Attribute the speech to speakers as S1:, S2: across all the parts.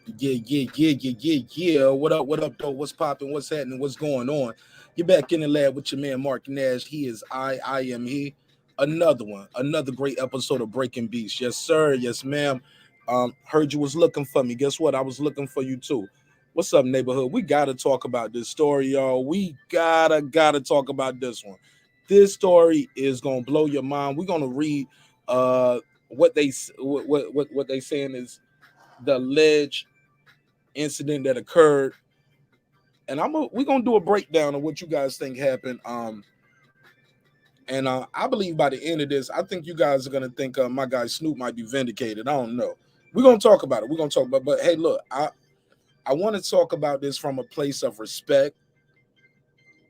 S1: Yeah. What up, though? What's popping? What's happening? What's going on? You're back in the lab with your man, marqnash. He is I am he. Another one, another great episode of Breaking Beats. Yes, sir. Yes, ma'am. Heard you was looking for me. Guess what? I was looking for you, too. What's up, neighborhood? We got to talk about this story, y'all. We gotta talk about this one. This story is going to blow your mind. We're going to read what they saying is the alleged incident that occurred, and we're gonna do a breakdown of what you guys think happened. I believe by the end of this, I think you guys are gonna think my guy Snoop might be vindicated. I don't know. We're gonna talk about it. We're gonna talk about. But hey, look, I want to talk about this from a place of respect,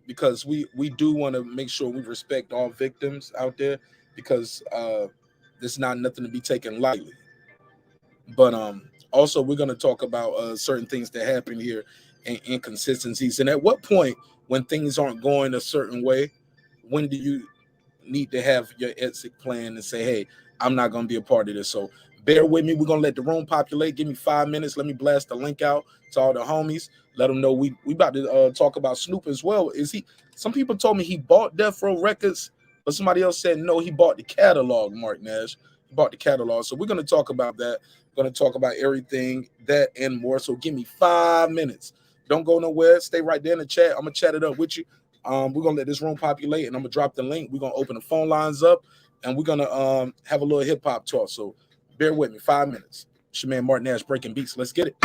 S1: because we do want to make sure we respect all victims out there, because there's not nothing to be taken lightly. But also, we're going to talk about certain things that happen here and inconsistencies. And at what point, when things aren't going a certain way, when do you need to have your exit plan and say, hey, I'm not going to be a part of this? So bear with me. We're going to let the room populate. Give me 5 minutes. Let me blast the link out to all the homies. Let them know we about to talk about Snoop as well. Some people told me he bought Death Row Records, but somebody else said, no, he bought the catalog, marqnash. He bought the catalog. So we're going to talk about that. Going to talk about everything, that and more. So give me 5 minutes. Don't go nowhere. Stay right there in the chat. I'm going to chat it up with you. We're going to let this room populate, and I'm going to drop the link. We're going to open the phone lines up, and we're going to have a little hip-hop talk. So bear with me. 5 minutes. It's your man, marqnash, Breaking Beats. Let's get it.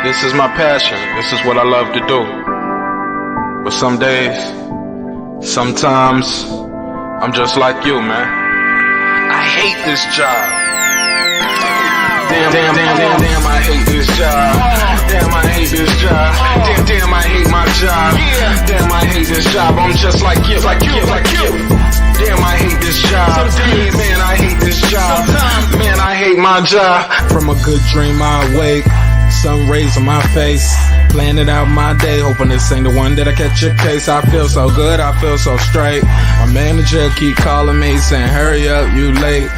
S2: This is my passion. This is what I love to do. But some days, sometimes, I'm just like you, man. I hate this job. Damn, I hate this job. Damn, I hate this job. Damn, I hate my job. Damn, I hate this job. I'm just like you. Damn, I hate this job. Man, I hate this job. Man, I hate my job. From a good dream I wake, sun rays on my face, planning out my day, hoping this ain't the one that I catch a case. I feel so good, I feel so straight. My manager keep calling me saying, hurry up, you late.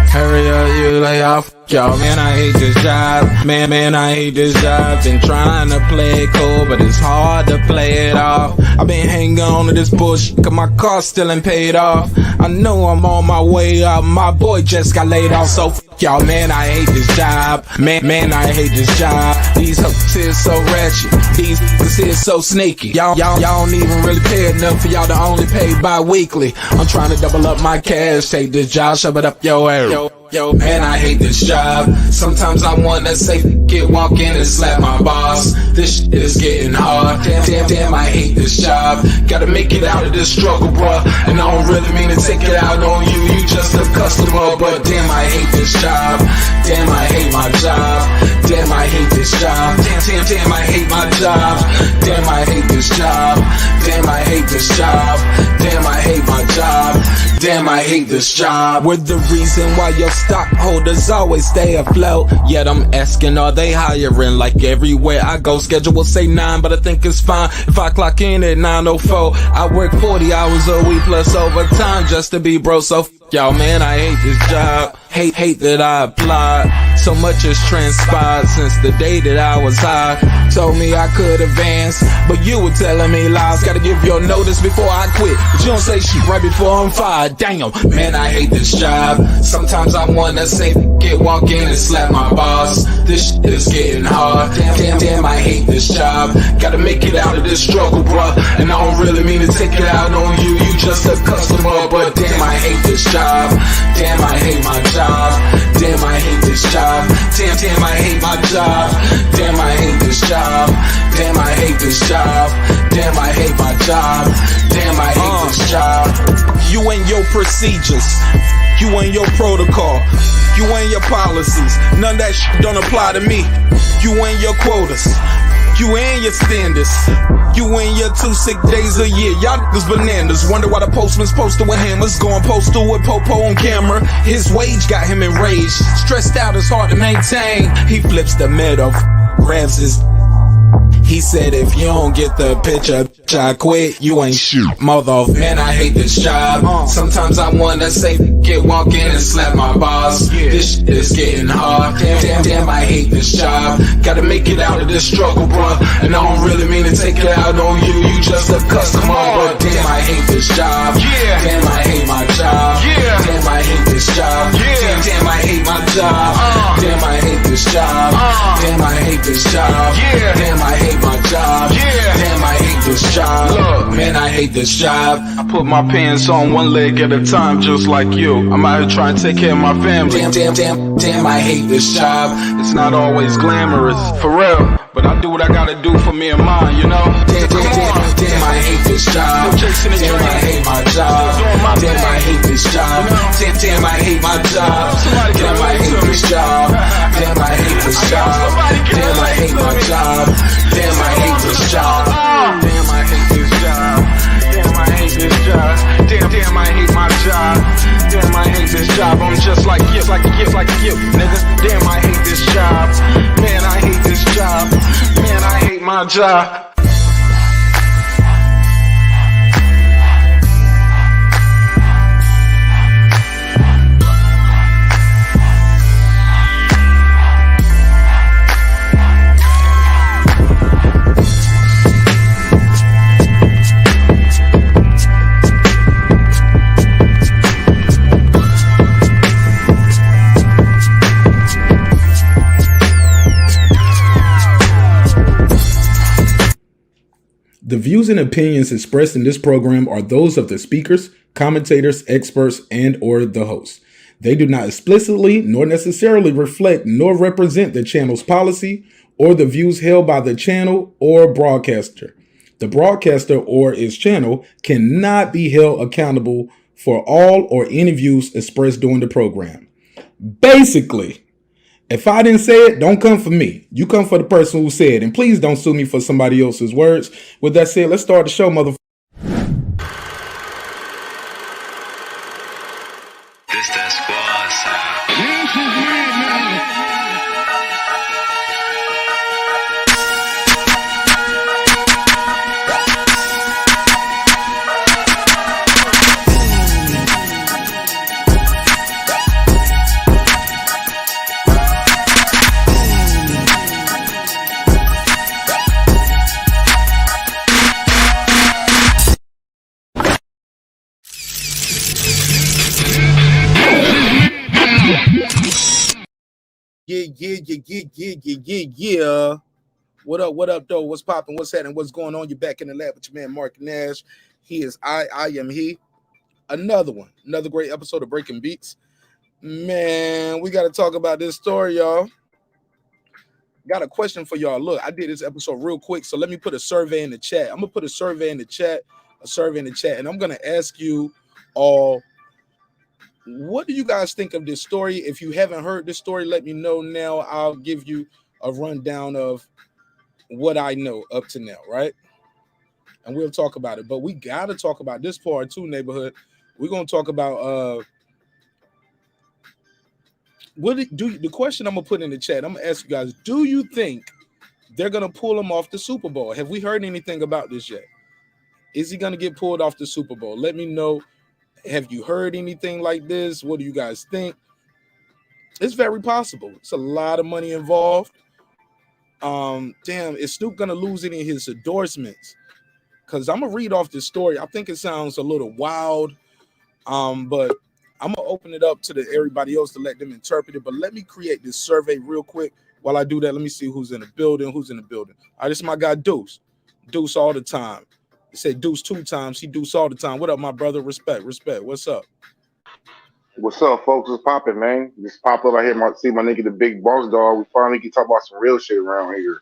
S2: Hurry up, you lay off. Y'all, man, I hate this job. Man, I hate this job. Been trying to play it cool, but it's hard to play it off. I've been hanging on to this bullshit, cause my car still ain't paid off. I know I'm on my way up. My boy just got laid off, so y'all, man, I hate this job. Man, I hate this job. These hoes here so ratchet. These niggas here so sneaky. Y'all don't even really pay enough for y'all to only pay bi-weekly. I'm trying to double up my cash. Take this job, shove it up your area. Yo, man, I hate this job. Sometimes I wanna say, walk in and slap my boss. This shit is getting hard. Damn, I hate this job. Gotta make it out of this struggle, bruh. And I don't really mean to take it out on you. You just a customer, but damn, I hate this job. Damn, I hate my job. Damn, I hate this job. Damn, I hate my job. Damn, I hate this job. Damn, I hate this job. Damn, I hate my job. Damn, I hate this job. We're the reason why your stockholders always stay afloat. Yet I'm asking, are they hiring? Like everywhere I go, schedule will say 9, but I think it's fine if I clock in at 9:04. I work 40 hours a week plus overtime just to be bro. So y'all, man, I hate this job. Hate that I applied. So much has transpired since the day that I was high. Told me I could advance, but you were telling me lies. Gotta give your notice before I quit, but you don't say shit right before I'm fired. Damn, man, I hate this job. Sometimes I wanna say, walk in and slap my boss. This shit is getting hard. Damn, I hate this job. Gotta make it out of this struggle, bruh. And I don't really mean to take it out on you. You just a customer, but damn, I hate this job. Damn, I hate my job. Damn, I hate this job. Damn, I hate my job. Damn, I hate this job. Damn, I hate this job. Damn, I hate my job. Damn, I hate this job. You and your procedures, you and your protocol, you and your policies, none of that shit don't apply to me. You and your quotas, you and your standards, you and your 2 sick days a year. Y'all niggas bananas. Wonder why the postman's posted with hammers, going postal with Popo on camera. His wage got him enraged, stressed out, it's hard to maintain. He flips the middle, grabs his He said if you don't get the picture, I quit, you ain't shit. Mother, man, I hate this job. Sometimes I wanna say, get walk in and slap my boss. This shit is getting hard. Damn, I hate this job. Gotta make it out of this struggle, bruh. And I don't really mean to take it out on you. You just a customer, but damn, I hate this job. Damn, I hate my job. Damn, I hate this job. Damn, I hate my job. Damn, I hate this job. Damn, I hate this job. Damn, I hate my job. Damn, I hate this job. Look, man, I hate this job. I put my pants on one leg at a time, just like you. I'm out here trying to take care of my family. Damn, I hate this job. It's not always glamorous, for real. But I do what I gotta do for me and mine, you know? Damn, I hate this job. Damn, I hate my job. Damn, I hate this job. Damn, I hate my job. Damn, I hate this job. Damn, I hate this job. Damn, I hate my job. Damn, I hate this job. Damn, I hate this job. Damn, I hate this job. Damn, I hate my job. Damn, I hate this job. I'm just like you, nigga. Damn, I hate this job. Man, I hate this job. Man, I hate my job.
S3: The views and opinions expressed in this program are those of the speakers, commentators, experts, and or the hosts. They do not explicitly nor necessarily reflect nor represent the channel's policy or the views held by the channel or broadcaster. The broadcaster or its channel cannot be held accountable for all or any views expressed during the program. Basically, if I didn't say it, don't come for me. You come for the person who said it. And please don't sue me for somebody else's words. With that said, let's start the show, motherfucker.
S4: This that squad sound.
S1: Yeah. What up, though? What's popping? What's happening? What's going on? You're back in the lab with your man, marqnash. He is I am he. Another one. Another great episode of Breaking Beats. Man, we got to talk about this story, y'all. Got a question for y'all. Look, I did this episode real quick, so let me put a survey in the chat. I'm going to put a survey in the chat, and I'm going to ask you all, what do you guys think of this story? If you haven't heard this story, let me know now. I'll give you a rundown of what I know up to now, right? And we'll talk about it. But we got to talk about this part too, neighborhood. We're going to talk about the question I'm going to put in the chat. I'm going to ask you guys, do you think they're going to pull him off the Super Bowl? Have we heard anything about this yet? Is he going to get pulled off the Super Bowl? Let me know. Have you heard anything like this? What do you guys think? It's very possible. It's a lot of money involved. Damn, is Snoop gonna lose any of his endorsements? Because I'm gonna read off this story. I think it sounds a little wild. But I'm gonna open it up to everybody else to let them interpret it. But let me create this survey real quick. While I do that, let me see who's in the building. All right, this is my guy Deuce. Deuce all the time. He said Deuce 2 times. He Deuce all the time. What up, my brother? Respect. What's up?
S5: What's up, folks? What's popping, man? Just pop up. I hear see my nigga, the big boss dog. We finally can talk about some real shit around here.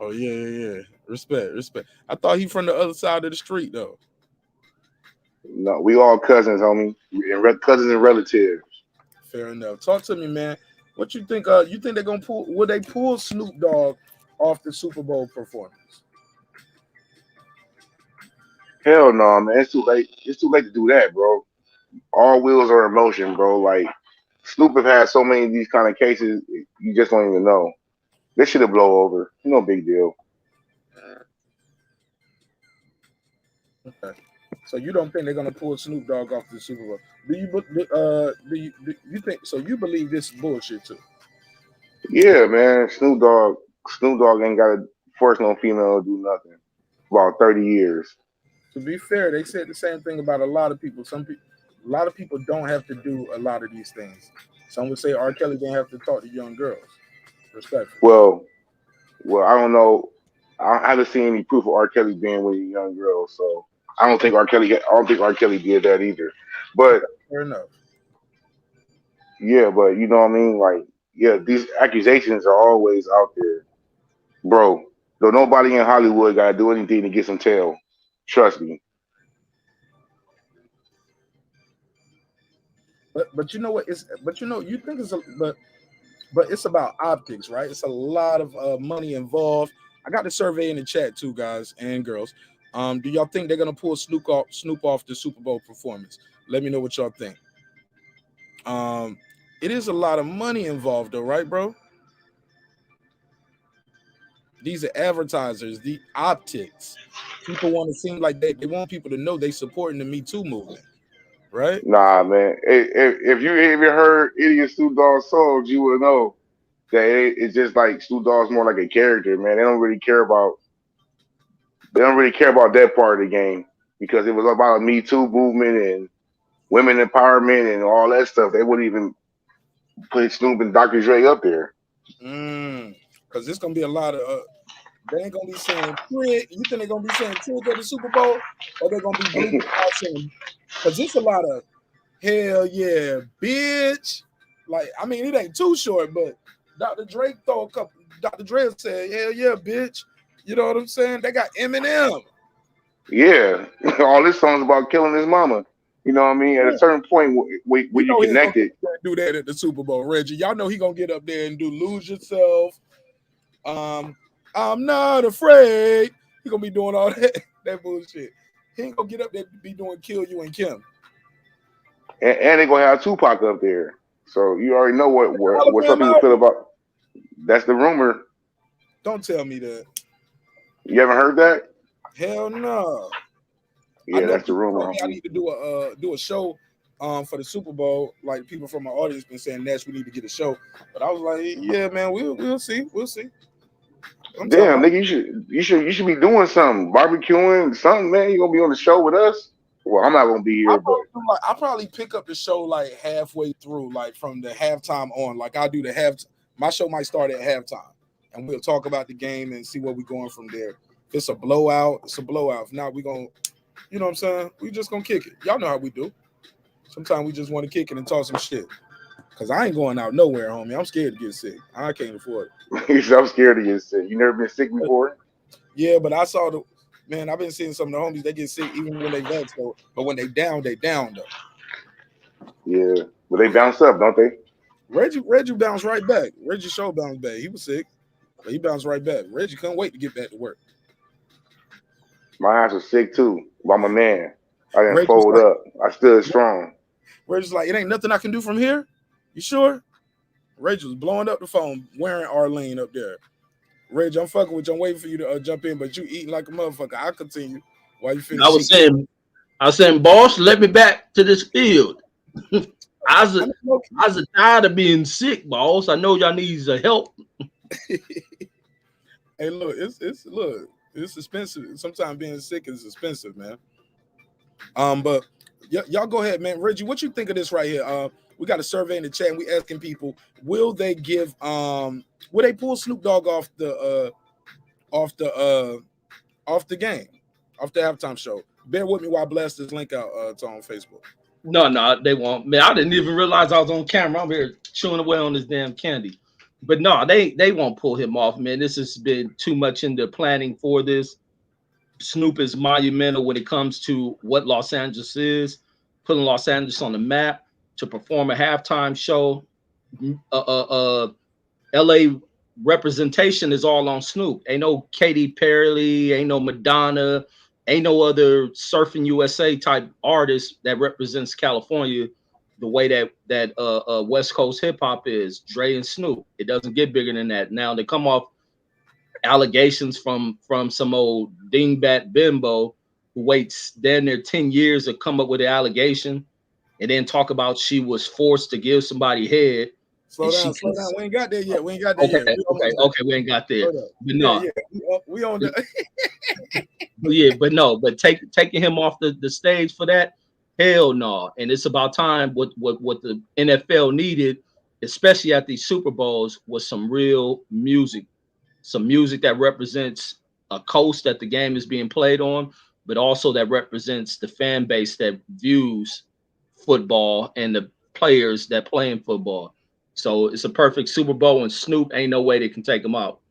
S1: Oh, yeah. Respect. I thought he from the other side of the street, though.
S5: No, we all cousins, homie. Cousins and relatives.
S1: Fair enough. Talk to me, man. What you think? You think they're gonna pull? Will they pull Snoop Dogg off the Super Bowl performance?
S5: Hell no, man. It's too late. It's too late to do that, bro. All wheels are in motion, bro. Like Snoop have had so many of these kind of cases, you just don't even know. This should have blow over. No big deal.
S1: Okay. So you don't think they're gonna pull Snoop Dogg off the Super Bowl? Do you think so? You believe this is bullshit too?
S5: Yeah, man. Snoop Dogg ain't got to force no female to do nothing. About 30 years.
S1: To be fair, they said the same thing about a lot of people. A lot of people don't have to do a lot of these things. Some would say R. Kelly didn't have to talk to young girls. Respectfully.
S5: Well, well, I don't know. I haven't seen any proof of R. Kelly being with a young girl, so I don't think R. Kelly did that either. But
S1: Fair enough.
S5: yeah, but you know what I mean? Like, yeah, these accusations are always out there, bro. Though nobody in Hollywood gotta do anything to get some tail. Trust me.
S1: But you know what? You think but it's about optics, right? It's a lot of money involved. I got the survey in the chat too, guys and girls. Do y'all think they're gonna pull Snoop off the Super Bowl performance? Let me know what y'all think. Um, it is a lot of money involved, though, right, bro? These are advertisers, the optics. People want to seem like they want people to know they supporting the Me Too movement, right?
S5: Nah, man. If you even heard Idiot Snoop Dogg songs, you would know that it's just like Snoop Dogg's more like a character, man. They don't really care about that part of the game because it was about a Me Too movement and women empowerment and all that stuff. They wouldn't even put Snoop and Dr. Dre up there.
S1: Because there's gonna be a lot of they ain't gonna be saying trick. You think they're gonna be saying trick at the Super Bowl, or they're gonna be bleeping out saying? Because it's a lot of hell yeah, bitch. Like I mean, it ain't too short, but Dr. Drake throw a couple. Dr. Dre said, "Hell yeah, bitch." You know what I'm saying? They got Eminem.
S5: Yeah, all this song's about killing his mama. You know what I mean? At a certain point,
S1: You
S5: when you
S1: know he ain't gonna
S5: connect it,
S1: do that at the Super Bowl, Reggie. Y'all know he gonna get up there and do "Lose Yourself." Um, I'm not afraid. He gonna be doing all that bullshit. He ain't gonna get up there to be doing "Kill You" and Kim.
S5: and they're gonna have Tupac up there. So you already know what some
S1: Alabama
S5: people feel
S1: album.
S5: about. That's the rumor.
S1: Don't tell me that.
S5: You haven't heard that?
S1: Hell no. I
S5: Yeah,
S1: know
S5: that's the
S1: people
S5: rumor,
S1: told me I
S5: homie.
S1: need to do a show for the Super Bowl. Like people from my audience been saying, Nash, we need to get a show. But I was like, yeah, man, we'll see. We'll see. I'm talking
S5: Damn,
S1: about.
S5: nigga, you should be doing something, barbecuing something, man. You gonna be on the show with us? Well, I'm not gonna be here, but
S1: I probably pick up the show like halfway through, like from the halftime on. Like I'll do the half. My show might start at halftime, and we'll talk about the game and see where we're going from there. If it's a blowout, it's a blowout. If not, we gonna, you know what I'm saying? We just gonna kick it. Y'all know how we do. Sometimes we just want to kick it and talk some shit. Cause I ain't going out nowhere, homie. I'm scared to get sick. I can't afford
S5: I'm scared to get sick. You never been sick
S1: it.
S5: before?
S1: Yeah, but I saw the man. I've been seeing some of the homies. They get sick even when they vets though. But when they down though.
S5: Yeah, but they bounce up, don't they?
S1: Reggie bounced right back. Reggie show bounced back. He was sick, but he bounced right back. Reggie couldn't wait to get back to work.
S5: My ass was sick too. But I'm a man. I didn't
S1: Reggie's
S5: fold
S1: like,
S5: up. I stood strong.
S1: Reggie's like, it ain't nothing I can do from here. You sure? Reggie was blowing up the phone, wearing Arlene up there. Reggie, I'm fucking with you. I'm waiting for you to jump in, but you eating like a motherfucker. I'll continue while you
S6: I
S1: finish
S6: was
S1: eating.
S6: saying, boss, let me back to this field. I was,
S1: I know,
S6: I was tired of being sick, boss. I know y'all needs help.
S1: hey, look, it's expensive. Sometimes being sick is expensive, man. But y'all go ahead, man. Reggie, what you think of this right here? We got a survey in the chat and we asking people, will they pull Snoop Dogg off the off the game, off the halftime show? Bear with me while I blast this link out to on Facebook.
S6: No, they won't. Man, I didn't even realize I was on camera. I'm here chewing away on this damn candy. But no, they won't pull him off, man. This has been too much in the planning for this. Snoop is monumental when it comes to what Los Angeles is, putting Los Angeles on the map to perform a halftime show. LA representation is all on Snoop. Ain't no Katy Perry, ain't no Madonna, ain't no other Surfing USA type artist that represents California the way that West Coast hip hop is. Dre and Snoop. It doesn't get bigger than that. Now they come off allegations from some old dingbat bimbo who waits damn near 10 years to come up with an allegation and then talk about she was forced to give somebody head.
S1: Slow down. We ain't got there yet. We ain't got there yet.
S6: Okay, we ain't got there. But no,
S1: we on the.
S6: but taking him off the stage for that, hell no. And it's about time. What the NFL needed, especially at these Super Bowls, was some real music, some music that represents a coast that the game is being played on, but also that represents the fan base that views football and the players that play in football. So it's a perfect Super Bowl, and Snoop ain't no way they can take him out.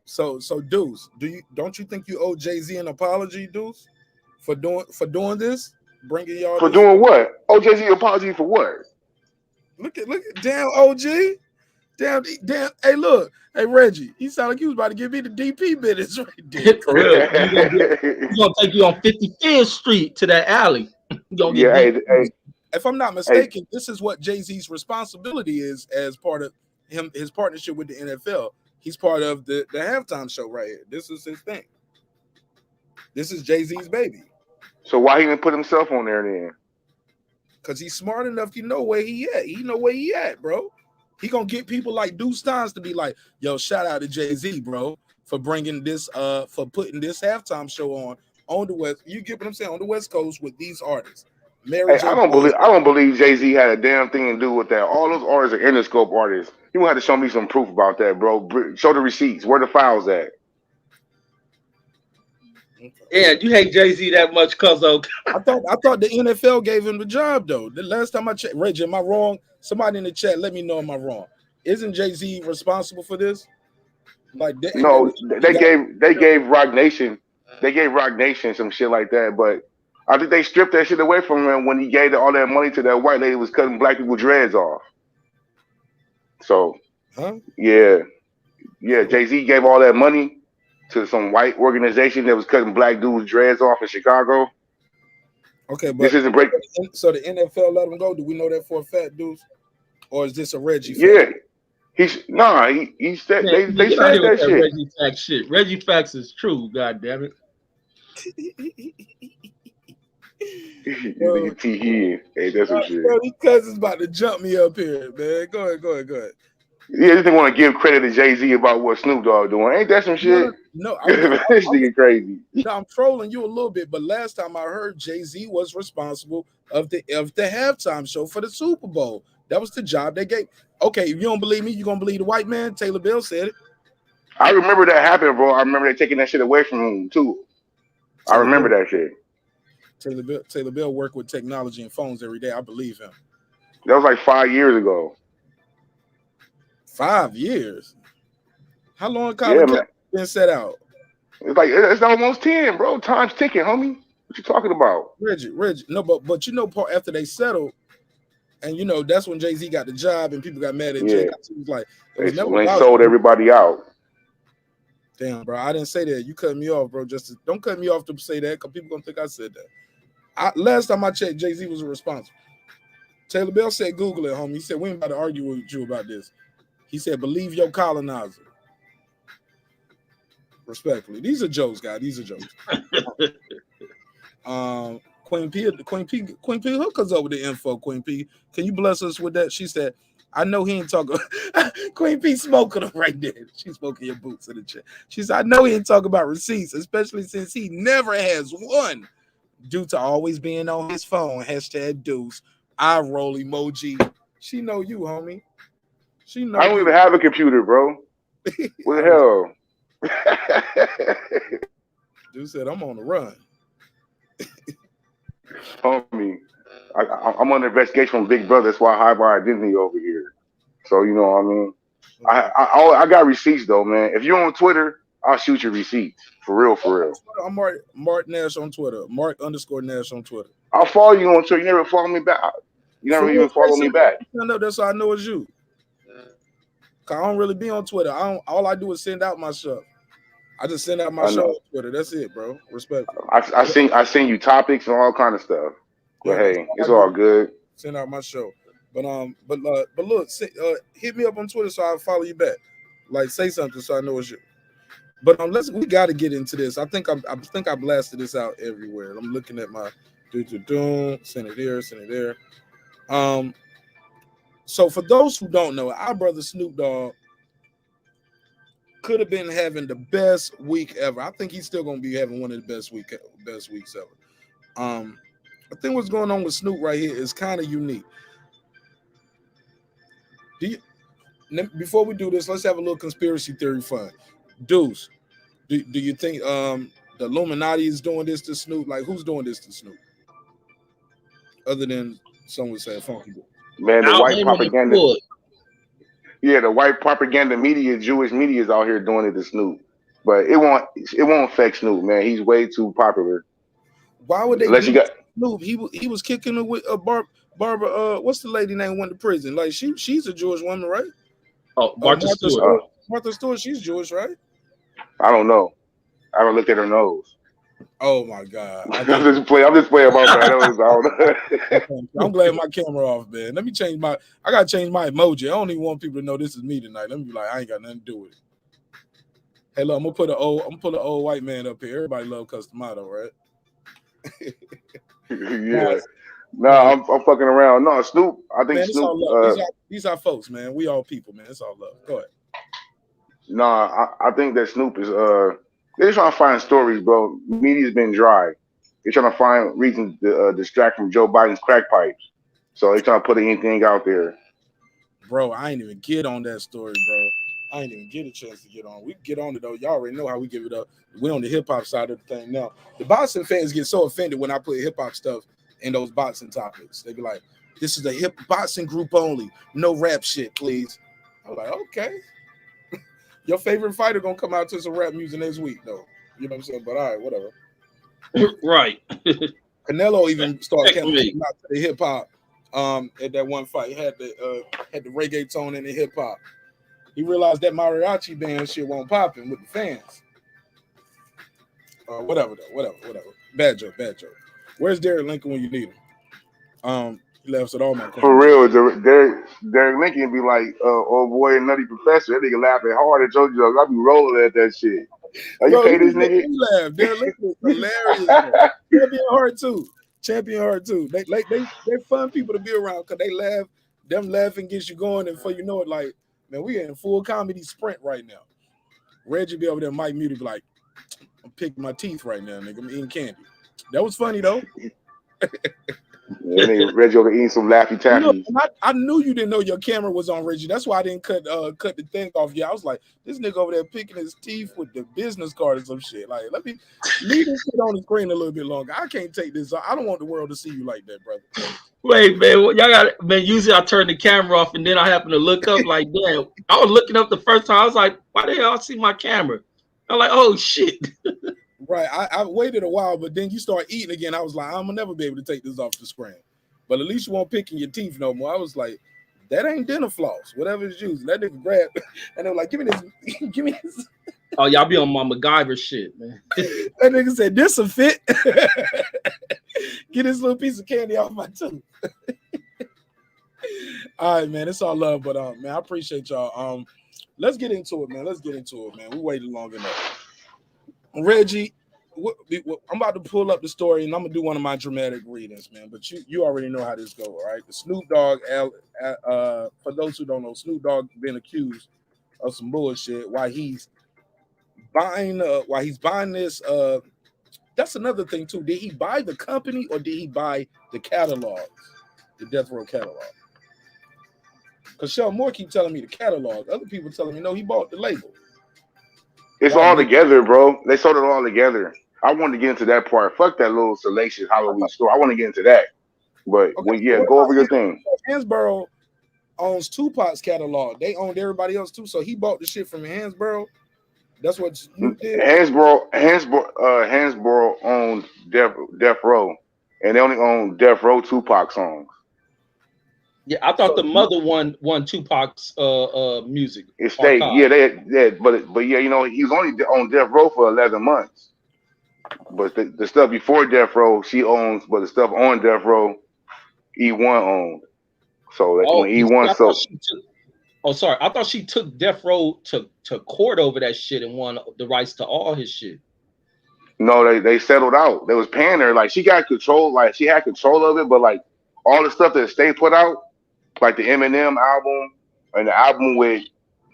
S1: So Deuce, don't you think you owe Jay-Z an apology, Deuce, for doing this, bringing y'all
S5: for
S1: this?
S5: Doing what? Oh, Jay-Z apology for what?
S1: Look at damn OG, damn. Hey, look, hey Reggie, he sounded like he was about to give me the DP business right there.
S6: For real, he's gonna take you on 55th Street to that alley.
S1: If I'm not mistaken, this is what Jay-Z's responsibility is as part of his partnership with the NFL. He's part of the halftime show right here. This is his thing. This is Jay-Z's baby.
S5: So why he didn't put himself on there then?
S1: Because he's smart enough to know where he at. He know where he at, bro. He gonna get people like Deuce Steins to be like, yo, shout out to Jay-Z, bro, for bringing this, for putting this halftime show on the West. You get what I'm saying? On the West Coast with these artists.
S5: I don't believe Jay-Z had a damn thing to do with that. All those artists are Interscope artists. You gonna have to show me some proof about that, bro. Show the receipts. Where the files at?
S6: Yeah, you hate Jay-Z that much, cuzzo.
S1: I thought the NFL gave him the job though. The last time I checked, Reggie, am I wrong? Somebody in the chat, let me know am I wrong. Isn't Jay-Z responsible for this? Like
S5: no, they gave Rock Nation, some shit like that, but I think they stripped that shit away from him when he gave all that money to that white lady who was cutting black people dreads off. So, yeah, Jay-Z gave all that money to some white organization that was cutting black dudes' dreads off in Chicago.
S1: Okay, but
S5: this isn't breaking.
S1: So the NFL let him go. Do we know that for a fact, dudes, or is this a Reggie?
S5: Yeah, he said they said that shit.
S6: Reggie Facts shit. Reggie Facts is true. God damn it.
S5: Hey, that's some shit.
S1: Bro, these cousins about to jump me up here, man. Go ahead.
S5: Yeah, they want to give credit to Jay-Z about what Snoop Dogg doing. Ain't that some shit?
S1: No,
S5: this nigga crazy.
S1: No, I'm trolling you a little bit, but last time I heard Jay-Z was responsible of the halftime show for the Super Bowl. That was the job they gave. Okay, if you don't believe me, you gonna believe the white man? Taylor Bill said it.
S5: I remember that happened, bro. I remember they taking that shit away from him too. I remember that shit.
S1: Taylor Bill worked with technology and phones every day. I believe him.
S5: That was like 5 years ago.
S1: 5 years? How long college been set out?
S5: It's almost 10, bro. Time's ticking, homie. What you talking about?
S1: Reggie. No, but you know, after they settled, and you know, that's when Jay-Z got the job and people got mad at Jay. He was like,
S5: when they sold everybody out.
S1: Damn, bro. I didn't say that. You cut me off, bro. Don't cut me off to say that because people gonna think I said that. Last time I checked, Jay-Z was responsible. Taylor Bell said, Google it, homie. He said, we ain't about to argue with you about this. He said, believe your colonizer. Respectfully. These are jokes, guys. These are jokes. Queen P hook us up with the info, Queen P. Can you bless us with that? She said, I know he ain't talking. Queen P smoking them right there. She's smoking your boots in the chat. She said, I know he ain't talking about receipts, especially since he never has one due to always being on his phone. Hashtag Deuce. Eye roll emoji. She know you, homie. She know
S5: I don't even have a computer, bro. What the hell?
S1: Dude said, I'm on the run.
S5: Homie, I'm under investigation from Big Brother. That's why I hide my identity over here. So, you know what I mean? I got receipts, though, man. If you're on Twitter, I'll shoot your receipts. For real.
S1: I'm Marq Nash on Twitter. Marq_Nash on Twitter.
S5: I'll follow you on Twitter. You never follow me back. You never even follow me back.
S1: No, that's all I know is you. Cause I don't really be on Twitter. All I do is send out my stuff. I just send out my show on Twitter. That's it, bro. Respect.
S5: I send you topics and all kind of stuff. But hey, it's all good.
S1: Send out my show. But look, hit me up on Twitter so I'll follow you back. Like, say something so I know it's you. But we got to get into this. I think I blasted this out everywhere. I'm looking at my send it here, send it there. So for those who don't know, our brother Snoop Dogg could have been having the best week ever. I think he's still gonna be having one of the best weeks ever. I think what's going on with Snoop right here is kind of unique. Before we do this, let's have a little conspiracy theory fun. Deuce, do you think the Illuminati is doing this to Snoop? Like, who's doing this to Snoop? Other than someone saying funky boy.
S5: Man, the white propaganda.
S6: The
S5: Yeah, the white propaganda media, Jewish media is out here doing it to Snoop. But it won't affect Snoop, man. He's way too popular.
S1: Why would they
S5: Unless you got
S1: Snoop? He was kicking it with Barbara, what's the lady name went to prison? Like she's a Jewish woman, right?
S6: Oh, Martha Stewart.
S1: Martha Stewart, she's Jewish, right?
S5: I don't know. I haven't looked at her nose.
S1: Oh my God!
S5: I'm just playing about my nose. I don't know.
S1: I'm glad my camera off, man. Let me change I gotta change my emoji. I don't even want people to know this is me tonight. Let me be like, I ain't got nothing to do with it. Hey, look, I'm gonna put an old white man up here. Everybody love Customato, right?
S5: Yeah. No, I'm fucking around. No, Snoop. I think
S1: man,
S5: Snoop.
S1: These are folks, man. We all people, man. It's all love. Go ahead.
S5: No, I think that Snoop is they're trying to find stories, bro. Media's been dry. They're trying to find reasons to distract from Joe Biden's crack pipes. So they're trying to put anything out there.
S1: Bro, I ain't even get on that story, bro. I ain't even get a chance to get on. We can get on it though. Y'all already know how we give it up. We're on the hip hop side of the thing now. The boxing fans get so offended when I put hip hop stuff in those boxing topics. They be like, "This is a hip boxing group only. No rap shit, please." I'm like, okay. Your favorite fighter gonna come out to some rap music next week, though. You know what I'm saying? But all right, whatever.
S6: Right.
S1: Canelo even started coming out to the hip hop. At that one fight, he had the reggaeton and the hip hop. He realized that mariachi band shit won't popping with the fans. Whatever. Bad joke. Where's Derek Lincoln when you need him? He laughs at all my
S5: For real, Derek Lincoln be like, "Oh boy, Nutty Professor." That nigga laughing hard at your jokes. I be rolling at that shit. Are you pay this nigga?
S1: Laugh. Derek Lincoln is hilarious. Champion Heart too. They're fun people to be around because they laugh. Them laughing gets you going, and before you know it, like, man, we in full comedy sprint right now. Reggie be over there, Mike Muted be like, "I'm picking my teeth right now, nigga. I'm eating candy." That was funny though.
S5: Yeah, nigga Reggie over eating some Laffy Taffy.
S1: I knew you didn't know your camera was on, Reggie. That's why I didn't cut the thing off. Yeah, I was like, this nigga over there picking his teeth with the business card or some shit. Like, let me leave this shit on the screen a little bit longer. I can't take this. I don't want the world to see you like that, brother.
S6: Wait, man, y'all got, man. Usually I turn the camera off and then I happen to look up. Like, damn, I was looking up the first time. I was like, why the hell I see my camera? I'm like, oh shit.
S1: Right. I waited a while, but then you start eating again. I was like, I'm gonna never be able to take this off the screen. But at least you won't picking your teeth no more. I was like, that ain't dental floss, whatever it's using. That nigga grabbed, and they were like, give me this.
S6: Oh, y'all be on my MacGyver shit, man.
S1: That nigga said, this will fit. Get this little piece of candy off my tooth. All right, man. It's all love, but man, I appreciate y'all. Let's get into it, man. We waited long enough. Reggie, I'm about to pull up the story, and I'm gonna do one of my dramatic readings, man. But you already know how this goes, all right? The Snoop Dogg, for those who don't know, Snoop Dogg been accused of some bullshit while he's buying this. That's another thing too. Did he buy the company or did he buy the catalog, the Death Row catalog? Because Shell Moore keep telling me the catalog. Other people telling me no, he bought the label.
S5: It's all together, bro. They sold it all together. I wanted to get into that part. Fuck that little Salacious Halloween store. I want to get into that. But go over your thing.
S1: Hansborough owns Tupac's catalog. They owned everybody else too. So he bought the shit from Hansborough. That's what Snoop did.
S5: Hansborough owned Death Row, and they only own Death Row Tupac songs.
S6: Yeah, I thought the mother won Tupac's music.
S5: Estate. Yeah, but yeah, you know, he was only on Death Row for 11 months. But the stuff before Death Row, she owns, but the stuff on Death Row, E1 owned. So when E1 sold.
S6: Oh, sorry. I thought she took Death Row to court over that shit and won the rights to all his shit.
S5: No, they settled out. They was paying her. Like she got control. Like she had control of it, but like all the stuff that State put out, like the Eminem album and the album with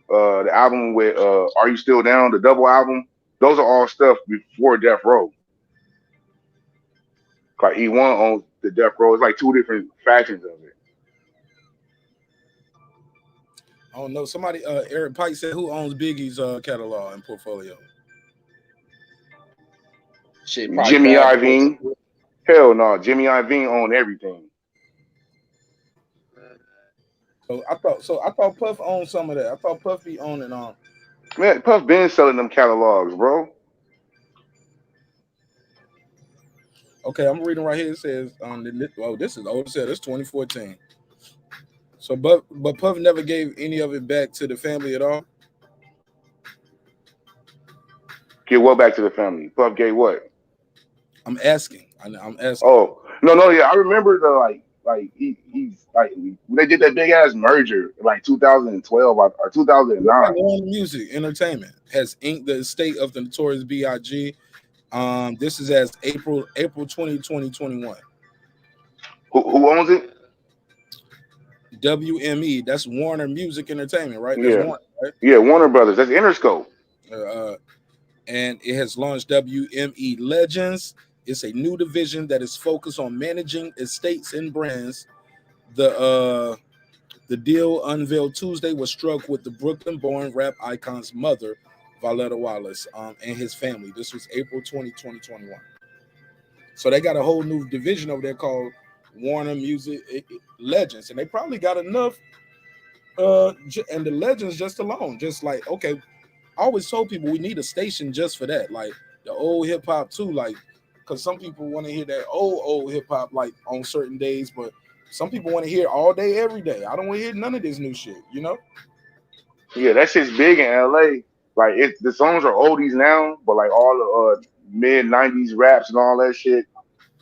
S5: Are You Still Down, the double album, those are all stuff before Death Row. Like E1 owns the Death Row. It's like two different factions of it.
S1: I don't know. Somebody, Eric Pike said, who owns Biggie's catalog and portfolio?
S6: Shit, probably
S5: Jimmy
S6: Bad Boy.
S5: Iovine. Hell no, Jimmy Iovine owned everything.
S1: So I thought Puff owned some of that. I thought Puff be owning
S5: Man, Puff been selling them catalogs, bro.
S1: Okay, I'm reading right here. It says this is old. It said it's 2014. So but Puff never gave any of it back to the family at all.
S5: Get what back to the family? Puff gave what?
S1: I'm asking. I'm asking.
S5: Oh no, yeah, I remember the he's like when they did that big ass merger in like 2012 or
S1: Like
S5: 2009.
S1: Warner Music Entertainment has inked the estate of the Notorious B.I.G. This is as April 20, 2021.
S5: Who owns it?
S1: WME. That's Warner Music Entertainment, right? That's
S5: Yeah,
S1: Warner, right?
S5: yeah, Warner Brothers. That's Interscope.
S1: Uh, and it has launched WME Legends. It's a new division that is focused on managing estates and brands. The deal unveiled Tuesday was struck with the Brooklyn-born rap icon's mother, Violetta Wallace, and his family. This was April 20, 2021. So they got a whole new division over there called Warner Music Legends, and they probably got enough. And the Legends just alone, just like okay, I always told people we need a station just for that, like the old hip hop too, like because some people want to hear that old hip hop like on certain days, but some people want to hear it all day, every day. I don't want to hear none of this new shit, you know?
S5: Yeah, that shit's big in LA. Like the songs are oldies now, but like all the mid '90s raps and all that shit,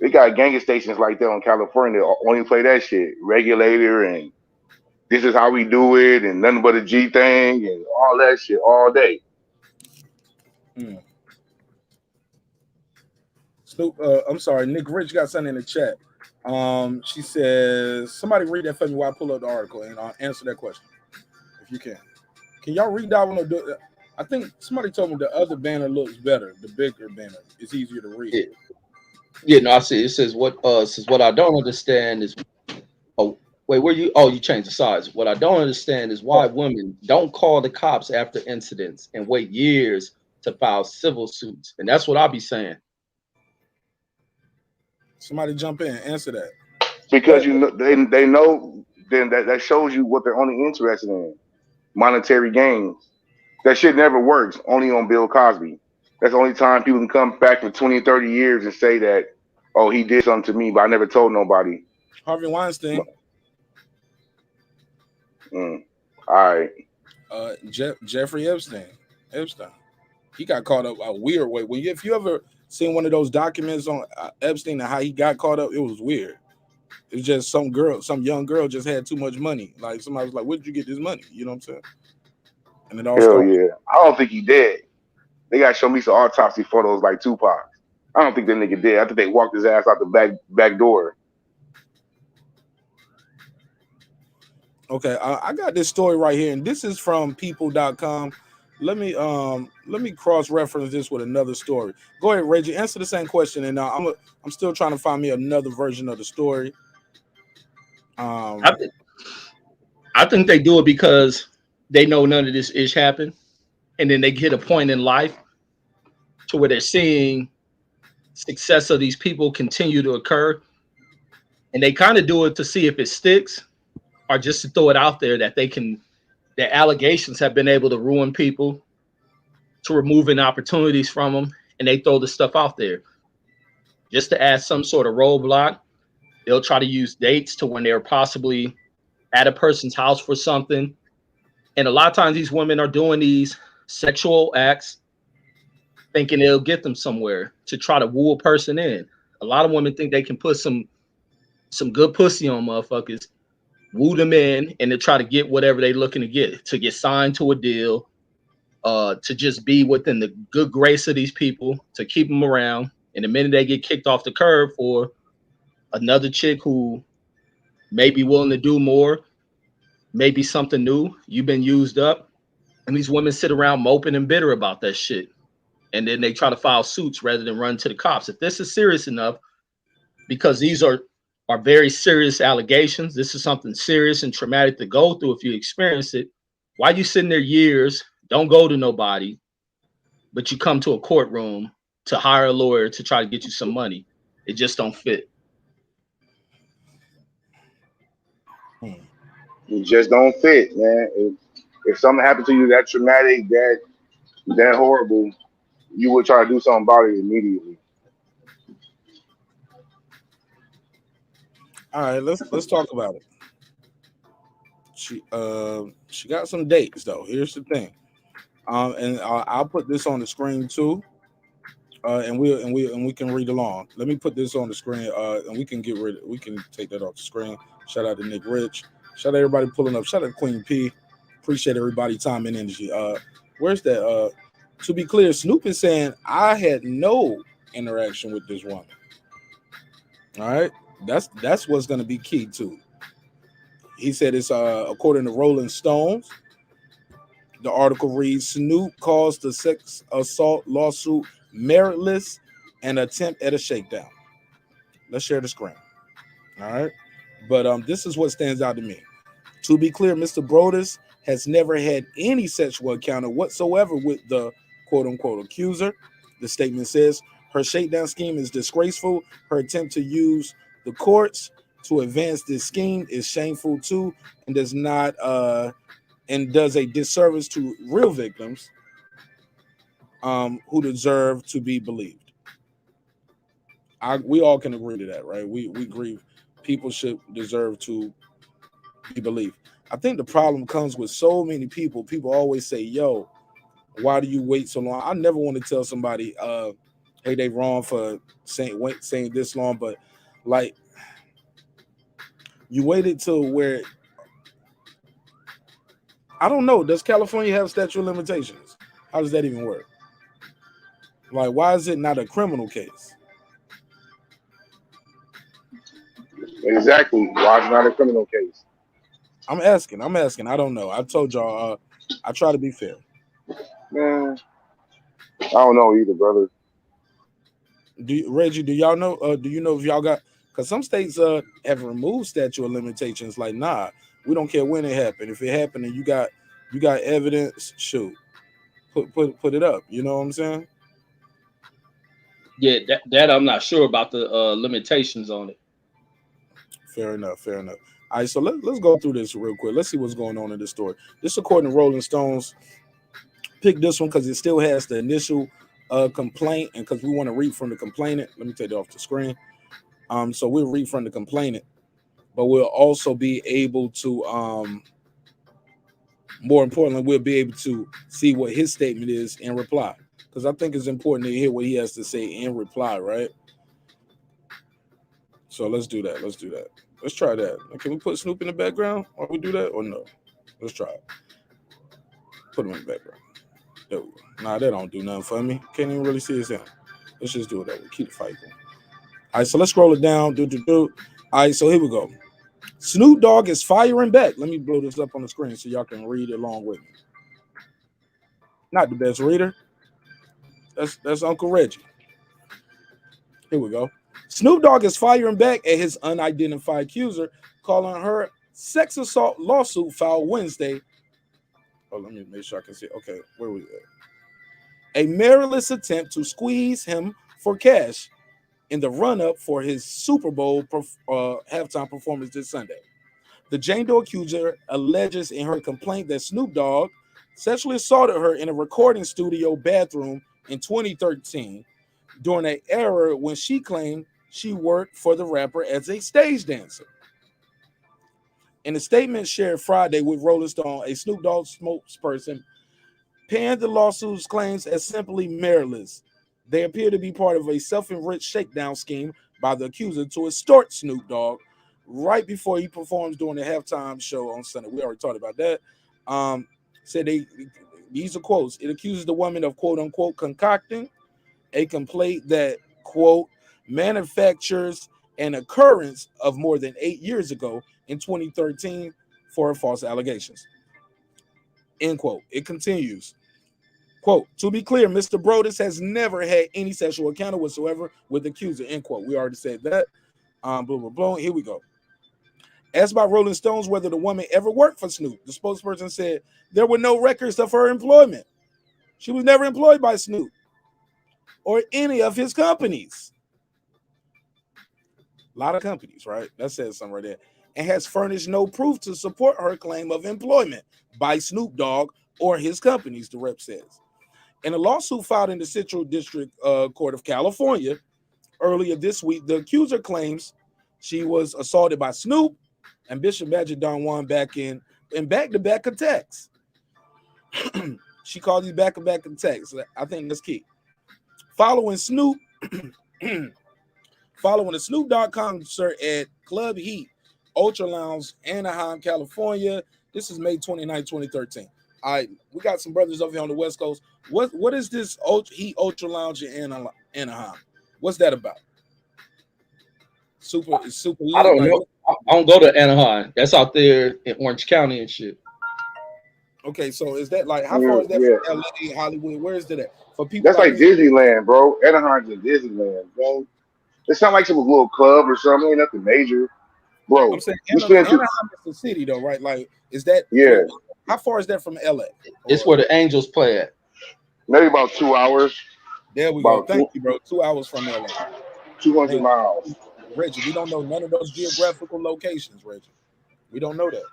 S5: they got gangster stations like that in California that only play that shit. Regulator and This Is How We Do It and Nothing But a G Thing and all that shit all day.
S1: Mm. Snoop, I'm sorry, Nick Rich got something in the chat. She says, somebody read that for me while I pull up the article and I'll answer that question if you can. Can y'all read that one? I think somebody told me the other banner looks better. The bigger banner. It's easier to read.
S6: Yeah, no, I see. It says what I don't understand is oh wait, you changed the size. What I don't understand is why women don't call the cops after incidents and wait years to file civil suits. And that's what I'll be saying.
S1: Somebody jump in, answer that.
S5: Because you know they know then that shows you what they're only interested in. Monetary gains. That shit never works, only on Bill Cosby. That's the only time people can come back for 20, 30 years and say that, oh, he did something to me, but I never told nobody.
S1: Harvey Weinstein.
S5: All right.
S1: Jeffrey Epstein. He got caught up a weird way. If you ever seen one of those documents on Epstein and how he got caught up, it was weird. It was just some young girl just had too much money. Like somebody was like, "Where did you get this money?" You know what I'm saying? And it all
S5: Hell
S1: started.
S5: yeah. I don't think he did. They gotta show me some autopsy photos like Tupac. I don't think that nigga did. I think they walked his ass out the back door.
S1: Okay, I got this story right here, and this is from people.com. Let me cross-reference this with another story. Go ahead, Reggie. Answer the same question, and I'm still trying to find me another version of the story.
S6: I think they do it because they know none of this ish happened, and then they hit a point in life to where they're seeing success of these people continue to occur, and they kind of do it to see if it sticks, or just to throw it out there that their allegations have been able to ruin people, to removing opportunities from them, and they throw the stuff out there just to add some sort of roadblock. They'll try to use dates to when they're possibly at a person's house for something. And a lot of times these women are doing these sexual acts thinking it'll get them somewhere to try to woo a person in. A lot of women think they can put some good pussy on motherfuckers woo them in, and to try to get whatever they're looking to get signed to a deal, to just be within the good grace of these people, to keep them around. And the minute they get kicked off the curb for another chick who may be willing to do more, maybe something new, you've been used up. And these women sit around moping and bitter about that shit. And then they try to file suits rather than run to the cops. If this is serious enough, because these are very serious allegations, this is something serious and traumatic to go through if you experience it. Why you sitting there years, don't go to nobody, but you come to a courtroom to hire a lawyer to try to get you some money? It just don't fit.
S5: It just don't fit, man. If something happened to you that traumatic, that horrible, you would try to do something about it immediately.
S1: All right, let's talk about it. She got some dates though. Here's the thing. And I'll put this on the screen too. And we can read along. Let me put this on the screen. And we can we can take that off the screen. Shout out to Nick Rich. Shout out everybody pulling up. Shout out to Queen P. Appreciate everybody time and energy. Where's that? To be clear, Snoop is saying I had no interaction with this woman. All right, that's what's going to be key too. He said it's according to Rolling Stones. The article reads: Snoop calls the sex assault lawsuit meritless and attempt at a shakedown. Let's share the screen. All right, but this is what stands out to me. To be clear, Mr. Brodus has never had any sexual encounter whatsoever with the quote-unquote accuser. The statement says her shakedown scheme is disgraceful. Her attempt to use the courts to advance this scheme is shameful too, and does a disservice to real victims who deserve to be believed. We all can agree to that, right? We agree people should deserve to be believed. I think the problem comes with so many people. People always say, "Yo, why do you wait so long?" I never want to tell somebody, "Hey, they wrong for saying this long," but like you waited till where I don't know. Does California have statute of limitations? How does that even work? Like, why is it not a criminal case?
S5: Exactly. Why it's not a criminal case?
S1: I'm asking. I don't know. I told y'all. I try to be fair.
S5: Man, I don't know either, brother.
S1: Reggie, do y'all know? Do you know if y'all got? Because some states have removed statute of limitations. Like, nah, we don't care when it happened. If it happened and you got evidence, shoot, put it up. You know what I'm saying?
S6: Yeah, that I'm not sure about the limitations on it.
S1: Fair enough. All right, so let's go through this real quick. Let's see what's going on in this story. This, according to Rolling Stones, pick this one because it still has the initial complaint, and because we want to read from the complainant. Let me take it off the screen. So we'll read from the complainant, but we'll also be able to, more importantly, we'll be able to see what his statement is in reply. Because I think it's important to hear what he has to say in reply, right? So let's do that. Let's try that. Can we put Snoop in the background while we do that, or no? Let's try it. Put him in the background. There we go. Nah, that don't do nothing for me. Can't even really see his hand. Let's just do it that way. Keep the fight going. All right, so let's scroll it down. All right, so here we go. Snoop Dogg is firing back. Let me blow this up on the screen so y'all can read along with me. Not the best reader. That's Uncle Reggie. Here we go. Snoop Dogg is firing back at his unidentified accuser, calling her sex assault lawsuit filed Wednesday. Oh, let me make sure I can see. Okay, where we at? A meritless attempt to squeeze him for cash in the run-up for his Super Bowl halftime performance this Sunday. The Jane Doe accuser alleges in her complaint that Snoop Dogg sexually assaulted her in a recording studio bathroom in 2013 during an era when she claimed she worked for the rapper as a stage dancer. In a statement shared Friday with Rolling Stone, a Snoop Dogg spokesperson panned the lawsuit's claims as simply meritless. They appear to be part of a self-enriched shakedown scheme by the accuser to extort Snoop Dogg, right before he performs during the halftime show on Sunday. We already talked about that. Said these are quotes. It accuses the woman of quote unquote concocting a complaint that quote manufactures an occurrence of more than 8 years ago in 2013 for false allegations. End quote. It continues. Quote, to be clear, Mr. Brodus has never had any sexual encounter whatsoever with the accuser. End quote. We already said that. Blah, blah, blah. Here we go. Asked by Rolling Stones whether the woman ever worked for Snoop, the spokesperson said there were no records of her employment. She was never employed by Snoop or any of his companies. A lot of companies, right? That says something right there. And has furnished no proof to support her claim of employment by Snoop Dogg or his companies, the rep says. In a lawsuit filed in the Central District Court of California earlier this week, the accuser claims she was assaulted by Snoop and Bishop Magic Don Juan back in back-to-back attacks. She called these back-to-back attacks. I think that's key. Following the Snoop Dogg concert at Club Heat, Ultra Lounge, Anaheim, California. This is May 29, 2013. All right, we got some brothers over here on the West Coast. What is this Heat Ultra Lounge in Anaheim? What's that about? Super lit.
S6: I don't know. I don't go to Anaheim. That's out there in Orange County and shit.
S1: Okay, so is that like how far is that from LA, Hollywood? Where is that at? For people
S5: That's like Disneyland, bro. Anaheim's in Disneyland, bro. It sounds like some little club or something. Ain't nothing major, bro.
S1: I'm saying Anaheim is the city, though, right? Like, is that how far is that from LA?
S6: It's where the Angels play at.
S5: Maybe about 2 hours.
S1: There we go. Thank you, bro. 2 hours from LA.
S5: 200 miles.
S1: Reggie, we don't know none of those geographical locations, Reggie. We don't know that.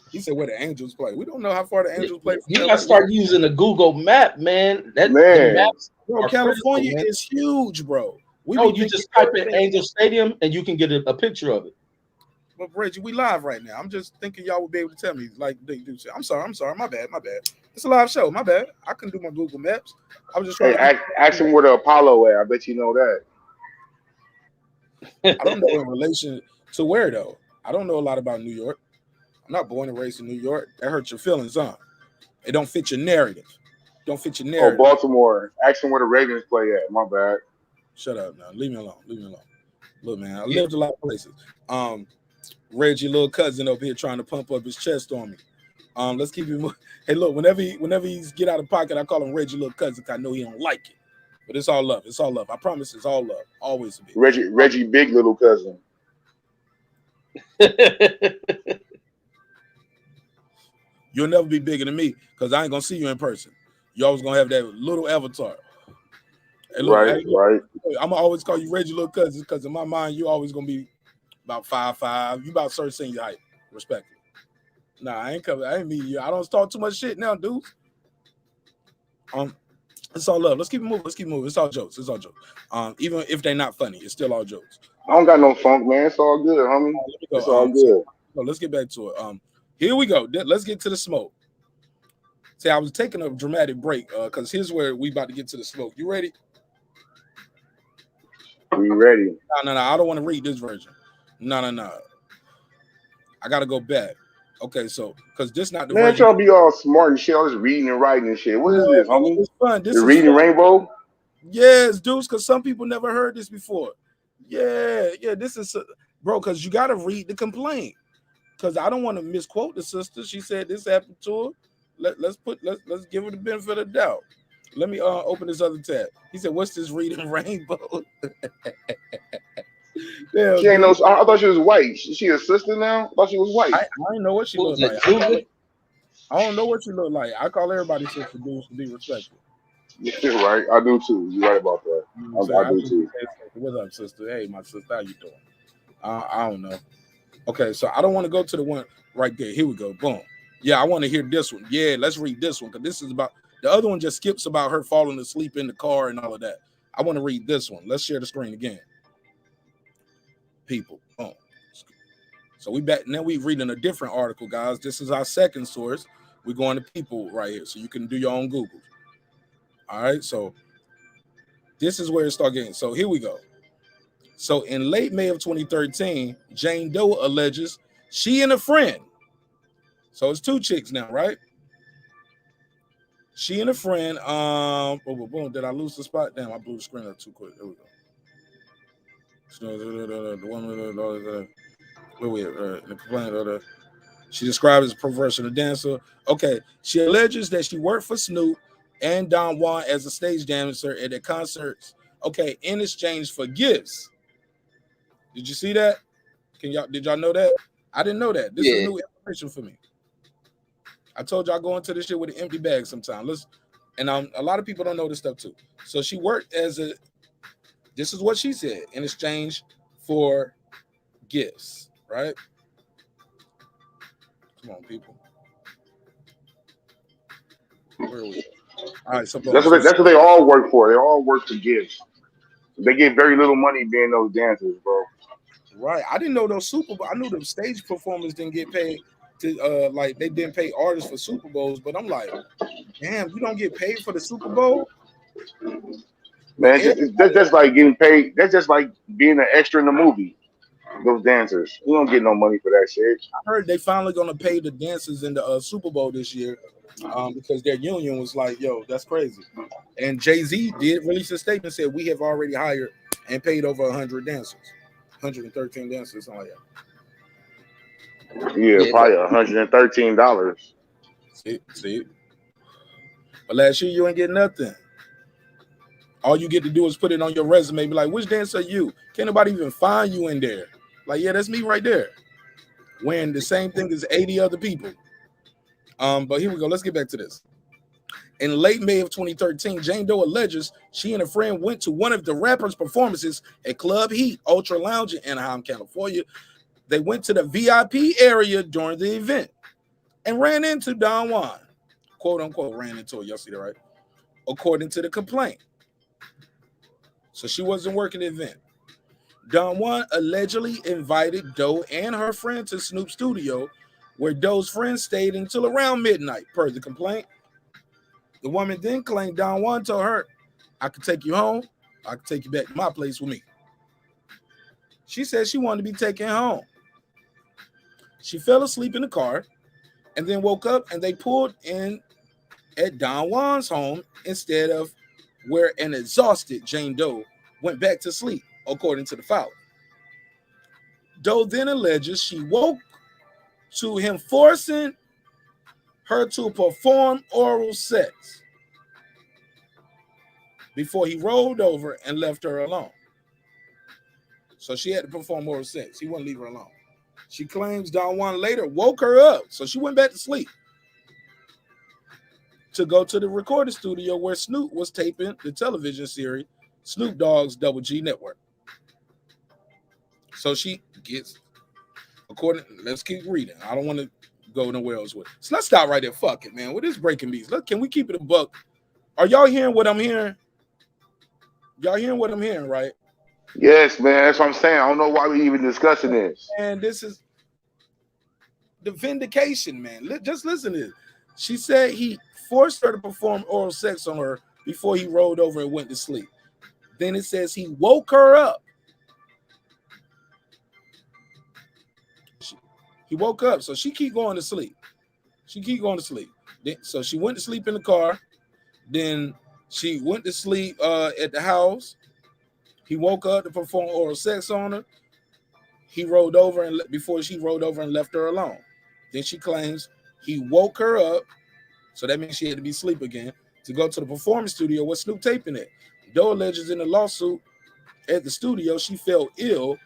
S1: He said where the Angels play. We don't know how far the Angels play.
S6: You gotta start using the Google map, man. The maps
S1: bro, California is huge, bro.
S6: You just type in Angel Stadium and you can get a picture of it.
S1: But Reggie, we live right now. I'm just thinking y'all would be able to tell me like they do. I'm sorry. My bad. It's a live show. My bad. I can do my Google Maps. I was just trying
S5: to ask him where the Apollo at. I bet you know that.
S1: I don't know in relation to where though. I don't know a lot about New York. I'm not born and raised in New York. That hurts your feelings, huh? It don't fit your narrative.
S5: Oh, Baltimore. Ask him where the Ravens play at. My bad.
S1: Shut up now. Leave me alone. Look, man, I lived a lot of places. Reggie, little cousin over here trying to pump up his chest on me. Let's keep it moving. Hey, look, whenever he's get out of pocket, I call him Reggie, little cousin, because I know he don't like it. But it's all love. I promise it's all love. Always be.
S5: Reggie, big little cousin.
S1: You'll never be bigger than me because I ain't gonna see you in person. You always gonna have that little avatar. Hey, look,
S5: right.
S1: I'm gonna always call you Reggie, little cousin, because in my mind, you always gonna be about 5'5". You about start seeing your height, respectfully. Nah, I ain't mean you. I don't talk too much shit now, dudes. It's all love. Let's keep it moving. It's all jokes. Even if they're not funny, it's still all jokes.
S5: I don't got no funk, man. It's all good, homie. It's all good.
S1: So let's get back to it. Here we go. Let's get to the smoke. See, I was taking a dramatic break because here's where we about to get to the smoke. You ready?
S5: We ready.
S1: No. I don't want to read this version. No. I got to go back. Okay, so because this not the
S5: man,
S1: version.
S5: y'all be all smart and shit. I was reading and writing and shit. What is this, homie?
S1: It's fun.
S5: You're reading Rainbow?
S1: Yes, dudes, because some people never heard this before. Yeah, this is bro, because you got to read the complaint. Because I don't want to misquote the sister. She said this happened to her. Let's give her the benefit of the doubt. Let me open this other tab. He said, "What's this reading Rainbow?"
S5: Damn, she ain't no. I thought she was white. She a sister now? I thought she was white.
S1: I didn't know what she looked like. I don't know what she looked like. I call everybody sister dudes to be respectful.
S5: You're right. I do too. You're right about that. I do too.
S1: What's up, sister? Hey, my sister, how you doing? I don't know. Okay, so I don't want to go to the one right there. Here we go. Boom. Yeah, I want to hear this one. Yeah, let's read this one because this is about the other one. Just skips about her falling asleep in the car and all of that. I want to read this one. Let's share the screen again. People. Boom. So we back now. We reading a different article, guys. This is our second source. We're going to People right here, so you can do your own Google. All right, so this is where it starts getting. So here we go. So in late May of 2013, Jane Doe alleges she and a friend, so it's two chicks now, right? She and a friend, boom, boom, boom. Did I lose the spot? Damn, I blew the screen up too quick. There we go. The woman, where we at? The complaint, she described as a professional dancer. Okay, she alleges that she worked for Snoop and Don Juan as a stage dancer at their concerts. Okay, in exchange for gifts. Did you see that? Did y'all know that? I didn't know that. This is new information for me. I told y'all I go into this shit with an empty bag sometimes. A lot of people don't know this stuff too. So she worked as a. This is what she said in exchange for gifts, right? Come on, people. Where are we? All right, so
S5: That's what they all work for. They all work for gifts. They get very little money being those dancers, bro.
S1: Right. I didn't know those Super Bowl. I knew the stage performers didn't get paid to like they didn't pay artists for Super Bowls, but I'm like, damn, you don't get paid for the Super Bowl?
S5: Man, that's just like getting paid. That's just like being an extra in the movie. Those dancers, you don't get no money for that shit.
S1: I heard they finally gonna pay the dancers in the Super Bowl this year, because their union was like, "Yo, that's crazy." And Jay-Z did release a statement, said we have already hired and paid over 100 dancers, 113 dancers, something like
S5: that. Yeah, probably $113.
S1: See. But last year you ain't getting nothing. All you get to do is put it on your resume, be like, which dancer are you? Can't nobody even find you in there. Like, yeah, that's me right there. Wearing the same thing as 80 other people. But here we go. Let's get back to this. In late May of 2013, Jane Doe alleges she and a friend went to one of the rapper's performances at Club Heat Ultra Lounge in Anaheim, California. They went to the VIP area during the event and ran into Don Juan. Quote unquote, ran into her. Y'all see that, right? According to the complaint. So she wasn't working the event. Don Juan allegedly invited Doe and her friend to Snoop's studio, where Doe's friend stayed until around midnight, per the complaint. The woman then claimed Don Juan told her, I could take you home, I could take you back to my place with me. She said she wanted to be taken home. She fell asleep in the car and then woke up and they pulled in at Don Juan's home instead of where an exhausted Jane Doe went back to sleep, according to the file. Doe then alleges she woke to him forcing her to perform oral sex before he rolled over and left her alone. So she had to perform oral sex. He wouldn't leave her alone. She claims Don Juan later woke her up, so she went back to sleep, to go to the recording studio where Snoop was taping the television series Snoop Dogg's Double G Network. So she gets, let's keep reading. I don't want to go nowhere else with it. So let's stop right there. Fuck it, man. With this breaking beats, look, can we keep it a buck? Are y'all hearing what I'm hearing? Y'all hearing what I'm hearing, right?
S5: Yes, man. That's what I'm saying. I don't know why we even discussing this.
S1: And this is the vindication, man. Just listen to this. She said he forced her to perform oral sex on her before he rolled over and went to sleep. Then it says he woke her up. He woke up, so she keep going to sleep. So she went to sleep in the car. Then she went to sleep at the house. He woke up to perform oral sex on her. He rolled over before she rolled over and left her alone. Then she claims he woke her up, so that means she had to be asleep again, to go to the performance studio where Snoop taping it. Doe alleges in the lawsuit at the studio she felt ill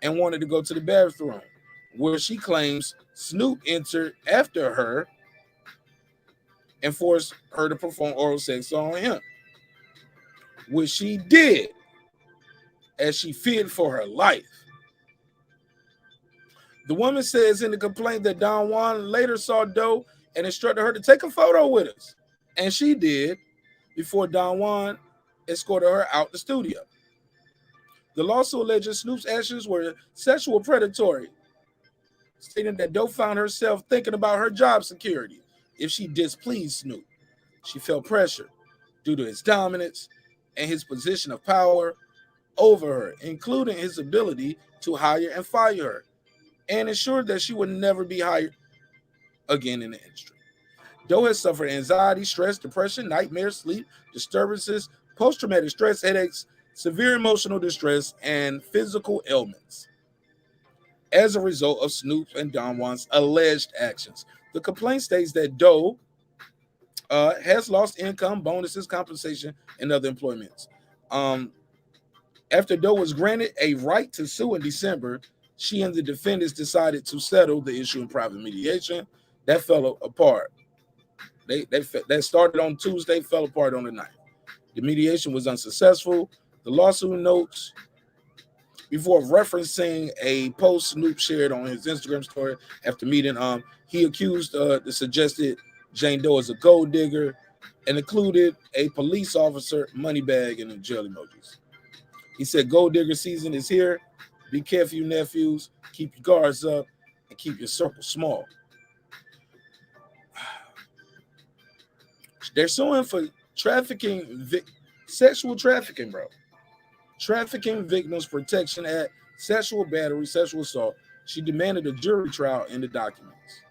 S1: and wanted to go to the bathroom, where she claims Snoop entered after her and forced her to perform oral sex on him, which she did as she feared for her life. The woman says in the complaint that Don Juan later saw Doe and instructed her to take a photo with us, and she did before Don Juan escorted her out the studio. The lawsuit alleges Snoop's actions were sexual predatory, stating that Doe found herself thinking about her job security if she displeased Snoop. She felt pressure due to his dominance and his position of power over her, including his ability to hire and fire her, and ensured that she would never be hired again in the industry. Doe has suffered anxiety, stress, depression, nightmares, sleep disturbances, post-traumatic stress, headaches, severe emotional distress, and physical ailments as a result of Snoop and Don Juan's alleged actions. The complaint states that Doe has lost income, bonuses, compensation, and other employments. After Doe was granted a right to sue in December, she and the defendants decided to settle the issue in private mediation. That fell apart. That started on Tuesday, fell apart on the 9th. The mediation was unsuccessful. The lawsuit notes, before referencing a post Snoop shared on his Instagram story after meeting, he accused the suggested Jane Doe as a gold digger and included a police officer, money bag, and jail emojis. He said, gold digger season is here. Be careful, you nephews. Keep your guards up and keep your circle small. They're suing for trafficking, sexual trafficking, bro. Trafficking Victims Protection Act, sexual battery, sexual assault. She demanded a jury trial in the documents.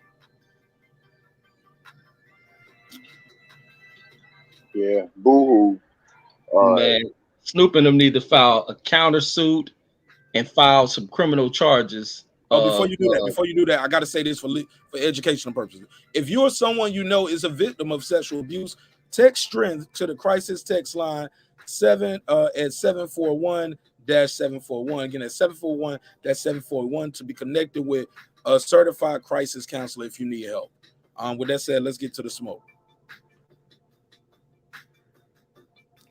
S5: Yeah, boo-hoo.
S6: Man, Snoop and them need to file a countersuit and file some criminal charges.
S1: Before you do that, I got to say this for educational purposes. If you're someone you know is a victim of sexual abuse, text strength to the crisis text line at 741-741. Again, at 741-741 to be connected with a certified crisis counselor if you need help. With that said, let's get to the smoke.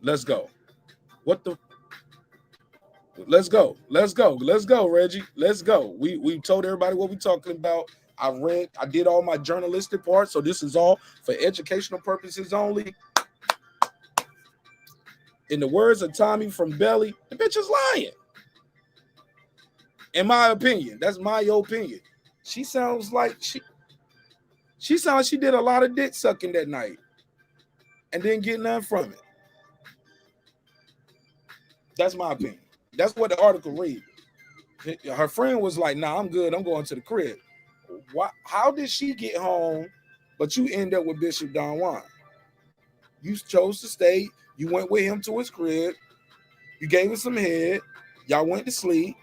S1: Let's go. Let's go, Reggie. Let's go. We told everybody what we're talking about. I did all my journalistic part, so this is all for educational purposes only. In the words of Tommy from Belly, the bitch is lying. In my opinion, that's my opinion. She sounds like she did a lot of dick sucking that night and didn't get none from it. That's my opinion. That's what the article read. Her friend was like, nah, I'm good. I'm going to the crib. How did she get home, but you end up with Bishop Don Juan? You chose to stay. You went with him to his crib. You gave him some head. Y'all went to sleep.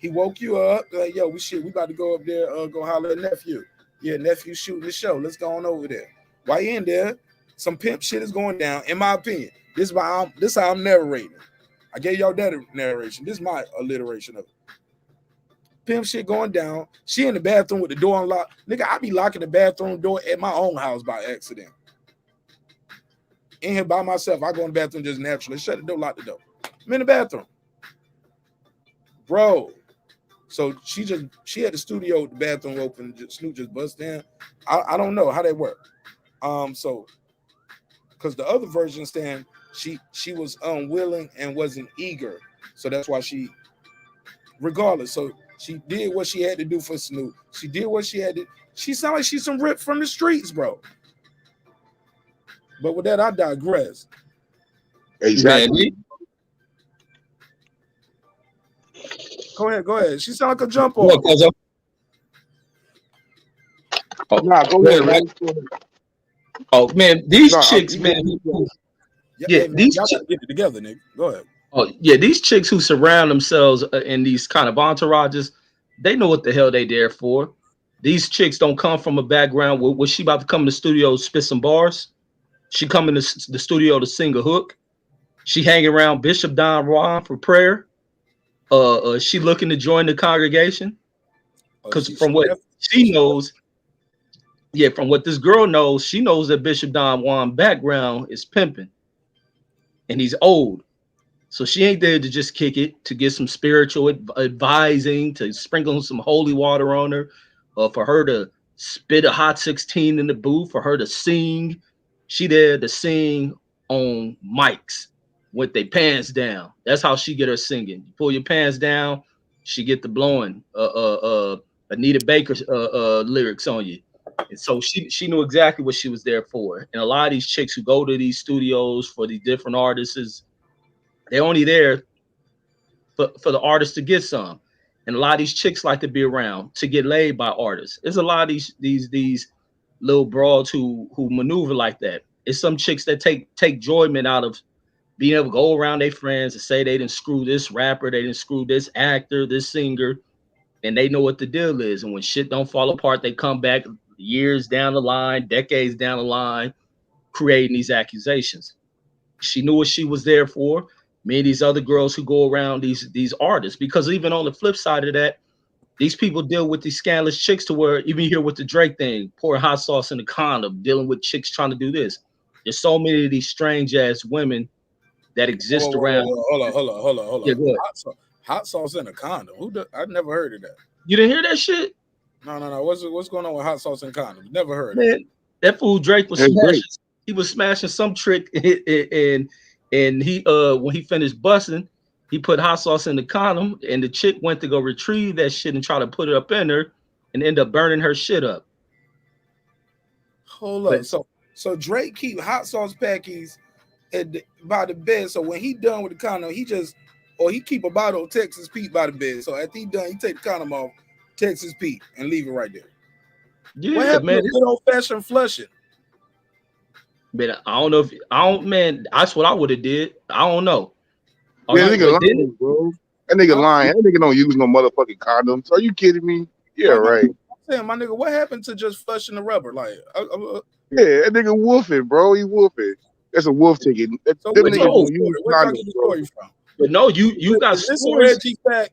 S1: He woke you up. Like, yo, we about to go up there, go holler at nephew. Yeah, nephew shooting the show. Let's go on over there. While you in there, some pimp shit is going down, in my opinion. This how I'm narrating it. I gave y'all that narration. This is my alliteration of it. Pimp shit going down. She in the bathroom with the door unlocked. Nigga, I be locking the bathroom door at my own house by accident. In here by myself. I go in the bathroom just naturally. Shut the door, lock the door. I'm in the bathroom. Bro. So she had the studio with the bathroom open. Snoop just bust in. I don't know how that worked. So because the other version saying she was unwilling and wasn't eager. So that's why regardless. So she did what she had to do for Snoop. She did what she had to. She sounds like she's some rip from the streets, bro. But with that, I digress.
S5: Exactly.
S1: Go ahead. She sounds like a jump off.
S5: Nah, go ahead, right?
S6: Oh man, these chicks, man.
S1: Yeah, these y'all gotta get it together, nigga. Go ahead.
S6: Oh yeah, these chicks who surround themselves in these kind of entourages, they know what the hell they there for. These chicks don't come from a background where was she about to come in the studio spit some bars? She come in the studio to sing a hook. She hanging around Bishop Don Juan for prayer. She looking to join the congregation because from what she knows, from what this girl knows, she knows that Bishop Don Juan background is pimping, and he's old. So she ain't there to just kick it, to get some spiritual advising, to sprinkle some holy water on her, for her to spit a hot 16 in the booth, for her to sing. She there to sing on mics with their pants down. That's how she get her singing. You pull your pants down, she get the blowing Anita Baker's lyrics on you. And so she knew exactly what she was there for. And a lot of these chicks who go to these studios for these different artists, they're only there for the artists to get some. And a lot of these chicks like to be around to get laid by artists. There's a lot of these little broads who maneuver like that. It's some chicks that take enjoyment out of being able to go around their friends and say they didn't screw this rapper, they didn't screw this actor, this singer, and they know what the deal is. And when shit don't fall apart, they come back years down the line, decades down the line, creating these accusations. She knew what she was there for. Me and these other girls who go around these artists, because even on the flip side of that, these people deal with these scandalous chicks to where even here with the Drake thing, pouring hot sauce in the condom, dealing with chicks trying to do this. There's so many of these strange ass women that exist around.
S1: Hold on.
S6: Yeah, good.
S1: Hot sauce in a condom. I've never heard of that.
S6: You didn't hear that shit?
S1: No. What's going on with hot sauce and condoms? Never heard.
S6: Man,
S1: of it.
S6: that fool Drake was smashing. He was smashing some trick, and he when he finished busting, he put hot sauce in the condom, and the chick went to go retrieve that shit and try to put it up in her, and end up burning her shit up.
S1: Hold up. So Drake keep hot sauce packies by the bed. So when he done with the condom, he keep a bottle of Texas Pete by the bed. So after he done, he take the condom off, Texas Pete, and leave it right there.
S6: Yeah,
S1: what happened
S6: man.
S1: to good old fashioned flushing?
S6: Man, that's what I would have did. I don't know.
S5: Yeah, nigga lying, bro. That nigga lying. That nigga don't use no motherfucking condoms. Are you kidding me? Yeah, right.
S1: I'm saying, my nigga, what happened to just flushing the rubber? Like,
S5: yeah, that nigga woofing, bro. He woofing. That's a wolf ticket.
S1: So where the story from?
S6: But no, you got
S1: is this a Reggie fact?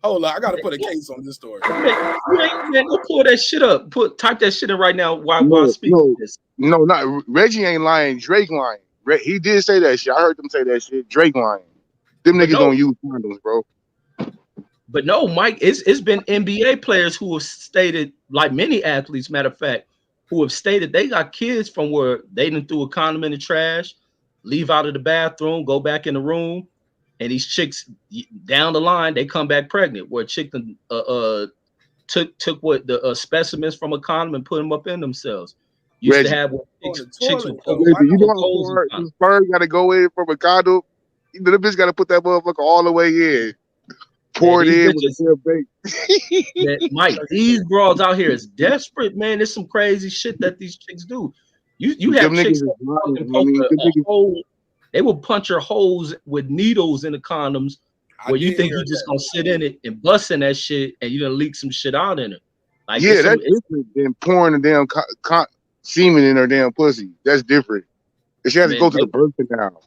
S1: Hold on, I gotta put a case on this story.
S6: Man, go pull that shit up. Type that shit in right now while I speak this.
S5: No, not Reggie ain't lying. Drake lying. He did say that shit. I heard them say that shit. Drake lying. Them niggas don't use condoms, bro.
S6: But no, Mike, it's been NBA players who have stated, like many athletes, matter of fact, who have stated they got kids from where they done threw a condom in the trash, leave out of the bathroom, go back in the room, and these chicks down the line, they come back pregnant. Where a chick took what the specimens from a condom and put them up in themselves. Used to have chicks with
S5: you know how far got to go in from a condom. The bitch got to put that motherfucker all the way in. Pour it in with a
S6: Mike, these broads out here is desperate, man. There's some crazy shit that these chicks do. You have chicks they will punch your holes with needles in the condoms where you think you're just gonna sit in it and bust in that shit and you're gonna leak some shit out in it. Like,
S5: yeah, that's different than pouring the damn semen in her damn pussy. That's different. She has to go to the birth canal.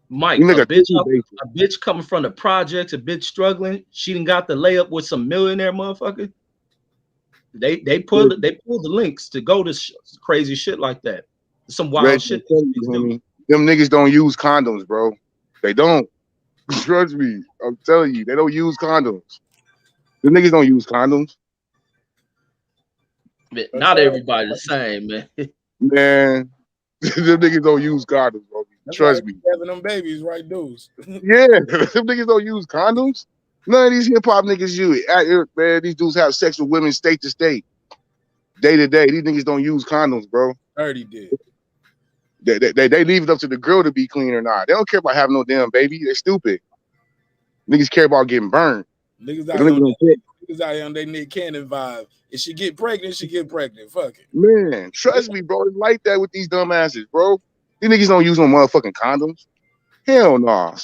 S6: Mike, a bitch coming from the projects, a bitch struggling, she done got the layup with some millionaire motherfucker. They pull the links to go to crazy shit like that. Some wild shit.
S5: Them niggas don't use condoms, bro. They don't. Trust me. I'm telling you, they don't use condoms. The niggas don't use condoms.
S6: Not everybody the same, man.
S5: Man, them niggas don't use condoms, bro. Trust me.
S1: Having them babies, right, dudes?
S5: Yeah, them niggas don't use condoms. None of these hip hop niggas use it. Man, these dudes have sex with women state to state, day to day. These niggas don't use condoms, bro.
S1: Already did.
S5: They leave it up to the girl to be clean or not. They don't care about having no damn baby. They're stupid. Niggas care about getting burned.
S1: Niggas out here on their Nick Cannon vibe. If she get pregnant, she get pregnant. Fuck it.
S5: Man, trust me, bro. It's like that with these dumbasses, bro. These niggas don't use no motherfucking condoms. Hell no. Nah.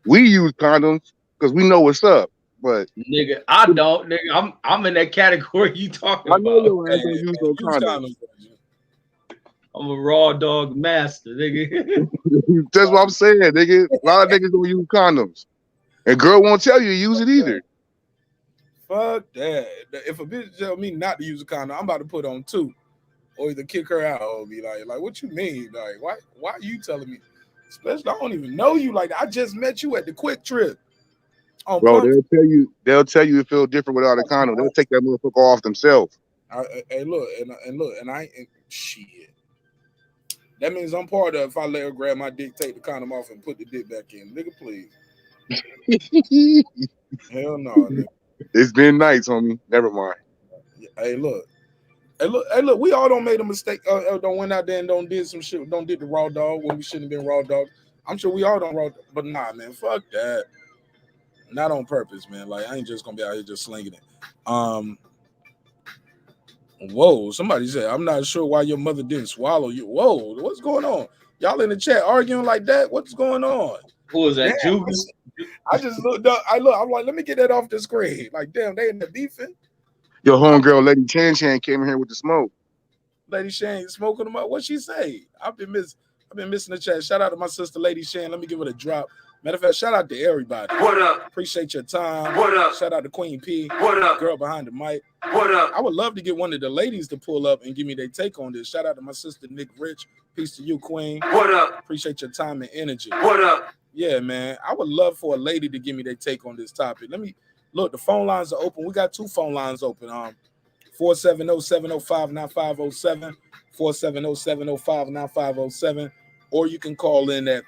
S5: We use condoms because we know what's up. But
S6: nigga, I don't. Nigga, I'm in that category you talking about. I know your ass don't use no condoms. I'm a raw dog master, nigga.
S5: That's what I'm saying, nigga. A lot of niggas don't use condoms. And girl won't tell you to use it either.
S1: Fuck that. If a bitch tell me not to use a condom, I'm about to put on 2. Or either kick her out or be like, what you mean? Like, why are you telling me? Especially, I don't even know you. Like, I just met you at the Quick Trip.
S5: Bro, they'll tell you it feels different without a condom. They'll take that motherfucker off themselves.
S1: Hey, look, and I ain't shit. That means I'm part of if I let her grab my dick, take the condom off, and put the dick back in. Nigga, please. Hell no, nigga.
S5: It's been nice, homie. Never mind.
S1: Hey, look, we all don't make a mistake. Don't went out there and don't did some shit. Don't did the raw dog when we shouldn't have been raw dog. I'm sure we all don't raw, but nah, man, fuck that. Not on purpose, man. Like I ain't just gonna be out here just slinging it. Whoa, somebody said, I'm not sure why your mother didn't swallow you. Whoa, what's going on? Y'all in the chat arguing like that? What's going on?
S6: Who is
S1: Damn,
S6: that? Jugas?
S1: I just looked up. I'm like, let me get that off the screen. Like, damn, they in the beefing.
S5: Your homegirl, Lady Chan came in here with the smoke.
S1: Lady Shane smoking them up. What she say? I've been missing the chat. Shout out to my sister, Lady Shane. Let me give it a drop. Matter of fact, shout out to everybody.
S2: What up?
S1: Appreciate your time.
S2: What up?
S1: Shout out to Queen P.
S2: What up?
S1: Girl behind the mic.
S2: What up?
S1: I would love to get one of the ladies to pull up and give me their take on this. Shout out to my sister, Nick Rich. Peace to you, Queen.
S2: What up?
S1: Appreciate your time and energy.
S2: What up?
S1: Yeah, man. I would love for a lady to give me their take on this topic. Let me look. The phone lines are open. We got 2 phone lines open. 470-705-9507, 470-705-9507, or you can call in at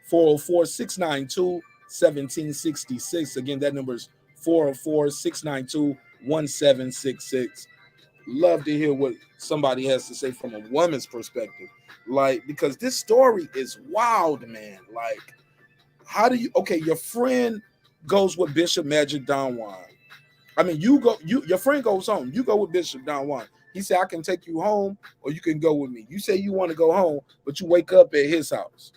S1: 404-692-1766. Again, that number is 404-692-1766. Love to hear what somebody has to say from a woman's perspective. Like, because this story is wild, man. Like, how do you, okay, your friend goes with Bishop Magic Don Juan. I mean, your friend goes home. You go with Bishop Don Juan. He said, I can take you home or you can go with me. You say you want to go home, but you wake up at his house.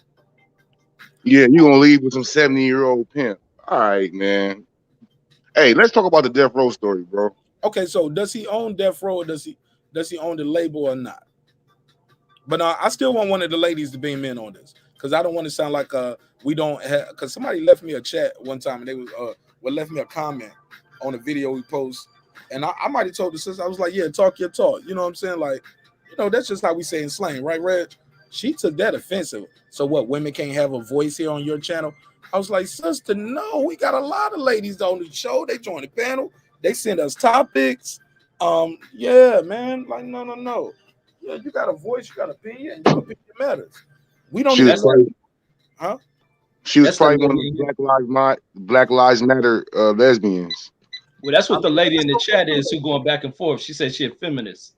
S5: Yeah, you gonna leave with some 70-year-old pimp. All right, man. Hey, let's talk about the Death Row story, bro.
S1: Okay, so does he own Death Row or does he own the label or not? But I still want one of the ladies to beam in on this because I don't want to sound like we don't have, because somebody left me a chat one time and they was left me a comment on a video we post, and I might have told the sister, I was like, yeah, talk your talk. You know what I'm saying? Like, you know, that's just how we say in slang, right, Reg? She took that offensive. So what, women can't have a voice here on your channel? I was like, sister, no, we got a lot of ladies on the show. They join the panel. They send us topics. Yeah, man. Like, no. Yeah, you got a voice, you got an opinion, and your opinion matters. We don't even know. Huh?
S5: She was probably one of the Black Lives Matter lesbians.
S6: Well, that's what the lady in the chat is who going back and forth. She said she a feminist.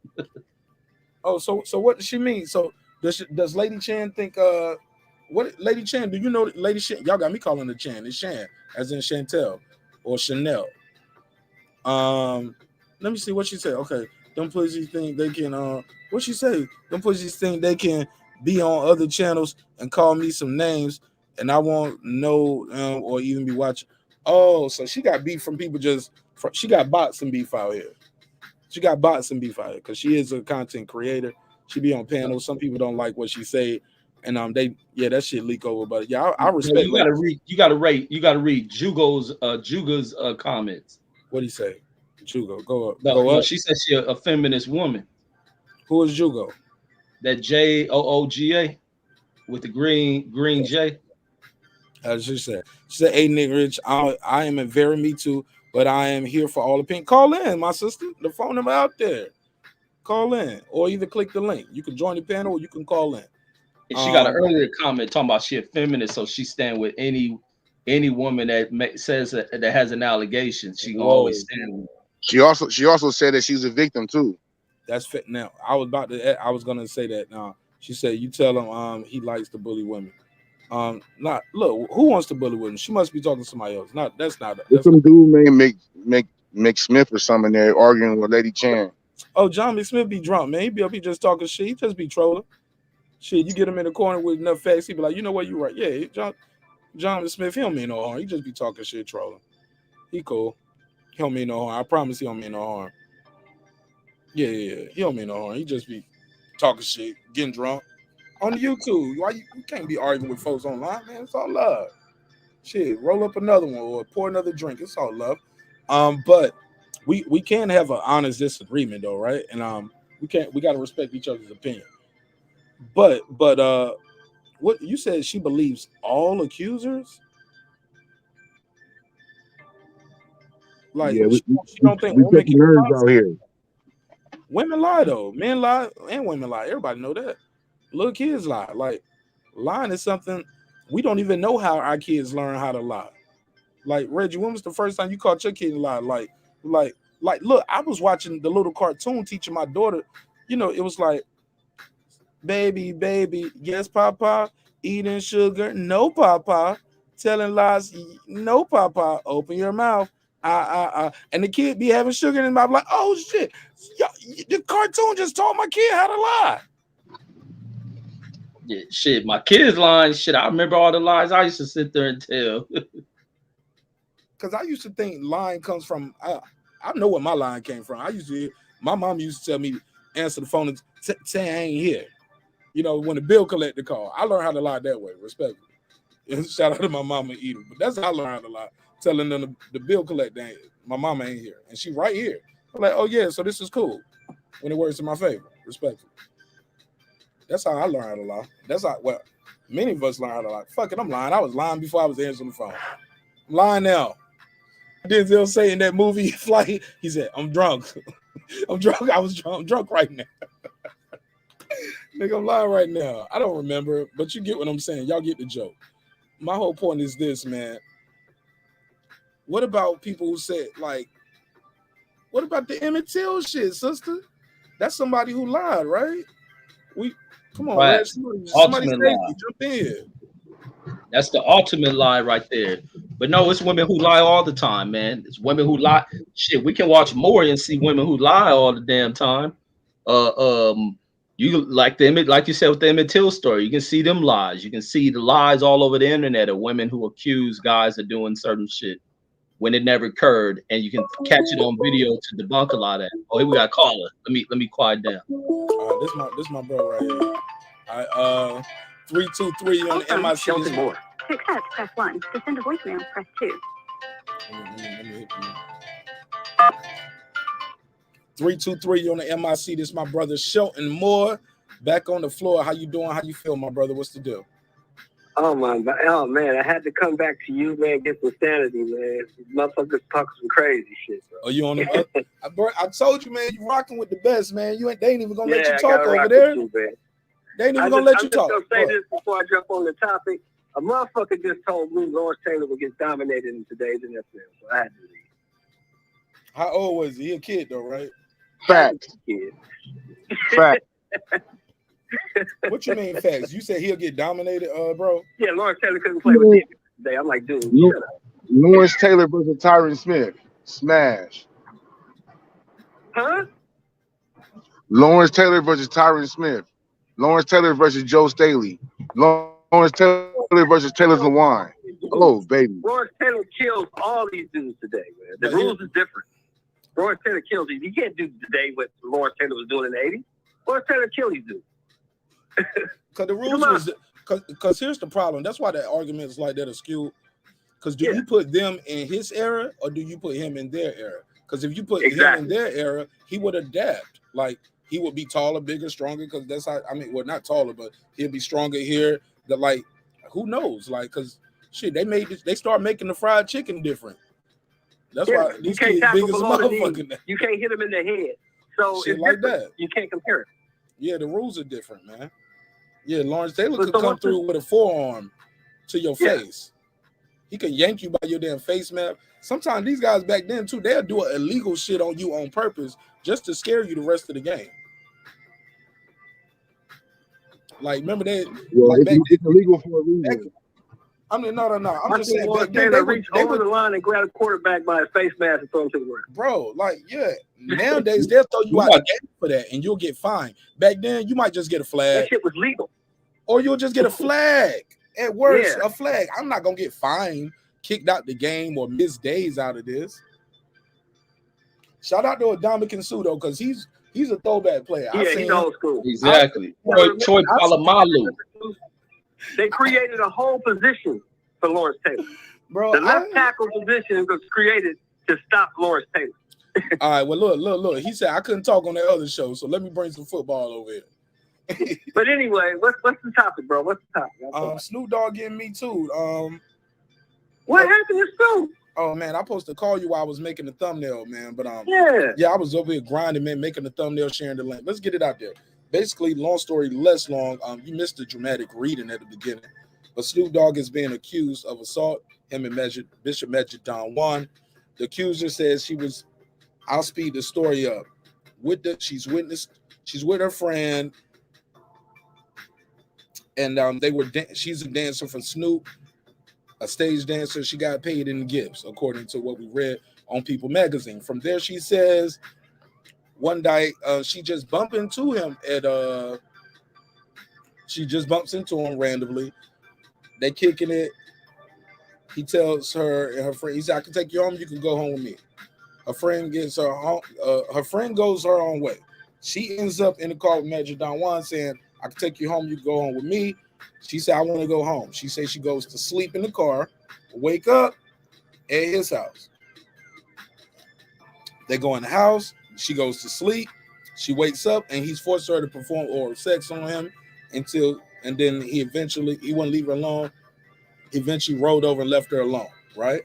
S1: Oh, so what does she mean? So does Lady Chan think what Lady Chan, do you know Lady Chan? Y'all got me calling her Chan. It's Shan, as in Chantel or Chanel. Let me see what she said. Okay. Them pussies think they can what she say? Them pussies think they can be on other channels and call me some names and I won't know or even be watching. Oh, so she got beef from people she got bots and beef out here. She got bots and beef out here because she is a content creator. She be on panels. Some people don't like what she say, and that shit leak over. But yeah, I respect.
S6: You gotta read Juga's comments.
S1: What do you say? Jugo, go up.
S6: No, she said she a feminist woman.
S1: Who is Jugo?
S6: That JOOGA with the green J.
S1: As she said, "Hey, Nick Rich, I am a very me too, but I am here for all the pink. Call in, my sister. The phone number out there. Call in, or either click the link. You can join the panel, or you can call in."
S6: And she got an earlier comment talking about she a feminist, so she stand with any woman that says that has an allegation. She gonna always stand with.
S5: She also said that she's a victim too.
S1: That's fit. Now I was gonna say that. Now she said you tell him he likes to bully women. Not look, who wants to bully women? She must be talking to somebody else. There's some
S5: dude named Mick Smith or something there arguing with Lady Chan.
S1: Oh, John McSmith be drunk, man. He be up, he just talking shit. He just be trolling. Shit, you get him in the corner with enough facts, he be like, you know what, you right. Yeah, John McSmith, he don't mean no harm. He just be talking shit, trolling. He cool. He don't mean no harm. I promise he don't mean no harm. Yeah. He don't mean no harm. He just be talking shit, getting drunk. On YouTube, why you can't be arguing with folks online, man? It's all love. Shit, roll up another one or pour another drink. It's all love. But we can have an honest disagreement though, right? And we gotta respect each other's opinion. But what you said, she believes all accusers? Like, yeah, she don't think women can lie out here. Women lie though. Men lie and women lie. Everybody know that. Little kids lie. Like, lying is something we don't even know how our kids learn how to lie. Like, Reggie, when was the first time you caught your kid lie? Like, look, I was watching the little cartoon teaching my daughter. You know, it was like, baby, yes, papa, eating sugar, no, papa, telling lies. No, Papa, open your mouth. And the kid be having sugar in his mouth, like, oh shit, the cartoon just taught my kid how to lie.
S6: Yeah, shit. My kids lying. Shit, I remember all the lies I used to sit there and tell.
S1: Because I used to think lying comes from. I know where my line came from. My mom used to tell me, answer the phone and say I ain't here. You know, when the bill collector call, I learned how to lie that way, respectfully. Shout out to my mama Edith, but that's how I learned how to lie. Telling them the bill collector my mama ain't here, and she right here. I'm like, oh yeah, so this is cool. When it works in my favor, respectfully. That's how I learned how to lie. That's how many of us learn how to lie. Fuck it, I'm lying. I was lying before I was answering the phone. I'm lying now. Denzel say in that movie Flight, he said, I'm drunk. I'm drunk. I'm drunk right now. Nigga, I'm lying right now. I don't remember, but you get what I'm saying. Y'all get the joke. My whole point is this, man. What about people who said, like, what about the Emmett Till shit, sister? That's somebody who lied, right? Come on,
S6: Right.
S1: Red. Somebody
S6: Ultimate
S1: save
S6: lie.
S1: me. Jump in here.
S6: That's the ultimate lie right there. But no, it's women who lie all the time, man. It's women who lie. Shit, we can watch more and see women who lie all the damn time. You like like you said with the Emmett Till story, you can see them lies. You can see the lies all over the internet of women who accuse guys of doing certain shit when it never occurred, and you can catch it on video to debunk a lot of that. Oh, here we got a caller. Let me quiet down.
S1: This my bro right here. 323 on the MIC.
S7: To accept, press 1. To send a voicemail, press 2.
S1: Let me hit you. 323 on the MIC. This is my brother Shelton Moore. Back on the floor. How you doing? How you feel, my brother? What's the deal?
S8: Oh man, I had to come back to you, man, get some sanity, man. These motherfuckers talking some crazy shit, bro.
S1: Oh, you on them? I told you, man, you rocking with the best, man. They ain't even gonna let you
S8: I
S1: talk
S8: gotta
S1: over
S8: rock
S1: there.
S8: with you, man.
S1: They ain't even gonna let you talk.
S8: I'm just gonna say this before I jump on the topic. A motherfucker just told me Lawrence Taylor would get dominated in today's NFL, so I had to leave.
S1: How old was he? He a kid though, right?
S5: Facts.
S8: Kid.
S5: Facts.
S1: What you mean facts? You said he'll get dominated, bro?
S8: Yeah, Lawrence Taylor couldn't play with David today. I'm like, dude, shut up.
S5: Lawrence Taylor versus Tyron Smith. Smash.
S8: Huh?
S5: Lawrence Taylor versus Tyron Smith. Lawrence Taylor versus Joe Staley. Lawrence Taylor versus Taylor Lewan. Oh, baby.
S8: Lawrence Taylor kills all these dudes today, man. The rules is different. Lawrence Taylor kills these. You can't do today what Lawrence Taylor was doing in the 80s. Lawrence Taylor killed these dudes.
S1: Because the rules was because here's the problem. That's why that argument is like that are skewed. Because do you put them in his era or do you put him in their era? Because if you put him in their era, he would adapt. Like he would be taller, bigger, stronger. Because that's how well, not taller, but he'll be stronger here. Who knows? Like, because shit, they start making the fried chicken different. That's why these kids big as a motherfucker now.
S8: You can't hit them in the head. So
S1: shit
S8: it's
S1: like
S8: different.
S1: that.
S8: You can't compare it.
S1: Yeah, the rules are different, man. Yeah, Lawrence Taylor could come through with a forearm to your face. He can yank you by your damn face, man. Sometimes these guys back then too, they'll do illegal shit on you on purpose just to scare you the rest of the game. Like, remember that?
S5: Well, it's illegal for a reason.
S1: No. I'm just saying
S8: back then they reach over the line and grab a quarterback by his face mask and throw him to the ground.
S1: Bro, nowadays they'll throw you out the game for that and you'll get fined. Back then, you might just get a flag.
S8: That shit was legal.
S1: Or you'll just get a flag. At worst, a flag. I'm not gonna get fined, kicked out the game, or miss days out of this. Shout out to Adamik and Sudo because he's a throwback player.
S8: Yeah, he's old school.
S6: Exactly. Troy Polamalu.
S8: They created a whole position for Lawrence Taylor.
S1: Bro,
S8: the left tackle position was created to stop Lawrence Taylor.
S1: All right, well, look. He said I couldn't talk on that other show, so let me bring some football over here.
S8: But anyway, what's the topic, bro? What's the topic?
S1: Snoop Dogg getting me too.
S8: What happened to Snoop?
S1: Oh man, I supposed to call you while I was making the thumbnail, man. But
S8: yeah,
S1: I was over here grinding, man, making the thumbnail, sharing the link. Let's get it out there. Basically, long story less long. You missed the dramatic reading at the beginning, but Snoop Dogg is being accused of assault. Him and Bishop Majid Don Juan. The accuser says she was. I'll speed the story up. She's with her friend, and she's a dancer for Snoop. a stage dancer. She got paid in gifts, according to what we read on People magazine. From there, she says one day she just bumped into him at she just bumps into him randomly. They kicking it. He tells her and her friend, he said, I can take you home, you can go home with me. Her friend gets her home, her friend goes her own way. She ends up in the car with Magic Don Juan saying, I can take you home, you can go home with me. She said, I want to go home. She says she goes to sleep in the car, wake up at his house. They go in the house, she goes to sleep, she wakes up, and he's forced her to perform oral sex on him and then he wouldn't leave her alone. Eventually rolled over and left her alone, right?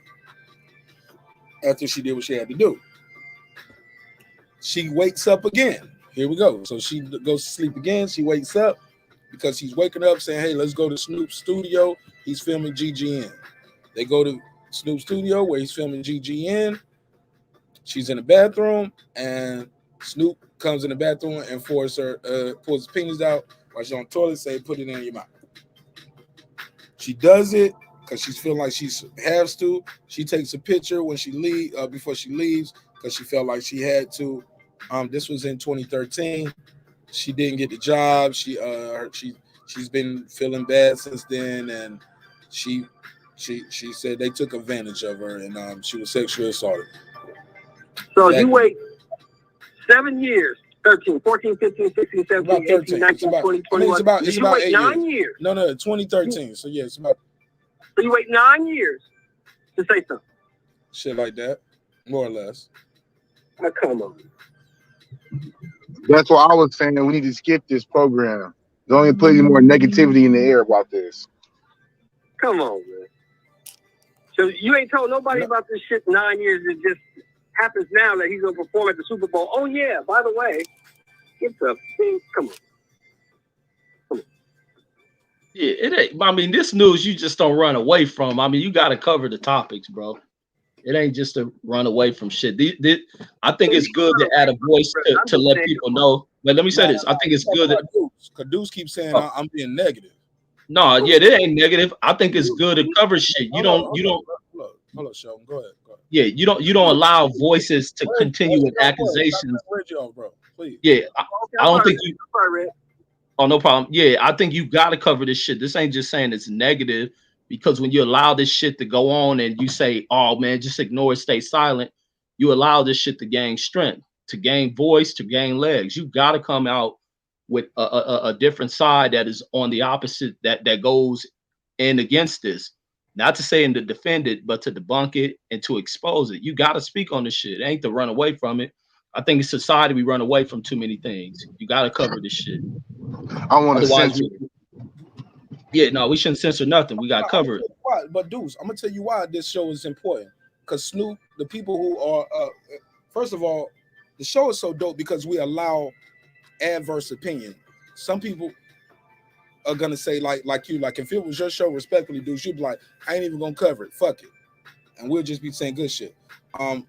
S1: After she did what she had to do. She wakes up again. Here we go. So she goes to sleep again. She wakes up because he's waking up saying, hey, let's go to Snoop's studio. He's filming GGN. They go to Snoop's studio where he's filming GGN. She's in the bathroom, and Snoop comes in the bathroom and pulls his penis out while she's on the toilet, say, put it in your mouth. She does it because she's feeling like she has to. She takes a picture when she before she leaves because she felt like she had to. This was in 2013. She didn't get the job. She's been feeling bad since then, and she said they took advantage of her and she was sexually assaulted.
S8: So you wait 7 years. 13, 14, 15, 16, 17, 18, 19, 20, 21.
S1: It's about 8
S8: 9 years.
S1: No, 2013. So yeah, it's about.
S8: So you wait 9 years to say something.
S1: Shit like that, more or less.
S8: Oh, come on.
S5: That's what I was saying. We need to skip this program. Don't even put any more negativity in the air about this.
S8: Come on, man. So you ain't told nobody about this shit 9 years. It just happens now that he's gonna perform at the Super Bowl. Oh yeah, by the way, get the thing. Come on.
S6: Yeah, it ain't. I mean, this news you just don't run away from. I mean, you got to cover the topics, bro. It ain't just to run away from shit. I think it's good to add a voice to let people know. But let me say this: I think it's good that
S1: Deuce keeps saying I'm being negative.
S6: No, yeah, that ain't negative. I think it's good to cover shit. You don't.
S1: Hold up, Sheldon. Go ahead.
S6: Yeah, you don't allow voices to continue with accusations.
S1: Bro, please.
S6: Yeah, I don't think you. Oh, no problem. Yeah, I think you got to cover this shit. This ain't just saying it's negative, because when you allow this shit to go on and you say, oh man, just ignore it, stay silent, you allow this shit to gain strength, to gain voice, to gain legs. You got to come out with a different side that is on the opposite, that goes in against this. Not to say and to defend it, but to debunk it and to expose it. You got to speak on this shit. It ain't to run away from it. I think in society we run away from too many things. You got to cover this shit.
S5: I want to censor.
S6: Yeah, no, we shouldn't censor nothing. We got to cover it.
S1: Why? But Deuce, I'm gonna tell you why this show is important. Because Snoop, the people who are, first of all, the show is so dope because we allow adverse opinion. Some people are gonna say like you, like if it was your show, respectfully, Deuce, you'd be like, I ain't even gonna cover it. Fuck it, and we'll just be saying good shit. I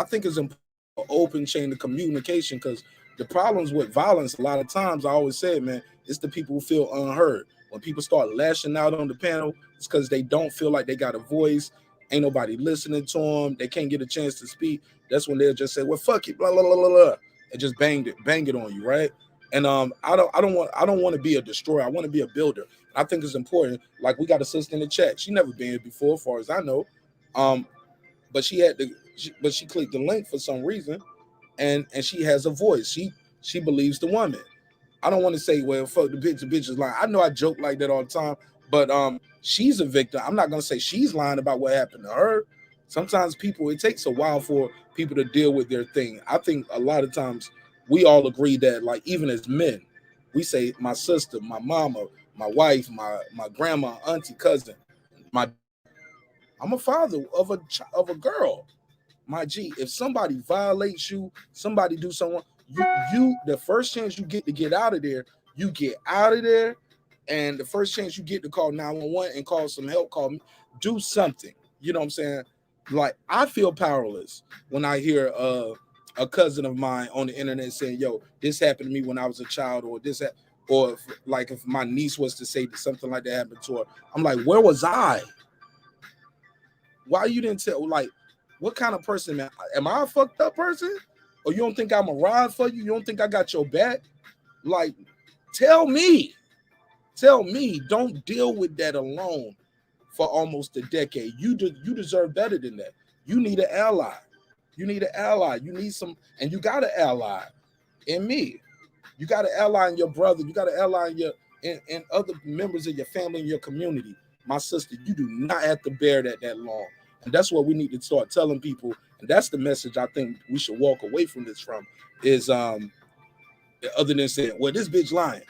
S1: think it's important to open chain of communication, because the problems with violence, a lot of times, I always say, man, it's the people who feel unheard. When people start lashing out on the panel, it's because they don't feel like they got a voice. Ain't nobody listening to them. They can't get a chance to speak. That's when they'll just say, well, fuck it, blah, blah, blah, blah, blah, and just bang it on you, right? And I don't want to be a destroyer. I want to be a builder. I think it's important. Like, we got a sister in the chat. She never been here before, as far as I know. But she clicked the link for some reason, and she has a voice. She believes the woman. I don't want to say, well, fuck the bitch is lying. I know I joke like that all the time, but she's a victim. I'm not gonna say she's lying about what happened to her. Sometimes it takes a while for people to deal with their thing. I think a lot of times we all agree that, like, even as men, we say my sister, my mama, my wife, my grandma, auntie, cousin, I'm a father of a girl. My G, if somebody violates you, somebody do someone, you the first chance you get to get out of there, you get out of there, and the first chance you get to call 911 and call some help, call me, do something. You know what I'm saying? Like, I feel powerless when I hear a cousin of mine on the internet saying, yo, this happened to me when I was a child, or this, if my niece was to say something like that happened to her. I'm like, where was I? Why you didn't tell? Like, what kind of person, man? Am I a fucked up person? Or you don't think I'm a ride for you? You don't think I got your back? Like, tell me. Tell me. Don't deal with that alone for almost a decade. You deserve better than that. You need an ally. You need an ally. You need some, and you got an ally in me. You got an ally in your brother. You got an ally in in other members of your family and your community. My sister, you do not have to bear that long. And that's what we need to start telling people. And that's the message I think we should walk away from this from is other than saying, well, this bitch lying.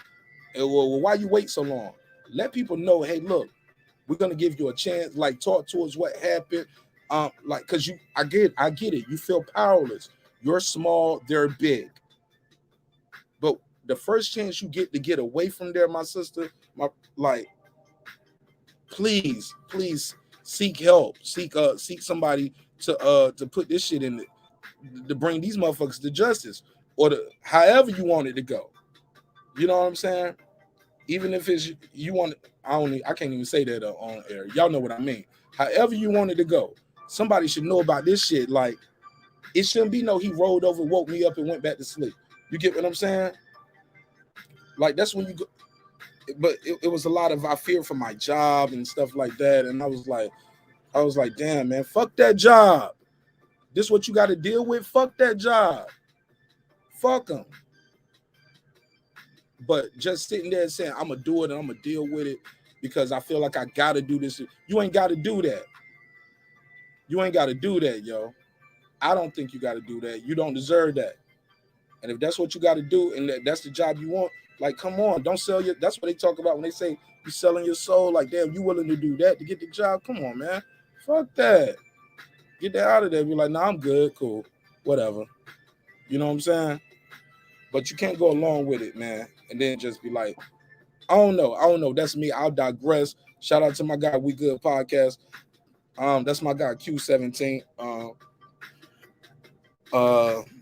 S1: And, well, why you wait so long? Let people know, hey, look, we're gonna give you a chance, like talk towards what happened. Like, cause I get it. You feel powerless. You're small, they're big. But the first chance you get to get away from there, my sister, please seek help. Seek somebody to put this shit in, to bring these motherfuckers to justice, or however you want it to go. You know what I'm saying? Even if it's you want, I can't even say that on air. Y'all know what I mean. However you want it to go, somebody should know about this shit. Like, it shouldn't be no he rolled over, woke me up, and went back to sleep. You get what I'm saying? Like, that's when you go. But it was a lot of, I fear for my job and stuff like that. And I was like, damn, man, fuck that job. This what you got to deal with? Fuck that job. Fuck them. But just sitting there and saying, I'm going to do it and I'm going to deal with it because I feel like I got to do this. You ain't got to do that. You ain't got to do that, yo. I don't think you got to do that. You don't deserve that. And if that's what you got to do and that's the job you want, like, come on, don't sell your, that's what they talk about when they say you're selling your soul. Like, damn, you willing to do that to get the job? Come on, man. Fuck that. Get that out of there. Be like, nah, I'm good, cool, whatever. You know what I'm saying? But you can't go along with it, man. And then just be like, I don't know. That's me. I'll digress. Shout out to my guy, We Good Podcast. That's my guy, Q17.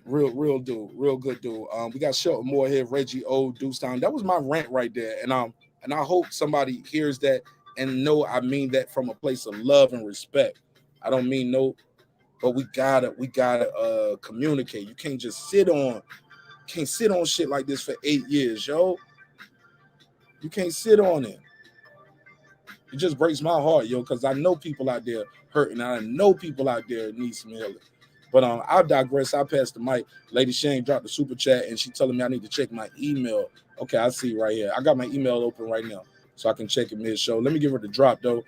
S1: Real dude, real good dude. We got Shelton Moore here, Reggie O, Deucestown. That was my rant right there. And I hope somebody hears that and know I mean that from a place of love and respect. I don't mean no, but we gotta communicate. You can't just sit on shit like this for 8 years, yo. You can't sit on it. It just breaks my heart, yo, because I know people out there hurting. I know people out there need some healing. But I'll digress. I'll pass the mic. Lady Shane dropped the super chat, and she telling me I need to check my email. Okay, I see right here. I got my email open right now, so I can check it mid-show. Let me give her the drop, though.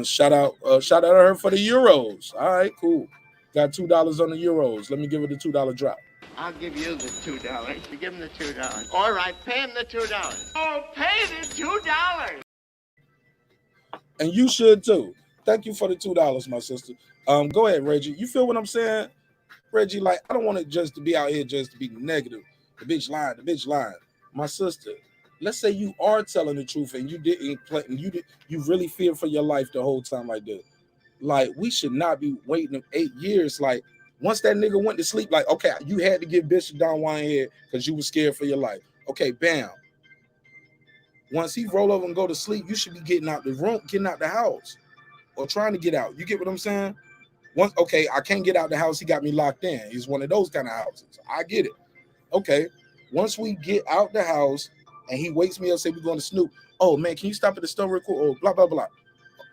S1: Shout out to her for the euros. All right, cool. Got $2 on the euros. Let me give her the $2 drop.
S9: I'll give you the $2. You give him the $2. All right, pay him the $2. Oh, pay the $2.
S1: And you should too. Thank you for the $2, my sister. Go ahead, Reggie. You feel what I'm saying, Reggie? Like, I don't want it just to be out here just to be negative. The bitch lying. My sister, let's say you are telling the truth and you didn't play, and you really feared for your life the whole time like that. Like, we should not be waiting 8 years. Like, once that nigga went to sleep, like, okay, you had to give Bishop Don Juan here because you were scared for your life. Okay, bam. Once he roll over and go to sleep, you should be getting out the room, getting out the house, or trying to get out. You get what I'm saying? Once, okay, I can't get out the house. He got me locked in. He's one of those kind of houses. I get it. Okay. Once we get out the house and he wakes me up, say we're going to Snoop. Oh man, can you stop at the store real quick? Oh, blah blah blah.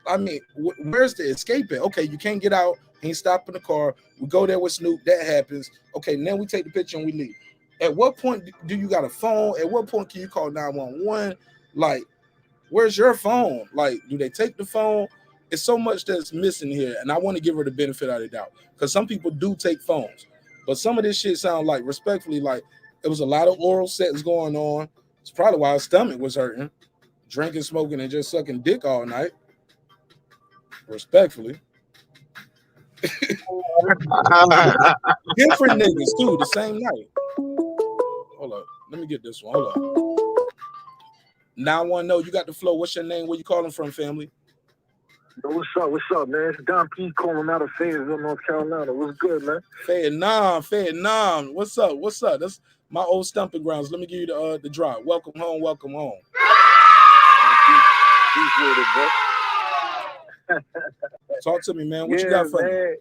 S1: I mean, where's the escape at? Okay, you can't get out. He stop in the car. We go there with Snoop. That happens. Okay, then we take the picture and we leave. At what point do you got a phone? At what point can you call 911? Like, where's your phone? Like, do they take the phone? It's so much that's missing here, and I want to give her the benefit of the doubt because some people do take phones, but some of this shit sound like, respectfully, like it was a lot of oral sex going on. It's probably why her stomach was hurting, drinking, smoking, and just sucking dick all night. Respectfully. Different niggas too, the same night. Hold up, let me get this one. Hold up. Now I want to know, you got the flow. What's your name? Where you calling from, family?
S10: Yo, what's up, man? It's Don P calling out of Fayetteville, North Carolina. What's good, man?
S1: Fayetteville. What's up? That's my old stomping grounds. Let me give you the drop. Welcome home. Talk to me, man. What you
S10: Yeah,
S1: got for me?
S10: man.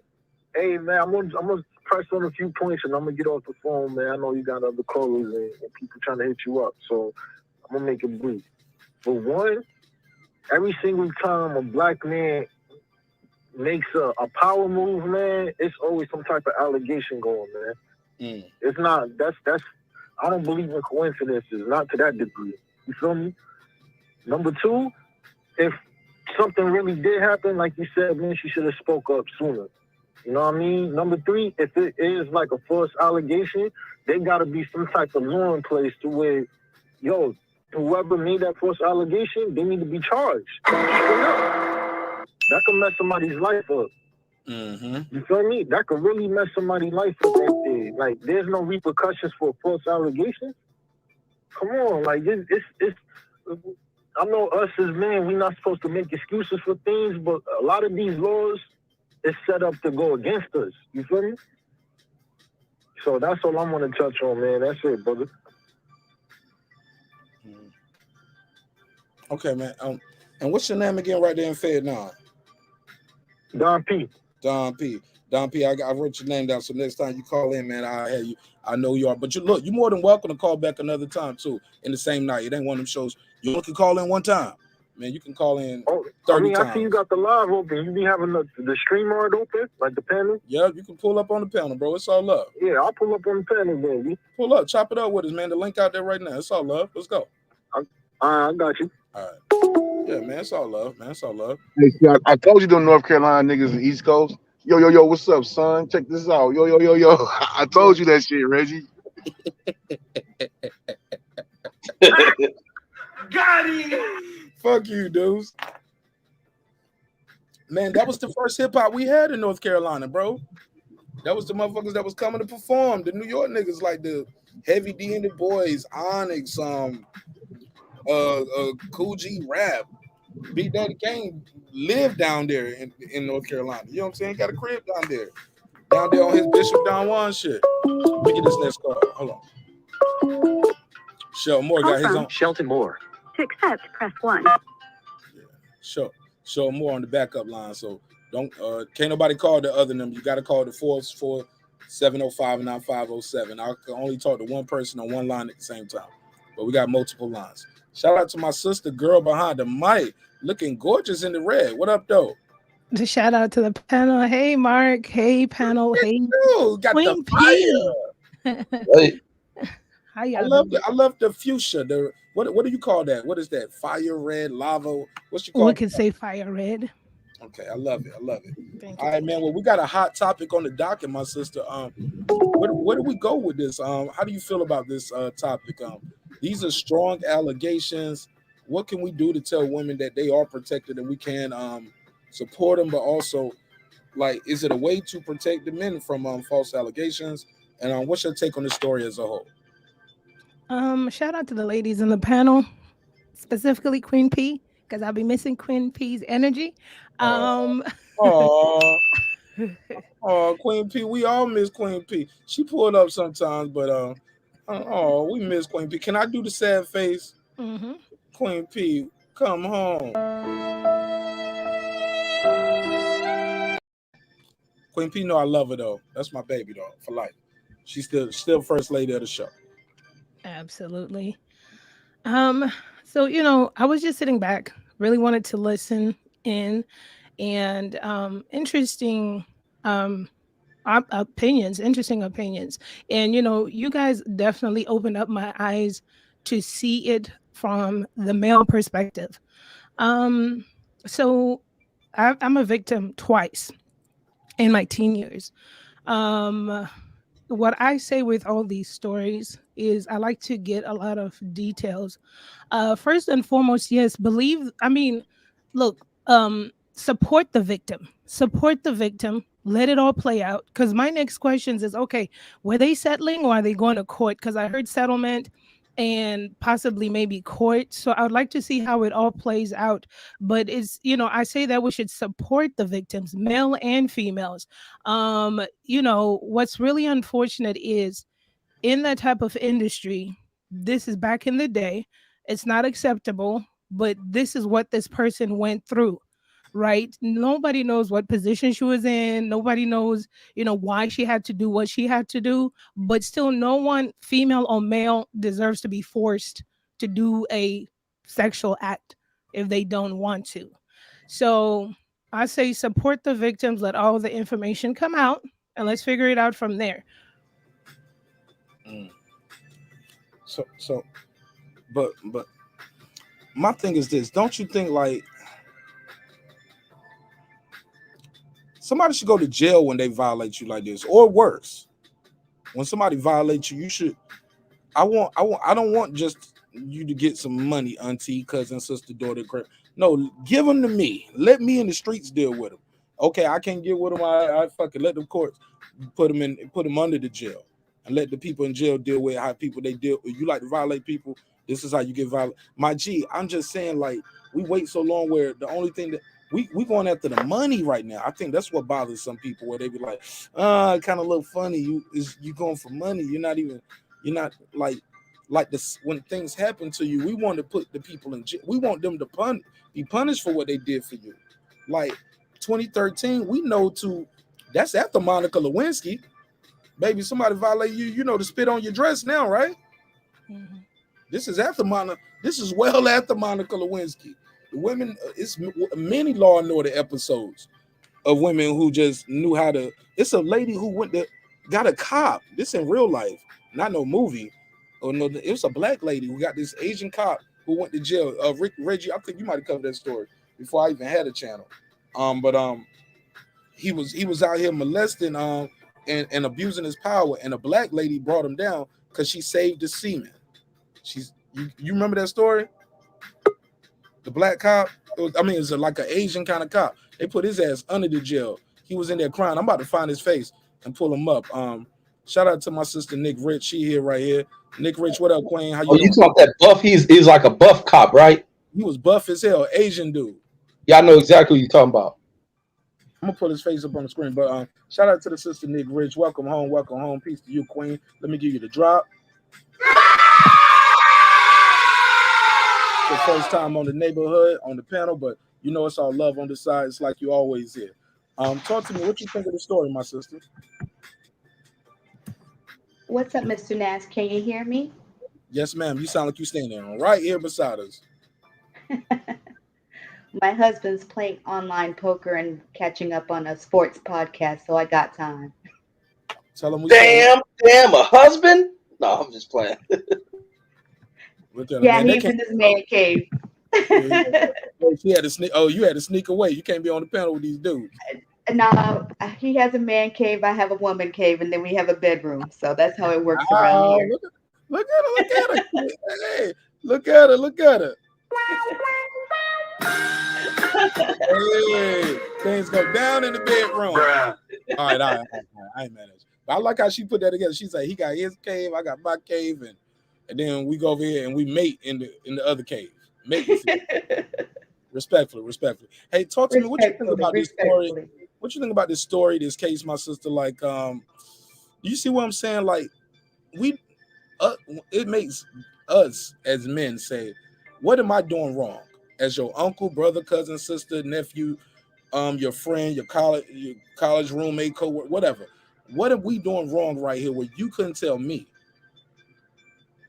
S10: Hey, man, I'm gonna press on a few points and I'm gonna get off the phone, man. I know you got other callers and people trying to hit you up, so I'm gonna make it brief. For one, every single time a black man makes a power move, man, it's always some type of allegation going, man. It's not that's I don't believe in coincidences, not to that degree. You feel me? Number two, if something really did happen, like you said, man, she should have spoke up sooner. You know what I mean? Number three, if it is like a false allegation, there gotta be some type of law in place to where, yo, whoever made that false allegation, they need to be charged. That can mess somebody's life up. You feel me? That could really mess somebody's life up right there. Like, there's no repercussions for a false allegation. Come on, like it's I know us as men, we're not supposed to make excuses for things, but a lot of these laws is set up to go against us. You feel me? So that's all I'm gonna touch on, man. That's it, brother.
S1: Okay, man. And what's your name again right there in Fed now?
S10: Don P.
S1: Don P. Don P. I wrote your name down, so next time you call in, man, I'll have you. I know you are. But you're more than welcome to call back another time too in the same night. It ain't one of them shows. You only can call in one time. Man, you can call in 30 times.
S10: I see you got the live open. You be having the stream art open, like the panel?
S1: Yeah, you can pull up on the panel, bro. It's all love.
S10: Yeah, I'll pull up on the panel, baby.
S1: Pull up, chop it up with us, man. The link out there right now. It's all love. Let's go.
S10: I got you.
S1: All right. Yeah, man. It's all love, man. It's all love.
S5: Hey, see, I told you them North Carolina niggas in East Coast. Yo, what's up, son? Check this out. Yo. I told you that shit, Reggie.
S1: Got him. Fuck you, dudes. Man, that was the first hip hop we had in North Carolina, bro. That was the motherfuckers that was coming to perform. The New York niggas like the Heavy D and the Boys, Onyx, Cool G Rap, Big Daddy Kane lived down there in North Carolina. You know what I'm saying? Got a crib down there on his Bishop Don Juan shit. Let me get this next call. Hold on. Shelton Moore got his own. Shelton Moore.
S7: To accept, press 1.
S1: Show more on the backup line. So don't can't nobody call the other number. You got to call the 404-705-9507. I can only talk to one person on one line at the same time, but we got multiple lines. Shout out to my sister, girl behind the mic, looking gorgeous in the red. What up, though?
S11: Just shout out to the panel. Hey, Mark. Hey, panel. Hey,
S1: got
S11: Queen
S1: the fire.
S11: P. How y'all doing?
S1: I love the fuchsia. The what do you call that? What is that? Fire red, lava. What's you call?
S11: We could say fire red.
S1: Okay, I love it.
S11: Thank
S1: All right, man. Well, we got a hot topic on the docket, my sister. Where do we go with this? How do you feel about this topic? These are strong allegations. What can we do to tell women that they are protected and we can support them, but also, like, is it a way to protect the men from false allegations? And what's your take on the story as a whole?
S11: Shout out to the ladies in the panel, specifically Queen P, because I'll be missing Queen P's energy.
S1: Oh, Queen P, we all miss Queen P. She pulled up sometimes, but we miss Queen P. Can I do the sad face?
S11: Mm-hmm.
S1: Queen P, come home. Queen P, know I love her though. That's my baby though, for life. She's still first lady of the show.
S11: Absolutely. So I was just sitting back, really wanted to listen in, and interesting opinions, and you guys definitely opened up my eyes to see it from the male perspective. So I'm a victim twice in my teen years. What I say with all these stories is I like to get a lot of details. First and foremost, yes, look, support the victim. Let it all play out. Because my next questions is, okay, were they settling or are they going to court? Because I heard settlement and possibly maybe court. So I would like to see how it all plays out. But I say that we should support the victims, male and females. What's really unfortunate is in that type of industry, this is back in the day, it's not acceptable, but this is what this person went through. right? Nobody knows what position she was in. Nobody knows, why she had to do what she had to do. But still, no one, female or male, deserves to be forced to do a sexual act if they don't want to. So I say support the victims, let all the information come out, and let's figure it out from there.
S1: Mm. So, but my thing is this: don't you think like somebody should go to jail when they violate you like this, or worse, when somebody violates you, you should. I don't want just you to get some money, auntie, cousin, sister, daughter. No, give them to me. Let me in the streets deal with them. Okay, I can't get with them. I fucking let the courts put them under the jail, and let the people in jail deal with how people they deal. If you like to violate people, this is how you get violent. My G, I'm just saying, like, we wait so long where the only thing that we going after the money right now. I think that's what bothers some people, where they be like, it kind of look funny. You going for money. You're not like this. When things happen to you, we want to put the people in jail. We want them to be punished for what they did for you. Like 2013, we know that's after Monica Lewinsky. Baby, somebody violate you, to spit on your dress now, right?
S11: Mhm.
S1: This is after Monica. This is well after Monica Lewinsky. The women, it's many Law and Order episodes of women who just knew how to. It's a lady who got a cop. This in real life, not no movie. Or no, it was a black lady who got this Asian cop who went to jail. Reggie, I think you might have covered that story before I even had a channel. But he was out here molesting and abusing his power, and a black lady brought him down because she saved the semen. You remember that story? The black cop. It's like an Asian kind of cop. They put his ass under the jail. He was in there crying. I'm about to find his face and pull him up. Shout out to my sister Nick Rich. She here right here. Nick Rich, what up, Queen? How you
S6: Oh, you
S1: doing?
S6: talk that buff? He's like a buff cop, right?
S1: He was buff as hell, Asian dude.
S6: Yeah, I know exactly what you're talking about.
S1: I'm gonna put his face up on the screen. But shout out to the sister Nick Rich. Welcome home, welcome home. Peace to you, Queen. Let me give you the drop. It's your first time on the neighborhood on the panel, but it's all love on the side. It's like you always here. Talk to me. What you think of the story, my sister?
S12: What's up, Mr. Nash? Can you hear me?
S1: Yes, ma'am. You sound like you standing right here beside us.
S12: My husband's playing online poker and catching up on a sports podcast, so I got time.
S1: Tell him we
S6: Damn, a husband? No, I'm just playing.
S1: Look at him,
S12: Yeah,
S1: man. They
S12: he's
S1: can't.
S12: in his man cave.
S1: She had to sneak. Oh, you had to sneak away. You can't be on the panel with these dudes.
S12: No, he has a man cave. I have a woman cave, and then we have a bedroom. So that's how it works around
S1: Oh,
S12: here.
S1: look at her! Look at her! Hey, look at her! Look at her! Hey, things go down in the bedroom.
S6: Bruh.
S1: All right. I ain't managed. But I like how she put that together. She's like, he got his cave, I got my cave, and then we go over here and we mate in the other cave. Mate. Respectfully. Hey, talk to me. What you think about this story? What you think about this story, this case, my sister? Like, do you see what I'm saying? Like, it makes us as men say, what am I doing wrong? As your uncle, brother, cousin, sister, nephew, your friend, your college roommate, co-worker, whatever. What are we doing wrong right here where you couldn't tell me,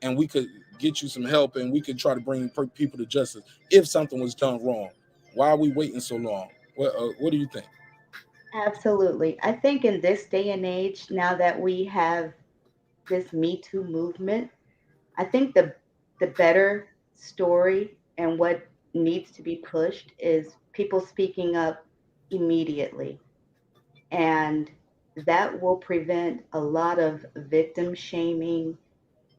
S1: and we could get you some help, and we could try to bring people to justice if something was done wrong? Why are we waiting so long? What do you think?
S12: Absolutely. I think in this day and age, now that we have this Me Too movement, I think the better story and what needs to be pushed is people speaking up immediately. And that will prevent a lot of victim shaming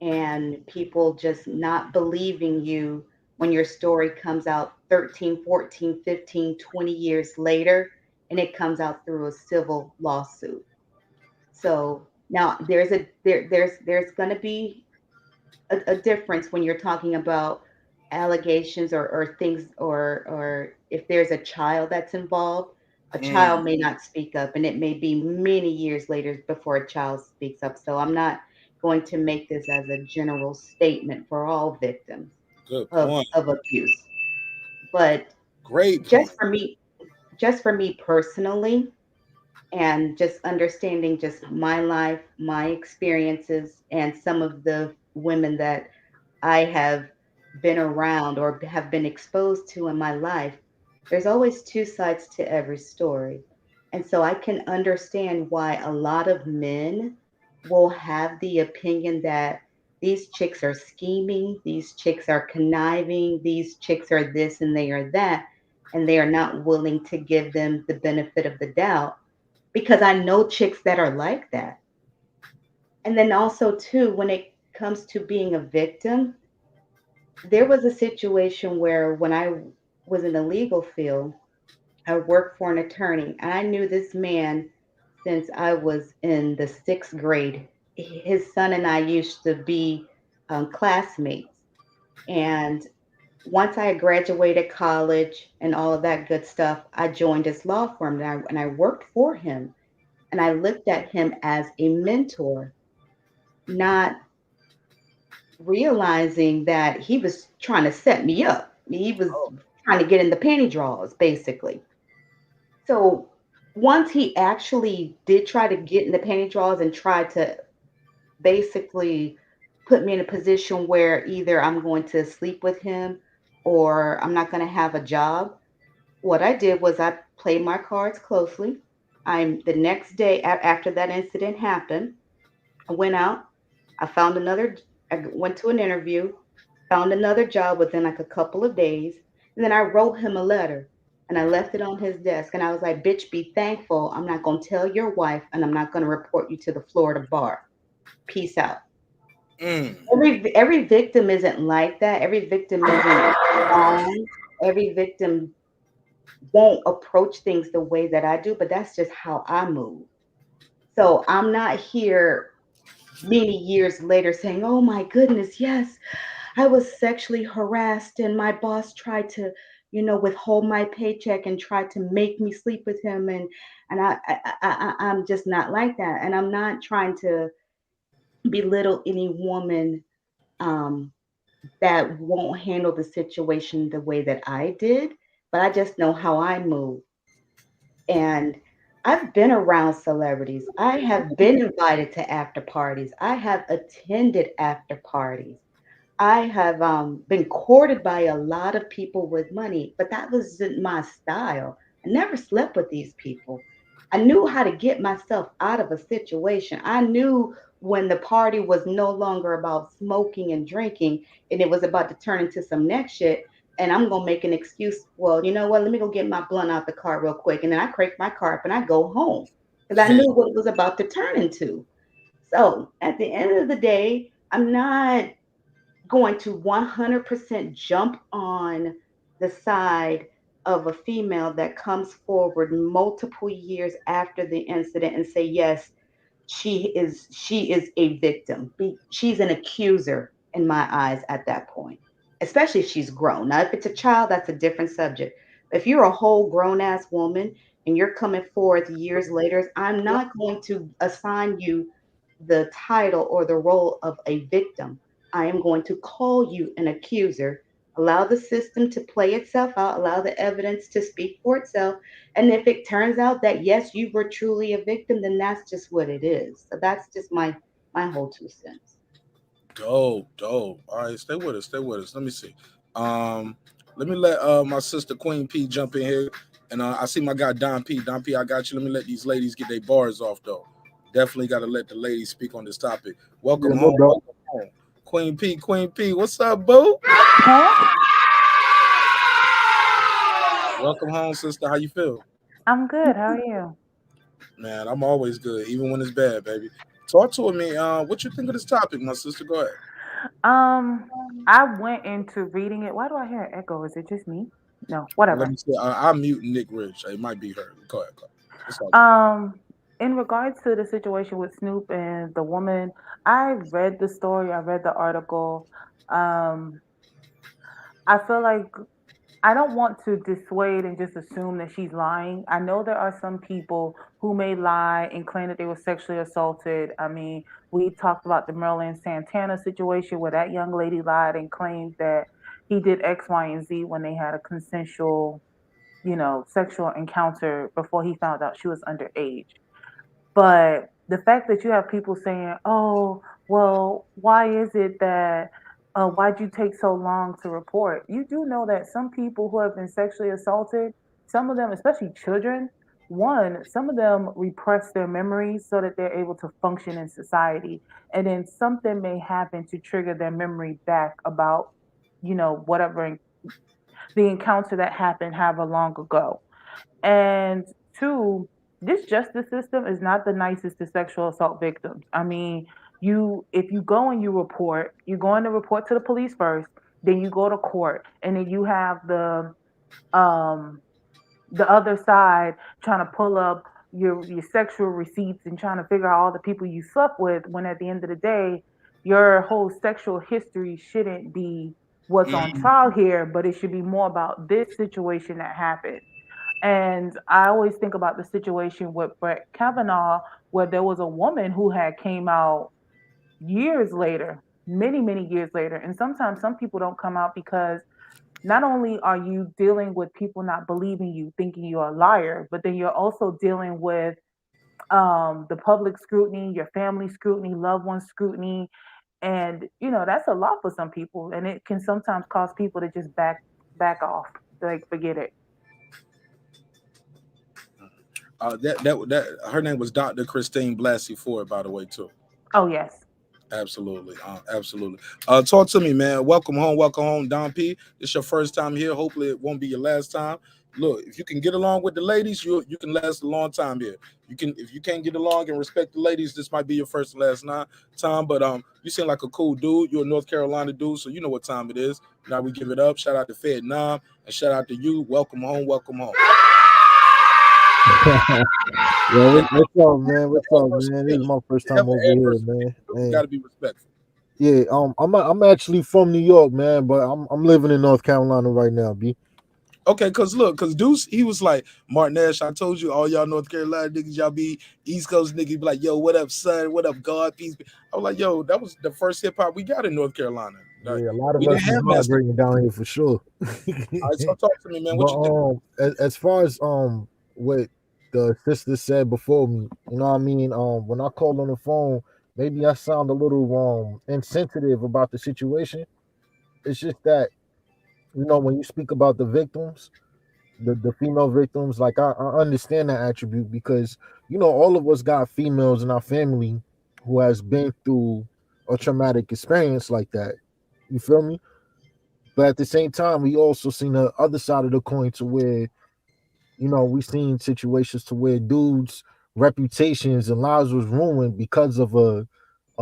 S12: and people just not believing you when your story comes out 13, 14, 15, 20 years later and it comes out through a civil lawsuit. So now there's going to be a difference when you're talking about allegations or things or if there's a child that's involved, a child may not speak up and it may be many years later before a child speaks up. So I'm not going to make this as a general statement for all victims
S1: Good
S12: of
S1: point.
S12: abuse. But
S1: Great
S12: just
S1: point.
S12: for me, just for me personally, and just understanding just my life, my experiences, and some of the women that I have been around or have been exposed to in my life, there's always two sides to every story. And so I can understand why a lot of men will have the opinion that these chicks are scheming, these chicks are conniving, these chicks are this and they are that, and they are not willing to give them the benefit of the doubt because I know chicks that are like that. And then also, too, when it comes to being a victim, there was a situation where when I was in the legal field, I worked for an attorney, and I knew this man since I was in the sixth grade. His son and I used to be classmates. And once I had graduated college and all of that good stuff, I joined his law firm and I worked for him. And I looked at him as a mentor, not realizing that he was trying to set me up. He was trying to get in the panty drawers, basically. So once he actually did try to get in the panty drawers and try to basically put me in a position where either I'm going to sleep with him or I'm not going to have a job, what I did was I played my cards closely. I'm the next day after that incident happened, I went out, I found another I went to an interview, found another job within like a couple of days, and then I wrote him a letter and I left it on his desk and I was like, "Bitch, be thankful. I'm not going to tell your wife and I'm not going to report you to the Florida bar. Peace out."
S1: Mm.
S12: Every victim isn't like that. Every victim isn't strong. Every victim won't approach things the way that I do, but that's just how I move. So I'm not here many years later saying, "Oh my goodness, yes, I was sexually harassed and my boss tried to, withhold my paycheck and tried to make me sleep with him." And I'm just not like that. And I'm not trying to belittle any woman um, that won't handle the situation the way that I did, but I just know how I move. And I've been around celebrities. I have been invited to after parties. I have attended after parties. I have been courted by a lot of people with money, but that wasn't my style. I never slept with these people. I knew how to get myself out of a situation. I knew when the party was no longer about smoking and drinking and it was about to turn into some next shit. And I'm going to make an excuse. Well, you know what? Let me go get my blunt out the car real quick. And then I crank my car up and I go home because I knew what it was about to turn into. So at the end of the day, I'm not going to 100% jump on the side of a female that comes forward multiple years after the incident and say, yes, she is a victim. She's an accuser in my eyes at that point, especially if she's grown. Now, if it's a child, that's a different subject. If you're a whole grown ass woman and you're coming forth years later, I'm not going to assign you the title or the role of a victim. I am going to call you an accuser, allow the system to play itself out, allow the evidence to speak for itself. And if it turns out that yes, you were truly a victim, then that's just what it is. So that's just my whole 2 cents.
S1: Dope, dope. All right, stay with us. Stay with us. Let me see. Um, Let me let my sister Queen P jump in here, and I see my guy Don P. Don P, I got you. Let me let these ladies get their bars off though. Definitely got to let the ladies speak on this topic.
S13: Yeah,
S1: Welcome
S13: no
S1: home.
S13: doubt.
S1: Welcome home. Queen P. Queen P. What's up, boo?
S14: Huh?
S1: Welcome home, sister. How you feel?
S14: I'm good. How are you?
S1: Man, I'm always good, even when it's bad, baby. Talk to me. What you think of this topic, my sister? Go ahead.
S14: Um, I went into reading it. Why do I hear an echo? Is it just me? No,
S1: Let
S14: whatever.
S1: me see. I'm muting Nick Rich. It might be her. Go ahead. Go ahead. It's all good.
S14: Um, in regards to the situation with Snoop and the woman, I read the story, I read the article. Um, I feel like I don't want to dissuade and just assume that she's lying. I know there are some people who may lie and claim that they were sexually assaulted. I mean, we talked about the Marilyn Santana situation where that young lady lied and claimed that he did X, Y, and Z when they had a consensual. sexual encounter before he found out she was underage. But the fact that you have people saying, "Oh, well, why is it that why'd you take so long to report?" You do know that some people who have been sexually assaulted, some of them, especially children, one, some of them repress their memories so that they're able to function in society. And then something may happen to trigger their memory back about, whatever the encounter that happened however long ago. And two, this justice system is not the nicest to sexual assault victims. I mean, if you go and you go in to report to the police first, then you go to court, and then you have um the other side trying to pull up your sexual receipts and trying to figure out all the people you slept with, when at the end of the day your whole sexual history shouldn't be what's on
S1: Mhm.
S14: trial here, but it should be more about this situation that happened. And I always think about the situation with Brett Kavanaugh, where there was a woman who had came out years later, many, many years later. And sometimes some people don't come out because not only are you dealing with people not believing you, thinking you're a liar, but then you're also dealing with the public scrutiny, your family scrutiny, loved one scrutiny. And that's a lot for some people. And it can sometimes cause people to just back off. Like forget it.
S1: That her name was Dr. Christine Blasey Ford, by the way, too.
S14: Oh yes.
S1: Absolutely, absolutely. Talk to me, man. Welcome home, Don P. It's your first time here. Hopefully, it won't be your last time. Look, if you can get along with the ladies, you can last a long time here. You can if you can't get along and respect the ladies, this might be your first and last time. But you seem like a cool dude. You're a North Carolina dude, so you know what time it is. Now we give it up. Shout out to Fed Nam and shout out to you. Welcome home. Welcome home.
S13: Yo, what's up, man?
S1: That's
S13: What's
S1: our
S13: up,
S1: first
S13: man? This is
S1: opinion.
S13: my first time
S1: Never
S13: over
S1: add
S13: here,
S1: first
S13: man.
S1: opinion. We got
S13: And
S1: to be respectful.
S13: yeah, I'm actually from New York, man, but I'm living in North Carolina right now, b.
S1: Okay, cause Deuce, he was like, marqnash, I told you, all y'all North Carolina niggas, y'all be East Coast niggas, be like, yo, what up, son? What up, God? Peace. I was like, yo, that was the first hip hop we got in North Carolina. Like,
S13: Yeah, a lot of
S1: we
S13: us
S1: didn't
S13: is
S1: have master.
S13: migrating down here for sure.
S1: All right, so talk to me, man. What
S13: But
S1: you think?
S13: as far as what the sister said before me, you know what I mean? When I called on the phone, maybe I sound a little insensitive about the situation. It's just that, when you speak about the victims, the female victims, like I understand that attribute because all of us got females in our family who has been through a traumatic experience like that. You feel me? But at the same time, we also seen the other side of the coin to where we seen situations to where dudes reputations and lives was ruined because of a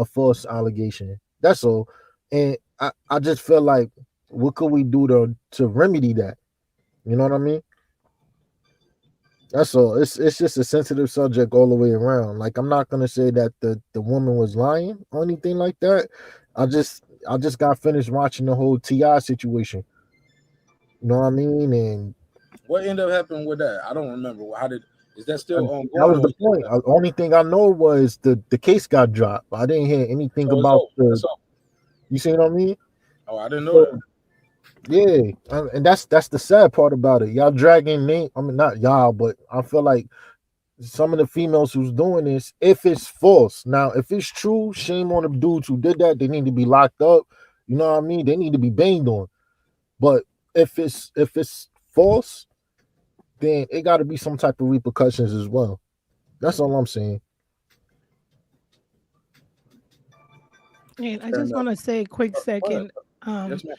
S13: false allegation. That's all. And I just feel like, what could we do to remedy that? You know what I mean? That's all. It's just a sensitive subject all the way around. Like, I'm not gonna say that the woman was lying or anything like that. I just got finished watching the whole Ti situation. You know what I mean? And
S1: What ended up happening with that? I don't remember. Is that still
S13: that
S1: ongoing
S13: was
S1: or
S13: the point. Only thing I know was the case got dropped. I didn't hear anything
S1: so it's
S13: about
S1: over?
S13: the.
S1: That's all.
S13: You see what I mean?
S1: Oh, I didn't know
S13: So
S1: that.
S13: yeah, and that's the sad part about it. Y'all dragging name. I mean, not y'all, but I feel like some of the females who's doing this, if it's false. Now, if it's true, shame on the dudes who did that. They need to be locked up. You know what I mean? They need to be banged on. But if it's false, then it got to be some type of repercussions as well. That's all I'm saying.
S11: And I
S1: Fair
S11: just
S1: enough.
S11: want to say a quick
S1: Go ahead.
S11: second.
S1: Yes,
S11: Um,
S1: ma'am.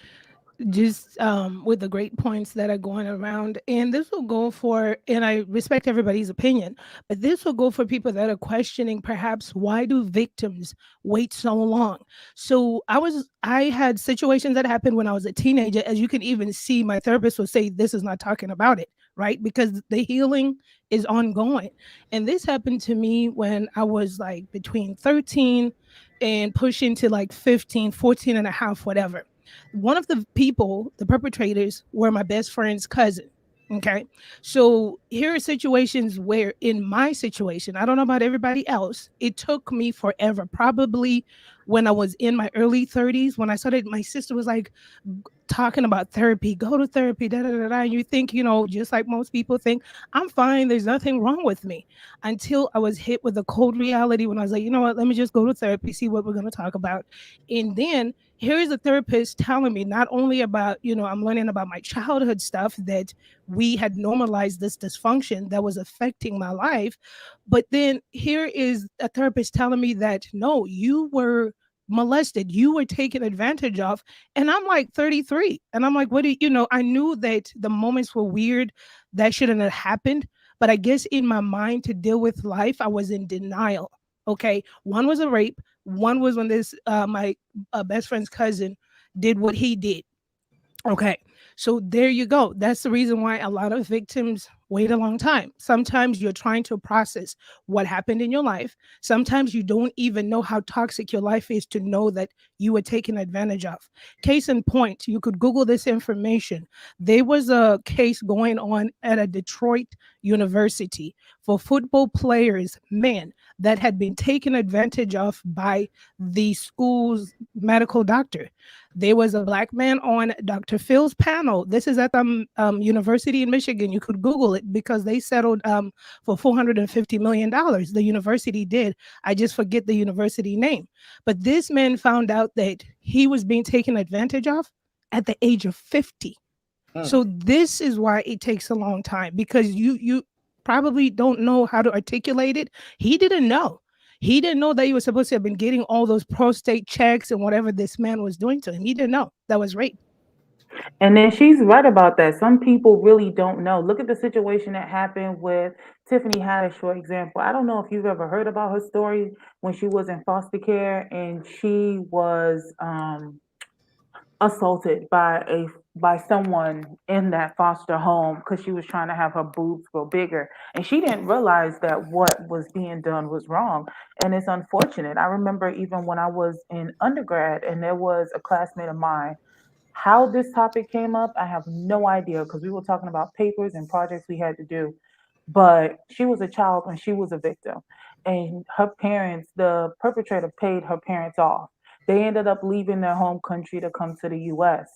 S11: just with the great points that are going around, and this will go for, and I respect everybody's opinion, but this will go for people that are questioning perhaps why do victims wait so long. So I had situations that happened when I was a teenager, as you can even see my therapist will say this is not talking about it, right? Because the healing is ongoing. And this happened to me when I was like between 13 and pushing to like 15, 14 and a half, whatever. One of the people, the perpetrators, were my best friend's cousin. Okay. So here are situations where, in my situation, I don't know about everybody else, it took me forever. Probably when I was in my early 30s, when I started, my sister was like talking about therapy, go to therapy, da da da da. And you think, just like most people think, I'm fine. There's nothing wrong with me. Until I was hit with the cold reality when I was like, you know what, let me just go to therapy, see what we're going to talk about. And then here's a therapist telling me not only about, I'm learning about my childhood stuff, that we had normalized this dysfunction that was affecting my life. But then here is a therapist telling me that no, you were molested, you were taken advantage of. And I'm like 33. And I'm like, what do I knew that the moments were weird, that shouldn't have happened. But I guess in my mind, to deal with life, I was in denial. Okay. One was a rape. One was when this my best friend's cousin did what he did. Okay. So there you go. That's the reason why a lot of victims wait a long time. Sometimes you're trying to process what happened in your life. Sometimes you don't even know how toxic your life is to know that you were taken advantage of. Case in point, you could Google this information. There was a case going on at a Detroit university for football players, men, that had been taken advantage of by the school's medical doctor. There was a black man on Dr. Phil's panel. This is at the university in Michigan. You could Google it because they settled for $450 million. The university did. I just forget the university name. But this man found out that he was being taken advantage of at the age of 50. So this is why it takes a long time, because you probably don't know how to articulate it. He didn't know. He didn't know that he was supposed to have been getting all those prostate checks and whatever this man was doing to him. He didn't know that was rape.
S14: And then she's right about that. Some people really don't know. Look at the situation that happened with Tiffany Haddish, for example. I don't know if you've ever heard about her story when she was in foster care and she was assaulted by someone in that foster home because she was trying to have her boobs grow bigger, and she didn't realize that what was being done was wrong. And it's unfortunate. I remember even when I was in undergrad and there was a classmate of mine. How this topic came up, I have no idea because we were talking about papers and projects we had to do. But she was a child when she was a victim. And her parents, the perpetrator paid her parents off. They ended up leaving their home country to come to the US.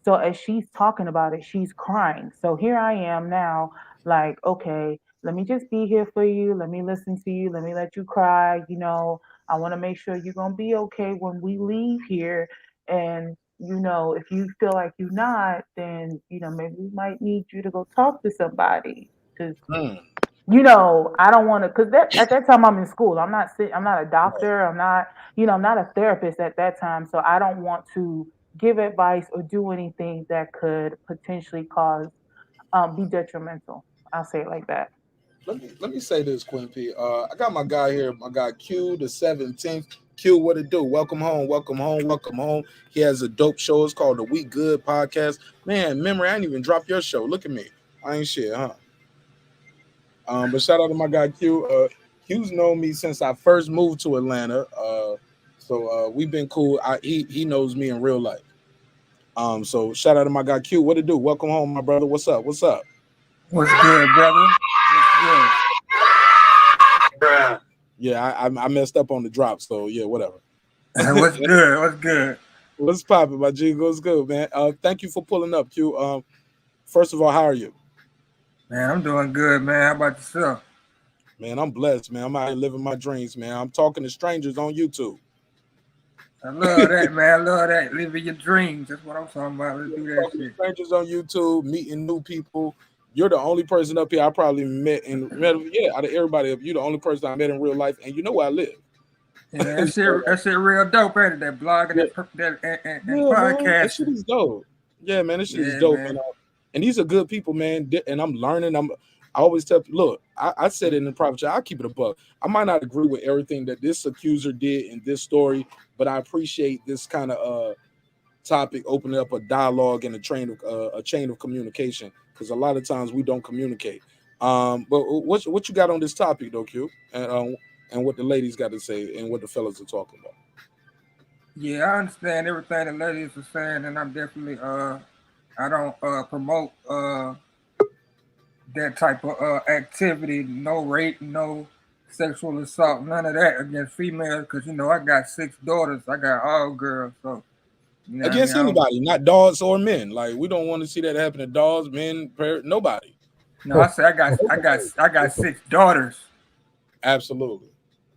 S14: So as she's talking about it, she's crying. So here I am now, like, okay, let me just be here for you. Let me listen to you. Let me let you cry. I want to make sure you're going to be okay when we leave here. And if you feel like you're not, then maybe we might need you to go talk to somebody because I don't want to. Because at that time I'm in school. I'm not a doctor. I'm not a therapist at that time. So I don't want to give advice or do anything that could potentially cause be detrimental. I'll say it like that.
S1: Let me say this, Queen P. I got my guy here, my guy Q the 17th. Q, what it do? Welcome home, welcome home, welcome home. He has a dope show. It's called the We Good Podcast. Man, memory, I ain't even dropped your show. Look at me. I ain't shit, huh? But shout out to my guy Q. Q's known me since I first moved to Atlanta. So we've been cool. He knows me in real life. So shout out to my guy Q. What it do? Welcome home, my brother. What's up? What's up?
S15: What's good, brother? What's
S1: Bruh. Yeah, I messed up on the drop, so yeah, whatever.
S15: good? What's good? What's good?
S1: What's poppin', my G? What's good, man? Thank you for pulling up, Q. First of all, how are you?
S15: Man, I'm doing good, man. How about yourself?
S1: Man, I'm blessed, man. I'm out here living my dreams, man. I'm talking to strangers on YouTube.
S15: I love that, man. I love that. Living your dreams. That's what I'm talking about. Let's do that
S1: Talking to
S15: shit.
S1: strangers on YouTube, meeting new people. You're the only person up here I probably met, out of everybody, you're the only person I met in real life, and you know where I live.
S15: Yeah, that shit real dope, ain't it? That blog and
S1: Yeah,
S15: and
S1: yeah, man, that shit
S15: podcasting.
S1: is dope. Yeah, man, this shit is
S15: Yeah,
S1: dope, man.
S15: man.
S1: And these are good people, man. And I'm learning. I always tell, look, I said it in the private chat. I'll keep it a buck. I might not agree with everything that this accuser did in this story, but I appreciate this kind of topic opening up a dialogue and a chain of communication, because a lot of times we don't communicate. But what you got on this topic though, Q, and what the ladies got to say and what the fellas are talking about.
S15: Yeah, I understand everything the ladies are saying, and I'm definitely I don't promote that type of activity. No rape, no sexual assault, none of that against females. Because I got 6 daughters. I got all girls, so I mean,
S1: Against
S15: I don't.
S1: anybody, not dogs or men. Like we don't want to see that happen to dogs, men, nobody.
S15: No, I said I got 6 daughters.
S1: Absolutely.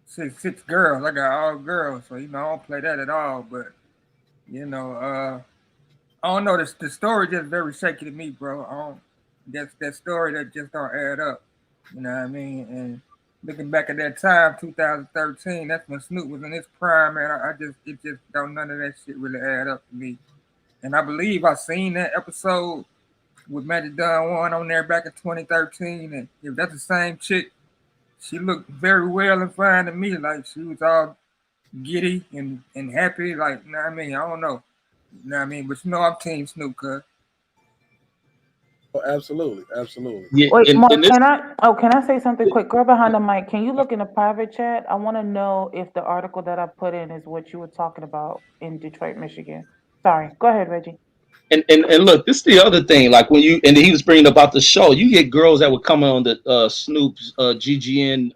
S15: Six girls. I got all girls, so I don't play that at all. But you know, I don't know. The story just very shaky to me, bro. I don't. That story that just don't add up. You know what I mean? And looking back at that time, 2013, that's when Snoop was in his prime, man. It just don't none of that shit really add up to me. And I believe I seen that episode with Magic Don Juan on there back in 2013. And if that's the same chick, she looked very well and fine to me. Like she was all giddy and happy. Like, you know what I mean? I don't know. You know what I mean? But I'm Team Snoop, cuz.
S1: Oh, absolutely, absolutely.
S6: Yeah,
S14: Wait, Mark,
S6: and this
S14: can I say something quick? Girl behind the mic, can you look in the private chat? I want to know if the article that I put in is what you were talking about in Detroit, Michigan. Sorry. Go ahead, Reggie.
S6: and look, this is the other thing. Like when he was bringing about the show, you get girls that would come on the Snoop's GGN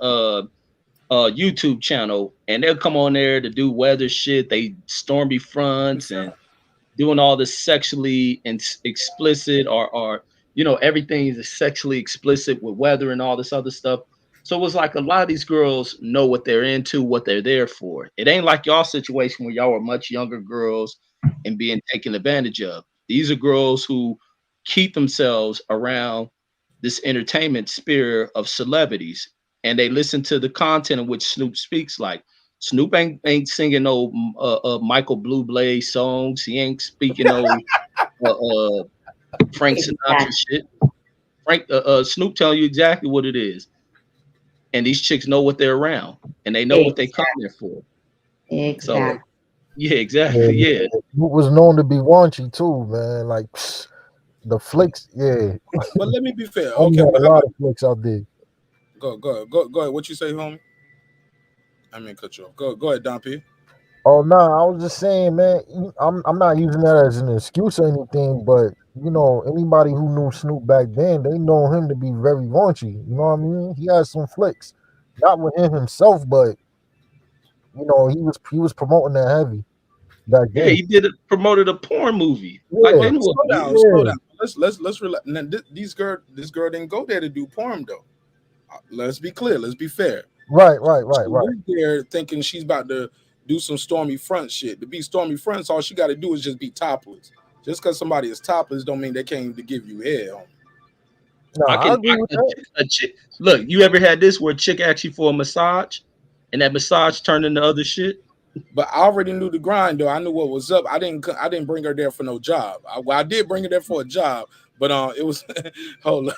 S6: YouTube channel, and they'll come on there to do weather shit. They stormy fronts and doing all this sexually and explicit or everything is sexually explicit with weather and all this other stuff. So it was like a lot of these girls know what they're into, what they're there for. It ain't like y'all situation where y'all were much younger girls and being taken advantage of. These are girls who keep themselves around this entertainment sphere of celebrities, and they listen to the content in which Snoop speaks. Like Snoop ain't singing no Michael Bublé songs. He ain't speaking no Frank Sinatra shit. Snoop telling you exactly what it is, and these chicks know what they're around, and they know what they come there for. So
S12: Exactly.
S6: yeah,
S13: Yeah,
S6: exactly,
S13: man.
S6: yeah.
S13: Snoop was known to be raunchy too, man. Like the flicks, yeah.
S1: But let me be fair.
S13: Homie
S1: Okay,
S13: had
S1: well,
S13: a
S1: how
S13: lot
S1: about
S13: of flicks out there.
S1: go ahead. What you say, homie? I mean, cut you off. Go ahead, Don P.
S13: Oh no, I was just saying, man. I'm not using that as an excuse or anything, but anybody who knew Snoop back then, they know him to be very raunchy. You know what I mean? He had some flicks, not with him himself, but he was promoting that heavy back
S6: Yeah,
S13: then.
S6: he promoted a porn movie. Like
S13: Yeah,
S6: they knew what
S1: Slow
S6: to
S1: down,
S6: do.
S1: slow
S13: yeah,
S1: down. Let's relax. Now, this girl didn't go there to do porn though. Let's be clear. Let's be fair.
S13: right, right,
S1: She
S13: right, right.
S1: moved there thinking she's about to do some stormy front shit. To be stormy fronts, all she got to do is just be topless. Just because somebody is topless, don't mean they came to give you head. Homie.
S13: No,
S6: I
S13: I
S6: can,
S13: agree with that.
S6: a chick. Look, you ever had this where a chick asked you for a massage, and that massage turned into other shit?
S1: But I already knew the grind though. I knew what was up. I didn't bring her there for no job. I did bring her there for a job, but it was hold on.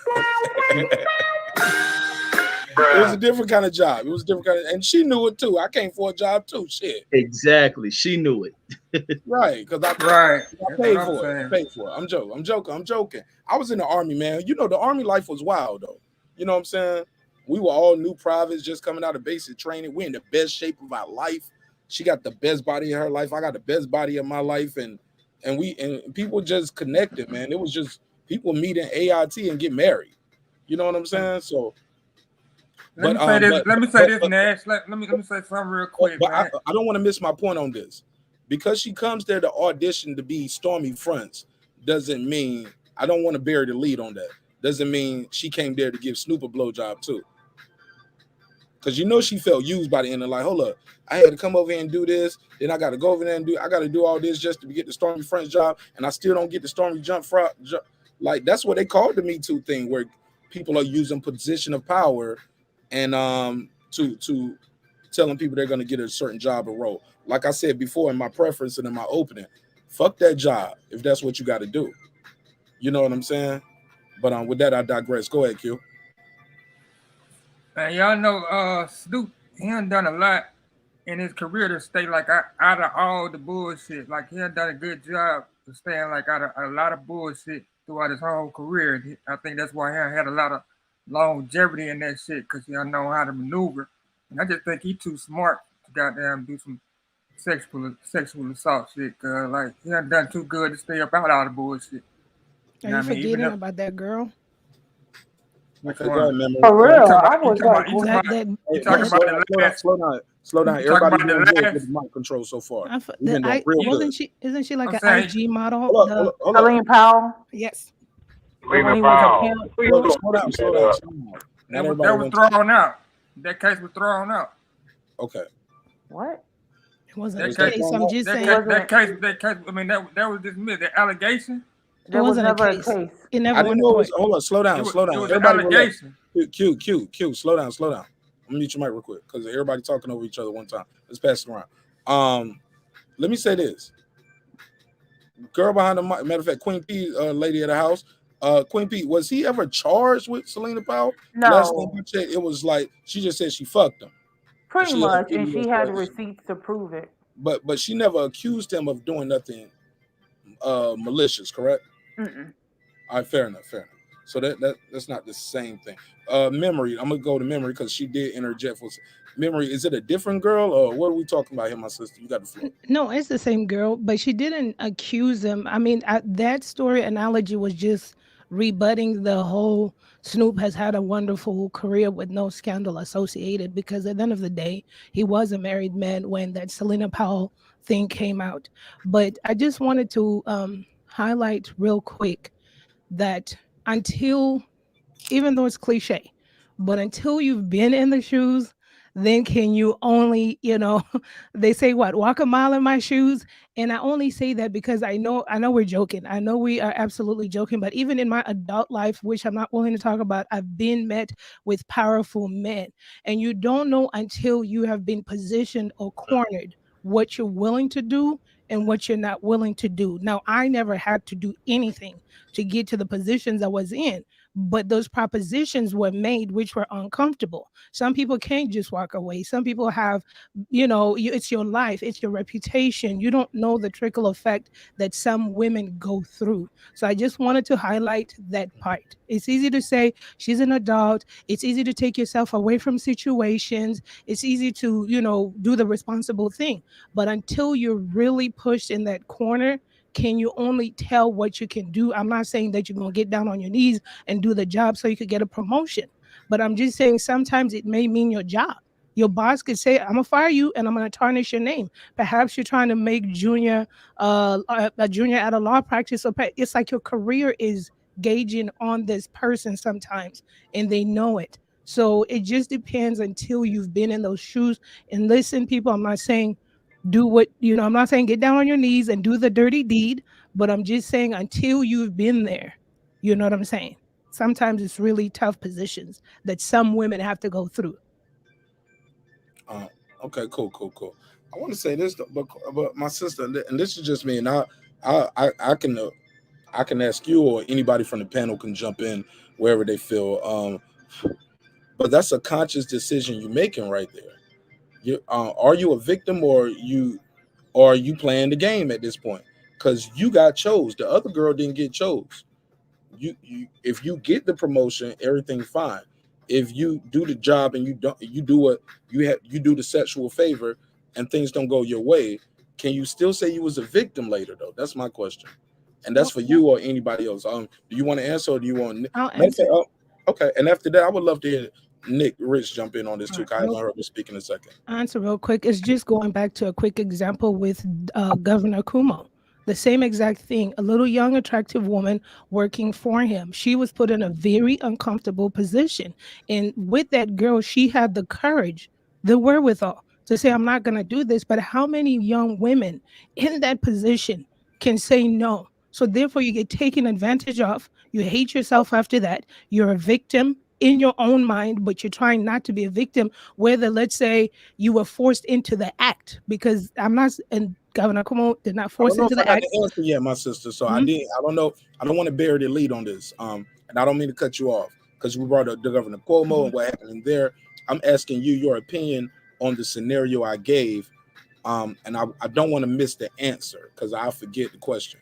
S1: It was a different kind of job. It was a different kind of, and she knew it too. I came for a job too. Shit.
S6: Exactly. She knew it.
S1: Right, because
S15: Right.
S1: I
S15: That's what
S1: paid
S15: I'm
S1: for it.
S15: saying.
S1: I paid for it. I'm joking. I'm joking. I'm joking. I was in the army, man. You know, the army life was wild though. You know what I'm saying? We were all new privates just coming out of basic training. We're in the best shape of our life. She got the best body of her life. I got the best body of my life, and people just connected, man. It was just people meet in AIT and get married. You know what I'm saying? So,
S15: Let
S1: but
S15: me say this. Let me say this,
S1: but
S15: Nash. Let me say something real quick,
S1: but
S15: man.
S1: I don't want to miss my point on this. Because she comes there to audition to be Stormy Fronts, doesn't mean I don't want to bury the lead on that. Doesn't mean she came there to give Snoop a blowjob too. Because she felt used by the end of like, hold up, I had to come over here and do this. Then I got to go over there and I got to do all this just to get the Stormy Fronts job. And I still don't get the Stormy Like, that's what they called the Me Too thing, where people are using position of power and to telling people they're going to get a certain job or role. Like I said before in my preference and in my opening, fuck that job if that's what you got to do. You know what I'm saying? But with that, I digress. Go ahead, Q.
S15: Man, y'all know Snoop, he done done a lot in his career to stay like out of all the bullshit. Like he done done a good job to staying like out of a lot of bullshit throughout his whole career. I think that's why he had a lot of longevity in that shit because he don't know how to maneuver. And I just think he too smart to goddamn do some sexual assault shit. Like he done too good to stay up out all the bullshit. You
S11: Are
S15: know
S11: you
S15: what I mean? Even
S11: forgetting
S15: though
S11: about that girl?
S15: Which
S1: Okay, go ahead,
S15: one?
S1: memory.
S14: For
S1: Go ahead.
S14: real, I was like,
S15: You talking
S11: That
S15: about,
S11: that
S15: you
S1: Hey,
S15: talking
S11: that
S15: about
S1: slow
S15: the
S1: down, slow down,
S15: last?
S1: slow down, slow down.
S15: You talking
S1: Everybody
S15: about
S1: doing
S15: the
S1: good with
S15: last?
S1: the mic control so far.
S11: I f-
S1: We've
S11: the
S1: been doing
S11: I
S1: real
S11: wasn't
S1: good.
S11: she isn't she like
S15: I'm
S11: an
S15: saying,
S11: IG model?
S1: Hold up, hold
S11: The
S1: up, hold up.
S14: Celine Powell,
S11: yes.
S14: when he
S5: Lena
S14: was a
S5: Powell.
S14: pimp.
S5: Please
S1: Slow,
S5: don't
S1: slow
S5: bring
S1: down,
S5: that
S1: slow down,
S5: up.
S1: slow down. Not everybody
S15: that was
S1: wants to.
S15: thrown out. That case was thrown out.
S1: Okay,
S14: What?
S11: It wasn't a
S1: was
S15: That
S1: that
S15: case,
S11: case.
S1: thrown
S11: I'm
S1: out?
S11: just
S15: that
S14: It
S11: saying
S15: case,
S14: wasn't.
S15: that case. I mean, that was dismissed. The allegation.
S11: it
S14: There was
S11: wasn't a
S14: never a
S11: case.
S14: case.
S11: It
S1: I
S11: never
S1: didn't
S11: went to
S1: know it was.
S11: court.
S1: Hold on, slow down, slow
S15: It
S1: down.
S15: was an
S1: Everybody relax.
S15: allegation.
S1: Q. Slow down, slow down. I'm gonna mute your mic real quick because everybody talking over each other one time. Let's pass it around. Let me say this. Girl behind the mic. Matter of fact, Queen P, lady of the house. Queen P, was he ever charged with Selena Powell? Last time I
S14: No,
S1: checked, it was like she just said she fucked him, and
S14: pretty
S1: she had
S14: much, and she had
S1: videos,
S14: receipts to prove it.
S1: but she never accused him of doing nothing malicious. Correct?
S14: Mm-mm.
S1: All right, fair enough, fair enough. So that's not the same thing. Memory. I'm gonna go to memory because she did interject for memory. Is it a different girl or what are we talking about here, my sister? You got the floor.
S11: No, it's the same girl, but she didn't accuse him. I mean, that story analogy was just rebutting the whole Snoop has had a wonderful career with no scandal associated because at the end of the day, he was a married man when that Selena Powell thing came out. But I just wanted to highlight real quick that until even though it's cliche, but until you've been in the shoes, then can you only, they say what, walk a mile in my shoes. And I only say that because I know we're joking. I know we are absolutely joking, but even in my adult life, which I'm not willing to talk about, I've been met with powerful men. And you don't know until you have been positioned or cornered what you're willing to do and what you're not willing to do. Now, I never had to do anything to get to the positions I was in, but those propositions were made which were uncomfortable. Some people can't just walk away. Some people have, it's your life, it's your reputation. You don't know the trickle effect that some women go through. So I just wanted to highlight that part. It's easy to say she's an adult. It's easy to take yourself away from situations. It's easy to, do the responsible thing. But until you're really pushed in that corner, can you only tell what you can do? I'm not saying that you're going to get down on your knees and do the job so you could get a promotion. But I'm just saying sometimes it may mean your job. Your boss could say, "I'm gonna fire you and I'm gonna tarnish your name." Perhaps you're trying to make a junior at a law practice. So it's like your career is gauging on this person sometimes, and they know it. So it just depends until you've been in those shoes. And listen, people, I'm not saying do what I'm not saying get down on your knees and do the dirty deed, but I'm just saying until you've been there, you know what I'm saying? Sometimes it's really tough positions that some women have to go through.
S1: Uh, okay, cool. I want to say this, though, but my sister, and this is just me, and I can ask you or anybody from the panel can jump in wherever they feel. But that's a conscious decision you're making right there. Are you a victim or are you playing the game at this point? Because you got chose. The other girl didn't get chose. You if you get the promotion, everything fine. If you do the job and you do what you do the sexual favor and things don't go your way, can you still say you was a victim later though? That's my question. And that's
S11: Well,
S1: for you or anybody else. Do you want to answer or do you want
S11: I'll
S1: matter of
S11: answer.
S1: fact, okay. And after that, I would love to hear Nick Rich jump in on this
S11: All
S1: too.
S11: right,
S1: 'Cause I haven't heard him speak in a second.
S11: answer real quick. It's just going back to a quick example with Governor Kumo. The same exact thing. A little young, attractive woman working for him. She was put in a very uncomfortable position. And with that girl, she had the courage, the wherewithal to say, I'm not going to do this. But how many young women in that position can say no? So therefore, you get taken advantage of. You hate yourself after that. You're a victim in your own mind, but you're trying not to be a victim, whether let's say you were forced into the act, because I'm not, and Governor Cuomo did not
S1: I don't
S11: force
S1: know
S11: into
S1: if I
S11: the
S1: got
S11: act.
S1: the answer yet, my sister. So I
S11: Mhm.
S1: did. I don't know. I don't want to bury the lead on this. And I don't mean to cut you off because we brought up the Governor Cuomo
S11: Mhm.
S1: and what happened in there. I'm asking you your opinion on the scenario I gave. And I don't want to miss the answer because I forget the question.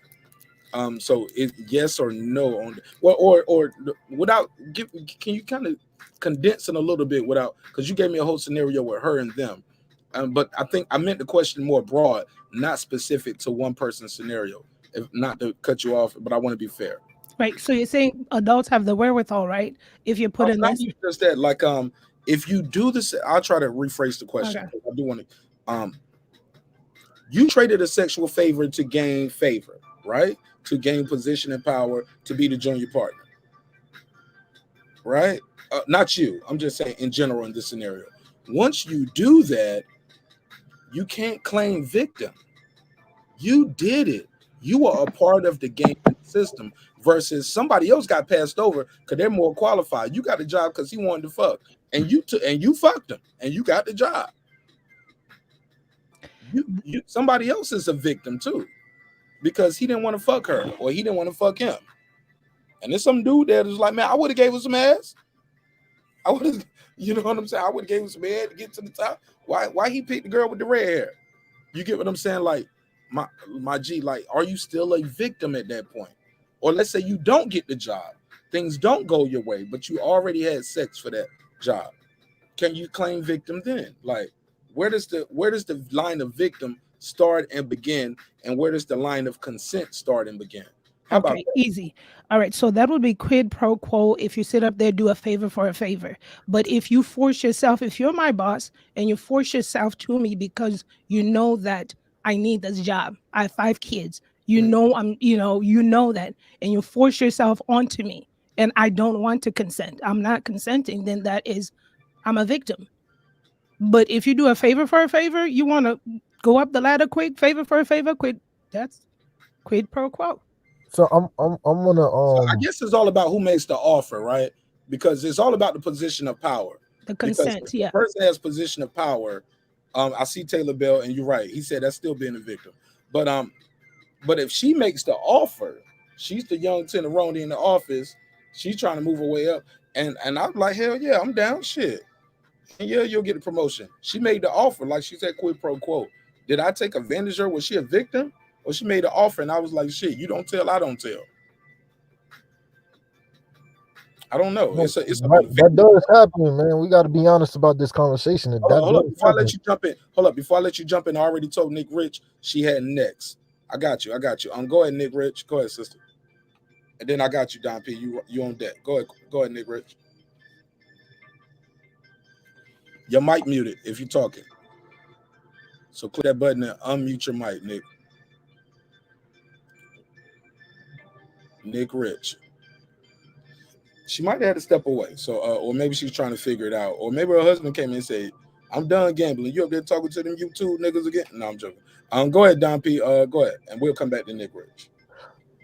S1: So yes or no on or without can you kind of condense it a little bit without because you gave me a whole scenario with her and them. But I think I meant the question more broad, not specific to one person's scenario. If not to cut you off, but I want to be fair.
S11: Right. So you're saying adults have the wherewithal, right? If you put in
S1: Not
S11: this.
S1: even just that. Like, if you do this, I'll try to rephrase the question.
S11: Okay.
S1: I do want to. You traded a sexual favor to gain favor, right? To gain position and power, to be the junior partner, right? Not you. I'm just saying in general in this scenario. Once you do that, you can't claim victim. You did it. You are a part of the game system versus somebody else got passed over because they're more qualified. You got a job because he wanted to fuck, and you fucked him, and you got the job. You somebody else is a victim too because he didn't want to fuck her or he didn't want to fuck him. And there's some dude that is like, man, I would have gave him some ass. I would have, you know what I'm saying? I would have gave him some head to get to the top. Why he picked the girl with the red hair? You get what I'm saying? Like, my G, like, are you still a victim at that point? Or let's say you don't get the job, things don't go your way, but you already had sex for that job. Can you claim victim then? Like, where does the line of victim start and begin, and where does the line of consent start and begin? How about
S11: Okay,
S1: that?
S11: easy. All right, so that would be quid pro quo if you sit up there, do a favor for a favor. But if you force yourself, if you're my boss and you force yourself to me because you know that I need this job, I have 5 kids, you know you know that, and you force yourself onto me, and I don't want to consent, I'm not consenting, then I'm a victim. But if you do a favor for a favor, you want to go up the ladder quick, favor for a favor, that's quid pro quo.
S13: So I'm gonna
S1: So I guess it's all about who makes the offer, right? Because it's all about the position of power.
S11: The
S1: Because
S11: consent,
S1: if the
S11: yeah.
S1: person has position of power, I see Taylor Bell, and you're right. He said that's still being a victim. But if she makes the offer, she's the young tenderoni in the office. She's trying to move her way up, and I'm like, hell yeah, I'm down. Shit, and yeah, you'll get a promotion. She made the offer, like she said, quid pro quo. Did I take advantage of her? Was she a victim, or she made the offer, and I was like, shit, you don't tell, I don't tell. I don't know. It's a
S13: that does happen, man. We got to be honest about this conversation. That
S1: Hold up.
S13: does
S1: Before I let
S13: happen.
S1: you jump in, hold up. Before I let you jump in, I already told Nick Rich she had next. I got you. Go ahead, Nick Rich. Go ahead, sister. And then I got you, Don P. You on deck. Go ahead, Nick Rich. Your mic muted if you're talking. So click that button and unmute your mic, Nick. Nick Rich. She might have had to step away. So or maybe she's trying to figure it out. Or maybe her husband came in and said, I'm done gambling. You up there talking to them YouTube niggas again? No, I'm joking. Go ahead, Don P. Go ahead. And we'll come back to Nick Rich.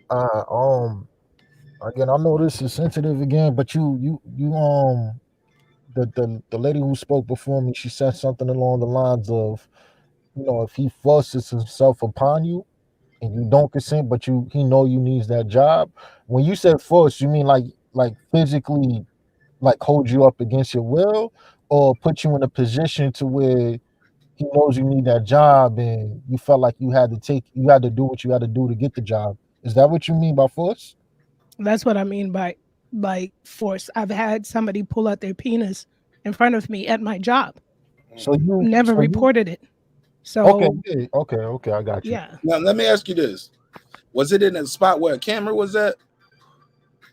S13: Again, I know this is sensitive again, but the lady who spoke before me, she said something along the lines of, if he forces himself upon you and you don't consent, but he know you needs that job. When you said force, you mean like physically, like hold you up against your will, or put you in a position to where he knows you need that job and you felt like you had to do what you had to do to get the job. Is that what you mean by force?
S11: That's what I mean by force. I've had somebody pull out their penis in front of me at my job.
S13: So you
S11: Never reported it.
S13: okay,
S11: So
S13: okay, I got you.
S11: yeah.
S1: Now let me ask you this: was it in a spot where a camera was at,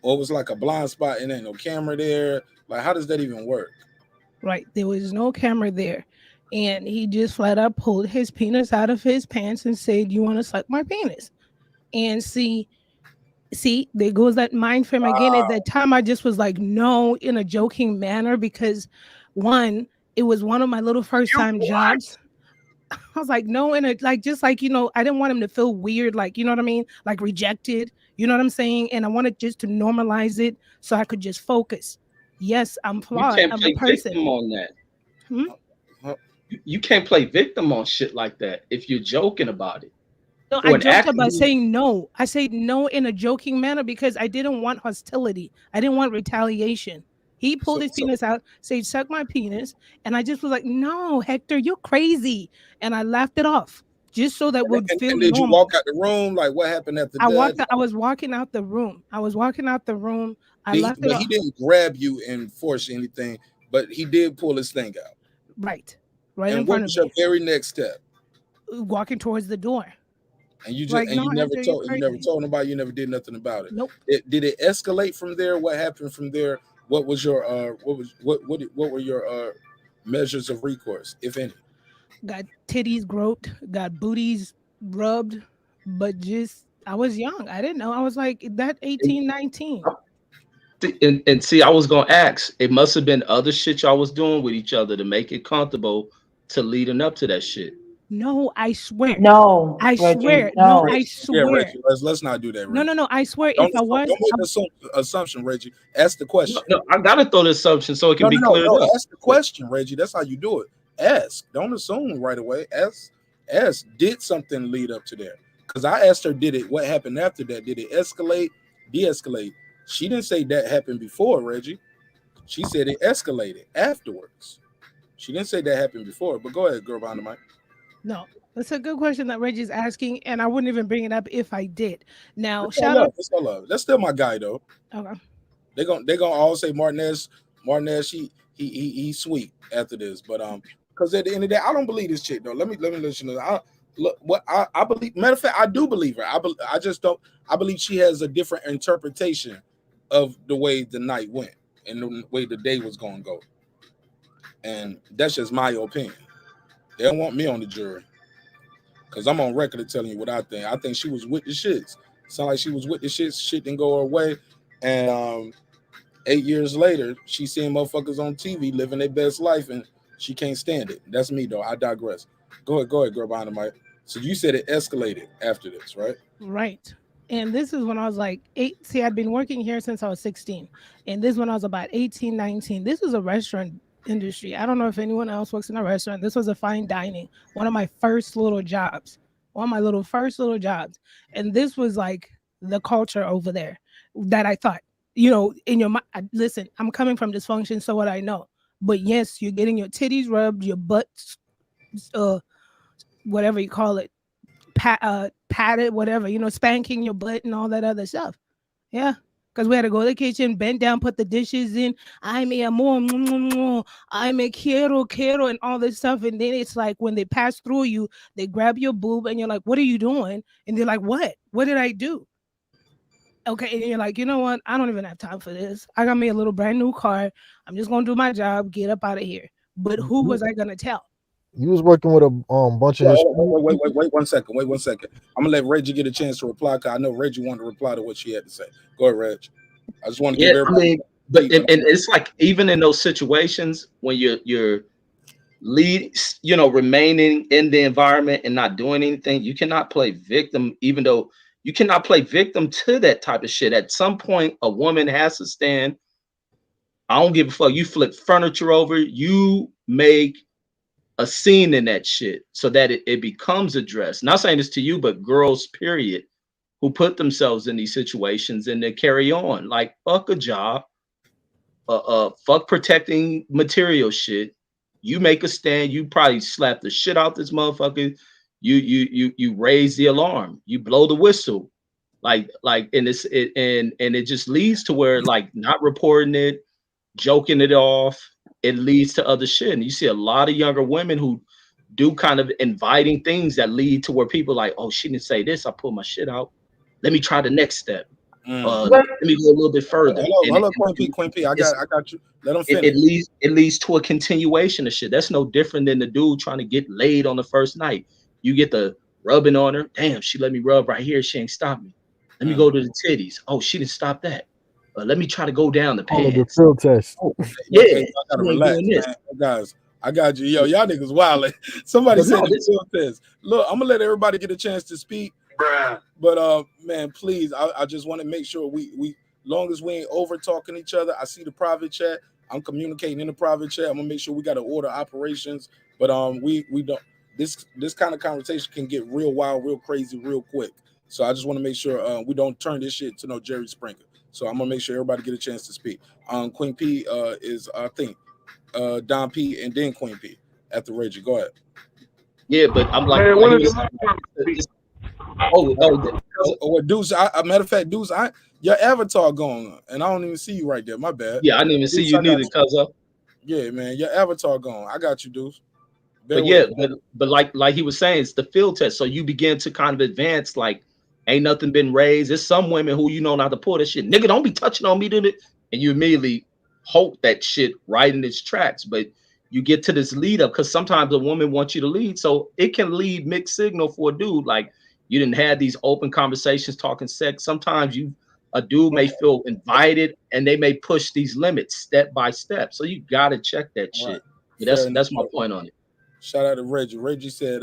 S1: or it was like a blind spot and ain't no camera there? Like, how does that even work?
S11: Right. There was no camera there. And he just flat out pulled his penis out of his pants and said, "You want to suck my penis?" And see, there goes that mind frame again. At that time, I just was like, no, in a joking manner, because one, it was one of my little first time jobs. I was like, no, in a like just like, I didn't want him to feel weird, like, you know what I mean? Like rejected, you know what I'm saying? And I wanted just to normalize it so I could just focus. Yes, I'm
S6: You
S11: flawed.
S6: can't
S11: I'm a
S6: play
S11: person.
S6: victim on that.
S11: Hmm?
S6: You can't play victim on shit like that if you're joking about it.
S11: No, I
S6: Or an
S11: joked
S6: acting
S11: about saying no. I said no in a joking manner because I didn't want hostility. I didn't want retaliation. He pulled his penis out, said, "Suck my penis." And I just was like, "No, Hector, you're crazy." And I laughed it off just so that would feel
S1: And did you
S11: normal.
S1: walk out the room? Like, what happened after that?
S11: I was walking out the room. I left it
S1: But he
S11: off.
S1: didn't grab you and force anything, but he did pull his thing out.
S11: Right. Right in
S1: And what
S11: front of
S1: was your
S11: me.
S1: very next step?
S11: Walking towards the door.
S1: And you just
S11: Like,
S1: and
S11: no, Andrew, you're
S1: you never
S11: crazy.
S1: told nobody, you never did nothing about it.
S11: Nope.
S1: Did it escalate from there? What happened from there? What was your what were your measures of recourse, if any?
S11: Got titties groped, got booties rubbed, but just I was young. I didn't know. I was like that 18, 19.
S6: And see, I was gonna ask. It must have been other shit y'all was doing with each other to make it comfortable to leading up to that shit.
S11: No, I swear.
S14: No,
S11: I
S14: Reggie,
S11: swear. No,
S14: no.
S11: I
S1: Reggie, yeah,
S11: swear.
S1: Reggie. Let's not do that,
S11: No, no,
S1: Reggie.
S11: no. I swear if I was,
S1: Don't make the assumption, Reggie. Ask the
S6: No,
S1: question.
S6: no, I gotta throw the assumption so it can
S1: No, no,
S6: be
S1: no,
S6: cleared
S1: no.
S6: up.
S1: Ask the question, Reggie. That's how you do it. Ask. Don't assume right away. Ask. Did something lead up to there? Because I asked her, did it? What happened after that? Did it escalate? De-escalate? She didn't say that happened before, Reggie. She said it escalated afterwards. She didn't say that happened before. But go ahead, girl behind the mic.
S11: no. That's a good question that Reggie's asking, and I wouldn't even bring it up if I did. Now,
S1: That's all
S11: shout out.
S1: love. That's all love. That's still my guy though.
S11: Okay.
S1: They gonna all say Martinez, he's sweet after this. But because at the end of the day, I don't believe this chick though. Let me let you know. I believe. Matter of fact, I do believe her. I just don't. I believe she has a different interpretation of the way the night went and the way the day was gonna go. And that's just my opinion. They don't want me on the jury because I'm on record of telling you what I think. I think she was with the shits. Sound like she was with the shits. Shit didn't go her way, and 8 years later, she's seeing motherfuckers on TV living their best life, and she can't stand it. That's me, though. I digress. Go ahead, girl behind the mic. So you said it escalated after this, right?
S11: Right. And this is when I was like 8. See, I'd been working here since I was 16. And this when I was about 18, 19. This was a restaurant industry. I don't know if anyone else works in a restaurant. This was a fine dining. One of my first little jobs. One of my first little jobs. And this was like the culture over there that I thought, in your mind. Listen, I'm coming from dysfunction, so what I know. But yes, you're getting your titties rubbed, your butts, whatever you call it, patted, whatever, spanking your butt and all that other stuff. Yeah. Because we had to go to the kitchen, bend down, put the dishes in. I me amor, I me quiero, and all this stuff. And then it's like when they pass through you, they grab your boob and you're like, what are you doing? And they're like, what? What did I do? Okay. And you're like, you know what? I don't even have time for this. I got me a little brand new car. I'm just going to do my job, get up out of here. But who was I going to tell?
S13: You was working with a bunch of
S1: Wait 1 second. Wait 1 second. I'm gonna let Reggie get a chance to reply because I know Reggie wanted to reply to what she had to say. Go ahead, Reg. I just want to give everybody.
S6: But and it's like even in those situations when you're remaining in the environment and not doing anything, you cannot play victim. Even though you cannot play victim to that type of shit. At some point, a woman has to stand. I don't give a fuck. You flip furniture over. You make a scene in that shit so that it becomes addressed. Not saying this to you, but girls, period, who put themselves in these situations and they carry on. Like, fuck a job, fuck protecting material shit. You make a stand, you probably slap the shit out this motherfucker. You raise the alarm, you blow the whistle. And it just leads to where like not reporting it, joking it off, it leads to other shit. And you see a lot of younger women who do kind of inviting things that lead to where people like, oh, she didn't say this, I pull my shit out. Let me try the next step. Let me go a little bit further.
S1: Hello, Queen P. I got you. Let them finish.
S6: It leads to a continuation of shit. That's no different than the dude trying to get laid on the first night. You get the rubbing on her. Damn, she let me rub right here. She ain't stopped me. Let me go to the titties. Oh, she didn't stop that. Let me try to go down the pants.
S13: The field test.
S6: Oh, yeah,
S1: I gotta relax, man. Guys, I got you. Yo, y'all niggas wild. Somebody said the field test. Look, I'm gonna let everybody get a chance to speak. But man, please, I just want to make sure we long as we ain't over talking each other. I see the private chat. I'm communicating in the private chat. I'm gonna make sure we got to order operations. But we don't. This kind of conversation can get real wild, real crazy, real quick. So I just want to make sure we don't turn this shit to no Jerry Springer. So I'm gonna make sure everybody get a chance to speak. Queen P is I think Don P and then Queen P after Reggie. Go ahead.
S6: Yeah, but I'm like,
S1: Deuce. Matter of fact, Deuce, your avatar gone, and I don't even see you right there. My bad.
S6: Yeah, I didn't even see you neither, cuz.
S1: Yeah, man, your avatar gone. I got you, Deuce.
S6: But yeah, but like he was saying, it's the field test. So you begin to kind of advance, like ain't nothing been raised. There's some women who you know not to pull that shit. Nigga, don't be touching on me, and you immediately hope that shit right in its tracks. But you get to this lead up because sometimes a woman wants you to lead, so it can lead mixed signal for a dude. Like you didn't have these open conversations talking sex. Sometimes a dude may feel invited and they may push these limits step by step. So you gotta check that shit. But that's my point on it.
S1: Shout out to Reggie. Reggie said,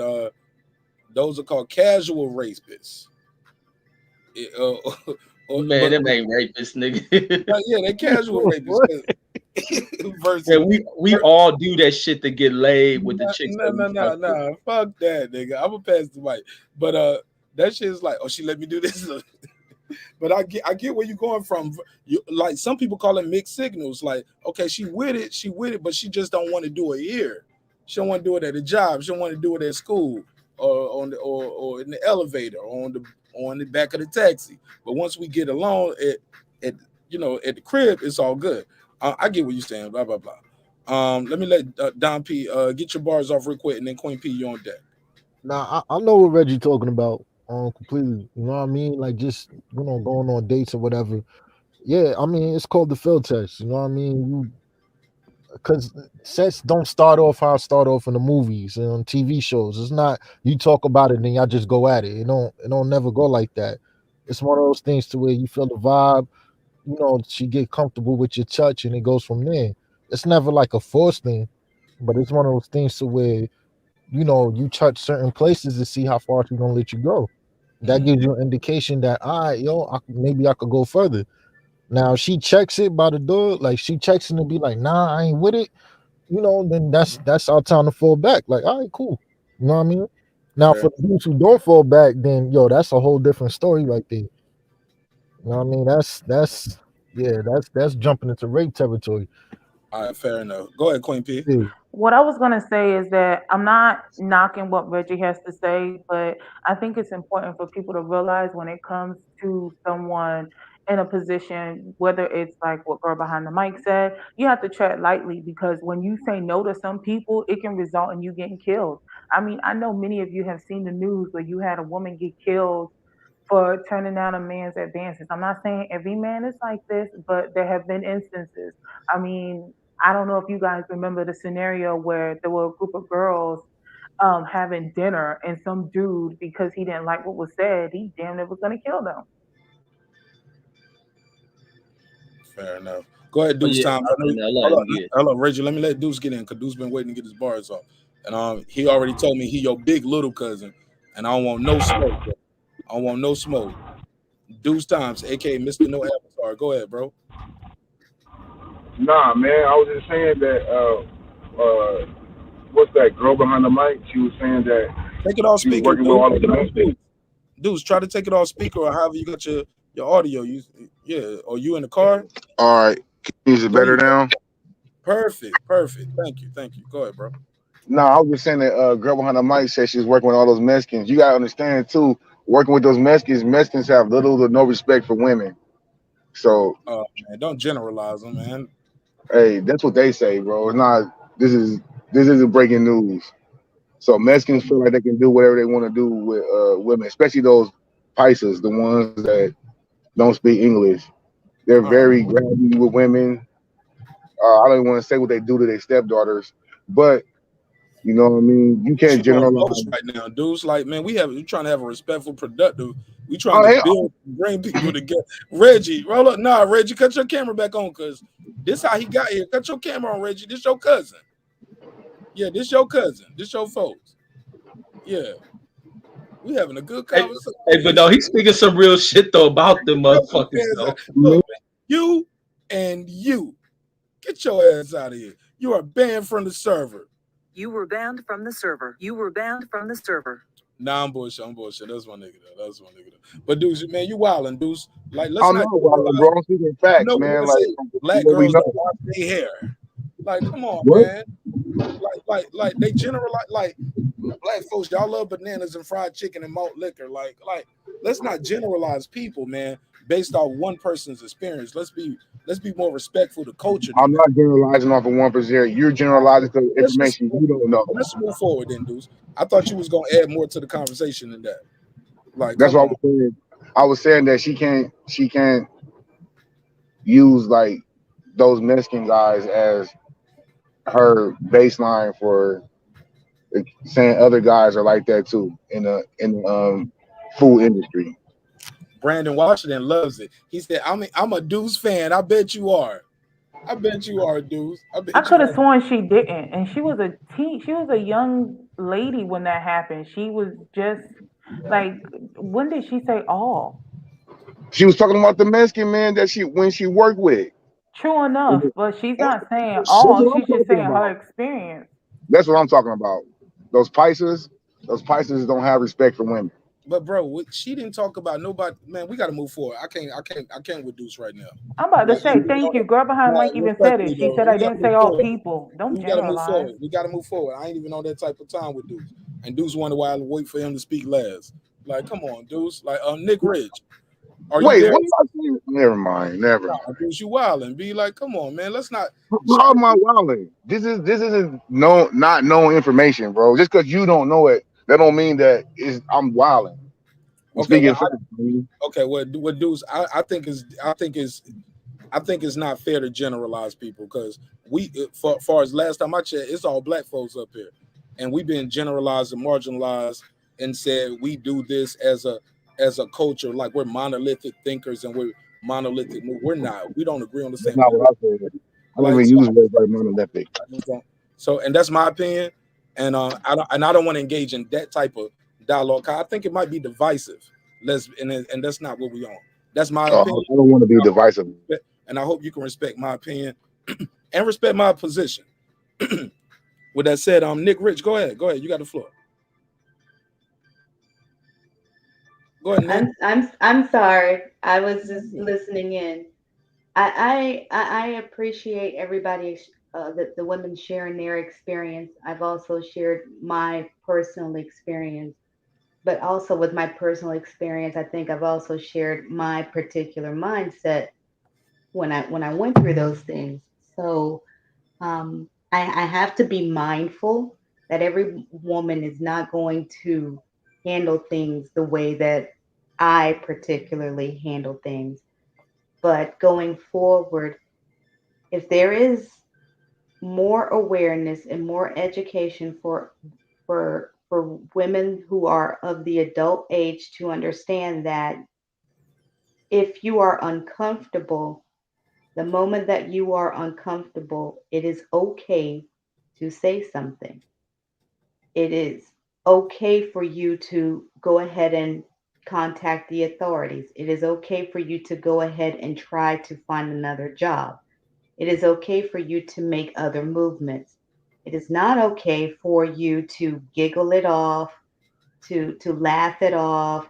S1: those are called casual rapists.
S6: Man, them ain't rapists, nigga.
S1: Yeah, they casual rapists.
S6: Versus, we all do that shit to get laid with the chicks.
S1: No. Fuck that, nigga. I'm gonna pass the mic. But that shit is like, oh, she let me do this. But I get where you're going from. You like some people call it mixed signals. Like, okay, she with it, but she just don't want to do it here. She don't want to do it at a job. She don't want to do it at school or or in the elevator or on the back of the taxi. But once we get along at the crib, it's all good. I get what you're saying. Blah blah blah. Let me let Don P get your bars off real quick, and then Queen P, you on deck.
S13: Now I know what Reggie talking about completely. You know what I mean? Like just going on dates or whatever. Yeah, I mean it's called the field test. You know what I mean? Because sets don't start off how it start off in the movies and on TV shows. It's not you talk about it and then y'all just go at it. It don't never go like that. It's one of those things to where you feel the vibe. She get comfortable with your touch and it goes from there. It's never like a forced thing, but it's one of those things to where you touch certain places to see how far she's gonna let you go. That gives you an indication that maybe I could go further. Now if she checks it by the door, like she checks it and be like, nah, I ain't with it, then that's our time to fall back. Like, all right, cool. You know what I mean? Now for the dudes who don't fall back, then that's a whole different story right there. You know what I mean? That's jumping into rape territory.
S1: All right, fair enough. Go ahead, Queen P.
S13: Yeah.
S14: What I was going to say is that I'm not knocking what Reggie has to say, but I think it's important for people to realize when it comes to someone in a position, whether it's like what Girl Behind the Mic said, you have to tread lightly because when you say no to some people, it can result in you getting killed. I mean, I know many of you have seen the news where you had a woman get killed for turning down a man's advances. I'm not saying every man is like this, but there have been instances. I mean, I don't know if you guys remember the scenario where there were a group of girls having dinner and some dude, because he didn't like what was said, he damn near was going to kill them.
S1: Fair enough. Go ahead, Deuce. Time. Hold on, Reggie. Let me let Deuce get in because Deuce been waiting to get his bars off, and he already told me he your big little cousin, and I don't want no smoke. Bro. I don't want no smoke. Deuce Times, aka Mr. No Avatar. Go ahead, bro.
S5: Nah, man. I was just saying that. What's that girl behind the mic? She was saying that
S1: take it off
S5: she was
S1: speaker.
S5: working with all of the
S1: Deuce, try to take it off speaker or however you got your audio. Or you in the car?
S5: All right. Is it better now?
S1: Perfect. Thank you. Go ahead, bro.
S5: No, I was just saying that girl behind the mic said she's working with all those Mexicans. You gotta understand too, working with those Mexicans have little to no respect for women. So
S1: man, don't generalize them, man.
S5: Hey, that's what they say, bro. It's not this isn't breaking news. So Mexicans feel like they can do whatever they want to do with women, especially those paisas, the ones that don't speak English. They're very grabby with women. I don't want to say what they do to their stepdaughters, but you know what I mean. You can't generalize
S1: right now, dudes. Like, man, we're trying to have a respectful, productive. We trying to build, bring people together. Reggie, roll up. Nah, Reggie, cut your camera back on, cause this how he got here. Cut your camera on, Reggie. This your cousin. Yeah, this your cousin. This your folks. Yeah, we having a good conversation.
S6: Hey, but no, he's speaking some real shit though about them motherfuckers. Though.
S1: Look, you and you, get your ass out of here. You are banned from the server.
S16: You were banned from the server.
S1: Nah, I'm bullshit. That's my nigga though. But dudes, man, you wildin', dudes. Like, let's
S5: I'm
S1: not
S5: not wildin', bro. I'm speaking facts, man. Like
S1: black girls don't wash their hair. Like, come on, man. Like they generalize. Like, black folks, y'all love bananas and fried chicken and malt liquor. Like, let's not generalize people, man, based off one person's experience. Let's be Let's be more respectful to culture than
S5: I'm
S1: that.
S5: not generalizing off of 1%. You're
S1: All right,
S5: generalizing to
S1: let's just
S5: information you don't know.
S1: let's move forward then, dudes. I thought you was gonna add more to the conversation than that. Like,
S5: That's
S1: come
S5: what I
S1: on.
S5: was saying. I was saying that she can't use like those Mexican guys as her baseline for saying other guys are like that too in the food industry.
S1: Brandon Washington loves it. He said, I'm a Deuce fan. I bet you are. I bet you are, Deuce. I
S14: I
S1: bet you
S14: could have
S1: are.
S14: sworn she didn't, and she was a teen. She was a young lady when that happened. She was just like, when did she say all?
S5: She was talking about the Mexican man that she when she worked with.
S14: True enough, but she's not saying
S5: That's
S14: all.
S5: what I'm
S14: She's just
S5: talking
S14: saying her
S5: about.
S14: experience.
S5: That's what I'm talking about. Those those Pisces don't have respect for women.
S1: But bro, she didn't talk about nobody. Man, we got to move forward. I can't with Deuce right now.
S14: I'm about to
S1: Like,
S14: say, thank you. Girl behind Mike even said it.
S1: respectfully
S14: She
S1: though,
S14: said
S1: we
S14: I
S1: got to
S14: didn't
S1: move
S14: say all
S1: forward.
S14: people. Don't
S1: We got to move
S14: generalize.
S1: forward. We got to move forward. I ain't even on that type of time with Deuce. And Deuce wonder why I wait for him to speak last. Like, come on, Deuce. Like, Nick Ridge, are you
S5: Wait,
S1: there?
S5: what am I saying? Never mind. Never
S1: Nah,
S5: mind.
S1: Deuce, you wilding. Be like, come on, man. Let's not.
S5: How am I wilding? This isn't not known information, bro. Just because you don't know it, that don't mean that I'm wilding. I'm
S1: Okay,
S5: speaking
S1: well,
S5: facts, man.
S1: okay, what Deuce? I think it's not fair to generalize people because for far as last time I checked, it's all black folks up here, and we've been generalized and marginalized and said we do this as a culture, like we're monolithic thinkers and we're monolithic. We're not. We don't agree on the
S5: That's
S1: same
S5: not what
S1: thing.
S5: I said. I don't
S1: Like,
S5: even
S1: so
S5: use words like monolithic.
S1: I just don't. So, and that's my opinion, and I don't want to engage in that type of dialogue. 'Cause I think it might be divisive. And that's not what we on. That's my opinion.
S5: I don't want to be divisive.
S1: And I hope you can respect my opinion and respect my position. With that said, Nick Rich, go ahead. Go ahead. You got the floor. Go ahead, Nick.
S12: I'm sorry. I was just listening in. I appreciate everybody, the women sharing their experience. I've also shared my personal experience, but also with my personal experience, I think I've also shared my particular mindset when I went through those things. So I have to be mindful that every woman is not going to handle things the way that I particularly handle things. But going forward, if there is more awareness and more education for women who are of the adult age to understand that if you are uncomfortable, the moment that you are uncomfortable, it is okay to say something. It is okay for you to go ahead and contact the authorities. It is okay for you to go ahead and try to find another job. It is okay for you to make other movements. It is not okay for you to giggle it off, to laugh it off,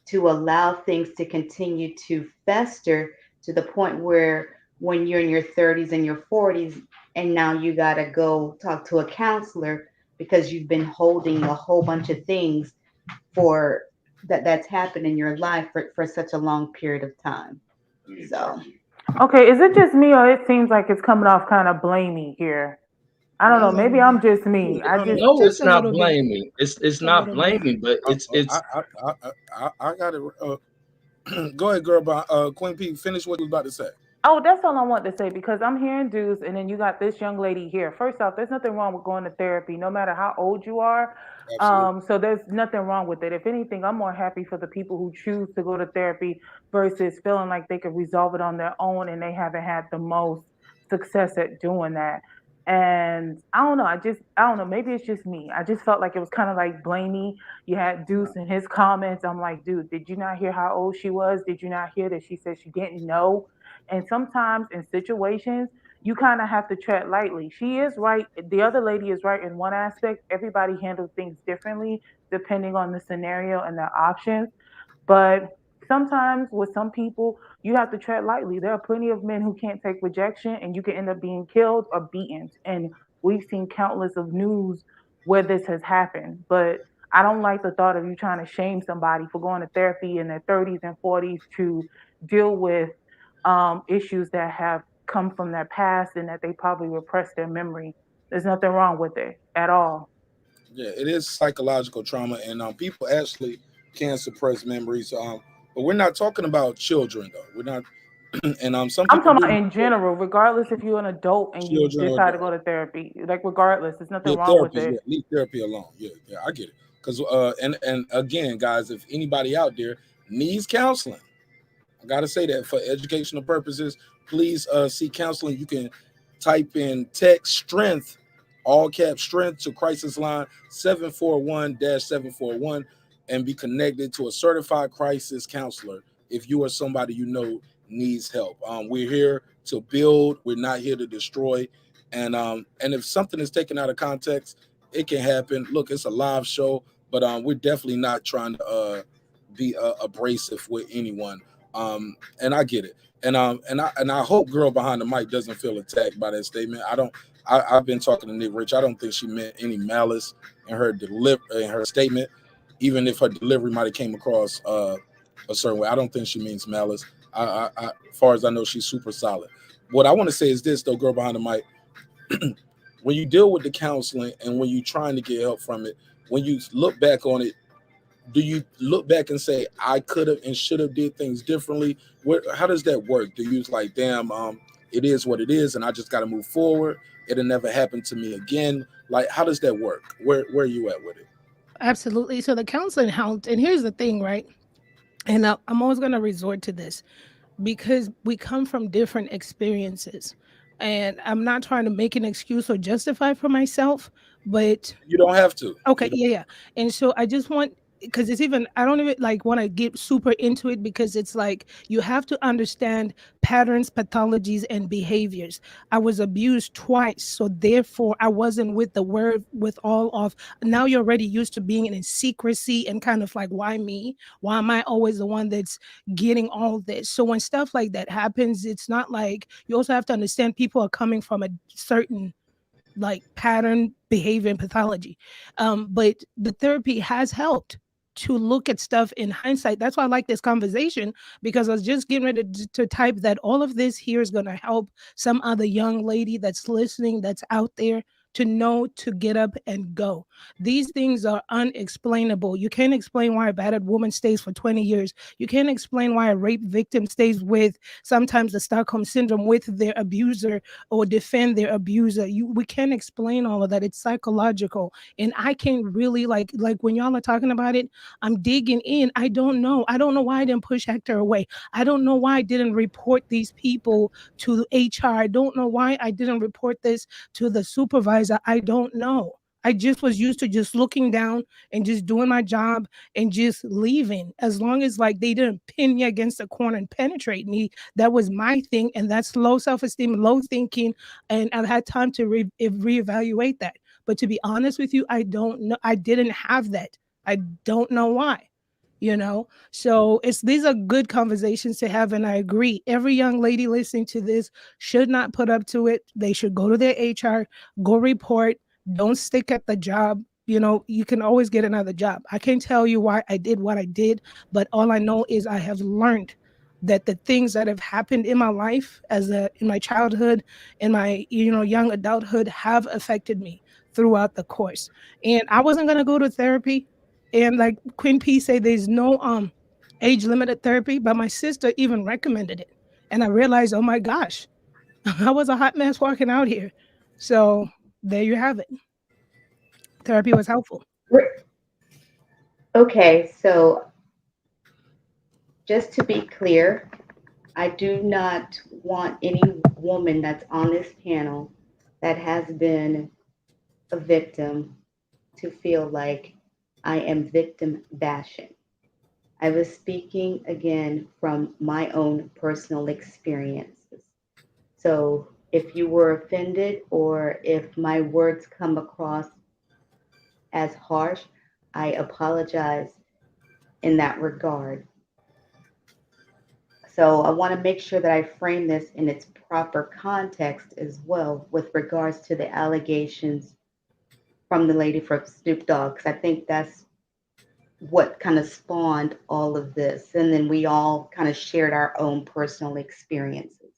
S12: to allow things to continue to fester to the point where when you're in your 30s and your 40s and now you got to go talk to a counselor because you've been holding a whole bunch of things for that's happened in your life for such a long period of time. So
S14: Okay, is it just me or it seems like it's coming off kind of blamey here? I don't
S11: A
S14: know.
S11: little
S14: Maybe
S11: bit.
S14: I'm just me. I
S1: No, no,
S14: just
S6: No,
S11: Just
S6: it's
S11: a
S6: not
S11: little bit.
S6: blaming. It's
S11: A
S6: not
S11: little bit.
S6: blaming, but it's
S1: I got it. Go ahead, girl. Queen P, finish what you was about to say.
S14: Oh, that's all I want to say because I'm hearing dudes, and then you got this young lady here. First off, there's nothing wrong with going to therapy, no matter how old you are.
S1: Absolutely.
S14: So there's nothing wrong with it. If anything, I'm more happy for the people who choose to go to therapy versus feeling like they could resolve it on their own and they haven't had the most success at doing that. And I don't know. I don't know. Maybe it's just me. I just felt like it was kind of like blamey. You had Deuce in his comments. I'm like, dude, did you not hear how old she was? Did you not hear that she said she didn't know? And sometimes in situations, you kind of have to tread lightly. She is right. The other lady is right in one aspect. Everybody handles things differently depending on the scenario and their options. But sometimes with some people, you have to tread lightly. There are plenty of men who can't take rejection and you can end up being killed or beaten. And we've seen countless of news where this has happened. But I don't like the thought of you trying to shame somebody for going to therapy in their 30s and 40s to deal with issues that have come from their past and that they probably repress their memory. There's nothing wrong with it at all.
S1: Yeah, it is psychological trauma, and people actually can suppress memories. But we're not talking about children though. We're not, and some
S14: I'm
S1: people
S14: talking
S1: do.
S14: about in general, regardless if you're an adult and you
S1: Children or
S14: decide to go to therapy. Like regardless, there's nothing
S1: yeah,
S14: wrong with
S1: therapy. Yeah,
S14: it.
S1: leave therapy alone. Yeah, yeah, I get it. Because and again, guys, if anybody out there needs counseling, I gotta say that for educational purposes, please seek counseling. You can type in text strength, all cap strength to crisis line 741-741 and be connected to a certified crisis counselor if you or somebody you know needs help. We're here to build, we're not here to destroy. And if something is taken out of context, it can happen. Look, it's a live show, but we're definitely not trying to be abrasive with anyone. And I get it. And I hope girl behind the mic doesn't feel attacked by that statement. I don't. I've been talking to Nick Rich. I don't think she meant any malice in her statement, even if her delivery might have came across a certain way. I don't think she means malice. As far as I know, she's super solid. What I want to say is this, though, girl behind the mic. When you deal with the counseling and when you're trying to get help from it, when you look back on it, do you look back and say I could have and should have did things differently? How does that work? Do you like, damn, it is what it is, and I just got to move forward? It'll never happen to me again. Like, how does that work? Where are you at with it?
S11: Absolutely. So the counseling helped. And here's the thing, right? And I'm always going to resort to this because we come from different experiences. And I'm not trying to make an excuse or justify for myself, but
S1: You don't have to.
S11: okay, yeah, yeah. And so I just want, because it's even I don't even like want to get super into it because it's like you have to understand patterns, pathologies, and behaviors. I was abused twice, so therefore I wasn't with the word with all of now you're already used to being in secrecy and kind of like why me? Why am I always the one that's getting all this? So when stuff like that happens, it's not like you also have to understand people are coming from a certain like pattern behavior and pathology, but the therapy has helped to look at stuff in hindsight. That's why I like this conversation because I was just getting ready to type that all of this here is going to help some other young lady that's listening, that's out there, to know to get up and go. These things are unexplainable. You can't explain why a battered woman stays for 20 years. You can't explain why a rape victim stays with sometimes the Stockholm syndrome with their abuser or defend their abuser. We can't explain all of that. It's psychological. And I can't really like when y'all are talking about it, I'm digging in. I don't know. I don't know why I didn't push Hector away. I don't know why I didn't report these people to HR. I don't know why I didn't report this to the supervisor. I don't know. I just was used to just looking down and just doing my job and just leaving. As long as like they didn't pin me against the corner and penetrate me, that was my thing. And that's low self-esteem, low thinking. And I've had time to reevaluate that. But to be honest with you, I don't know. I didn't have that. I don't know why. So it's these are good conversations to have, and I agree every young lady listening to this should not put up to it. They should go to their HR, go report, don't stick at the job. You can always get another job. I can't tell you why I did what I did, but all I know is I have learned that the things that have happened in my life in my childhood, in my young adulthood have affected me throughout the course. And I wasn't going to go to therapy. And like Queen P say, there's no age limited therapy, but my sister even recommended it. And I realized, oh my gosh, I was a hot mess walking out here. So there you have it. Therapy was helpful.
S12: Okay, so just to be clear, I do not want any woman that's on this panel that has been a victim to feel like I am victim bashing. I was speaking again from my own personal experiences. So if you were offended or if my words come across as harsh, I apologize in that regard. So I want to make sure that I frame this in its proper context as well with regards to the allegations from the lady from Snoop Dogg, because I think that's what kind of spawned all of this, and then we all kind of shared our own personal experiences.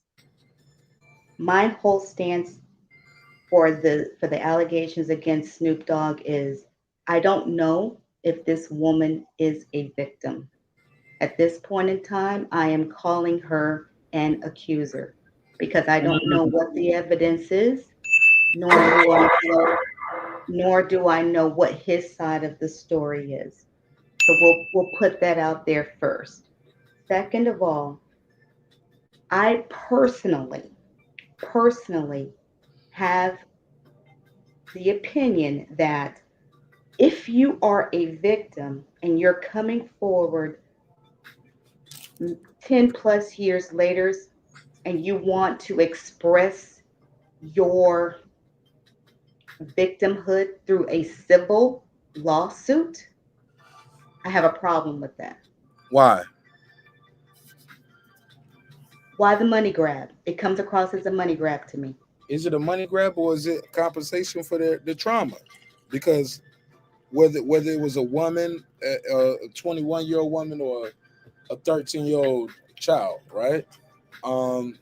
S12: My whole stance for the allegations against Snoop Dogg is I don't know if this woman is a victim. At this point in time, I am calling her an accuser because I don't know what the evidence is, nor do I know, nor do I know what his side of the story is. So we'll put that out there first. Second of all, I personally have the opinion that if you are a victim and you're coming forward 10 plus years later and you want to express your victimhood through a civil lawsuit, I have a problem with that.
S1: Why?
S12: Why the money grab? It comes across as a money grab to me.
S1: Is it a money grab or is it compensation for the trauma? Because whether it was a woman, a 21-year-old woman, or a 13-year-old child, right? Um,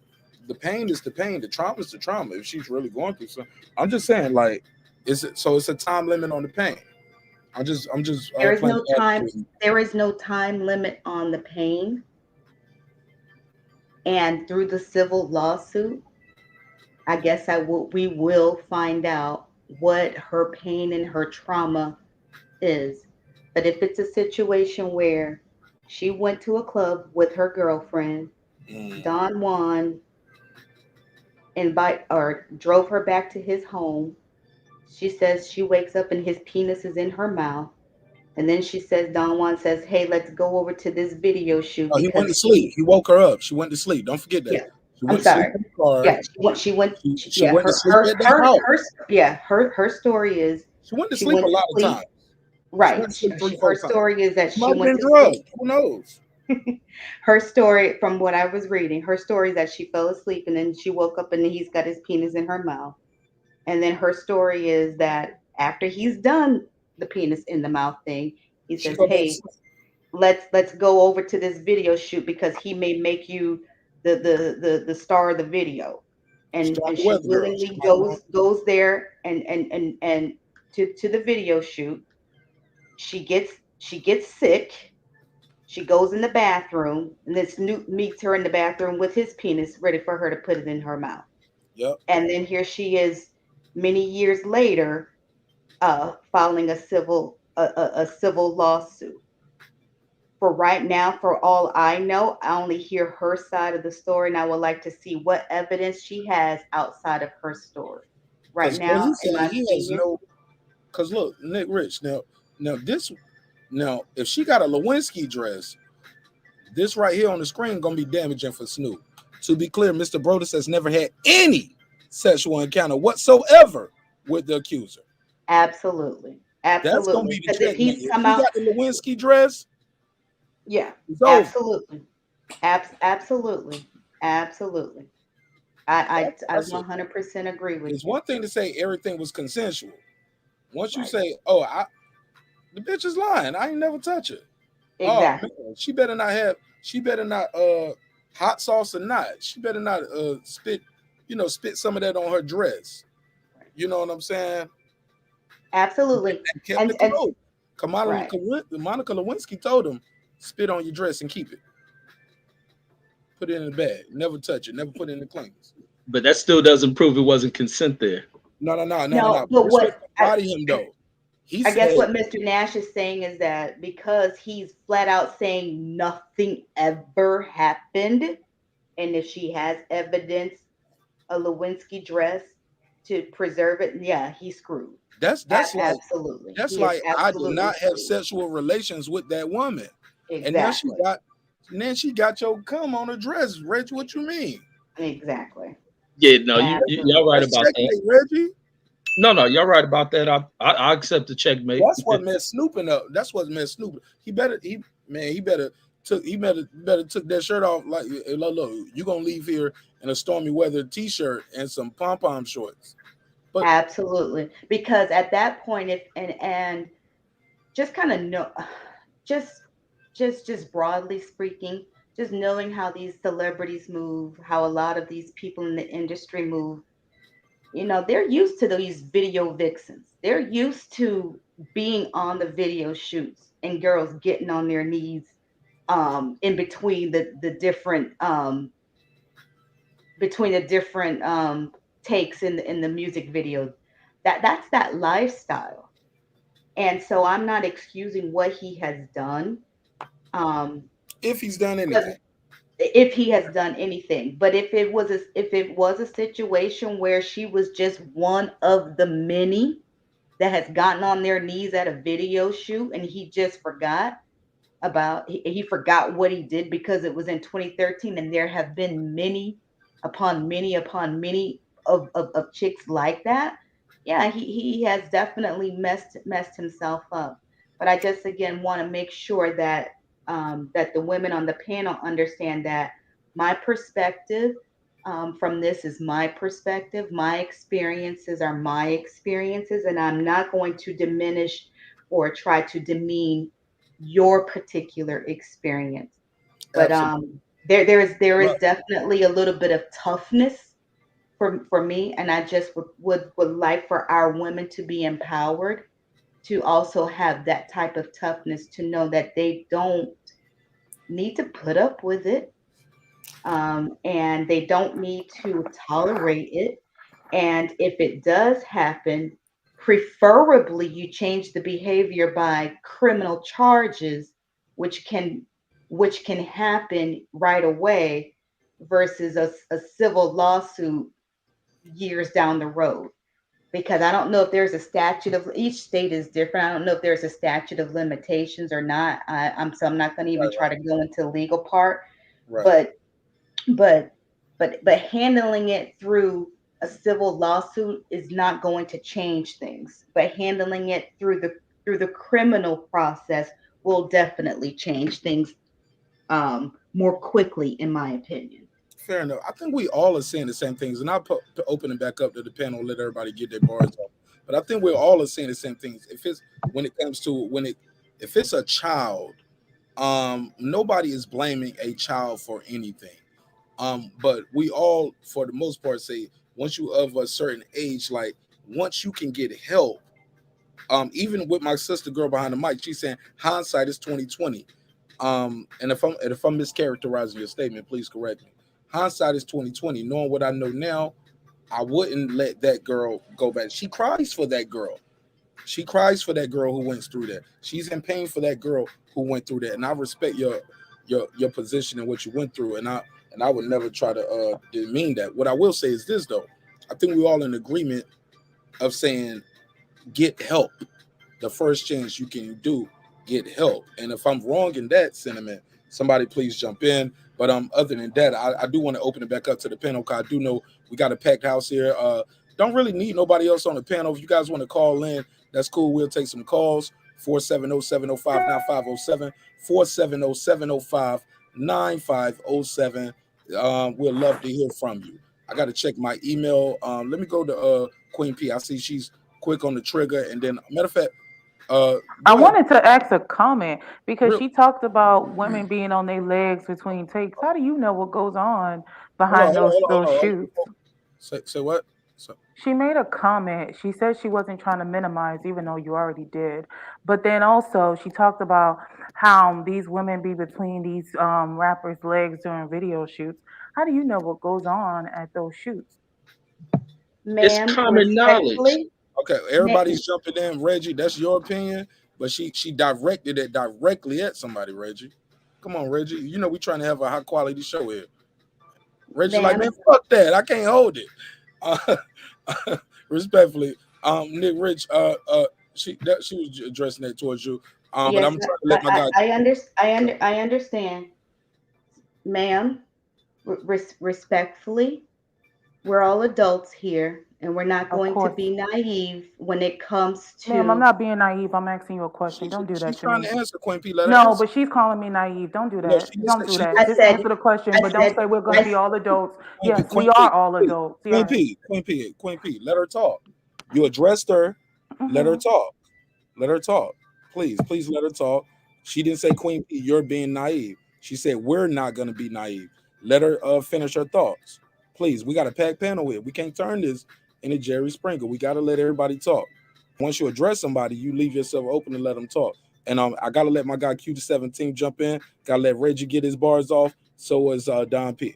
S1: the pain is the pain, the trauma is the trauma. If she's really going through something, I'm just saying, like, is it so? It's a time limit on the pain. I'm just
S12: There is
S1: playing
S12: no time.
S1: advocate.
S12: There is no time limit on the pain. And through the civil lawsuit, I guess we will find out what her pain and her trauma is. But if it's a situation where she went to a club with her girlfriend, Don Juan invite or drove her back to his home. She says she wakes up and his penis is in her mouth. And then she says, Don Juan says, hey, let's go over to this video shoot
S1: Oh, he went
S12: because
S1: to sleep. He woke her up. She went to sleep. Don't forget that.
S12: yeah,
S1: She
S12: I'm
S1: went to sleep
S12: sorry.
S1: in the car.
S12: Yeah, she went,
S1: She
S12: yeah,
S1: went to sleep at that
S12: her,
S1: house.
S12: yeah, her story is
S1: She went to
S12: she
S1: sleep a
S12: went to
S1: lot of
S12: sleep.
S1: times. She
S12: Right.
S1: went to sleep three,
S12: Her
S1: four times.
S12: story is that
S1: She
S12: she
S1: might have
S12: went
S1: been
S12: to sleep.
S1: drugged. Who knows?
S12: Her story, from what I was reading, her story is that she fell asleep and then she woke up and he's got his penis in her mouth. And then her story is that after he's done the penis in the mouth thing, he
S1: She
S12: says,
S1: go back to
S12: "Hey,
S1: sleep.
S12: let's go over to this video shoot because he may make you the star of the video."
S1: Strong
S12: And she
S1: weather girl. She
S12: willingly
S1: might want.
S12: goes there and to the video shoot. She gets sick. She goes in the bathroom, and then Snoop meets her in the bathroom with his penis ready for her to put it in her mouth.
S1: Yep.
S12: And then here she is many years later filing a civil lawsuit. For right now, for all I know, I only hear her side of the story, and I would like to see what evidence she has outside of her story. Right
S1: Because what
S12: now,
S1: he's
S12: in
S1: saying,
S12: my
S1: he has
S12: opinion,
S1: no. Because look, Nick Rich. Now this. Now, if she got a Lewinsky dress, this right here on the screen gonna be damaging for Snoop. To be clear, Mr. Brodus has never had any sexual encounter whatsoever with the accuser.
S12: absolutely,
S1: That's gonna
S12: absolutely.
S1: be the
S12: Because if
S1: checkmate.
S12: he's
S1: If
S12: come
S1: she
S12: out,
S1: got the Lewinsky dress,
S12: yeah,
S1: it's over.
S12: absolutely, absolutely, absolutely. I
S1: That's it.
S12: 100% agree with
S1: It's
S12: you.
S1: one thing to say everything was consensual. Once you
S12: Right.
S1: say, "Oh, the bitch is lying. I ain't never touch her." Oh
S12: Exactly.
S1: man, she better not have. She better not hot sauce or not. She better not spit. Spit some of that on her dress. You know what I'm saying?
S12: Absolutely.
S1: And kept the
S12: And
S1: code.
S12: right.
S1: Monica Lewinsky told him, "Spit on your dress and keep it. Put it in the bag. Never touch it. Never put it in the cleaners."
S6: But that still doesn't prove it wasn't consent there.
S1: No, no, no, no, no,
S12: No,
S1: no.
S12: but
S1: This was
S12: what
S1: to body him though. He
S12: I guess
S1: said
S12: what Mr. Nash is saying is that because he's flat out saying nothing ever happened, and if she has evidence, a Lewinsky dress to preserve it, yeah, he's screwed.
S1: that's like
S12: Absolutely.
S1: that's
S12: He is
S1: like I did
S12: absolutely
S1: not have
S12: screwed.
S1: sexual relations with that woman, and
S12: Exactly.
S1: then she got your cum on her dress. Reg, what you mean?
S12: Exactly.
S6: Yeah, no, y'all right
S12: Absolutely.
S1: That's
S6: about that.
S1: checkmate, Reggie.
S6: No, y'all right about that. I accept the checkmate.
S1: That's what messed Snooping up. That's what messed Snoop. He better took that shirt off. Like, hey, look, you gonna leave here in a stormy weather t-shirt and some pom pom shorts. But
S12: Absolutely. Because at that point, if and just kind of know just just broadly speaking, just knowing how these celebrities move, how a lot of these people in the industry move, they're used to these video vixens. They're used to being on the video shoots and girls getting on their knees in between the different takes in the music videos. That's that lifestyle. And so I'm not excusing what he has done.
S1: If he's done
S12: But
S1: anything.
S12: if he has done anything, but if it was a situation where she was just one of the many that has gotten on their knees at a video shoot and he just he forgot what he did because it was in 2013, and there have been many upon many of chicks like that. Yeah, he has definitely messed himself up. But I just again want to make sure that that the women on the panel understand that my perspective from this is my perspective. My experiences are my experiences, and I'm not going to diminish or try to demean your particular experience. But
S1: Absolutely.
S12: there is
S1: Right.
S12: definitely a little bit of toughness for me, and I just would like for our women to be empowered to also have that type of toughness to know that they don't need to put up with it, and they don't need to tolerate it. And if it does happen, preferably you change the behavior by criminal charges, which can which can happen right away versus a civil lawsuit years down the road. Because I don't know if there's a statute of each state is different. I don't know if there's a statute of limitations or not. I'm not going to even
S1: Right,
S12: try to go into the legal part,
S1: right.
S12: but but but handling it through a civil lawsuit is not going to change things. But handling it through the criminal process will definitely change things more quickly, in my opinion.
S1: Fair enough. I think we all are saying the same things, and I'll open it back up to the panel, let everybody get their bars off. But I think we're all are saying the same things. If it's when it comes to if it's a child, nobody is blaming a child for anything. But we all, for the most part, say once you of a certain age, like once you can get help. Even with my sister girl behind the mic, she's saying hindsight is 2020. And if I'm mischaracterizing your statement, please correct me. Hindsight is 2020. Knowing what I know now, I wouldn't let that girl go back. She cries for that girl. She cries for that girl who went through that. She's in pain for that girl who went through that. And I respect your position and what you went through. And I would never try to demean that. What I will say is this though. I think we're all in agreement of saying get help. The first chance you can do, get help. And if I'm wrong in that sentiment, somebody please jump in. But other than that, I do want to open it back up to the panel because I do know we got a packed house here. Don't really need nobody else on the panel. If you guys want to call in, that's cool. We'll take some calls. 470-705-9507. 470-705-9507. We'd love to hear from you. I got to check my email. Let me go to Queen P. I see she's quick on the trigger. And then, matter of fact,
S14: I
S1: go ahead.
S14: wanted to ask a comment because
S1: Real,
S14: she talked about women being on their legs between takes. How do you know what goes on
S1: hold on,
S14: behind
S1: hold on,
S14: those
S1: hold on.
S14: shoots?
S1: Say what? So,
S14: She made a comment. She said she wasn't trying to minimize, even though you already did. But then also she talked about how these women be between these rappers' legs during video shoots. How do you know what goes on at those shoots?
S6: It's
S12: Ma'am,
S6: common knowledge.
S12: respectfully,
S1: okay,
S12: ma-
S1: everybody's jumping in. Reggie, that's your opinion, but she directed it directly at somebody. Reggie, come on, Reggie. You know we trying to have a high quality show here. Reggie, like man,
S12: ma'am,
S1: fuck that. I can't hold it. Uh, respectfully, Nick Rich, she was addressing that towards you. But I'm
S12: yes,
S1: trying to let my guy.
S12: I understand, ma'am. Respectfully, we're all adults here, and we're not
S14: Of
S12: going to
S14: course.
S12: be naive when it comes
S14: Ma'am, I'm
S12: to.
S14: not being naive. I'm asking you a question. Don't do
S1: She's
S14: that to
S1: trying
S14: me.
S1: to answer Queen P. Let her
S14: No,
S1: answer.
S14: but she's calling me naive. Don't do
S1: No,
S14: that.
S1: she just
S14: Don't do
S1: she
S14: that.
S12: I
S14: Just
S12: said,
S14: answer the question,
S12: I
S14: but don't
S12: said,
S14: say we're going to be
S12: I
S14: all adults.
S1: Queen P,
S14: Yes,
S1: Queen
S14: we are
S1: P,
S14: all
S1: Queen P,
S14: adults.
S1: Queen
S14: Yes.
S1: P, Queen P, Queen P. Let her talk. You addressed her. Let her
S14: Hmm.
S1: talk. Let her talk. Please let her talk. She didn't say Queen P, you're being naive. She said we're not gonna be naive. Let her finish her thoughts. Please, we got a packed panel here. We can't turn this into Jerry Springer. We gotta let everybody talk. Once you address somebody, you leave yourself open to let them talk. And I gotta let my guy Q the 17 jump in. Gotta let Reggie get his bars off. So is Don P.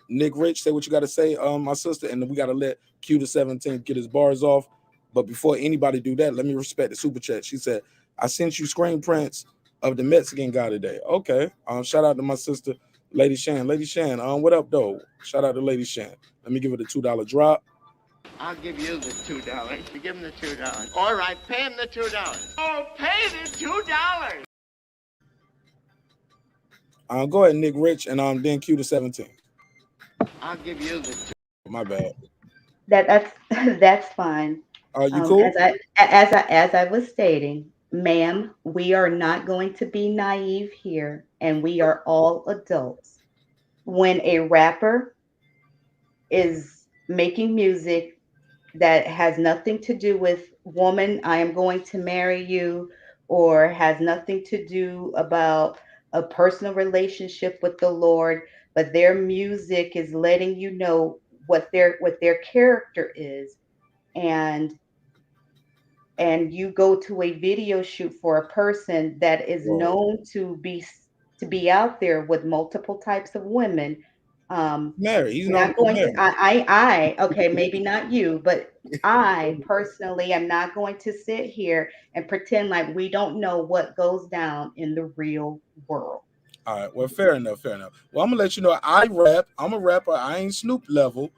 S1: Nick Rich, say what you gotta say, my sister, and then we gotta let Q the 17 get his bars off. But before anybody do that, let me respect the super chat. She said, I sent you screen prints of the Mexican guy today. Okay. Shout out to my sister, Lady Shan. Lady Shan, what up, though? Shout out to Lady Shan. Let me give it a $2 drop.
S9: I'll give you the $2. You give him the $2. All right, pay him the $2. Oh, pay the $2.
S1: Go ahead, Nick Rich, and then Q the 17.
S9: I'll give you the
S1: My bad.
S12: That's fine.
S1: You cool?
S12: As I was stating, ma'am, we are not going to be naive here, and we are all adults. When a rapper is making music that has nothing to do with woman, I am going to marry you, or has nothing to do about a personal relationship with the Lord, but their music is letting you know what their character is, and you go to a video shoot for a person that is known to be out there with multiple types of women.
S1: Mary, he's
S12: not
S1: known to
S12: going
S1: marry.
S12: to I okay, maybe not you, but I personally am not going to sit here and pretend like we don't know what goes down in the real world.
S1: All right, well, fair enough, fair enough. Well, I'm gonna let you know I rap. I'm a rapper. I ain't Snoop level,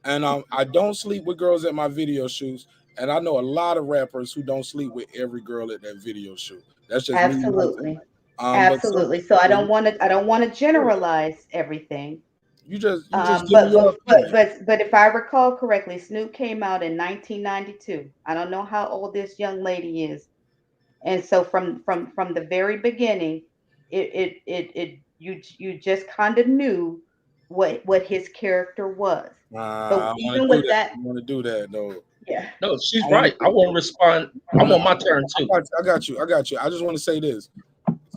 S1: and I don't sleep with girls at my video shoots. And I know a lot of rappers who don't sleep with every girl at that video shoot. That's just me.
S12: Absolutely.
S1: But
S12: Absolutely. So I don't want to generalize everything.
S1: You just give me your opinion.
S12: But if I recall correctly, Snoop came out in 1992. I don't know how old this young lady is, and so from the very beginning, you just kind of knew what his character was. But
S1: I
S12: even
S1: want to do
S12: with
S1: that.
S12: that,
S1: I want to do that though.
S12: yeah.
S6: No, she's right. I want to respond. I want my turn too.
S1: I got you. I just want to say this.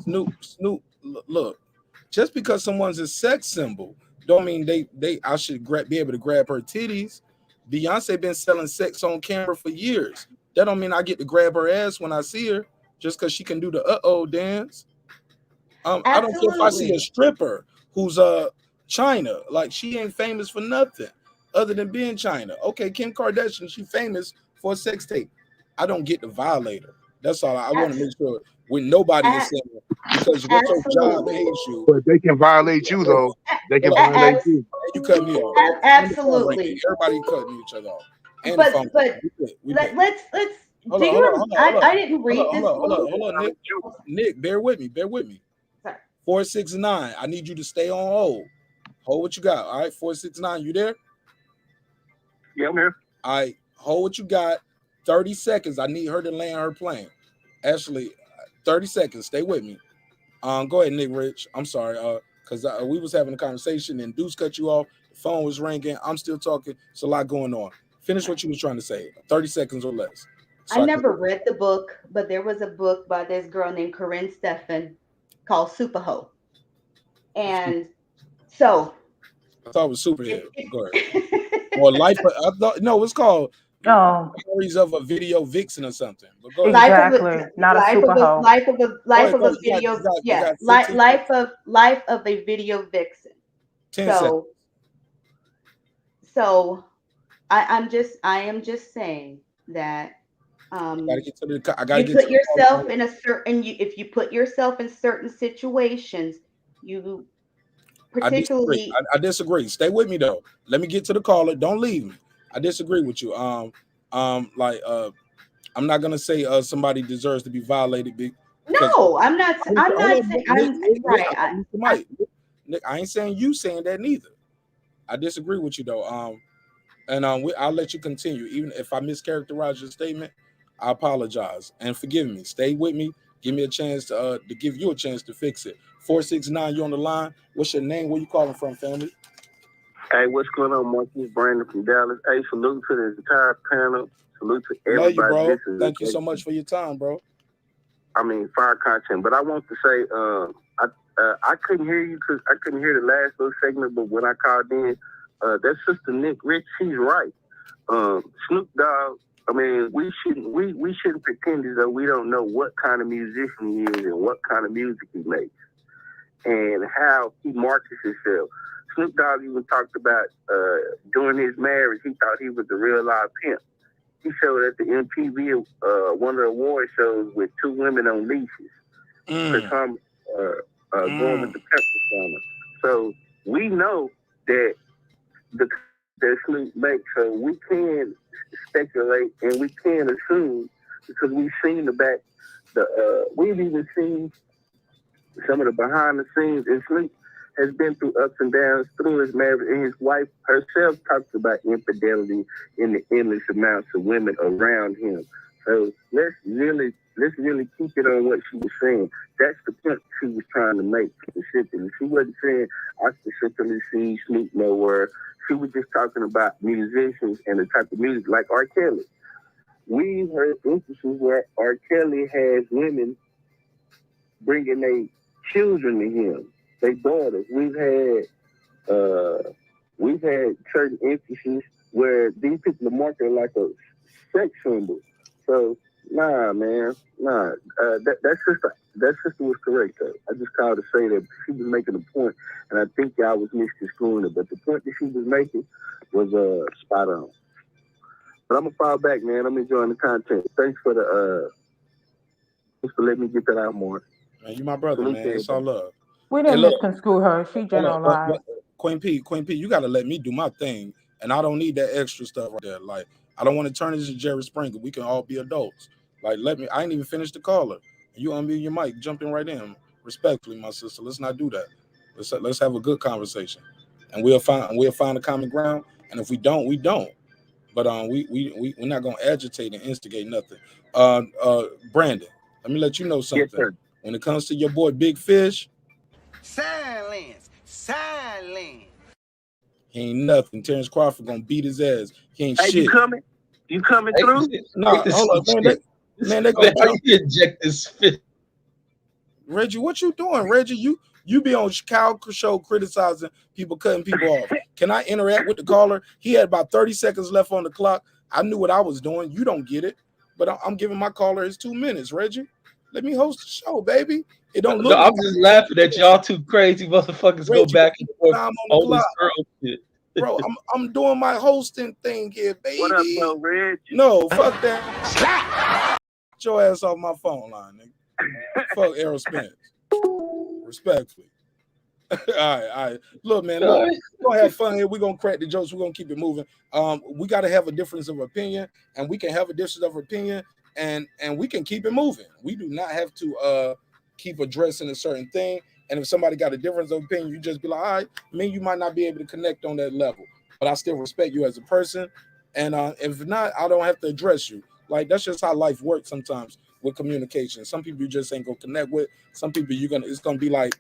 S1: Snoop, look, just because someone's a sex symbol don't mean I should be able to grab her titties. Beyonce been selling sex on camera for years. That don't mean I get to grab her ass when I see her just because she can do the dance. I don't care if I see a stripper who's China, like she ain't famous for nothing other than being China. Okay, Kim Kardashian, she famous for a sex tape. I don't get to violate her. That's all. I want to make sure when nobody is saying because what's your job hates you.
S5: But they can violate you though. They can
S1: Hold on,
S5: violate you.
S1: you cut me off.
S12: Absolutely.
S1: Everybody cutting each other off. And
S12: But
S1: phone.
S12: let's
S1: Hold
S12: do
S1: on,
S12: you
S1: hold on.
S12: I didn't read this book.
S1: Hold on, Nick. Nick, bear with me.
S12: Sorry.
S1: 469. I need you to stay on hold. Hold what you got. All right, 469. You there?
S8: Yeah, I'm here.
S1: All right, hold what you got. 30 seconds. I need her to land her plane. Ashley, 30 seconds. Stay with me. Go ahead, Nick Rich. I'm sorry. Because we was having a conversation and Deuce cut you off. The phone was ringing. I'm still talking. It's a lot going on. Finish what you was trying to say. 30 seconds or less.
S12: I never read the book, but there was a book by this girl named Corinne Stephan called Superho. And so
S1: I thought it was Superhead. Go ahead. Or Life of, I thought no, it's called Stories of a Video Vixen or something. But go ahead.
S12: Life of a video vixen.
S1: 10 seconds.
S12: So I am just saying that
S1: I gotta get to the. I gotta
S12: you
S1: get
S12: put
S1: to
S12: yourself in a certain. If you put yourself in certain situations, you particularly.
S1: I disagree. Stay with me though. Let me get to the caller. Don't leave me. I disagree with you. I'm not gonna say somebody deserves to be violated.
S12: No, I'm not. I'm not saying. Right.
S1: Nick, I ain't saying you saying that neither. I disagree with you though. And I'll let you continue. Even if I mischaracterize your statement, I apologize and forgive me. Stay with me. Give me a chance to give you a chance to fix it. 469, you on the line. What's your name? Where you calling from, family?
S8: Hey, what's going on, Mark? This is Brandon from Dallas. Hey, salute to the entire panel. Salute to everybody.
S1: Love you, bro. Thank you so much for your time, bro.
S10: fire content. But I want to say, I couldn't hear you because I couldn't hear the last little segment. But when I called in, that sister Nick Rich, she's right. Snoop Dogg. I mean, we shouldn't pretend as though we don't know what kind of musician he is and what kind of music he makes and how he markets himself. Snoop Dogg even talked about during his marriage, he thought he was a real live pimp. He showed at the MTV one of the award shows with two women on leashes. Going with the pimp persona. So we know that that Snoop makes, so we can speculate and we can assume because we've seen we've even seen some of the behind the scenes, and Snoop has been through ups and downs through his marriage, and his wife herself talks about infidelity in the endless amounts of women around him. So let's really keep it on what she was saying. That's the point she was trying to make specifically. She wasn't saying I specifically see Snoop nowhere. She was just talking about musicians and the type of music like R. Kelly. We've heard instances where R. Kelly has women bringing their children to him, their daughters. We've had certain instances where these people are marketed like a sex symbol. So nah, man, nah. That sister was correct though. I just called to say that she was making a point, and I think y'all was misconstruing it. But the point that she was making was spot on. But I'm gonna fall back, man. I'm enjoying the content. Thanks for letting me get that out more.
S1: Man, you my brother, man. It's all love.
S14: We didn't misconstrue her. She generalized.
S1: Queen P, you gotta let me do my thing, and I don't need that extra stuff right there. Like, I don't want to turn this into Jerry Springer. We can all be adults. Like, I ain't even finished the caller. You unmute your mic, jumping right in. Respectfully, my sister. Let's not do that. Let's have a good conversation, and we'll find a common ground. And if we don't, we don't. But we're not gonna agitate and instigate nothing. Brandon, let me let you know something.
S10: Yes,
S1: when it comes to your boy Big Fish,
S9: Silence.
S1: he ain't nothing. Terrence Crawford gonna beat his ass. He ain't shit.
S10: You coming? You coming through?
S1: No, hold on, man. They gonna
S6: how you inject this fit.
S1: Reggie, what you doing, Reggie? You be on Chicago show criticizing people, cutting people off. Can I interact with the caller? He had about 30 seconds left on the clock. I knew what I was doing. You don't get it, but I'm giving my caller his 2 minutes. Reggie, let me host the show, baby. It don't look.
S6: No, I'm just laughing at y'all two crazy motherfuckers
S1: Reggie,
S6: go back and forth
S1: on
S6: this girl shit.
S1: Bro, I'm doing my hosting thing here, baby.
S10: What up, bro, Reg?
S1: No, fuck that. Get your ass off my phone line, nigga. Fuck Errol Spence. Respectfully. All right. Look, man, we're gonna have fun here. We're gonna crack the jokes. We're gonna keep it moving. We gotta have a difference of opinion, and we can have a difference of opinion, and we can keep it moving. We do not have to keep addressing a certain thing. And if somebody got a difference of opinion, you just be like, all right, you might not be able to connect on that level, but I still respect you as a person. And if not, I don't have to address you. Like, that's just how life works sometimes with communication. Some people you just ain't gonna connect with. Some people it's gonna be like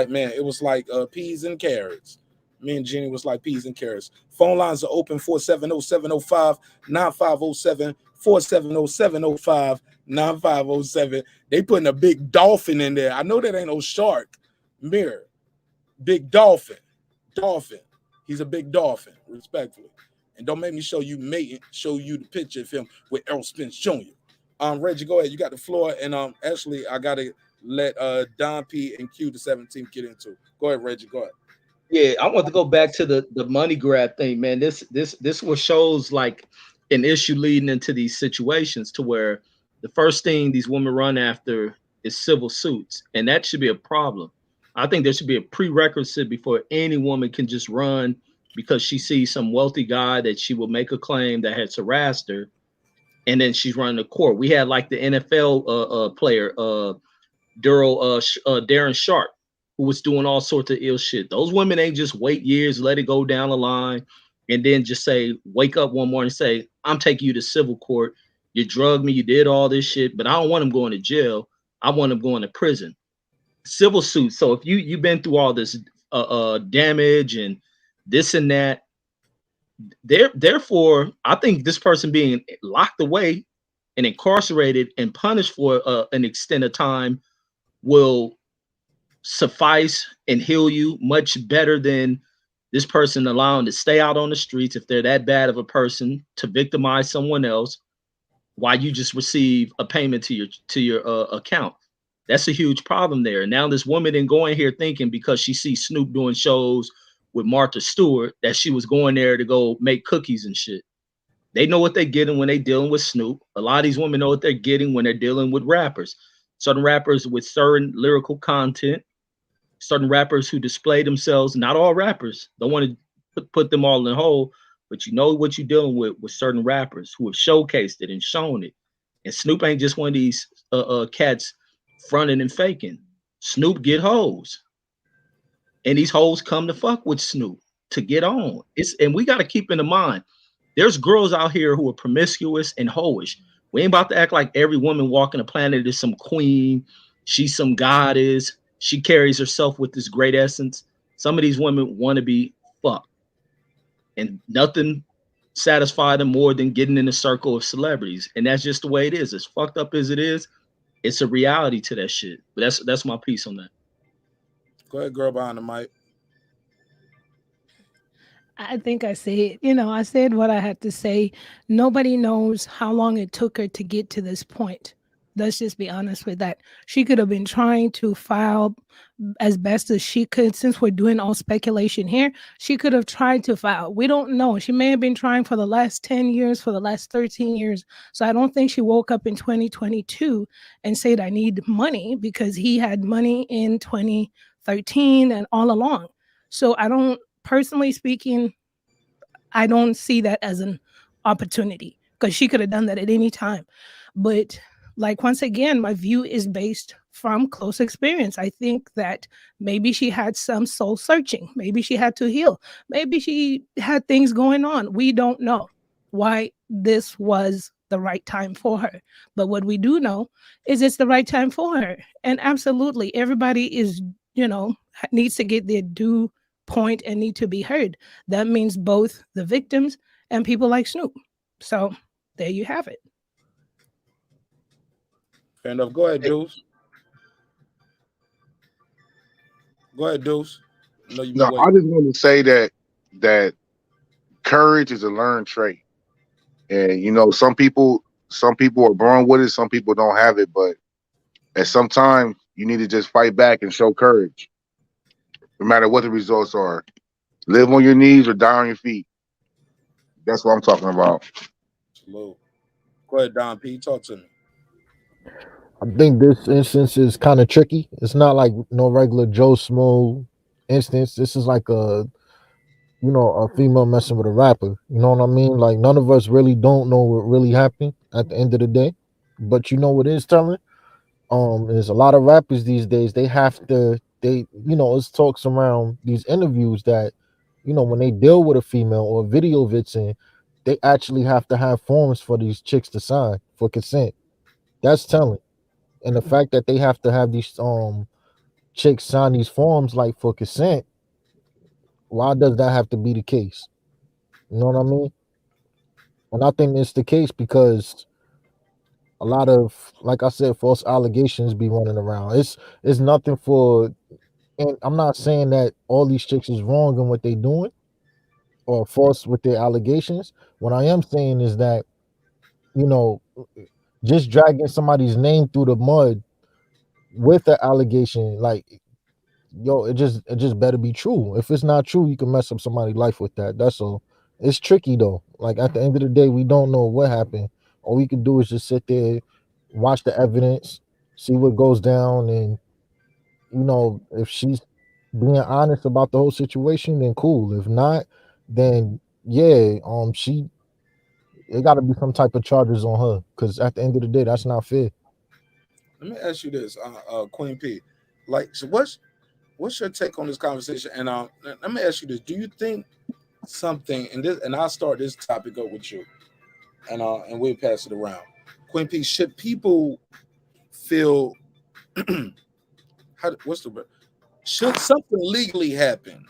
S1: man, it was like peas and carrots. Me and Jenny was like peas and carrots. Phone lines are open 470-705, 9507, 470-705, 9507. They putting a big dolphin in there. I know that ain't no shark. Mirror. Big dolphin. He's a big dolphin, respectfully. And don't make me show you the picture of him with Errol Spence Jr. Reggie, go ahead. You got the floor. And actually, I gotta let Don P and Q the 17th get into. Go ahead, Reggie. Go ahead.
S6: Yeah, I want to go back to the money grab thing, man. This what shows like an issue leading into these situations to where the first thing these women run after is civil suits, and that should be a problem. I think there should be a prerequisite before any woman can just run because she sees some wealthy guy that she will make a claim that has harassed her, and then she's running to court. We had like the NFL player Darren Sharp, who was doing all sorts of ill shit. Those women ain't just wait years, let it go down the line, and then just say, wake up one morning and say, I'm taking you to civil court. You drugged me, you did all this shit, but I don't want them going to jail. I want them going to prison. Civil suits. So if you've been through all this damage and this and that, therefore, I think this person being locked away and incarcerated and punished for an extent of time will suffice and heal you much better than this person allowing to stay out on the streets if they're that bad of a person to victimize someone else while you just receive a payment to your account. That's a huge problem there. And now this woman didn't go in here thinking because she sees Snoop doing shows with Martha Stewart that she was going there to go make cookies and shit. They know what they're getting when they're dealing with Snoop. A lot of these women know what they're getting when they're dealing with rappers. Certain rappers with certain lyrical content, certain rappers who display themselves, not all rappers, don't want to put them all in a hole, but you know what you're dealing with certain rappers who have showcased it and shown it. And Snoop ain't just one of these cats fronting and faking. Snoop get hoes. And these hoes come to fuck with Snoop to get on. And we got to keep in mind, there's girls out here who are promiscuous and hoish. We ain't about to act like every woman walking the planet is some queen. She's some goddess. She carries herself with this great essence. Some of these women want to be fucked. And nothing satisfies them more than getting in a circle of celebrities. And that's just the way it is. As fucked up as it is, it's a reality to that shit. But that's my piece on that.
S1: Go ahead, girl behind the mic.
S11: I think I said, I said what I had to say. Nobody knows how long it took her to get to this point. Let's just be honest with that. She could have been trying to file as best as she could. Since we're doing all speculation here, she could have tried to file. We don't know. She may have been trying for the last 10 years, for the last 13 years. So I don't think she woke up in 2022 and said, I need money, because he had money in 2013 and all along. So I don't, personally speaking, I don't see that as an opportunity, because she could have done that at any time. But like, once again, my view is based from close experience. I think that maybe she had some soul searching. Maybe she had to heal. Maybe she had things going on. We don't know why this was the right time for her. But what we do know is it's the right time for her. And absolutely, everybody is, needs to get their due point and need to be heard. That means both the victims and people like Snoop. So there you have it.
S1: Fair enough. Go ahead, Deuce. Go ahead, Deuce.
S5: No, I just want to say that courage is a learned trait, and some people are born with it, some people don't have it. But at some time, you need to just fight back and show courage, no matter what the results are. Live on your knees or die on your feet. That's what I'm talking about.
S1: Salute. Go ahead, Don P. Talk to me.
S13: I think this instance is kind of tricky. It's not like no regular Joe Smo instance. This is like a female messing with a rapper. You know what I mean? Like, none of us really don't know what really happened at the end of the day. But you know what is telling? There's a lot of rappers these days. It's talks around these interviews that, when they deal with a female or a video vixen, they actually have to have forms for these chicks to sign for consent. That's telling. And the fact that they have to have these chicks sign these forms like for consent, why does that have to be the case? You know what I mean? And I think it's the case because a lot of, like I said, false allegations be running around. It's nothing for, and I'm not saying that all these chicks is wrong in what they doing or false with their allegations. What I am saying is that, just dragging somebody's name through the mud with the allegation, like, it just better be true. If it's not true, you can mess up somebody's life with that. That's all. It's tricky though. Like, at the end of the day, we don't know what happened. All we can do is just sit there, watch the evidence, see what goes down, and if she's being honest about the whole situation, then cool. If not, then yeah, it got to be some type of charges on her, because at the end of the day, that's not fair.
S1: Let me ask you this, Queen P. Like, so what's your take on this conversation? And let me ask you this: do you think something? And I'll start this topic up with you, and we'll pass it around. Queen P, should people feel? Should something legally happen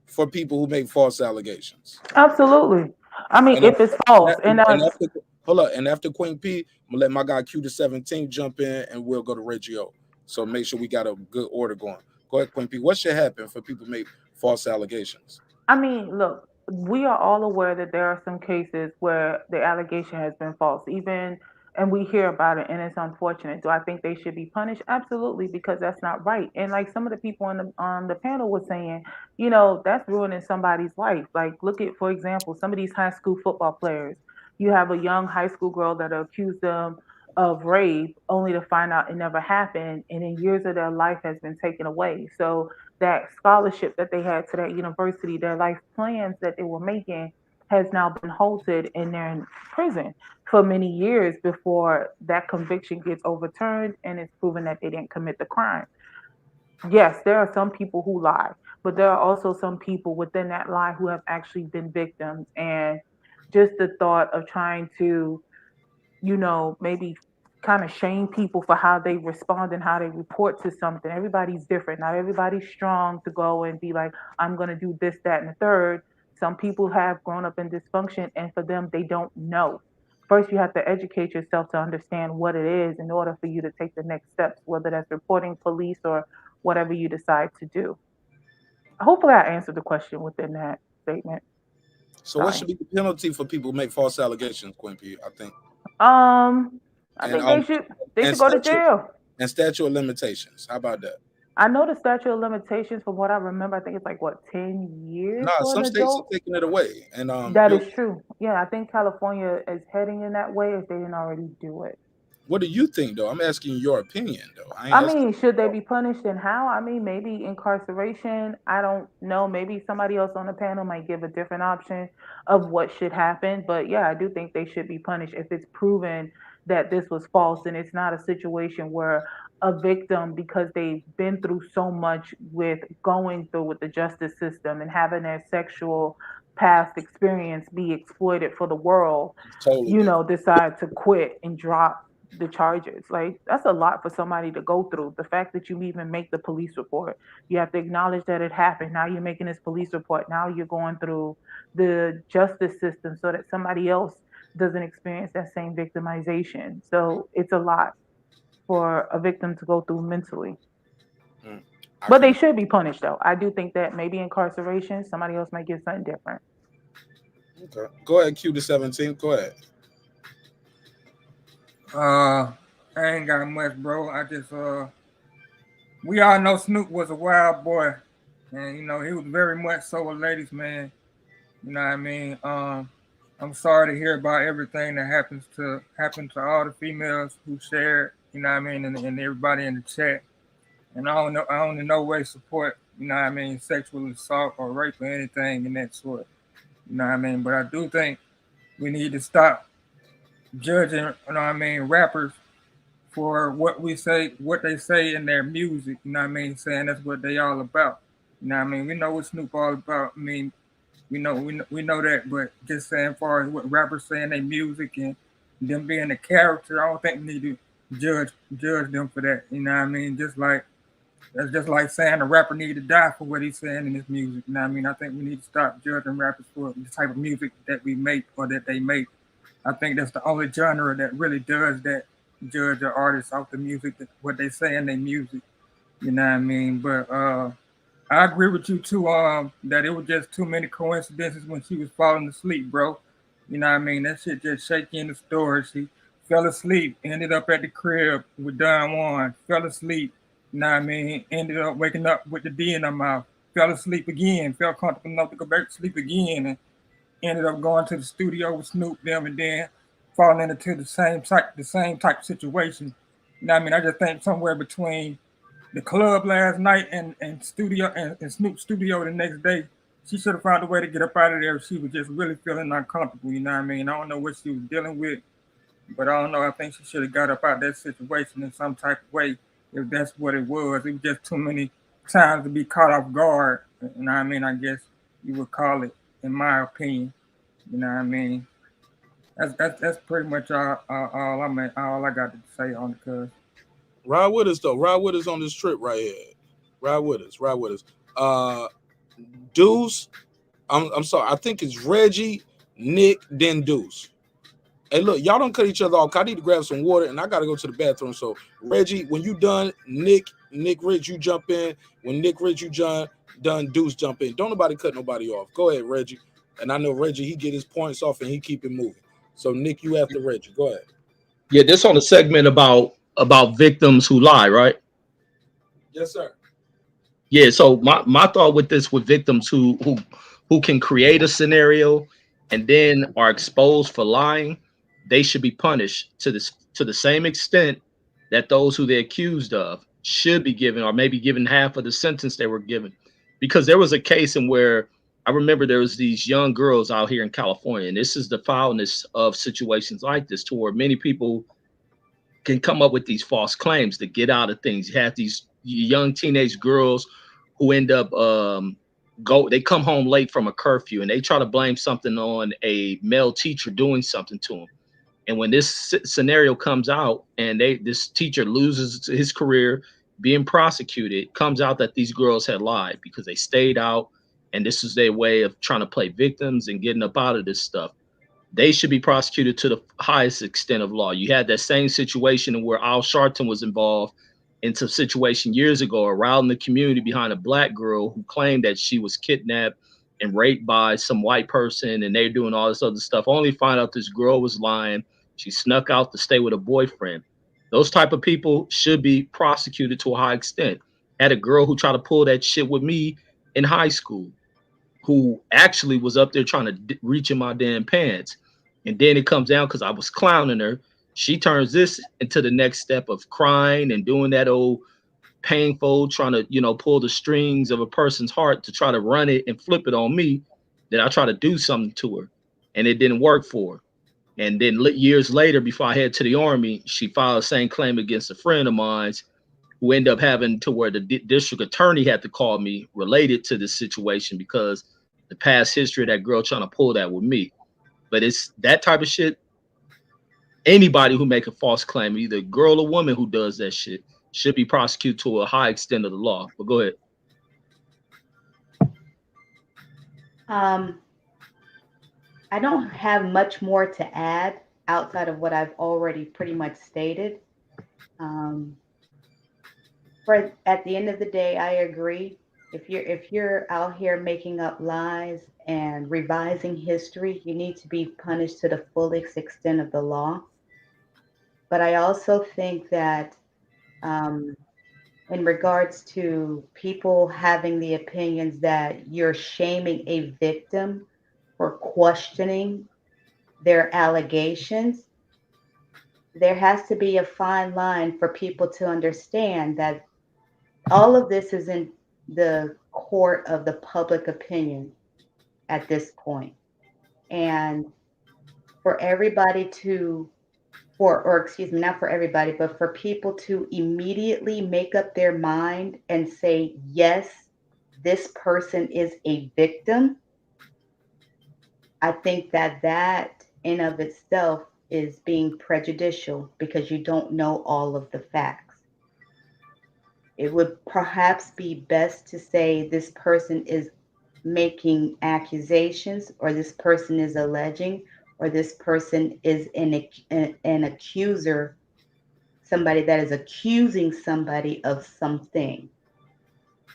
S1: for people who make false allegations?
S14: Absolutely. I mean,
S1: And
S14: if it's false, and
S1: hold Hold up. And after Queen P, I'm gonna let my guy Q the 17 jump in, and we'll go to Reggio. So make sure we got a good order going. Go ahead, Queen P. What should happen for people to make false allegations?
S14: I mean, look, we are all aware that there are some cases where the allegation has been false, even, and we hear about it, and it's unfortunate. Do I think they should be punished? Absolutely, because that's not right. And like some of the people on the panel was saying, that's ruining somebody's life. Like, look at, for example, some of these high school football players. You have a young high school girl that accused them of rape, only to find out it never happened, and then years of their life has been taken away. So that scholarship that they had to that university, their life plans that they were making has now been halted and they're in prison for many years before that conviction gets overturned and it's proven that they didn't commit the crime. Yes, there are some people who lie, but there are also some people within that lie who have actually been victims. And just the thought of trying to maybe kind of shame people for how they respond and how they report to something. Everybody's different. Not everybody's strong to go and be like, I'm going to do this, that, and the third. Some people have grown up in dysfunction, and for them, they don't know. First, you have to educate yourself to understand what it is in order for you to take the next steps, whether that's reporting police or whatever you decide to do. Hopefully, I answered the question within that statement.
S1: So what
S14: Sorry.
S1: should be the penalty for people who make false allegations, Queen P? I think.
S14: Um, I
S1: And
S14: think they should go to
S1: statute
S14: jail.
S1: and statute of limitations. How about that?
S14: I know the statute of limitations, from what I remember, I think it's like what, 10 years
S1: Nah,
S14: for an
S1: some states are
S14: adult?
S1: taking it away. And
S14: That is true. Yeah, I think California is heading in that way if they didn't already do it.
S1: what do you think though? I'm asking your opinion though. I ain't
S14: I
S1: asking.
S14: mean, should they be punished and how? I mean, maybe incarceration. I don't know. Maybe somebody else on the panel might give a different option of what should happen. But yeah, I do think they should be punished if it's proven that this was false and it's not a situation where a victim, because they've been through so much with going through with the justice system and having their sexual past experience be exploited for the world,
S1: Totally different.
S14: decide to quit and drop the charges. Like, that's a lot for somebody to go through. The fact that you even make the police report, you have to acknowledge that it happened. Now you're making this police report. Now you're going through the justice system so that somebody else doesn't experience that same victimization. So it's a lot for a victim to go through mentally.
S1: Mm, I
S14: But they
S1: can.
S14: should be punished, though. I do think that maybe incarceration, somebody else might get something different.
S1: Okay. Go ahead, Q the 17. Go ahead.
S15: I ain't got much, bro. We all know Snoop was a wild boy, and he was very much so a ladies' man. You know what I mean? I'm sorry to hear about everything that happened to all the females who shared. You know what I mean, and everybody in the chat. And I don't in no way support. You know what I mean, sexual assault or rape or anything in that sort. You know what I mean? But I do think we need to stop judging. You know what I mean, rappers for what they say in their music. You know what I mean? Saying that's what they all about. You know what I mean? We know what Snoop all about. I mean, we know that, but just saying, as far as what rappers say in their music and them being a character, I don't think we need to judge them for that. You know what I mean? That's just like saying a rapper need to die for what he's saying in his music. You know what I mean? I think we need to stop judging rappers for the type of music that we make or that they make. I think that's the only genre that really does that. Judge an artist off the music, what they say in their music. You know what I mean? But I agree with you too. That it was just too many coincidences when she was falling asleep, bro. You know what I mean? That shit just shaky in the store. She fell asleep, ended up at the crib with Don Juan. Fell asleep. You know what I mean? Ended up waking up with the D in her mouth. Fell asleep again. Felt comfortable enough to go back to sleep again, and ended up going to the studio with Snoop them, and then falling into the same type of situation. You know what I mean? I just think somewhere between the club last night and studio and Snoop studio the next day, she should have found a way to get up out of there if she was just really feeling uncomfortable. You know what I mean? I don't know what she was dealing with, but I don't know. I think she should have got up out of that situation in some type of way if that's what it was. It was just too many times to be caught off guard. You know what I mean? I guess you would call it, in my opinion. You know what I mean? That's pretty much all I got to say on it, cuz.
S1: Ride with us though. Ride with us on this trip right here. Ride with us. Ride with us. Deuce. I'm sorry. I think it's Reggie, Nick, then Deuce. Hey, look, y'all don't cut each other off. I need to grab some water, and I got to go to the bathroom. So, Reggie, when you done, Nick Rich, you jump in. When Nick Rich, you done, Deuce jump in. Don't nobody cut nobody off. Go ahead, Reggie. And I know Reggie, he get his points off, and he keep it moving. So, Nick, you after Reggie. Go ahead.
S6: Yeah, this on a segment about victims who lie, right?
S1: Yes, sir.
S6: Yeah, so my thought with this, with victims who can create a scenario and then are exposed for lying, they should be punished to the same extent that those who they're accused of should be given, or maybe given half of the sentence they were given. Because there was a case in where I remember there was these young girls out here in California, and this is the foulness of situations like this, to where many people can come up with these false claims to get out of things. You have these young teenage girls who end up they come home late from a curfew, and they try to blame something on a male teacher doing something to them. And when this scenario comes out, and this teacher loses his career being prosecuted, it comes out that these girls had lied because they stayed out, and this is their way of trying to play victims and getting up out of this stuff. They should be prosecuted to the highest extent of law. You had that same situation where Al Sharpton was involved into a situation years ago around the community behind a black girl who claimed that she was kidnapped and raped by some white person, and they're doing all this other stuff. Only find out this girl was lying. She snuck out to stay with a boyfriend. Those type of people should be prosecuted to a high extent. Had a girl who tried to pull that shit with me in high school, who actually was up there trying to reach in my damn pants. And then it comes down because I was clowning her. She turns this into the next step of crying and doing that old painful, trying to, pull the strings of a person's heart to try to run it and flip it on me. That I try to do something to her, and it didn't work for her. And then years later, before I head to the army, she filed the same claim against a friend of mine's, who ended up having to where the district attorney had to call me related to this situation because the past history of that girl trying to pull that with me. But it's that type of shit. Anybody who make a false claim, either girl or woman who does that shit, should be prosecuted to a high extent of the law. But go ahead.
S12: I don't have much more to add outside of what I've already pretty much stated. For at the end of the day, I agree. If you're out here making up lies and revising history, you need to be punished to the fullest extent of the law. But I also think that in regards to people having the opinions that you're shaming a victim for questioning their allegations, there has to be a fine line for people to understand that all of this is in the court of the public opinion at this point. And for everybody to, or excuse me, not for everybody, but for people to immediately make up their mind and say, yes, this person is a victim, I think that that in of itself is being prejudicial because you don't know all of the facts. It would perhaps be best to say this person is making accusations, or this person is alleging, or this person is an accuser, somebody that is accusing somebody of something.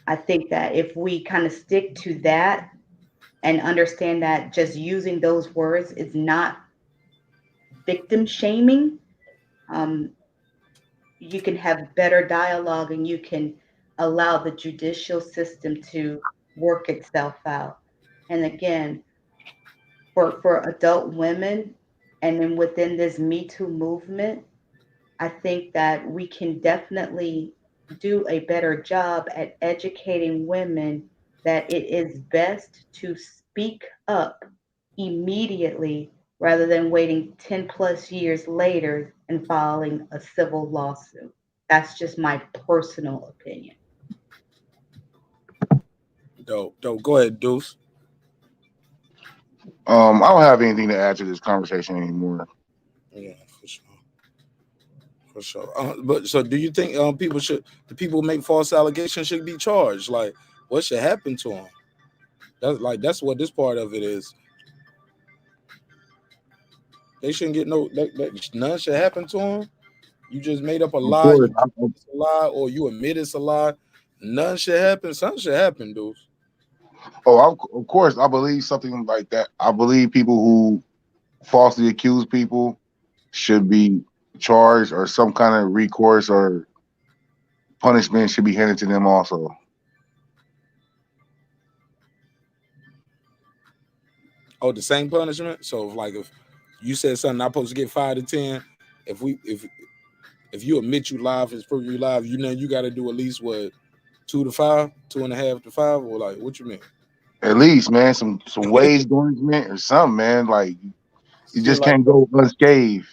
S12: I think that if we kind of stick to that and understand that just using those words is not victim shaming, you can have better dialogue and you can allow the judicial system to work itself out. And again, for adult women, and then within this Me Too movement, I think that we can definitely do a better job at educating women that it is best to speak up immediately rather than waiting 10 plus years later and filing a civil lawsuit. That's just my personal opinion.
S1: Dope. Go ahead, Deuce.
S5: I don't have anything to add to this conversation anymore.
S1: Yeah, for sure. For sure. But so, do you think the people who make false allegations should be charged? Like, what should happen to them? That's what this part of it is. They shouldn't get no. None should happen to them. You just made up a
S5: Of
S1: lie.
S5: course,
S1: You it's a lie, or you admit it's a lie. None should happen. Something should happen, dude.
S5: of course, I believe something like that. I believe people who falsely accuse people should be charged, or some kind of recourse or punishment should be handed to them also.
S1: Oh, the same punishment. So, like, if you said something, I'm supposed to get 5 to 10. If you admit you live, it's proven you live. You know you got to do at least what 2 to 5, 2.5 to 5, or like what you mean?
S5: At least, man, some wage garnishment or something, man. Like you
S1: Still
S5: just
S1: like,
S5: can't go unscathed.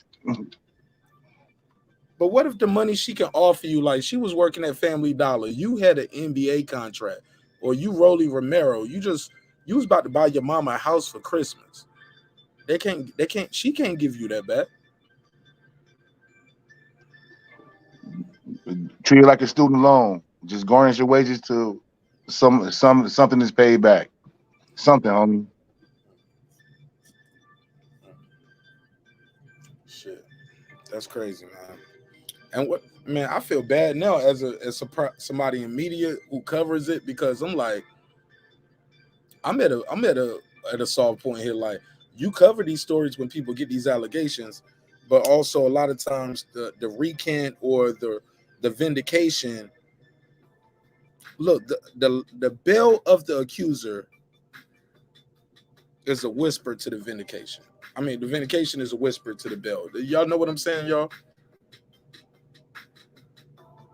S1: but what if the money she can offer you, like she was working at Family Dollar, you had an NBA contract, or you Rolly Romero, you was about to buy your mama a house for Christmas. She can't give you that back.
S5: Treat it like a student loan. Just garnish your wages to something that's paid back. Something, homie.
S1: Shit, that's crazy, man. And what, man, I feel bad now as somebody in media who covers it, because I'm like, I'm at a soft point here. Like, you cover these stories when people get these allegations, but also a lot of times the recant or the vindication. Look, the bell of the accuser is a whisper to the vindication. I mean, the vindication is a whisper to the bell. Y'all know what I'm saying, y'all?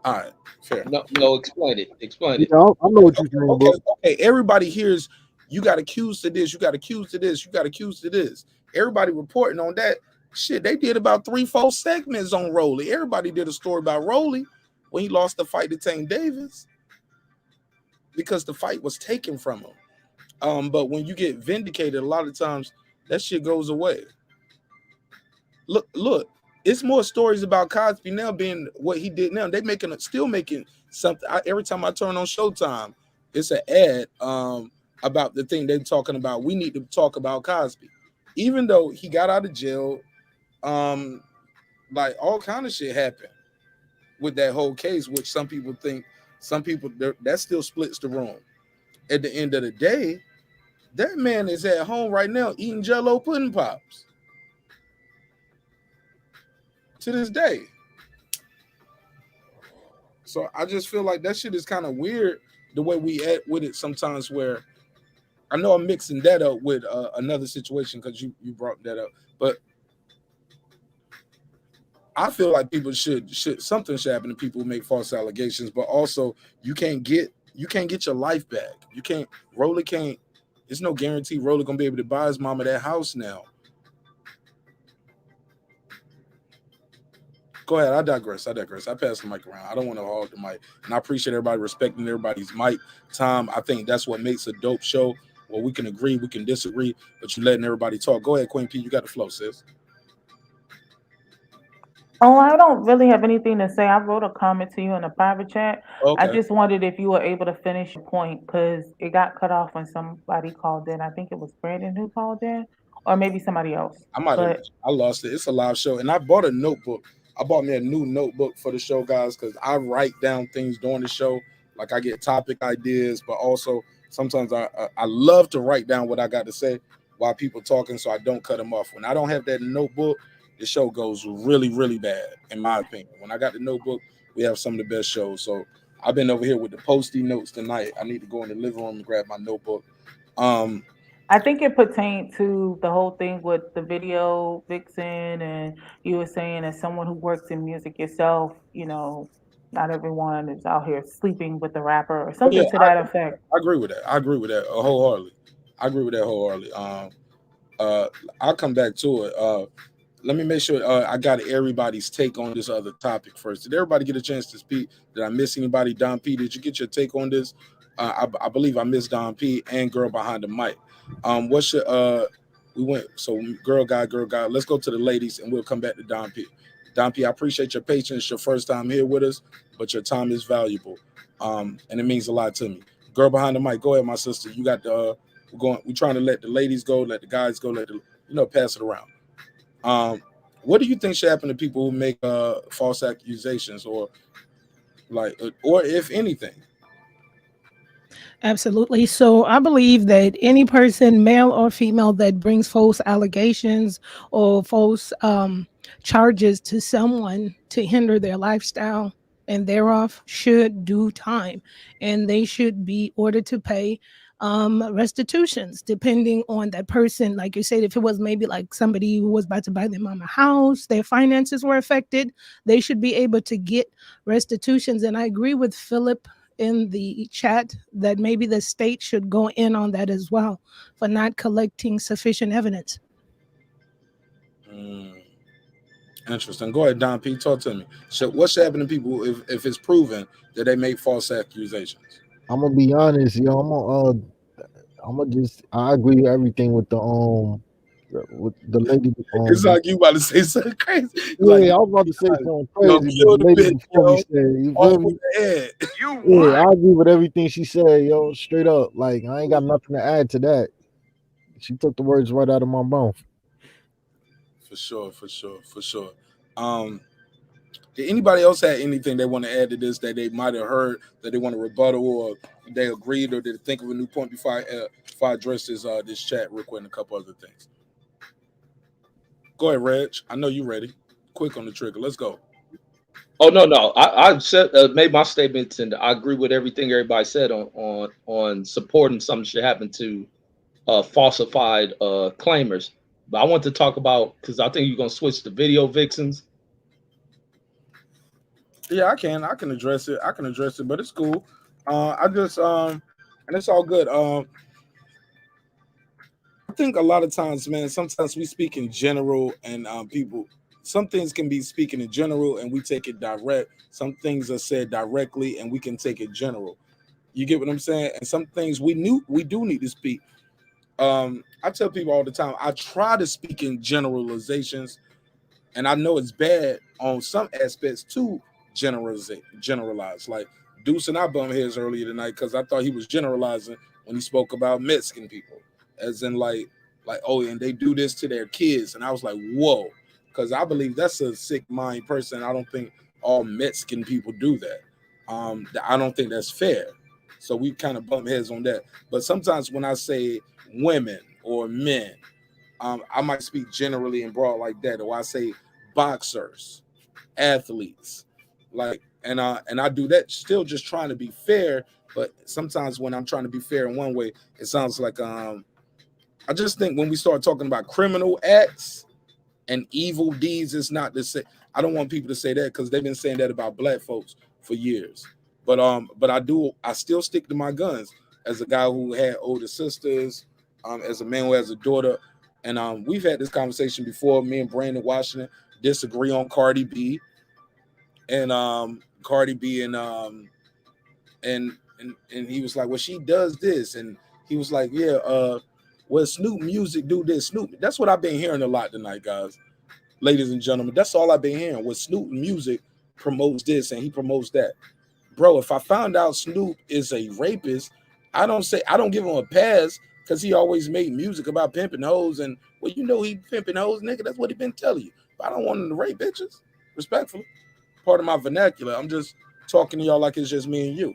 S1: All right, fair.
S6: No, explain it. Explain it.
S13: Yeah, I know what you're saying, bro.
S1: Okay. Everybody hears you got accused of this, you got accused of this, you got accused of this. Everybody reporting on that. Shit, they did about 3-4 segments on Rolly. Everybody did a story about Rolly when he lost the fight to Tank Davis because the fight was taken from him. But when you get vindicated, a lot of times that shit goes away. Look, it's more stories about Cosby now being what he did now. They still making something. Every time I turn on Showtime, it's an ad about the thing they're talking about. We need to talk about Cosby, even though he got out of jail. Like all kind of shit happened with that whole case, which some people that still splits the room. At the end of the day, that man is at home right now eating Jello pudding pops to this day. So I just feel like that shit is kind of weird the way we act with it sometimes. Where I know I'm mixing that up with another situation because you brought that up, but I feel like people should something should happen to people who make false allegations. But also you can't get your life back. You can't. Rolly can't. There's no guarantee Rolly gonna be able to buy his mama that house now. Go ahead. I digress. I pass the mic around. I don't want to hog the mic. And I appreciate everybody respecting everybody's mic time. I think that's what makes a dope show. Well, we can agree, we can disagree, but you letting everybody talk. Go ahead, Queen P. You got the flow, sis.
S14: Oh, I don't really have anything to say. I wrote a comment to you in a private chat. I
S1: Okay.
S14: just wondered if you were able to finish your point because it got cut off when somebody called in. I think it was Brandon who called in, or maybe somebody else.
S1: I lost it. It's a live show. And I bought a notebook. I bought me a new notebook for the show, guys, because I write down things during the show. Like I get topic ideas, but also sometimes I love to write down what I got to say while people talking so I don't cut them off. When I don't have that notebook, the show goes really, really bad, in my opinion. When I got the notebook, we have some of the best shows. So I've been over here with the Post-it notes tonight. I need to go in the living room and grab my notebook.
S14: I think it pertained to the whole thing with the video vixen, and you were saying as someone who works in music yourself, not everyone is out here sleeping with the rapper or
S1: Oh, yeah,
S14: something to that effect.
S1: I agree with that. I agree with that wholeheartedly. I'll come back to it. Let me make sure I got everybody's take on this other topic first. Did everybody get a chance to speak? Did I miss anybody? Don P, did you get your take on this? I believe I missed Don P and Girl Behind the Mic. What's your we went so girl guy. Let's go to the ladies and we'll come back to Don P. Don P, I appreciate your patience. Your first time here with us, but your time is valuable. And it means a lot to me. Girl Behind the Mic, go ahead, my sister. You got the we're trying to let the ladies go, let the guys go, pass it around. What do you think should happen to people who make false accusations, or if anything?
S11: Absolutely. So I believe that any person, male or female, that brings false allegations or false charges to someone to hinder their lifestyle and thereof should do time, and they should be ordered to pay restitutions depending on that person. Like you said, if it was maybe like somebody who was about to buy their mom a house, their finances were affected, they should be able to get restitutions. And I agree with Philip in the chat that maybe the state should go in on that as well for not collecting sufficient evidence.
S1: Mm, interesting. Go ahead, Don P. Talk to me. So, what should happen to people if it's proven that they made false accusations?
S13: I'm gonna be honest, yo. I'm gonna just. I agree with everything with the lady.
S1: It's like you about to say something crazy. Like,
S13: Yeah, I was about to say something
S1: yo,
S13: crazy, but
S1: kill
S13: the
S1: the
S13: lady
S1: bitch,
S13: before me
S1: yo.
S13: said, "You
S1: Off
S13: feel
S1: with
S13: me?"
S1: the head.
S13: Yeah, I agree with everything she said, yo. Straight up, like I ain't got nothing to add to that. She took the words right out of my mouth.
S1: For sure, for sure, for sure. Um, did anybody else have anything they want to add to this that they might have heard that they want to rebuttal, or they agreed, or did they think of a new point before I address this chat real quick and a couple other things? Go ahead, Reg. I know you ready. Quick on the trigger. Let's go.
S6: Oh no. I said made my statements, and I agree with everything everybody said on supporting something should happen to falsified claimers. But I want to talk about, because I think you're gonna switch to video vixens.
S1: Yeah, I can. I can address it. I can address it, but it's cool. I just and it's all good. I think a lot of times, man, sometimes we speak in general, and people, some things can be speaking in general and we take it direct. Some things are said directly and we can take it general. You get what I'm saying? And some things we do need to speak. I tell people all the time, I try to speak in generalizations, and I know it's bad on some aspects to generalize. Like Deuce and I bumped heads earlier tonight because I thought he was generalizing when he spoke about Mexican people, as in like oh, and they do this to their kids, and I was like, whoa, because I believe that's a sick mind person. I don't think all Mexican people do that. I don't think that's fair. So we kind of bump heads on that. But sometimes when I say women or men, I might speak generally and broad like that, or I say boxers, athletes, like, and I do that still just trying to be fair. But sometimes when I'm trying to be fair in one way, it sounds like I just think when we start talking about criminal acts and evil deeds, it's not the same. I don't want people to say that because they've been saying that about black folks for years. But I still stick to my guns as a guy who had older sisters, as a man who has a daughter, and we've had this conversation before. Me and Brandon Washington disagree on Cardi B, and Cardi B and he was like, well, she does this, and he was like, yeah, well, Snoop music do this. Snoop, that's what I've been hearing a lot tonight, guys, ladies and gentlemen. That's all I've been hearing. With Snoop music promotes this and he promotes that. Bro, if I found out Snoop is a rapist, I don't give him a pass because he always made music about pimping hoes, and well, you know he pimping hoes, nigga. That's what he been telling you. But I don't want him to rape bitches, respectfully. Part of my vernacular. I'm just talking to y'all like it's just me and you.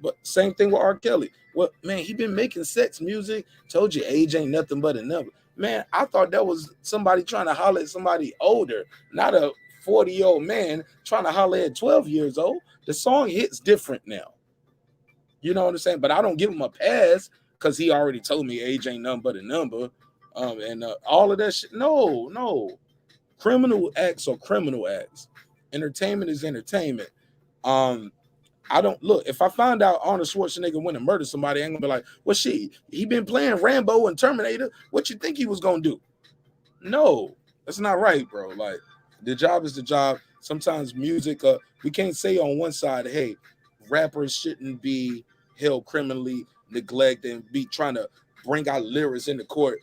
S1: But same thing with R. Kelly. Well, man, he been making sex music. Told you age ain't nothing but a number. Man, I thought that was somebody trying to holler at somebody older, not a 40-year-old man trying to holler at 12 years old. The song hits different now. You know what I'm saying? But I don't give him a pass because he already told me age ain't nothing but a number. And all of that shit. No. Criminal acts are criminal acts. Entertainment is entertainment. I don't look. If I find out Arnold Schwarzenegger went and murdered somebody, I'm gonna be like, well, he been playing Rambo and Terminator. What you think he was gonna do? No, that's not right, bro. Like, the job is the job. Sometimes music, we can't say on one side, hey, rappers shouldn't be held criminally neglected and be trying to bring out lyrics in the court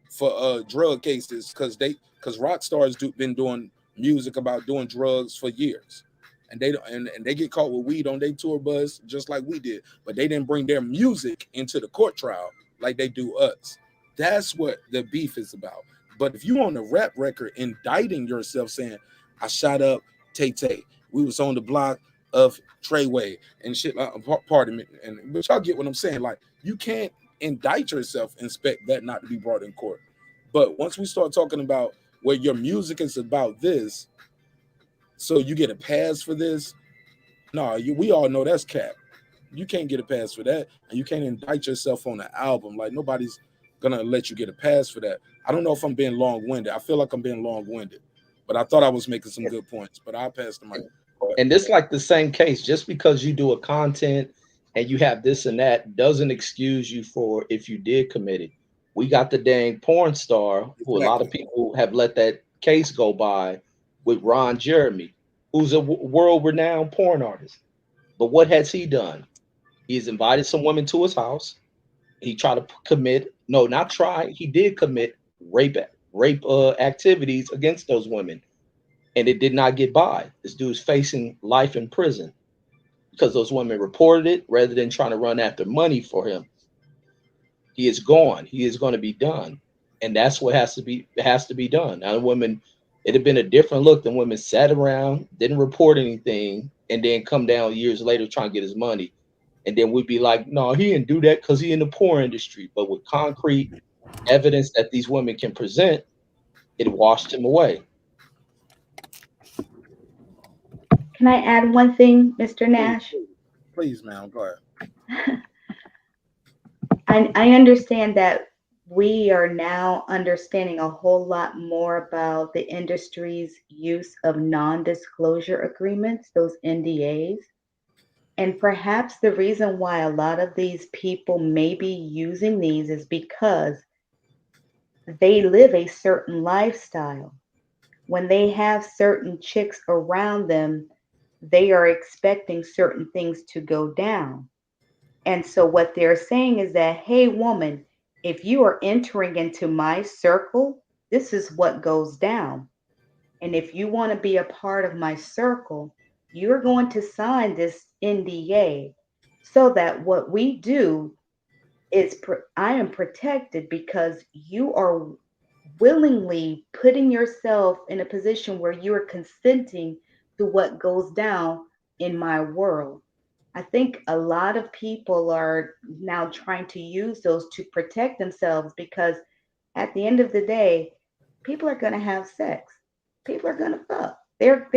S1: for drug cases because rock stars been doing music about doing drugs for years, and they get caught with weed on their tour bus just like we did, but they didn't bring their music into the court trial like they do us. That's what the beef is about. But if you on the rap record indicting yourself saying, I shot up Tay Tay, we was on the block of Treyway and shit, pardon me, and but y'all get what I'm saying. Like, you can't indict yourself and expect that not to be brought in court. But once we start talking about where your music is about this, so you get a pass for this, no, we all know that's cap. You can't get a pass for that, and you can't indict yourself on an album. Like, nobody's gonna let you get a pass for that. I don't know if I'm being long-winded. I feel like I'm being long-winded, but I thought I was making some good points. But I'll pass the mic.
S6: And it's like the same case. Just because you do a content and you have this and that doesn't excuse you for if you did commit it. We got the dang porn star who a lot of people have let that case go by with Ron Jeremy, who's a world-renowned porn artist. But what has he done? He's invited some women to his house. He tried to commit, no, not try. He did commit rape activities against those women, and it did not get by. This dude's facing life in prison because those women reported it rather than trying to run after money for him. He is gone. He is going to be done, and that's what has to be. It has to be done. Now, the women, it'd have been a different look than women sat around, didn't report anything, and then come down years later trying to get his money. And then we'd be like, no, he didn't do that because he in the porn industry. But with concrete evidence that these women can present, it washed him away.
S12: Can I add one thing, Mr. Nash?
S1: Please, ma'am, go ahead.
S12: I understand that we are now understanding a whole lot more about the industry's use of non-disclosure agreements, those NDAs. And perhaps the reason why a lot of these people may be using these is because they live a certain lifestyle. When they have certain chicks around them, they are expecting certain things to go down. And so what they're saying is that, hey, woman, if you are entering into my circle, this is what goes down. And if you want to be a part of my circle, you're going to sign this NDA so that what we do is I am protected because you are willingly putting yourself in a position where you are consenting to what goes down in my world. I think a lot of people are now trying to use those to protect themselves because at the end of the day, people are going to have sex. People are going to fuck. They're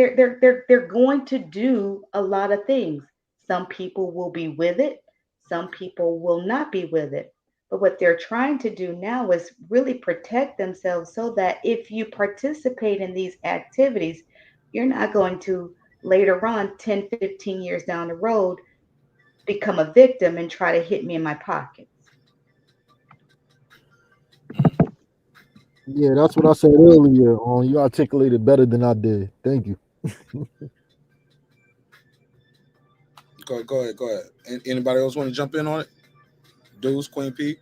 S12: going to do a lot of things. Some people will be with it. Some people will not be with it. But what they're trying to do now is really protect themselves so that if you participate in these activities, you're not going to later on 10, 15 years down the road become a victim and try to hit me in my pockets.
S13: Yeah, that's what I said earlier. You articulated better than I did. Thank you.
S1: Go ahead. Anybody else want to jump in on it? Dudes, Queen P.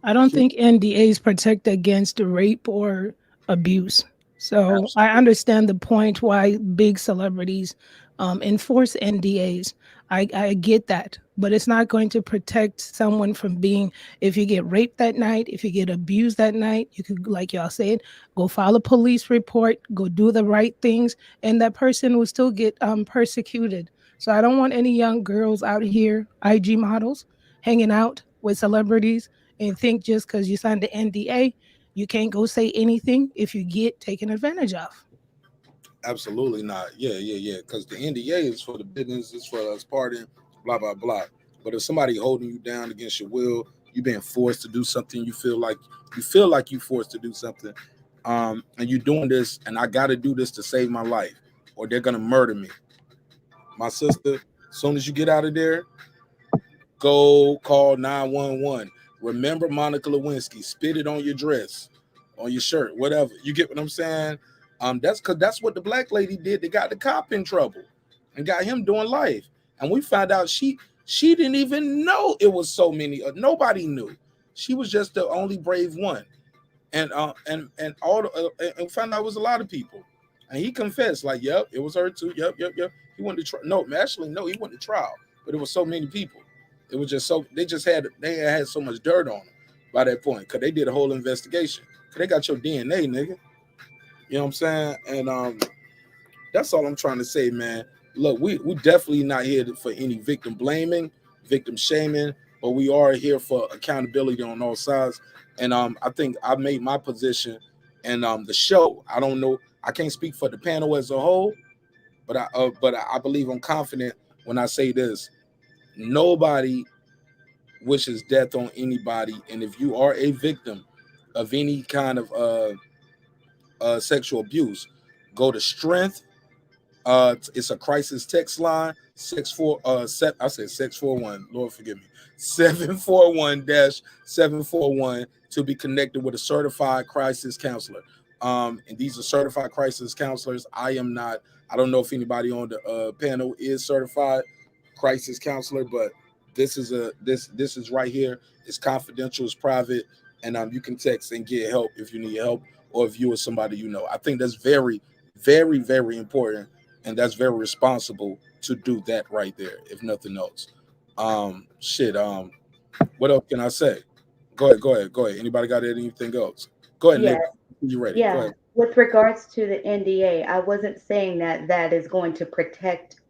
S11: I don't think NDAs protect against rape or abuse. So I understand the point why big celebrities enforce NDAs. I get that, but it's not going to protect someone from being, if you get raped that night, if you get abused that night, you could, like y'all said, go file a police report, go do the right things, and that person will still get persecuted. So I don't want any young girls out here, IG models, hanging out with celebrities and think just because you signed the NDA, you can't go say anything if you get taken advantage of.
S1: Absolutely not. Yeah. Because the NDA is for the business, it's for us partying, blah, blah, blah. But if somebody holding you down against your will, you being forced to do something, you feel like you forced to do something, and you're doing this, and I got to do this to save my life, or they're gonna murder me. My sister, as soon as you get out of there, go call 911. Remember Monica Lewinsky, spit it on your dress, on your shirt, whatever. You get what I'm saying? That's because that's what the black lady did. They got the cop in trouble and got him doing life. And we found out she didn't even know it was so many. Nobody knew. She was just the only brave one. And and found out it was a lot of people. And he confessed, like, yep, it was her too. Yep. He went to trial. No, actually, no, he went to trial. But it was so many people. It was just so they had so much dirt on them by that point because they did a whole investigation. 'cause they got your DNA, nigga. You know what I'm saying? And that's all I'm trying to say, man. Look, we definitely not here for any victim blaming, victim shaming, but we are here for accountability on all sides. And I think I made my position and the show. I don't know. I can't speak for the panel as a whole, but I believe I'm confident when I say this. Nobody wishes death on anybody, and if you are a victim of any kind of sexual abuse, go to Strength. It's a crisis text line. I said 641. Lord forgive me. 741-741 to be connected with a certified crisis counselor. And these are certified crisis counselors. I am not. I don't know if anybody on the panel is certified crisis counselor, but this is right here. It's confidential. It's private, and you can text and get help if you need help or if you or somebody you know. I think that's very, very, very important, and that's very responsible to do that right there, if nothing else. Shit. What else can I say? Go ahead. Anybody got anything else? Go ahead,
S12: Yes,
S1: Nick. You ready? Go
S12: yeah.
S1: ahead.
S12: With regards to the NDA, I wasn't saying that that is going to protect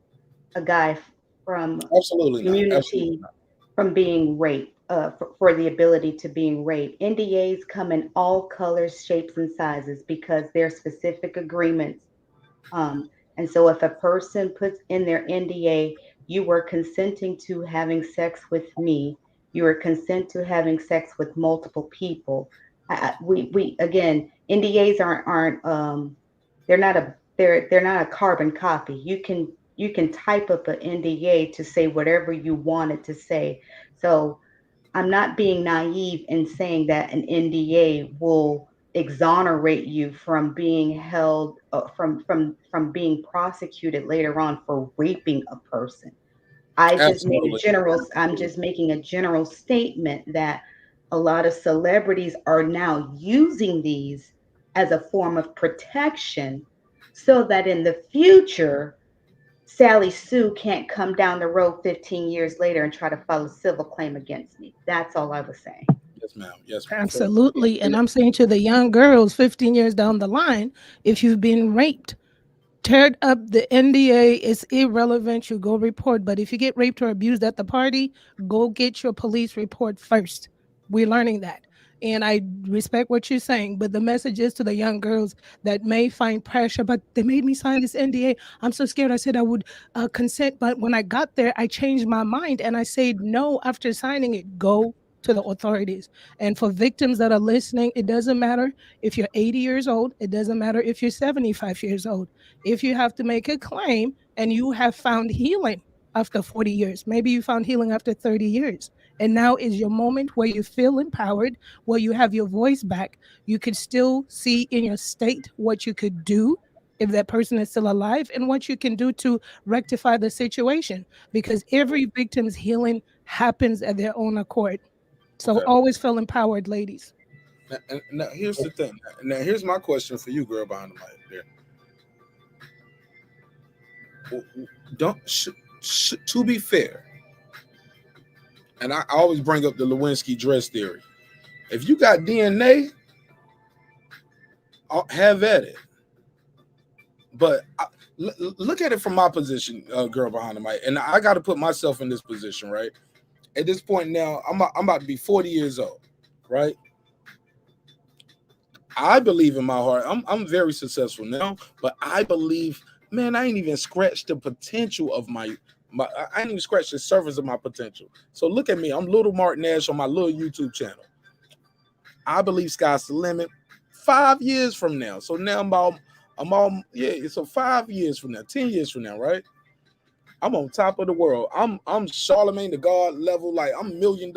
S12: a guy from
S1: Absolutely not. Absolutely
S12: immunity
S1: not.
S12: from being raped, for the ability to being raped. NDAs come in all colors, shapes, and sizes because they're specific agreements. And so if a person puts in their NDA, you were consenting to having sex with me, you were consent to having sex with multiple people. We again, NDAs aren't they're not a carbon copy. You can type up an NDA to say whatever you want it to say. So I'm not being naive in saying that an NDA will exonerate you from being held from being prosecuted later on for raping a person.
S1: Absolutely.
S12: I'm just making a general statement that a lot of celebrities are now using these as a form of protection so that in the future Sally Sue can't come down the road 15 years later and try to file a civil claim against me. That's all I was saying.
S1: Yes, ma'am. Yes, ma'am.
S11: Absolutely.
S1: Yeah,
S11: And I'm saying to the young girls 15 years down the line, if you've been raped, tear up the NDA. It's irrelevant. You go report. But if you get raped or abused at the party, go get your police report first. We're learning that. And I respect what you're saying. But the message is to the young girls that may find pressure, but they made me sign this NDA. I'm so scared. I said I would consent. But when I got there, I changed my mind and I said no after signing it. Go to the authorities. And for victims that are listening, it doesn't matter if you're 80 years old, it doesn't matter if you're 75 years old. If you have to make a claim and you have found healing after 40 years, maybe you found healing after 30 years, and now is your moment where you feel empowered, where you have your voice back, you could still see in your state what you could do if that person is still alive and what you can do to rectify the situation, because every victim's healing happens at their own accord. So
S1: okay.
S11: always feel empowered, ladies.
S1: Now here's the thing. Now here's my question for you, girl behind the mic. There. Don't to be fair, and I always bring up the Lewinsky dress theory. If you got DNA, have at it. But look at it from my position, girl behind the mic, and I got to put myself in this position, right? At this point now, I'm about to be 40 years old, right? I believe in my heart. I'm very successful now, but I believe, man, I ain't even scratched the potential of my I ain't even scratched the surface of my potential. So look at me. I'm little marqnash on my little YouTube channel. I believe sky's the limit. 5 years from now. So now yeah, so 5 years from now, 10 years from now, right? I'm on top of the world. I'm Charlemagne the God level, like I'm $1 million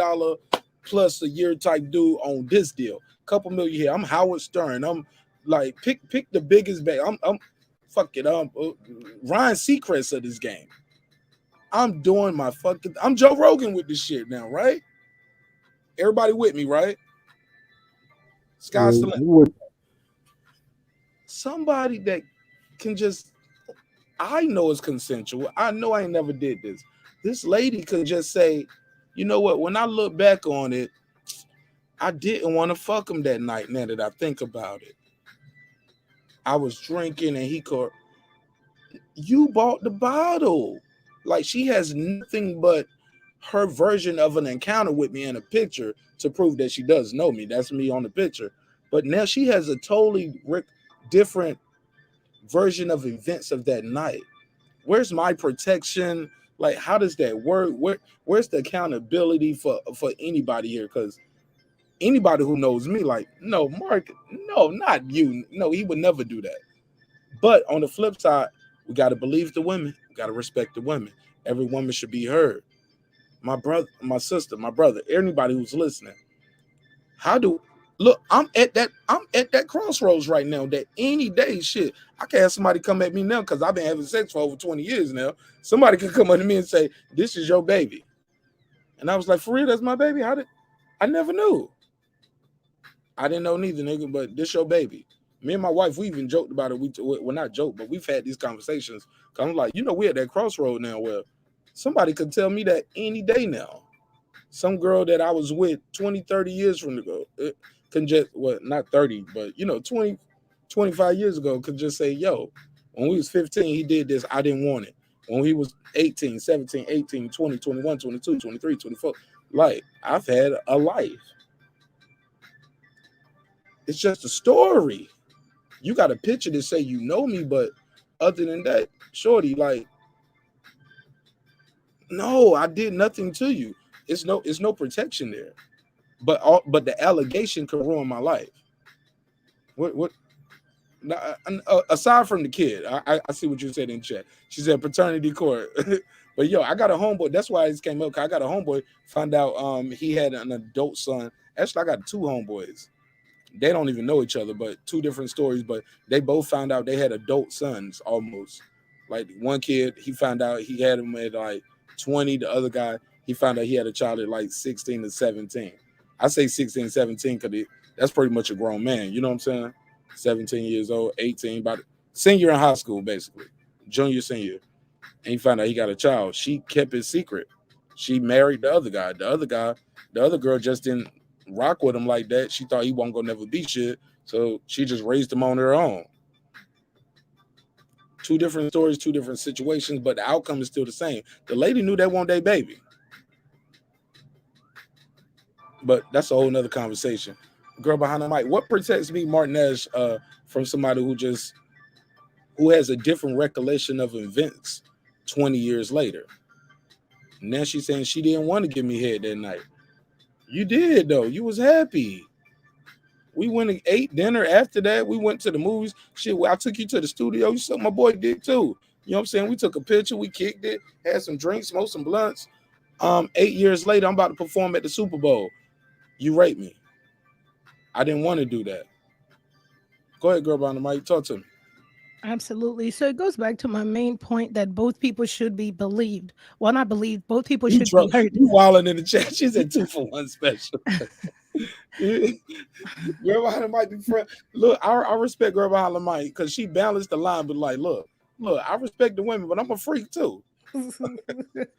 S1: plus a year type dude on this deal. Couple million here. I'm Howard Stern. I'm like pick the biggest bag. I'm fuck it. Ryan Seacrest of this game. I'm Joe Rogan with this shit now, right? Everybody with me, right?
S13: Yeah,
S1: Sky's the
S13: you
S1: limit.
S13: would.
S1: Somebody that can just, I know it's consensual. I know I ain't never did this. This lady could just say, you know what? When I look back on it, I didn't want to fuck him that night. Now that I think about it, I was drinking and he called. You bought the bottle. Like she has nothing but her version of an encounter with me in a picture to prove that she does know me. That's me on the picture. But now she has a totally different version of events of that night. Where's my protection? Like, how does that work? Where's the accountability for anybody here? Because anybody who knows me, like, no, Mark, no, not you. No, he would never do that. But on the flip side, we got to believe the women. We got to respect the women. Every woman should be heard. My brother, my sister, my brother, anybody who's listening. How do look? I'm at that crossroads right now. That any day, shit, I can have somebody come at me now because I've been having sex for over 20 years now. Somebody can come up to me and say, "This is your baby," and I was like, "For real, that's my baby." How did I never knew? I didn't know neither, nigga. But this your baby. Me and my wife, we even joked about it. Well, not joke, but we've had these conversations. Cause I'm like, we're at that crossroad now where somebody could tell me that any day now. Some girl that I was with 20, 30 years from ago, can just, well, not 30, but 20, 25 years ago, could just say, yo, when we was 15, he did this, I didn't want it. When he was 18, 17, 18, 20, 21, 22, 23, 24, like, I've had a life. It's just a story. You got a picture to say you know me, but other than that, shorty, like, no, I did nothing to you. It's no protection there. But the allegation could ruin my life. What aside from the kid, I see what you said in chat. She said paternity court. But yo, I got a homeboy. That's why this came up. 'Cause I got a homeboy. Found out he had an adult son. Actually, I got two homeboys. They don't even know each other, but two different stories. But they both found out they had adult sons almost. Like one kid, he found out he had him at like 20. The other guy, he found out he had a child at like 16 to 17. I say 16, 17 because that's pretty much a grown man. You know what I'm saying? 17 years old, 18, about senior in high school, basically. Junior, senior. And he found out he got a child. She kept it secret. She married the other guy. The other girl just didn't rock with him like that. She thought he wasn't gonna never be shit. So she just raised him on her own. Two different stories, two different situations, but the outcome is still the same. The lady knew that one day baby. But that's a whole nother conversation. Girl behind the mic. What protects me, marqnash, from somebody who has a different recollection of events 20 years later? Now she's saying she didn't want to give me head that night. You did though. You was happy. We went and ate dinner after that. We went to the movies. Shit, I took you to the studio. You saw my boy did too. You know what I'm saying? We took a picture, we kicked it, had some drinks, smoked some blunts. 8 years later, I'm about to perform at the Super Bowl. You raped me. I didn't want to do that. Go ahead, girl behind the mic. Talk to me.
S11: Absolutely. So it goes back to my main point that both people should be believed. Well, not believed. Both people should be heard.
S1: You wilding in the chat. She said 2-for-1 special. Girl behind the mic be friend. Look, I respect girl behind the mic because she balanced the line, but like, look, I respect the women, but I'm a freak too. It's like, shit,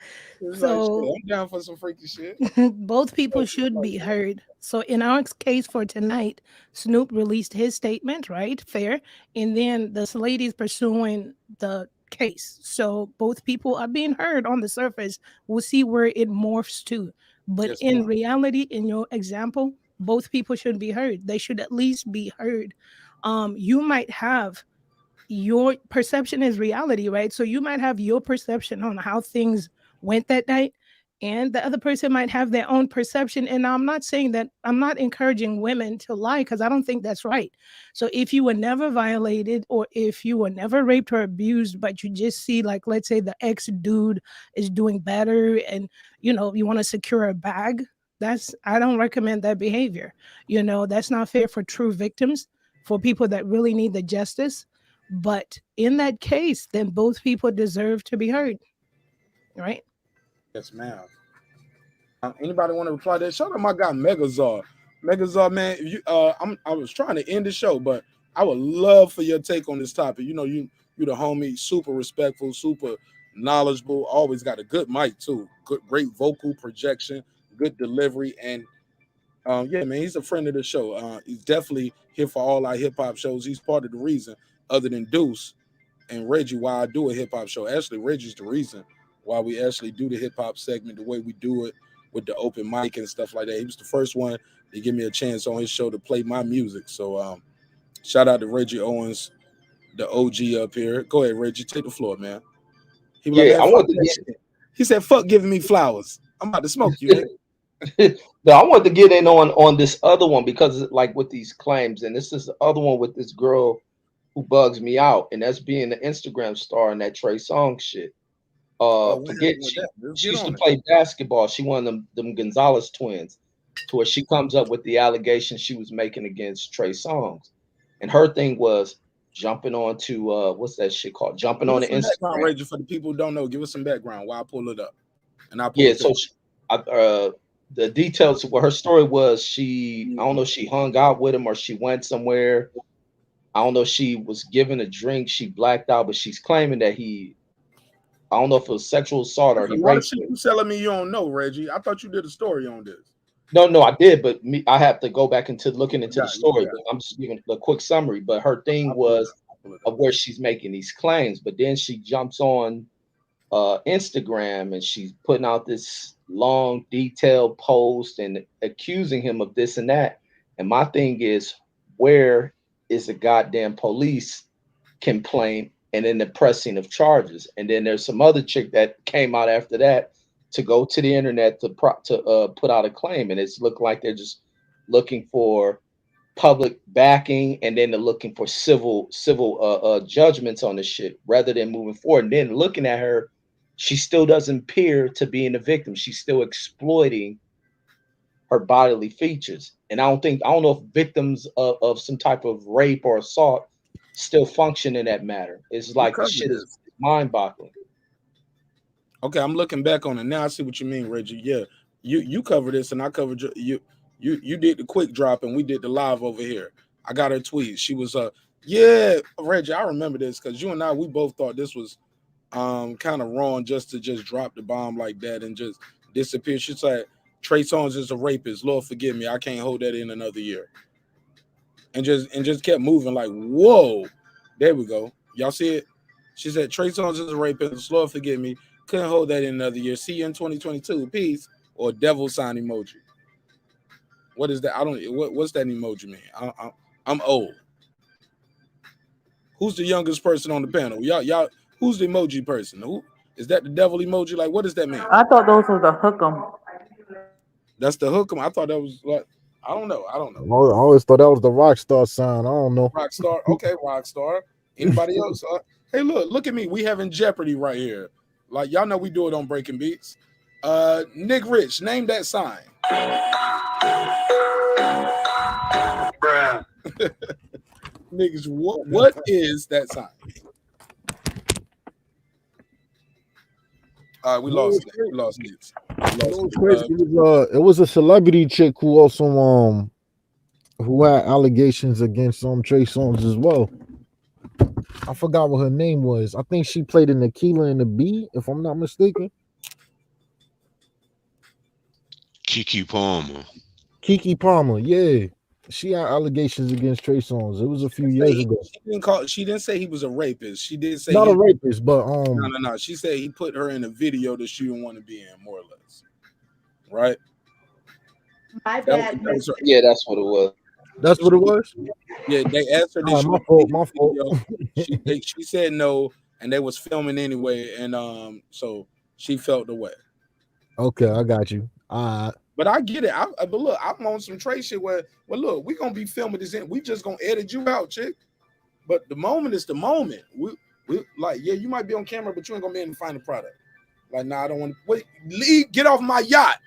S1: I'm down for some freaky shit.
S11: Both people should be heard. So in our case for tonight, Snoop released his statement, right? Fair. And then this lady's pursuing the case. So both people are being heard on the surface. We'll see where it morphs to. But
S1: Yes,
S11: in
S1: ma'am.
S11: reality, in your example, both people should be heard. They should at least be heard. You might have your perception is reality, right? So you might have your perception on how things went that night, and the other person might have their own perception. And I'm not saying that I'm not encouraging women to lie because I don't think that's right. So if you were never violated or if you were never raped or abused, but you just see, like, let's say the ex dude is doing better and you want to secure a bag, I don't recommend that behavior. That's not fair for true victims, for people that really need the justice. But in that case, then both people deserve to be heard, right?
S1: Yes, ma'am. Anybody want to reply to that? Shout out my guy Megazord. Megazord, man. If you, I was trying to end the show, but I would love for your take on this topic. You the homie, super respectful, super knowledgeable. Always got a good mic too. Great vocal projection, good delivery, and Yeah, man, he's a friend of the show. He's definitely here for all our hip hop shows. He's part of the reason, other than Deuce and Reggie, why I do a hip hop show. Actually, Reggie's the reason why we actually do the hip hop segment the way we do it with the open mic and stuff like that. He was the first one to give me a chance on his show to play my music. So shout out to Reggie Owens, the OG up here. Go ahead, Reggie, take the floor, man. He was like,
S6: Yeah,
S1: man,
S6: I
S1: fuck
S6: want to
S1: that shit. He said, fuck giving me flowers. I'm about to smoke you, nigga.
S6: no, I want to get in on this other one because like with these claims, and this is the other one with this girl who bugs me out, and that's being the Instagram star and that Trey Songz shit.
S1: What
S6: Forget
S1: happened with that? Let's
S6: she
S1: get
S6: used to
S1: on it.
S6: play basketball. She one of them Gonzalez twins, to where she comes up with the allegations she was making against Trey Songz, and her thing was jumping onto what's that shit called? Jumping
S1: Give
S6: on
S1: us
S6: the
S1: some background,
S6: Instagram.
S1: Reggie, for the people who don't know. Give us some background while I pull it up, and I'll pull
S6: Yeah,
S1: a
S6: so
S1: picture.
S6: the details of what her story was, I don't know if she hung out with him or she went somewhere. I don't know if she was given a drink, she blacked out, but she's claiming that I don't know if it was sexual assault or
S1: There's a
S6: he
S1: lot of
S6: raped
S1: shit
S6: her.
S1: you telling me you don't know, Reggie. I thought you did a story on this.
S6: No, I did, but I have to go back into looking into the
S1: You
S6: story.
S1: got
S6: But I'm just giving a quick summary. But her thing
S1: I'll pull it
S6: was
S1: up. I'll pull it up.
S6: of where she's making these claims, but then she jumps on Instagram and she's putting out this long, detailed post and accusing him of this and that. And my thing is, where is the goddamn police complaint and then the pressing of charges? And then there's some other chick that came out after that to go to the internet to put out a claim, and it's looked like they're just looking for public backing, and then they're looking for civil judgments on the shit rather than moving forward. And then looking at her, she still doesn't appear to being a victim. She's still exploiting her bodily features. And I don't know if victims of some type of rape or assault still function in that matter. It's
S1: What
S6: like the
S1: cover
S6: shit is
S1: this?
S6: mind-boggling.
S1: Okay, I'm looking back on it now. I see what you mean, Reggie. Yeah, you covered this, and I covered you did the quick drop, and we did the live over here. I got her tweet. She was yeah, Reggie. I remember this because you and I we both thought this was kind of wrong just to just drop the bomb like that and just disappear. She said Trey Songz is a rapist. Lord forgive me, I can't hold that in another year. And just kept moving like whoa. There we go. Y'all see it? She said Trey Songz is a rapist. Lord forgive me. Couldn't hold that in another year. See you in 2022. Peace. Or devil sign emoji. What is that? I don't. What's that emoji mean? I'm old. Who's the youngest person on the panel? Y'all. Who's the emoji person? Who is that? The devil emoji? Like, what does that mean?
S14: I thought those were the hook 'em.
S1: That's the hook 'em. I thought that was like. I don't know.
S13: I always thought that was the rock star sign. I don't know.
S1: Rock star. Okay, rock star. Anybody else? Hey, look at me. We having Jeopardy right here. Like y'all know we do it on Breaking Beats. Nick Rich, name that sign.
S9: Bruh.
S1: Niggas, what is that sign? We lost it. We lost it.
S13: It was a celebrity chick who also who had allegations against Trey Songz as well. I forgot what her name was. I think she played in Aquila and the Bee, if I'm not mistaken.
S17: Kiki Palmer.
S13: Kiki Palmer, yeah. She had allegations against Trey Songz. It was a few years ago.
S1: She didn't say he was a rapist. She did say
S13: Not a rapist, but
S1: no. She said he put her in a video that she didn't want to be in, more or less. Right?
S12: My bad.
S6: Yeah, that's what it was.
S13: That's what it was?
S1: Yeah, they asked her.
S13: My fault.
S1: She said no, and they was filming anyway, and so she felt the way.
S13: Okay, I got you.
S1: But I get it. But look, I'm on some Trey shit where, well, look, we gonna be filming this in. We just gonna edit you out, chick. But the moment is the moment. We like, yeah, you might be on camera, but you ain't gonna be able to find the product. Like, nah, I don't want to wait. Leave, get off my yacht.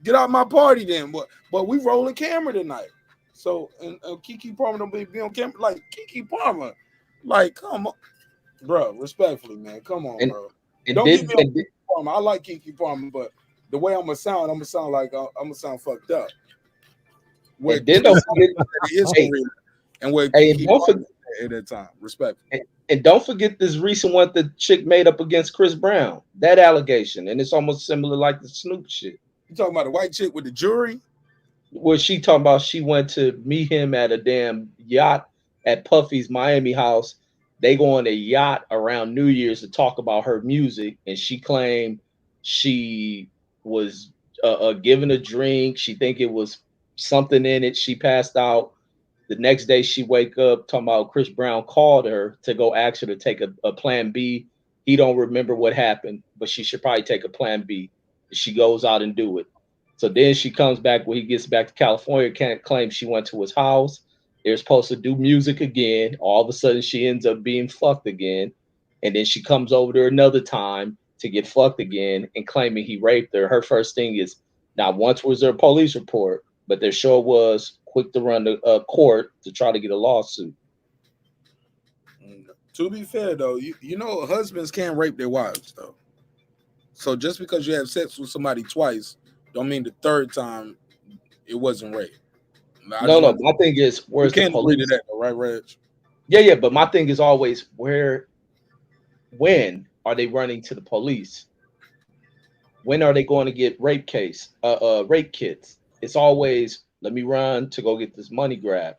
S1: Get off my party then. But we rolling camera tonight. So and Kiki Palmer don't be on camera. Like Kiki Palmer. Like, come on, bro. Respectfully, man. Come on, bro. Don't get me on Kiki Palmer. I like Kiki Palmer, but the way I'm gonna sound like I'm gonna sound fucked up. Where
S6: then don't forget
S1: his career and where Kiki Palmer at that time. Respect.
S6: And don't forget this recent one the chick made up against Chris Brown. That allegation, and it's almost similar like the Snoop shit.
S1: You talking about the white chick with the jury?
S6: Was she talking about she went to meet him at a damn yacht at Puffy's Miami house. They go on a yacht around New Year's to talk about her music, and she claimed she was given a drink. She think it was something in it. She passed out. The next day she wake up talking about Chris Brown called her to go ask her to take a plan B. He don't remember what happened, but she should probably take a plan B. She goes out and do it. So then she comes back when he gets back to California, can't claim she went to his house. They're supposed to do music again. All of a sudden she ends up being fucked again. And then she comes over there another time to get fucked again and claiming he raped her. Her first thing is not once was there a police report, but there sure was quick to run to court to try to get a lawsuit.
S1: To be fair though, you know husbands can't rape their wives though. So just because you have sex with somebody twice, don't mean the third time it wasn't rape.
S6: No. My thing is,
S1: we
S6: where's the
S1: can't agree to
S6: police?
S1: that, though, right, Reg?
S6: Yeah. But my thing is always when are they running to the police? When are they going to get rape kits? It's always let me run to go get this money grab,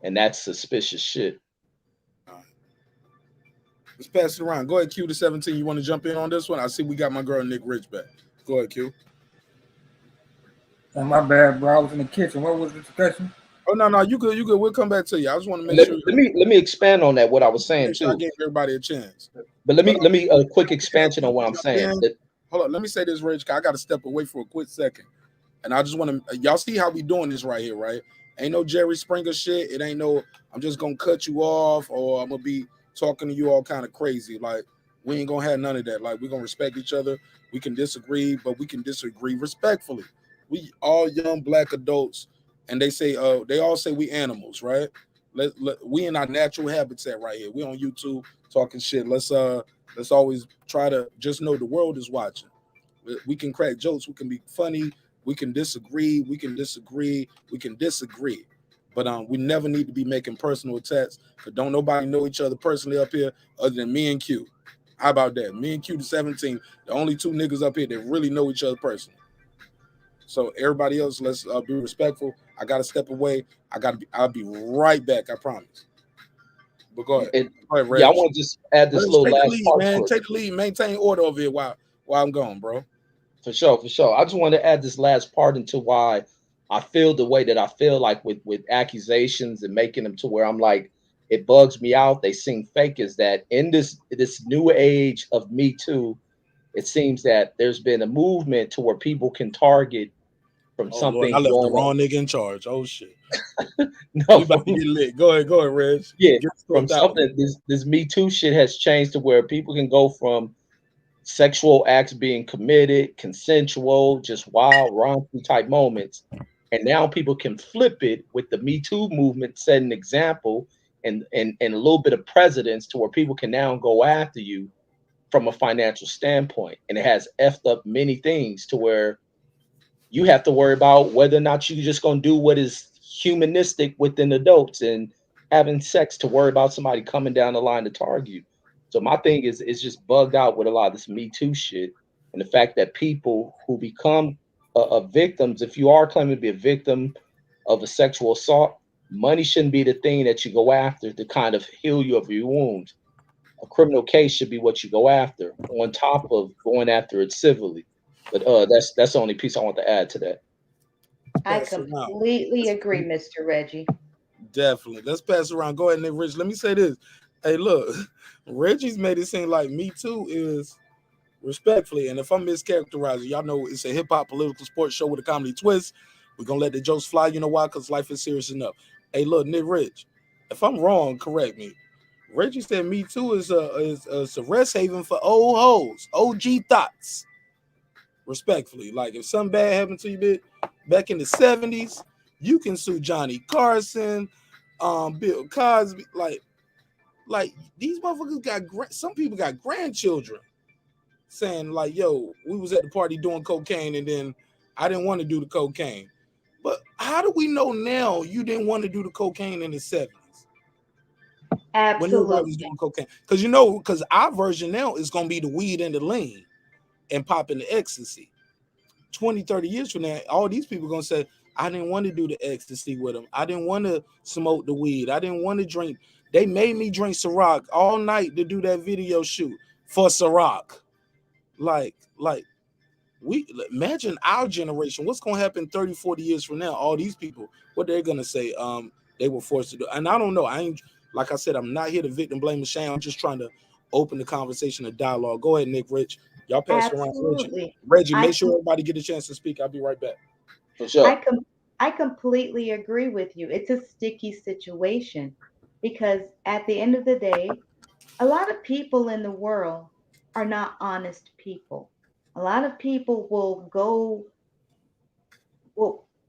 S6: and that's suspicious shit.
S1: Let's pass it around. Go ahead, Q to 17. You want to jump in on this one? I see we got my girl Nick Rich back. Go ahead, Q.
S15: Oh, my bad, bro. I was in the kitchen. What was the discussion?
S1: Oh no, you good. We'll come back to you. I just want to make
S6: Let,
S1: sure.
S6: let me expand on that. What I was saying
S1: Make sure I
S6: too.
S1: gave everybody a chance.
S6: But let me a quick expansion on what I'm saying.
S1: Hold on, let me say this, Rich. I got to step away for a quick second, and I just want to. Y'all see how we doing this right here, right? Ain't no Jerry Springer shit. It ain't no. I'm just gonna cut you off, or I'm gonna be talking to you all kind of crazy. Like we ain't gonna have none of that. Like we're gonna respect each other. We can disagree, but we can disagree respectfully. We all young black adults, and they all say we animals, right? We in our natural habitat right here. We on YouTube talking shit. Let's always try to just know the world is watching. We can crack jokes. We can be funny. We can disagree. We can disagree. But we never need to be making personal attacks. Cause don't nobody know each other personally up here other than me and Q. How about that? Me and Q to 17, the only two niggas up here that really know each other personally. So everybody else, let's be respectful. I gotta step away. I'll be right back. I promise. But go ahead. Go ahead, Reg.
S6: Yeah, I want to just add this
S1: Reg,
S6: little
S1: take the
S6: last
S1: lead,
S6: part.
S1: man. Take the lead. Maintain order over here while I'm gone, bro.
S6: For sure. I just want to add this last part into why I feel the way that I feel like with accusations and making them to where I'm like, it bugs me out. They seem fake. Is that in this new age of Me Too, it seems that there's been a movement to where people can target from
S1: Oh Lord,
S6: something
S1: I left the
S6: going on.
S1: wrong nigga in charge. Oh shit.
S6: No,
S1: we about to get lit. Go ahead, Reg.
S6: Yeah,
S1: Get
S6: from something this Me Too shit has changed to where people can go from sexual acts being committed, consensual, just wild, raunchy type moments. And now people can flip it with the Me Too movement, set an example and a little bit of precedence to where people can now go after you from a financial standpoint. And it has effed up many things to where you have to worry about whether or not you're just going to do what is humanistic within adults and having sex to worry about somebody coming down the line to target you. So my thing is just bugged out with a lot of this Me Too shit and the fact that people who become victims, if you are claiming to be a victim of a sexual assault, money shouldn't be the thing that you go after to kind of heal you of your wounds. A criminal case should be what you go after, on top of going after it civilly. But that's the only piece I want to add to that.
S12: I completely agree, Mr. Reggie.
S1: Definitely. Let's pass around. Go ahead, Nick Rich. Let me say this. Hey, look, Reggie's made it seem like Me Too is respectfully, and if I'm mischaracterizing, y'all know it's a hip hop political sports show with a comedy twist. We're gonna let the jokes fly. You know why? Because life is serious enough. Hey, look, Nick Rich. If I'm wrong, correct me. Reggie said Me Too is a rest haven for old hoes, OG thoughts. Respectfully, like if something bad happened to you, bitch, back in the 70s, you can sue Johnny Carson, Bill Cosby. Like these motherfuckers got some people got grandchildren saying like, "Yo, we was at the party doing cocaine, and then I didn't want to do the cocaine." But how do we know now you didn't want to do the cocaine in the 70s? When everybody was doing cocaine, because our version now is gonna be the weed and the lean and popping the ecstasy. 20, 30 years from now, all these people are gonna say, I didn't want to do the ecstasy with them. I didn't want to smoke the weed. I didn't want to drink. They made me drink Ciroc all night to do that video shoot for Ciroc. Like we imagine our generation. What's going to happen 30, 40 years from now? All these people, what they're going to say, they were forced to do. And I don't know. I ain't, like I said, I'm not here to victim blame and shame. I'm just trying to open the conversation of dialogue. Go ahead, Nick, Rich. Y'all pass it around.
S12: Absolutely.
S1: Reggie,
S12: I
S1: make sure
S12: com-
S1: everybody get a chance to speak. I'll be right back. For
S12: I
S1: sure.
S12: com- I completely agree with you. It's a sticky situation because at the end of the day, a lot of people in the world are not honest people. A lot of people will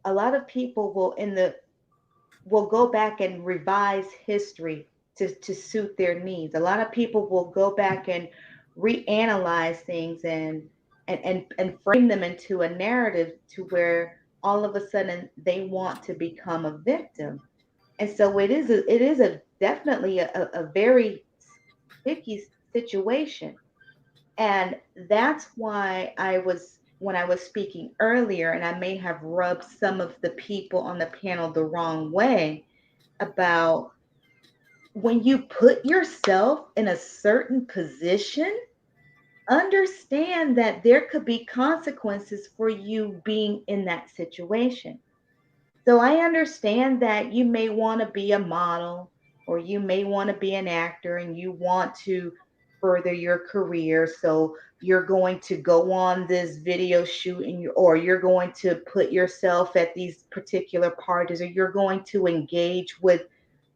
S12: a lot of people will go back and revise history to suit their needs. A lot of people will go back and reanalyze things and frame them into a narrative to where all of a sudden they want to become a victim. And so it is a definitely a very sticky situation. And that's why when I was speaking earlier, and I may have rubbed some of the people on the panel the wrong way about when you put yourself in a certain position, understand that there could be consequences for you being in that situation. So I understand that you may want to be a model or you may want to be an actor and you want to further your career. So you're going to go on this video shoot or you're going to put yourself at these particular parties or you're going to engage with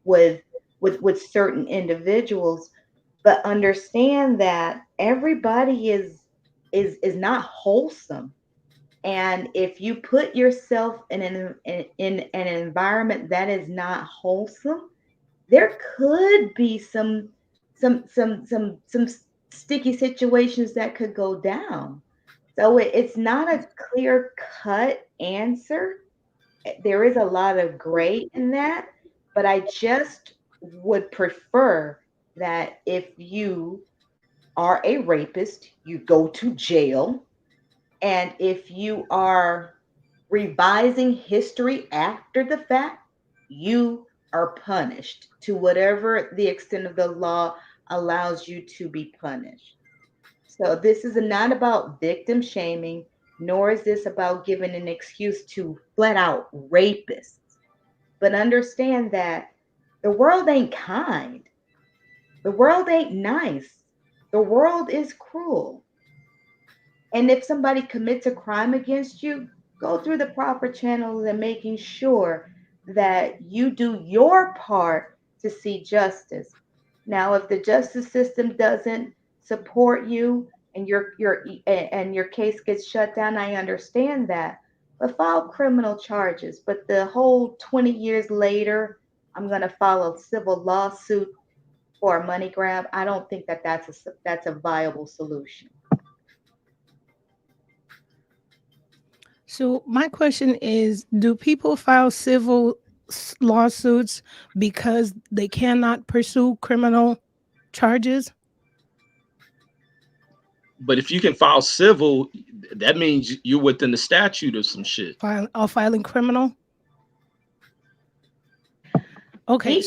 S12: with certain individuals, but understand that everybody is not wholesome. And if you put yourself in an environment that is not wholesome, there could be some sticky situations that could go down. So it's not a clear cut answer. There is a lot of gray in that, but I just would prefer that if you are a rapist, you go to jail. And if you are revising history after the fact, you are punished to whatever the extent of the law allows you to be punished. So this is not about victim shaming, nor is this about giving an excuse to flat out rapists. But understand that the world ain't kind. The world ain't nice. The world is cruel. And if somebody commits a crime against you, go through the proper channels and making sure that you do your part to see justice. Now, if the justice system doesn't support you and your case gets shut down, I understand that. But file criminal charges. But the whole 20 years later, I'm going to file a civil lawsuit for a money grab. I don't think that that's a viable solution.
S11: So my question is, do people file civil lawsuits because they cannot pursue criminal charges?
S6: But if you can file civil, that means you're within the statute of some shit.
S11: Filing criminal? Okay.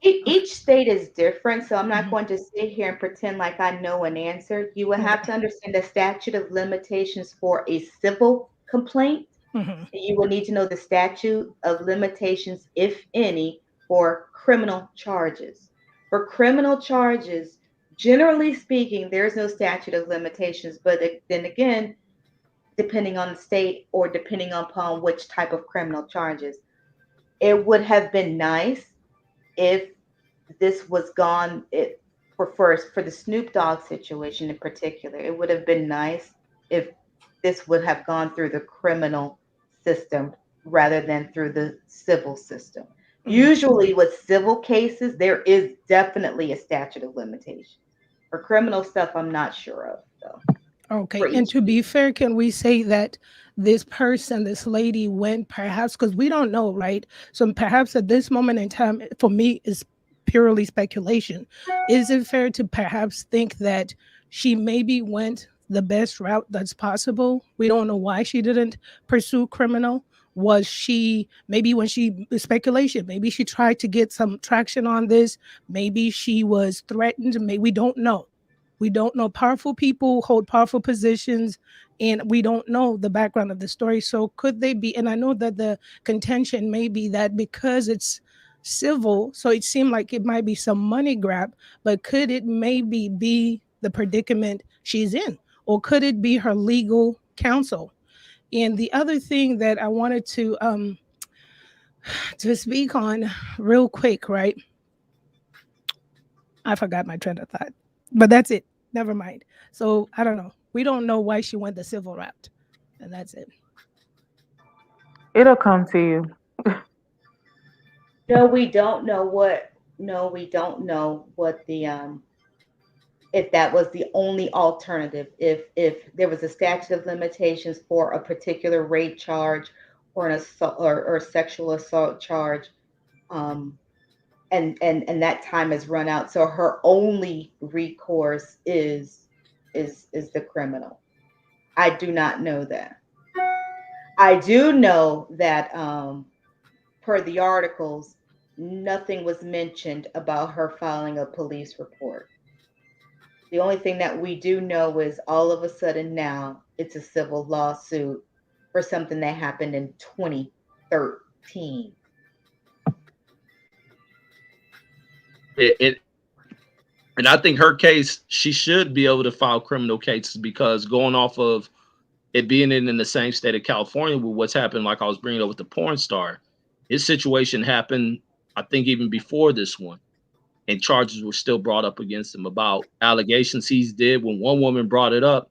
S12: Each state is different, so I'm not going to sit here and pretend like I know an answer. You will have to understand the statute of limitations for a civil complaint. You will need to know the statute of limitations, if any, for criminal charges. For criminal charges, generally speaking, there's no statute of limitations, but then again, depending on the state or depending upon which type of criminal charges, it would have been nice if this was gone for the Snoop Dogg situation in particular. It would have been nice if this would have gone through the criminal system rather than through the civil system. Usually with civil cases, there is definitely a statute of limitations. For criminal stuff, I'm not sure of though.
S11: Okay. And to be fair, can we say that this person, this lady went perhaps, because we don't know, right? So perhaps at this moment in time, for me, is purely speculation. Is it fair to perhaps think that she maybe went the best route that's possible? We don't know why she didn't pursue criminal, Was she, maybe when she, speculation, maybe she tried to get some traction on this, maybe she was threatened, maybe we don't know. We don't know. Powerful people hold powerful positions, and we don't know the background of the story. So could they be, and I know that the contention may be that because it's civil, so it seemed like it might be some money grab, but could it maybe be the predicament she's in? Or could it be her legal counsel? And the other thing that I wanted to speak on real quick, right? I forgot my train of thought, but that's it. Never mind. So I don't know. We don't know why she went the civil route, and that's it.
S14: It'll come to you.
S12: No, we don't know what. No, we don't know what the if that was the only alternative. If there was a statute of limitations for a particular rape charge or an assault or sexual assault charge, um, and that time has run out. So her only recourse is the criminal. I do not know that. I do know that per the articles, nothing was mentioned about her filing a police report. The only thing that we do know is all of a sudden now it's a civil lawsuit for something that happened in 2013.
S6: It and I think her case, she should be able to file criminal cases because going off of it being in the same state of California with what's happened, like I was bringing up with the porn star, his situation happened, I think, even before this one, and charges were still brought up against him about allegations he's did. When one woman brought it up,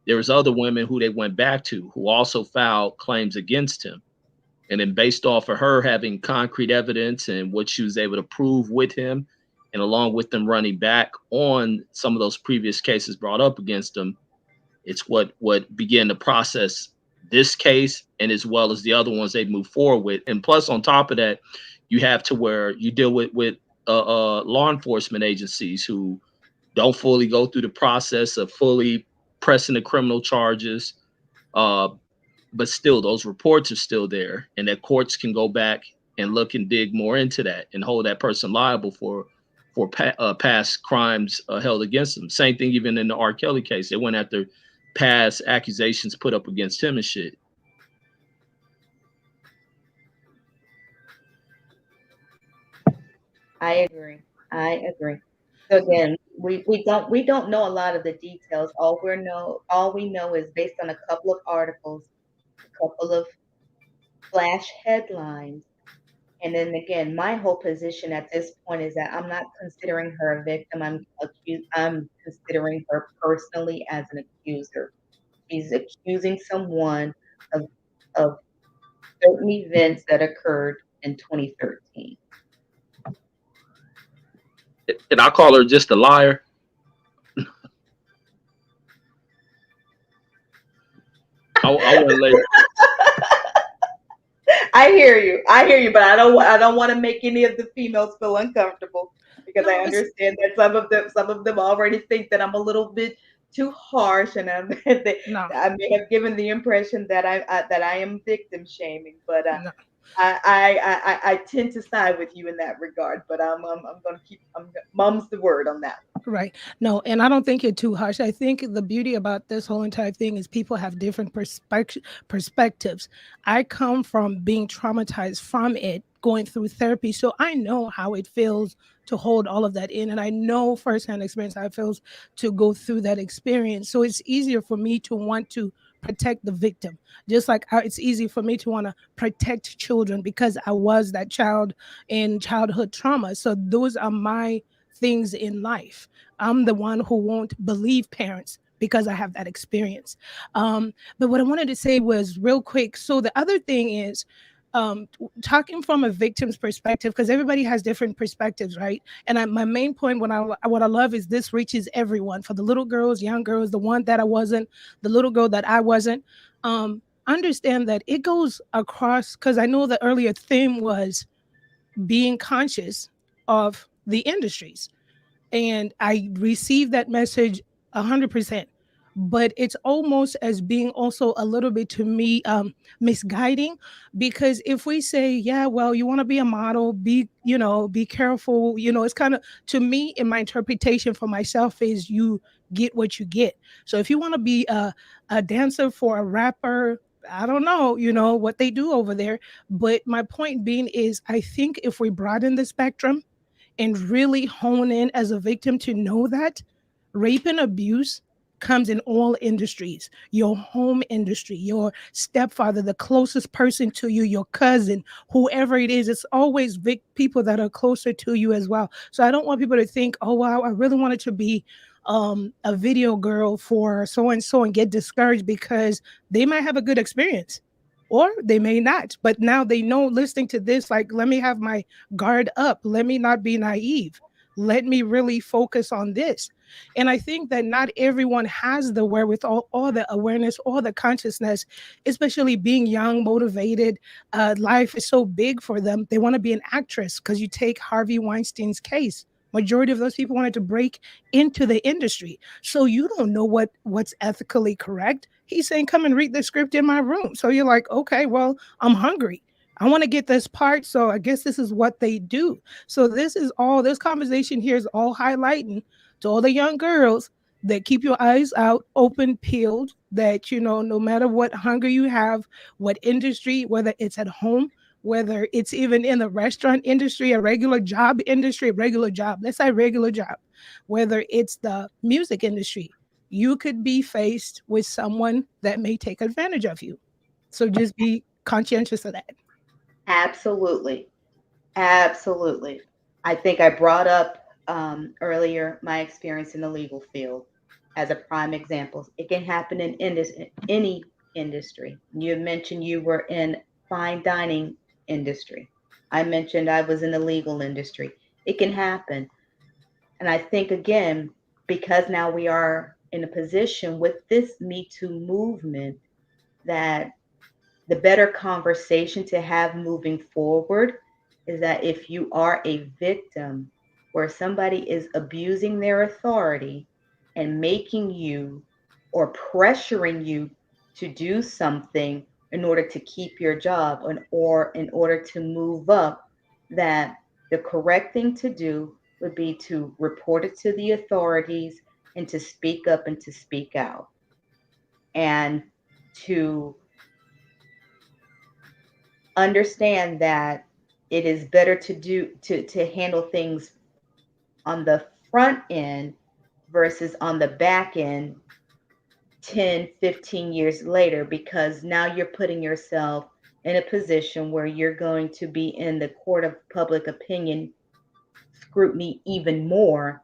S6: there was other women who they went back to who also filed claims against him. And then based off of her having concrete evidence and what she was able to prove with him, and along with them running back on some of those previous cases brought up against him, it's what began to process this case and as well as the other ones they move forward with. And plus, on top of that, you have to where you deal with law enforcement agencies who don't fully go through the process of fully pressing the criminal charges. But still, those reports are still there, and that courts can go back and look and dig more into that and hold that person liable for past crimes held against them. Same thing even in the R. Kelly case. They went after past accusations put up against him and shit.
S12: I agree. I agree. So again, we don't know a lot of the details. All we know is based on a couple of articles, a couple of flash headlines. And then again, my whole position at this point is that I'm not considering her a victim. I'm considering her personally as an accuser. She's accusing someone of of certain events that occurred in 2013.
S6: And I call her just a liar. I want to let
S12: I hear you, but I don't want to make any of the females feel uncomfortable because I
S11: No, it's
S12: understand that some of them already think that I'm a little bit too harsh, and
S11: no,
S12: I may have given the impression that I am victim shaming, but
S11: no.
S12: I tend to side with you in that regard. But I'm going to keep mum's the word on that.
S11: Right. No, and I don't think you're too harsh. I think the beauty about this whole entire thing is people have different perspectives. I come from being traumatized from it, going through therapy, so I know how it feels to hold all of that in, and I know firsthand experience how it feels to go through that experience. So it's easier for me to want to protect the victim, just like how it's easy for me to want to protect children because I was that child in childhood trauma. So those are my things in life. I'm the one who won't believe parents because I have that experience. But what I wanted to say was real quick. So the other thing is talking from a victim's perspective, because everybody has different perspectives, right? And my main point, what I love is this reaches everyone, for the little girls, young girls, the one that I wasn't, the little girl that I wasn't. Understand that it goes across, because I know the earlier theme was being conscious of the industries, and I received that message 100%. but it's almost as being also a little bit to me misguiding, because if we say, yeah, well, you want to be a model, be, you know, be careful, you know, it's kind of, to me, in my interpretation for myself, is you get what you get. So if you want to be a dancer for a rapper, I don't know, you know, what they do over there. But my point being is, I think if we broaden the spectrum and really hone in as a victim to know that rape and abuse comes in all industries, your home industry, your stepfather, the closest person to you, your cousin, whoever it is, it's always people that are closer to you as well. So I don't want people to think, oh wow, I really wanted to be a video girl for so and so and get discouraged, because they might have a good experience or they may not. But now they know, listening to this, like, let me have my guard up. Let me not be naive. Let me really focus on this. And I think that not everyone has the wherewithal or the awareness or the consciousness, especially being young, motivated. Life is so big for them. They want to be an actress, because you take Harvey Weinstein's case. Majority of those people wanted to break into the industry. So you don't know what's ethically correct. He's saying, come and read the script in my room. So you're like, okay, well, I'm hungry. I want to get this part. So I guess this is what they do. So this conversation here is all highlighting to all the young girls that keep your eyes out, open, peeled, that, you know, no matter what hunger you have, what industry, whether it's at home, whether it's even in the restaurant industry, a regular job industry, regular job, let's say regular job, whether it's the music industry, you could be faced with someone that may take advantage of you. So just be conscientious of that.
S12: Absolutely. Absolutely. I think I brought up earlier my experience in the legal field as a prime example. It can happen in any industry. You mentioned you were in fine dining industry. I mentioned I was in the legal industry. It can happen. And I think, again, because now we are in a position with this Me Too movement, that the better conversation to have moving forward is that if you are a victim where somebody is abusing their authority and making you or pressuring you to do something in order to keep your job, or in order to move up, that the correct thing to do would be to report it to the authorities and to speak up and to speak out, and to understand that it is better to handle things on the front end versus on the back end 10, 15 years later, because now you're putting yourself in a position where you're going to be in the court of public opinion scrutiny even more,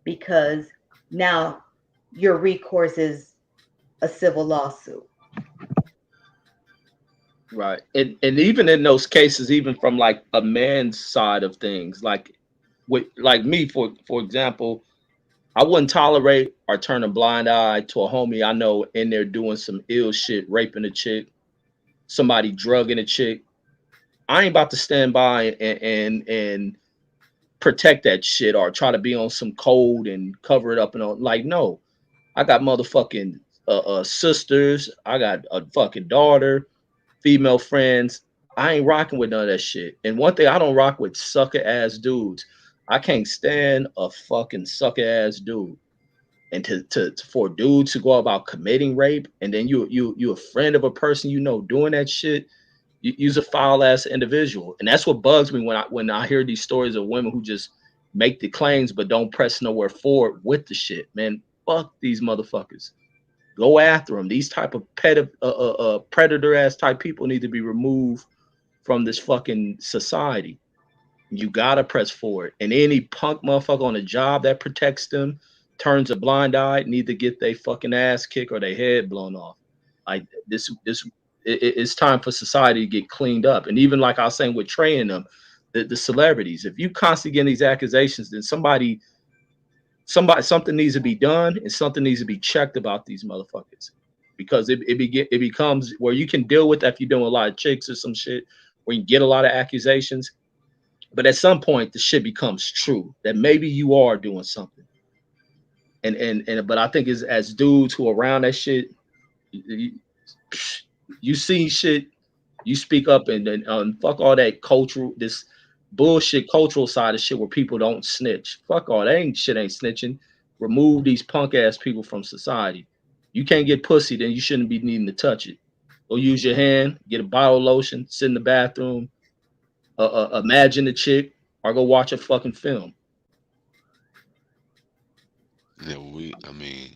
S12: because now your recourse is a civil lawsuit.
S6: Right. And even in those cases, even from like a man's side of things, like with like me, for example, I wouldn't tolerate or turn a blind eye to a homie I know in there doing some ill shit, raping a chick, somebody drugging a chick. I ain't about to stand by and protect that shit or try to be on some code and cover it up and all. Like, no, I got motherfucking sisters. I got a fucking daughter, female friends. I ain't rocking with none of that shit. And one thing, I don't rock with sucker ass dudes. I can't stand a fucking sucker ass dude. And for a dude to go about committing rape, and then you a friend of a person you know doing that shit, you's a foul ass individual. And that's what bugs me when I hear these stories of women who just make the claims but don't press nowhere forward with the shit. Man, fuck these motherfuckers. Go after them. These type of predator ass type people need to be removed from this fucking society. You gotta press forward. And any punk motherfucker on a job that protects them, turns a blind eye, need to get their fucking ass kicked or their head blown off. Like it's time for society to get cleaned up. And even like I was saying with training them, the celebrities, if you constantly get these accusations, then something needs to be done and something needs to be checked about these motherfuckers, because it becomes where you can deal with that if you're doing a lot of chicks or some shit where you get a lot of accusations, but at some point the shit becomes true that maybe you are doing something. And but I think it's as dudes who are around that shit, you, you see shit, you speak up and fuck all that cultural, this bullshit cultural side of shit where people don't snitch. Fuck all that ain't shit ain't snitching. Remove these punk ass people from society. You can't get pussy, then you shouldn't be needing to touch it. Go use your hand, get a bottle of lotion, sit in the bathroom, imagine a chick, or go watch a fucking film.
S17: Yeah, I mean,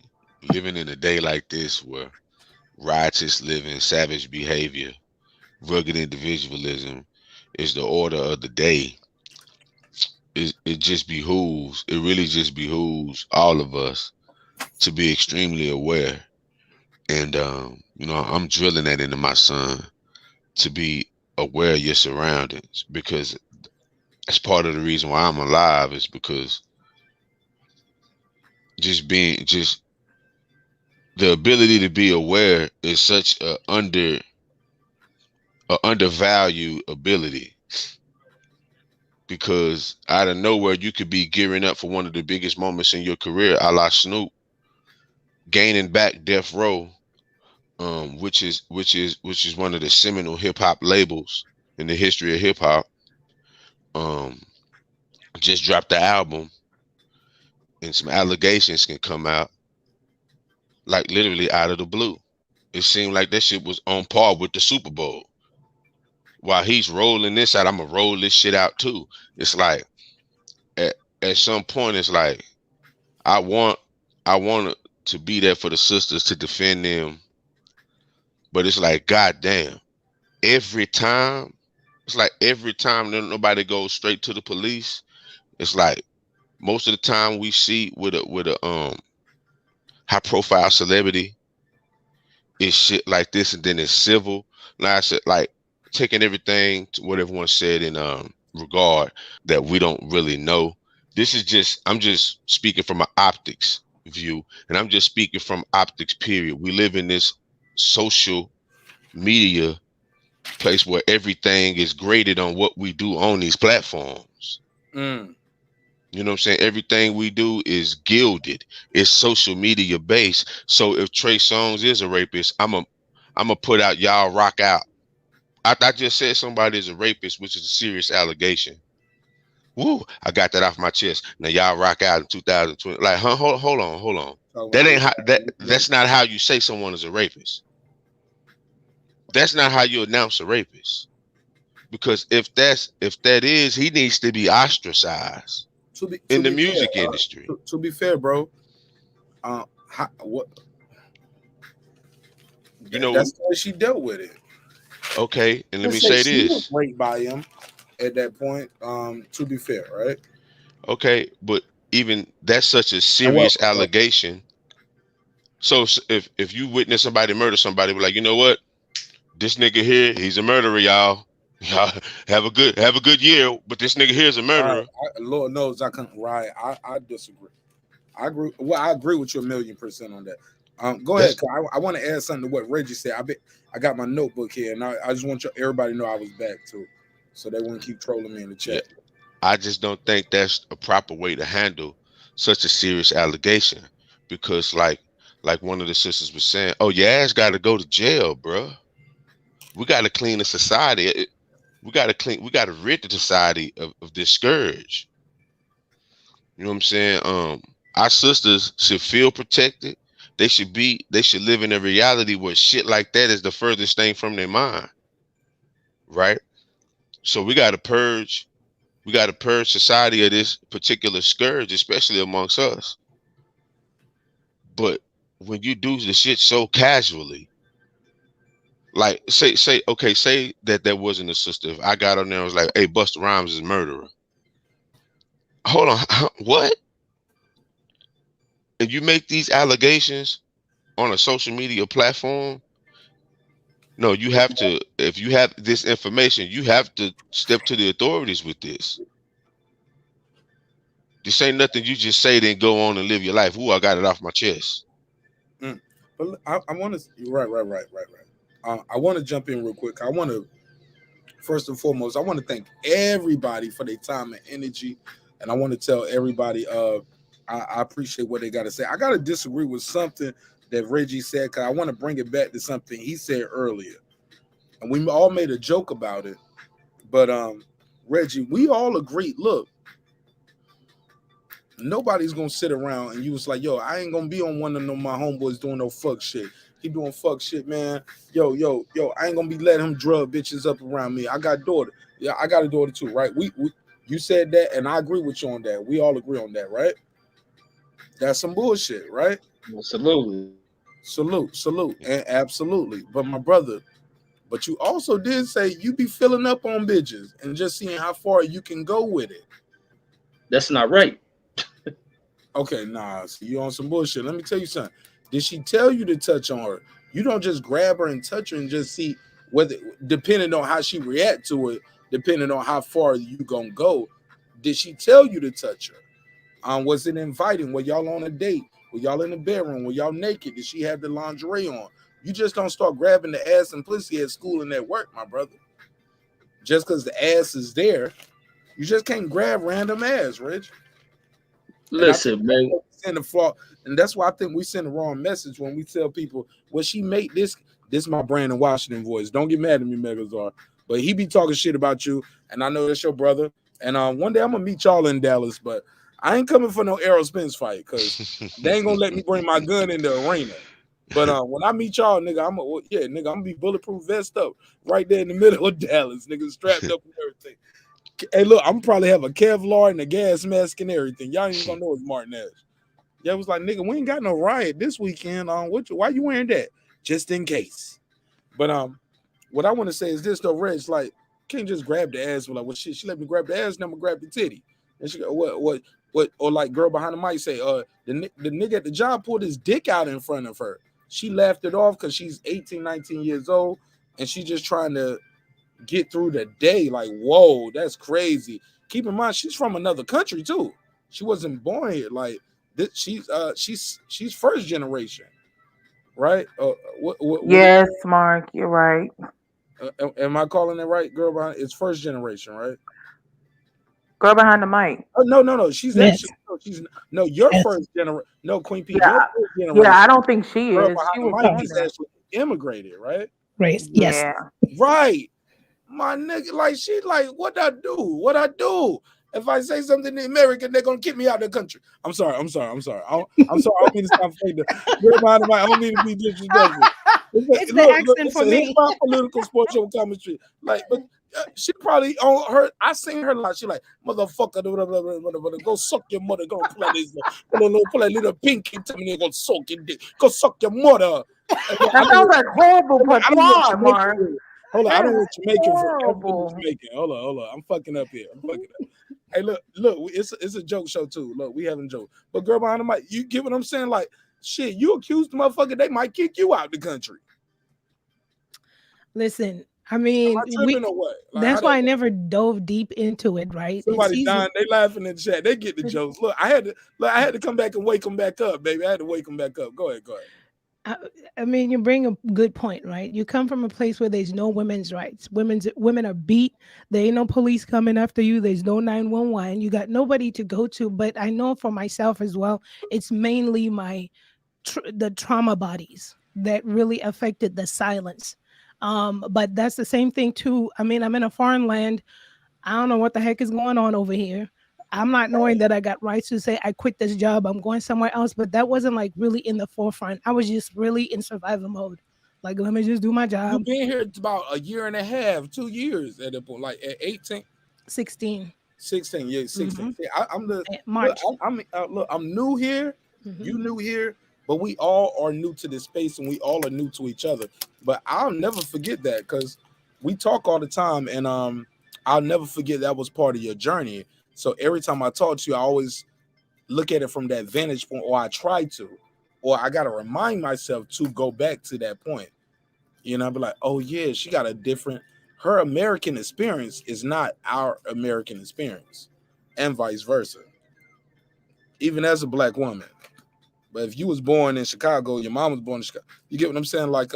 S17: living in a day like this where riotous living, savage behavior, rugged individualism is the order of the day. It just behooves, it really just behooves all of us to be extremely aware. And, I'm drilling that into my son to be aware of your surroundings because that's part of the reason why I'm alive is because just the ability to be aware is such a undervalued ability because out of nowhere you could be gearing up for one of the biggest moments in your career, a la Snoop, gaining back Death Row, which is one of the seminal hip hop labels in the history of hip hop. Just dropped the album, and some allegations can come out like literally out of the blue. It seemed like that shit was on par with the Super Bowl. While he's rolling this out, I'm gonna roll this shit out too. It's like at some point, it's like I want to be there for the sisters to defend them, but it's like goddamn, every time that nobody goes straight to the police, it's like most of the time we see with a high profile celebrity, it's shit like this, and then it's civil. Like I said, like taking everything to what everyone said in regard that we don't really know. I'm just speaking from an optics view, and I'm just speaking from optics period. We live in this social media place where everything is graded on what we do on these platforms. You know what I'm saying? Everything we do is gilded. It's social media based. So if Trey Songz is a rapist, I'm a put out y'all rock out. I just said somebody is a rapist, which is a serious allegation. Woo! I got that off my chest. Now y'all rock out in 2020. Like, hold on. That ain't how that's not how you say someone is a rapist. That's not how you announce a rapist. Because if that is, he needs to be ostracized in the music industry.
S1: To be fair, bro, what that's the way she dealt with it.
S17: Okay, and let me say
S1: she
S17: this.
S1: was raped by him at that point. To be fair, right?
S17: Okay, but even that's such a serious allegation. So if you witness somebody murder somebody, we're like, you know what? This nigga here, he's a murderer, y'all. Y'all have a good year, but this nigga here is a murderer.
S1: Lord knows I couldn't. Right, I disagree. I agree. Well, I agree with you 1,000,000% on that. Go ahead. I want to add something to what Reggie said. I got my notebook here, and I just want everybody to know I was back too, so they wouldn't keep trolling me in the chat.
S17: Yeah. I just don't think that's a proper way to handle such a serious allegation, because like one of the sisters was saying, oh, your ass got to go to jail, bro. We got to clean the society. We got to rid the society of this scourge. You know what I'm saying? Our sisters should feel protected. They should live in a reality where shit like that is the furthest thing from their mind. Right? So we got to purge society of this particular scourge, especially amongst us. But when you do the shit so casually, like say that there wasn't a sister. If I got on there and was like, hey, Busta Rhymes is a murderer. Hold on, what? If you make these allegations on a social media platform, no, you have to, if you have this information, you have to step to the authorities with this. This ain't nothing you just say then go on and live your life. Ooh, I got it off my chest.
S1: But I want to, right. I want to jump in real quick. I want to, first and foremost, I want to thank everybody for their time and energy. And I want to tell everybody, I appreciate what they got to say. I got to disagree with something that Reggie said because I want to bring it back to something he said earlier, and we all made a joke about it. But Reggie, we all agreed. Look, nobody's gonna sit around and you was like, yo, I ain't gonna be on one of no my homeboys doing no fuck shit. He doing fuck shit, man. Yo, I ain't gonna be letting him drug bitches up around me. I got daughter. Yeah, I got a daughter too, right? We you said that, and I agree with you on that. We all agree on that, right? That's some bullshit, right?
S6: Absolutely.
S1: Salute, and absolutely. But my brother, but you also did say you be filling up on bitches and just seeing how far you can go with it.
S6: That's not right.
S1: Okay, nah, so you on some bullshit. Let me tell you something. Did she tell you to touch on her? You don't just grab her and touch her and just see whether, depending on how she react to it, depending on how far you gonna go. Did she tell you to touch her? Was it inviting? Were y'all on a date? Were y'all in the bedroom? Were y'all naked? Did she have the lingerie on? You just don't start grabbing the ass and pussy at school and at work, my brother. Just because the ass is there, you just can't grab random ass, Rich. And I think
S6: Listen,
S1: that's
S6: man.
S1: what we send the flaw, and that's why I think we send the wrong message when we tell people, well, she made this. This is my Brandon Washington voice. Don't get mad at me, Megazar. But he be talking shit about you, and I know that's your brother. And one day I'm gonna meet y'all in Dallas, but I ain't coming for no Errol Spence fight because they ain't gonna let me bring my gun in the arena. But when I meet y'all, nigga, I'm gonna be bulletproof vest up right there in the middle of Dallas, nigga, strapped up and everything. Hey, look, I'm probably have a Kevlar and a gas mask and everything. Y'all ain't gonna know it's Marqnash. Yeah, was like, nigga, we ain't got no riot this weekend. Why you wearing that? Just in case. But what I want to say is this though, Reg, like, can't just grab the ass. Like, well, shit, she let me grab the ass, then I'm gonna grab the titty. And she go, what? Or like, girl behind the mic say, the nigga at the job pulled his dick out in front of her. She laughed it off because she's 18, 19 years old, and she's just trying to get through the day. Like, whoa, that's crazy. Keep in mind, she's from another country too. She wasn't born here. Like, this, she's first generation, right? What
S14: Yes, Mark, you're right.
S1: am I calling it right, girl? Behind it's first generation, right?
S14: Girl behind the mic.
S1: Oh no. She's
S11: Yes.
S1: actually no. Your
S11: Yes.
S1: first generation. No, Queen P. Your
S14: Yeah,
S1: first
S14: yeah. I
S1: generation.
S14: don't think she
S1: Girl
S14: is.
S1: behind
S14: She
S1: the
S14: was
S1: mic
S14: born
S1: is
S14: there.
S1: actually immigrated, right?
S11: Race. Yes.
S14: Yeah.
S1: Right. My nigga, like she like, what I do? What I do? If I say something in American, they're gonna kick me out of the country. I'm sorry. I'm sorry. I'm sorry. I'm sorry. I don't mean to sound fake. Girl behind the mic, I don't mean to be disrespectful.
S11: It's the
S1: Look,
S11: accent
S1: it's
S11: for
S1: a hip
S11: me.
S1: hop political sports show commentary. Like, but she probably on her. I seen her like she like motherfucker. Blah, blah, blah, blah, blah, blah. Go suck your mother. Go pull out this. Pull a little pinky to me. Go suck your dick. Go suck your mother. And then,
S14: That sounds like horrible
S1: I don't want
S14: patois,
S1: Jamaican.
S14: Mark.
S1: Hold on, I
S14: That
S1: don't
S14: is
S1: want Jamaican for ever being
S14: horrible.
S1: Jamaican. Hold on. I'm fucking up here. I'm fucking up. Hey, look, it's a joke show too. Look, we having jokes. But girl behind the mic, you get what I'm saying? Like, shit, you accused the motherfucker, they might kick you out the country.
S11: Listen, I
S1: Am
S11: mean,
S1: I tripping or what? Like, how
S11: that's
S1: that
S11: why I
S1: work?
S11: never dove deep into it, right? It's
S1: Somebody
S11: easy.
S1: dying, they laughing in the chat. They get the jokes. Look, I had to come back and wake them back up, baby. I had to wake them back up. Go ahead.
S11: I, I mean, you bring a good point, right? You come from a place where there's no women's rights. Women are beat. There ain't no police coming after you. There's no 911. You got nobody to go to. But I know for myself as well, it's mainly the trauma bodies that really affected the silence. But that's the same thing too. I mean, I'm in a foreign land. I don't know what the heck is going on over here. I'm not knowing that I got rights to say I quit this job. I'm going somewhere else, but that wasn't like really in the forefront. I was just really in survival mode. Like, let me just do my job.
S1: You've been here it's about a year and a half, 2 years at the point, like at 18.
S11: 16.
S1: 16, yeah, 16.
S11: Mm-hmm.
S1: See, I'm the look,
S11: March.
S1: I'm new here.
S11: Mm-hmm.
S1: You new here, but we all are new to this space and we all are new to each other. But I'll never forget that because we talk all the time, and I'll never forget that was part of your journey. So every time I talk to you, I always look at it from that vantage point, or I try to, or I gotta remind myself to go back to that point. You know, I'd be like, oh yeah, she got a different. Her American experience is not our American experience, and vice versa. Even as a black woman, but if you was born in Chicago, your mom was born in Chicago. You get what I'm saying? Like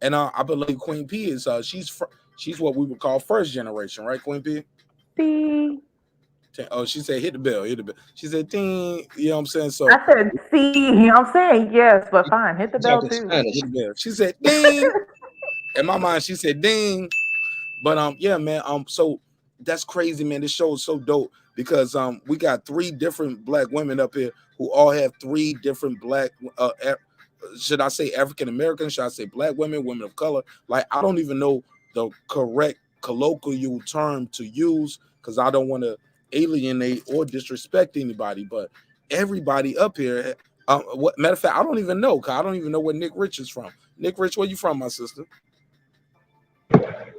S1: and I believe Queen P is she's what we would call first generation, right? Queen P.
S14: See,
S1: Oh, she said hit the bell, hit the bell. She said ding. You know what I'm saying? So
S14: I said, see, I'm saying yes, but fine. Hit the bell
S6: Talking
S14: too.
S6: Spanish.
S1: hit the bell. She said ding. In my mind, she said ding. But yeah, man. So that's crazy, man. This show is so dope because we got 3 different black women up here who all have 3 different black should I say African American? Should I say black women, women of color? Like I don't even know the correct colloquial term to use because I don't want to alienate or disrespect anybody. But everybody up here, what matter of fact, I don't even know because I don't even know where Nick Rich is from. Nick Rich, where you from, my sister?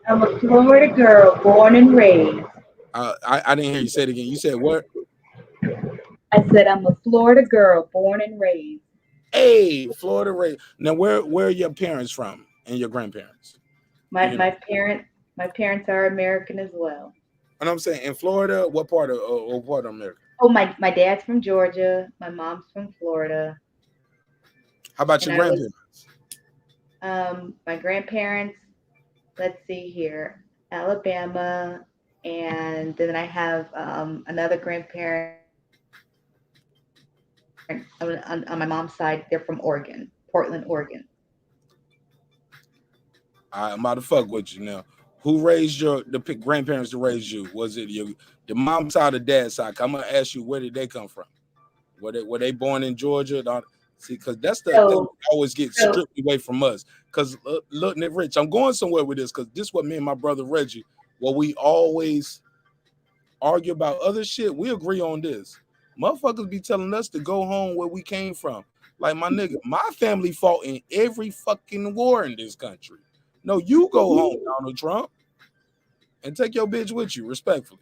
S12: I'm a Florida girl, born and raised.
S1: I didn't hear you say it again. You said what?
S12: I said I'm a Florida girl, born and raised.
S1: Hey, Florida Ray. Now, where are your parents from and your grandparents? Do
S12: My
S1: you know?
S12: my parents my parents are American as well.
S1: And I'm saying in Florida, what part of America?
S12: Oh, my dad's from Georgia. My mom's from Florida,
S1: How about
S12: and
S1: your
S12: I was
S1: grandparents?
S12: my grandparents. Let's see here, Alabama, and then I have another grandparent on my mom's side. They're from Oregon, Portland, Oregon.
S1: I'm about to fuck with you now. Who raised the grandparents to raise you? Was it the mom side or dad side? I'm gonna ask you where did they come from? Were they born in Georgia? See, because that's the thing
S12: So
S1: that always gets
S12: so
S1: stripped away from us. Because look, Nick Rich, I'm going somewhere with this because this is what me and my brother Reggie, what we always argue about other shit. We agree on this. Motherfuckers be telling us to go home where we came from. Like my nigga, my family fought in every fucking war in this country. No, you go home, Donald Trump, and take your bitch with you, respectfully.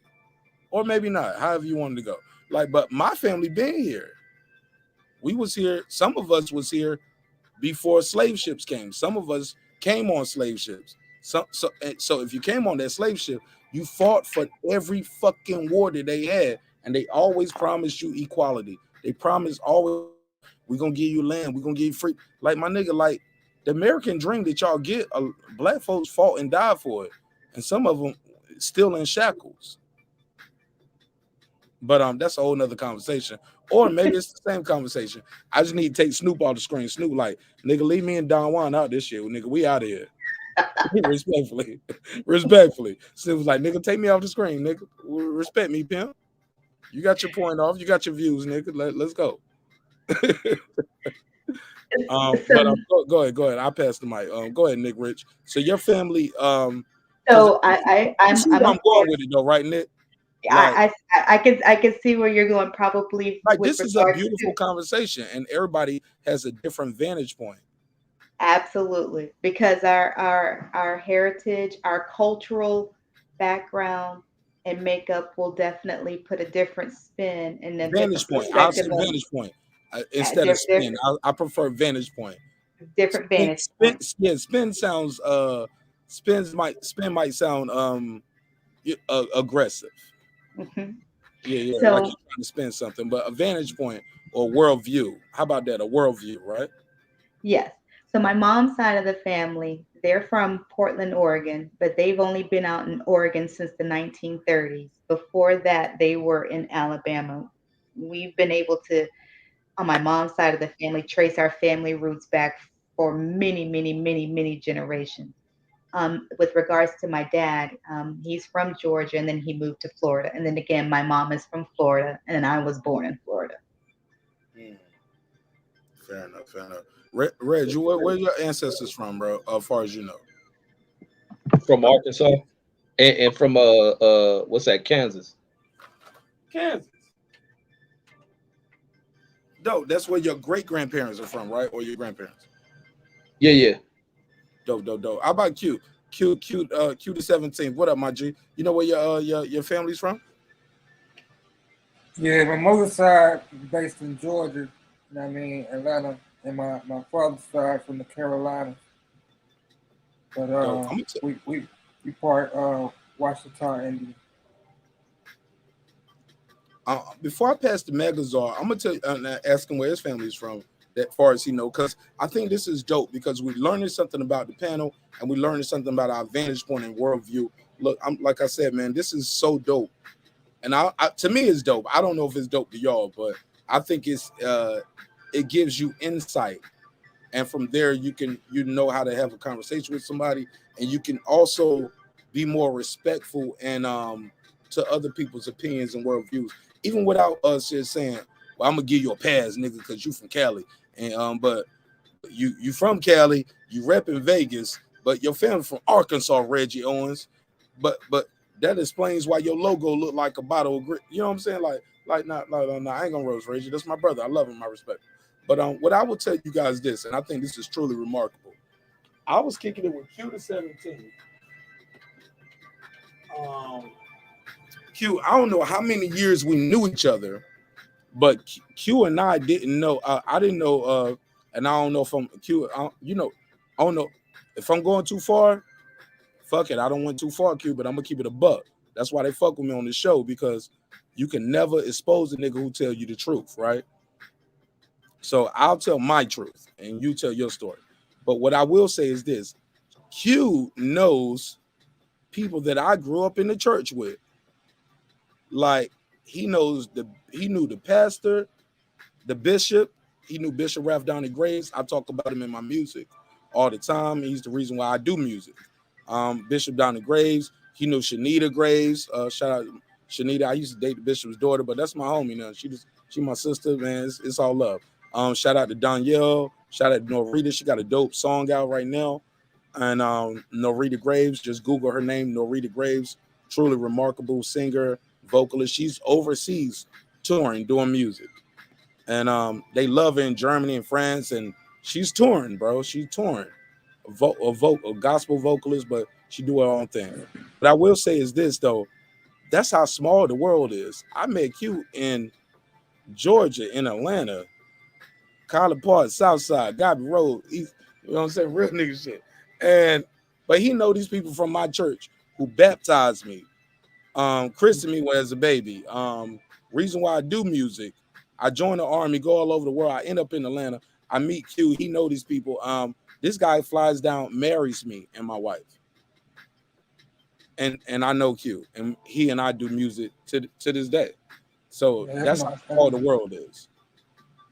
S1: Or maybe not, however you wanted to go. Like, but my family been here. We was here, some of us was here before slave ships came. Some of us came on slave ships. So if you came on that slave ship, you fought for every fucking war that they had, and they always promised you equality. They promised always, we're gonna give you land, we're gonna give you free. Like my nigga, like the American dream that y'all get, black folks fought and died for it, and some of them still in shackles. But that's a whole nother conversation. Or maybe it's the same conversation. I just need to take Snoop off the screen. Snoop, like, nigga, leave me and Don Juan out this shit. Nigga, we out of here. Respectfully. Respectfully. Snoop was like, nigga, take me off the screen, nigga. Respect me, pimp. You got your point off. You got your views, nigga. Let's go.
S12: so
S1: Go ahead. I'll pass the mic. Go ahead, Nick Rich. So your family, because
S12: so
S1: you see
S12: I'm
S1: where
S12: a
S1: I'm going with it though, right, Nick? Like,
S12: I can see where you're going probably
S1: like
S12: with
S1: this is a
S12: regards to
S1: beautiful conversation, and everybody has a different vantage point.
S12: absolutely because our heritage, our cultural background and makeup will definitely put a different spin and a different
S1: Vantage point. I'll say
S12: perspective on
S1: vantage point instead of spin. I prefer vantage point.
S12: different vantage
S1: Spin,
S12: point.
S1: yeah, spin might sound aggressive.
S12: Hmm.
S1: Yeah, like
S12: So
S1: you're trying to spin something, but a vantage point or worldview. How about that? A worldview, right?
S12: yes. So my mom's side of the family, they're from Portland, Oregon, but they've only been out in Oregon since the 1930s. Before that, they were in Alabama. We've been able to, on my mom's side of the family, trace our family roots back for many, many, many, many generations. With regards to my dad, he's from Georgia and then he moved to Florida. And then again, my mom is from Florida and then I was born in Florida.
S1: Mm, fair enough. Fair enough. Reg, where your ancestors from, bro? As far as you know,
S6: From Arkansas and from what's that, Kansas?
S1: Kansas. Dope. That's where your great grandparents are from, right? Or your grandparents?
S6: Yeah.
S1: Dope. How about Q? Q the 17th. What up, my G? You know where your family's from?
S15: Yeah, my mother's side based in Georgia, you know what I mean, Atlanta, and my father's side from the Carolinas. But
S1: Dope.
S15: we part Washington, Indian.
S1: Before I pass the Megazord, I'm gonna tell you, ask him where his family's from. That far as he know, because I think this is dope because we're learning something about the panel and we're learning something about our vantage point and worldview. Look, I'm like I said, man, this is so dope. And to me, it's dope. I don't know if it's dope to y'all, but I think it gives you insight, and from there you know how to have a conversation with somebody, and you can also be more respectful and to other people's opinions and worldviews, even without us just saying, "Well, I'm gonna give you a pass, nigga, because you from Cali," and but you from Cali, you rep in Vegas, but your family from Arkansas, Reggie Owens, but that explains why your logo look like a bottle of grit. You know what I'm saying? Not no, I ain't gonna roast Reggie. That's my brother. I love him. I respect him. But what I will tell you guys this, and I think this is truly remarkable. I was kicking it with Q to 17. Um, Q, I don't know how many years we knew each other, but Q and I didn't know. I didn't know, and I don't know if I'm Q. I don't know if I'm going too far. Fuck it, I don't want too far, Q, but I'm gonna keep it a buck. That's why they fuck with me on the show, because you can never expose a nigga who tell you the truth, right? So I'll tell my truth and you tell your story. But what I will say is this: Q knows people that I grew up in the church with. Like he knew the pastor, the bishop. He knew Bishop Ralph Downey Graves. I talk about him in my music all the time. He's the reason why I do music. Bishop Downey Graves. He knew Shanita Graves. Shout out Shanita. I used to date the bishop's daughter, but that's my homie now. She my sister, man. It's all love. Shout out to Danielle. Shout out to Norita. She got a dope song out right now. And Norita Graves, just Google her name, Norita Graves. Truly remarkable singer, vocalist. She's overseas touring, doing music. And they love her in Germany and France, and she's touring, bro. She's touring. A gospel vocalist, but she do her own thing. But I will say is this though, that's how small the world is. I met Q in Georgia, in Atlanta, College Park, Southside, Gobby Road, East, you know what I'm saying? Real nigga shit. But he know these people from my church who baptized me, christened me as a baby. Reason why I do music, I joined the army, go all over the world. I end up in Atlanta. I meet Q. He know these people. This guy flies down, marries me and my wife. And I know Q, and he and I do music to this day. So
S15: Yeah,
S1: that's how small the world is.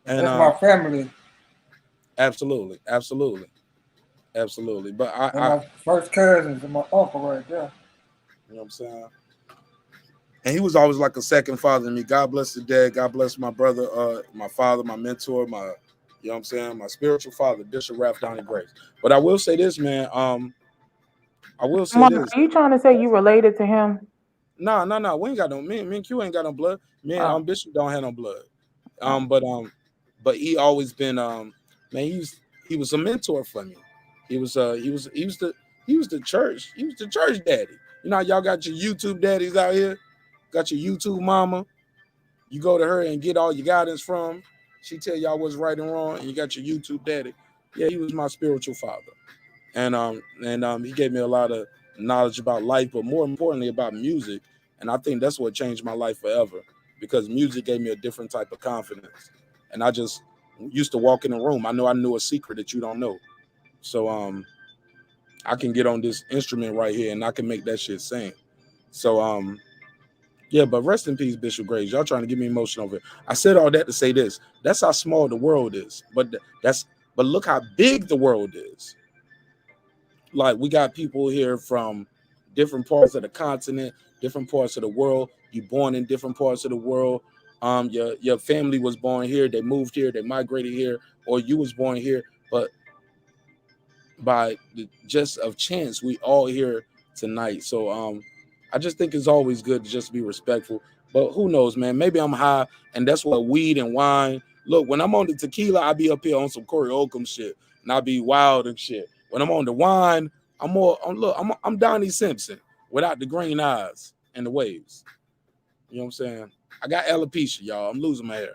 S1: And
S15: that's my family.
S1: Absolutely. But
S15: And my first cousins and my uncle right there.
S1: You know what I'm saying? And he was always like a second father to me. God bless the dead. God bless my brother, my father, my mentor, you know what I'm saying? My spiritual father, Bishop Ralph Downey Grace. But I will say this, man. I will say
S14: Mark,
S1: this.
S14: are you trying to say you related to him?
S1: No. We ain't got no me and Q ain't got no blood. Me and
S14: Oh.
S1: Bishop don't have no blood. But he always been man, he was a mentor for me. He was the church. He was the church daddy. You know how y'all got your YouTube daddies out here? Got your YouTube mama. You go to her and get all your guidance from. She tell y'all what's right and wrong, and you got your YouTube daddy. Yeah, he was my spiritual father. And he gave me a lot of knowledge about life, but more importantly about music. And I think that's what changed my life forever, because music gave me a different type of confidence. And I just used to walk in a room. I knew a secret that you don't know. So I can get on this instrument right here and I can make that shit sing. So yeah, but rest in peace, Bishop Graves. Y'all trying to get me emotional over it. I said all that to say this. That's how small the world is. But look how big the world is. Like, we got people here from different parts of the continent, different parts of the world. You born in different parts of the world. Your family was born here, they moved here, they migrated here, or you was born here. But by the just of chance, we all here tonight. So I just think it's always good to just be respectful. But who knows, man? Maybe I'm high, and that's what weed and wine. Look, when I'm on the tequila, I be up here on some Corey Oakham shit, and I be wild and shit. When I'm on the wine, I'm Donnie Simpson without the green eyes and the waves. You know what I'm saying? I got alopecia, y'all. I'm losing my hair.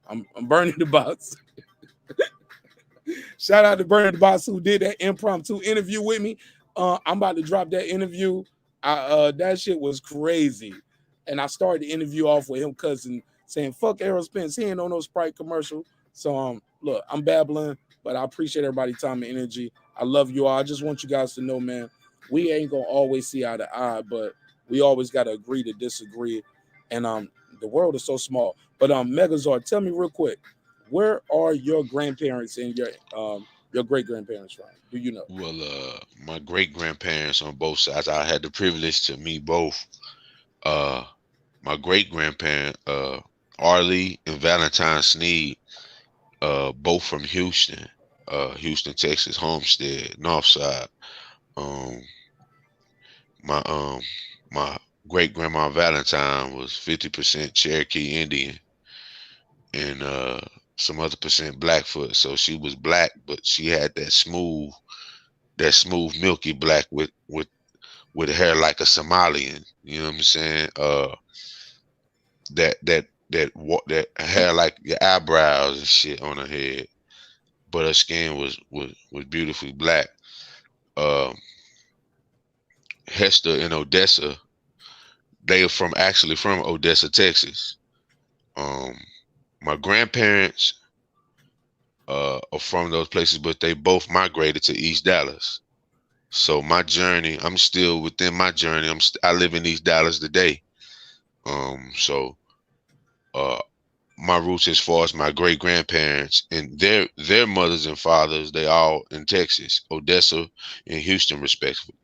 S1: I'm burning the box. Shout out to Bernie the Boss who did that impromptu interview with me. I'm about to drop that interview. That shit was crazy. And I started the interview off with him cousin saying, fuck Errol Spence. He ain't on no Sprite commercial. So look, I'm babbling, but I appreciate everybody's time and energy. I love you all. I just want you guys to know, man, we ain't gonna always see eye to eye, but we always gotta agree to disagree. And the world is so small. But Megazord, tell me real quick, where are your grandparents and your great grandparents from? Do you know?
S17: Well, my great grandparents on both sides, I had the privilege to meet both. Uh, my great grandparent, Arlie and Valentine Sneed, both from Houston, Houston, Texas, Homestead, North Side. Um, my my great grandma Valentine was 50% Cherokee Indian and some other percent Blackfoot. So she was black, but she had that smooth, milky black with hair like a Somalian. You know what I'm saying? That hair like your eyebrows and shit on her head, but her skin was beautifully black. Um, Hester and Odessa, they are actually from Odessa, Texas. Um, my grandparents are from those places, but they both migrated to East Dallas. So my journey, I'm still within my journey. I live in East Dallas today. So uh, my roots as far as my great grandparents and their mothers and fathers, they all in Texas, Odessa and Houston, respectively.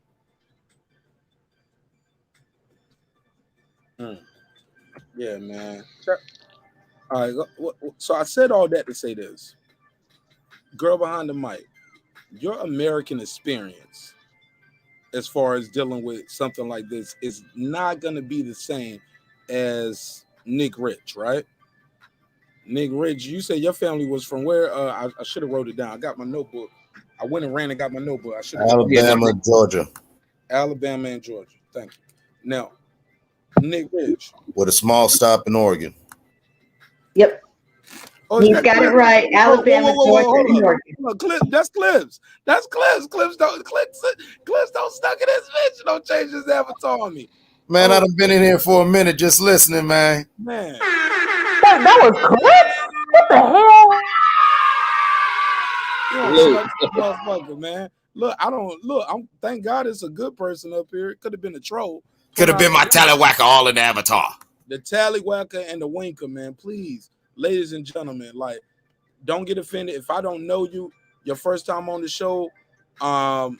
S1: Yeah, man. All right. So I said all that to say this. Girl behind the mic, your American experience as far as dealing with something like this is not going to be the same as Nick Rich, right? Nick Rich, you say your family was from where? I should have wrote it down. I got my notebook. I went and ran and got my notebook. I should have
S18: Alabama, Georgia,
S1: Alabama and Georgia. Thank you. Now, Nick Rich.
S18: with a small stop in Oregon.
S12: Yep.
S1: Oh,
S12: He's got it right. Alabama, Georgia, and Oregon.
S1: That's Clips. That's Clips. Clips don't stuck in his bitch. Don't change his avatar on me.
S18: Man, I done been in here for a minute just listening, man.
S1: Man.
S14: That was Clips? What the hell?
S1: Motherfucker, man. Look, I'm thank God it's a good person up here. It could have been a troll.
S18: Could have been my tallywhacker all in the avatar.
S1: The tallywhacker and the winker, man. Please, ladies and gentlemen, like, don't get offended. If I don't know you, your first time on the show, I'm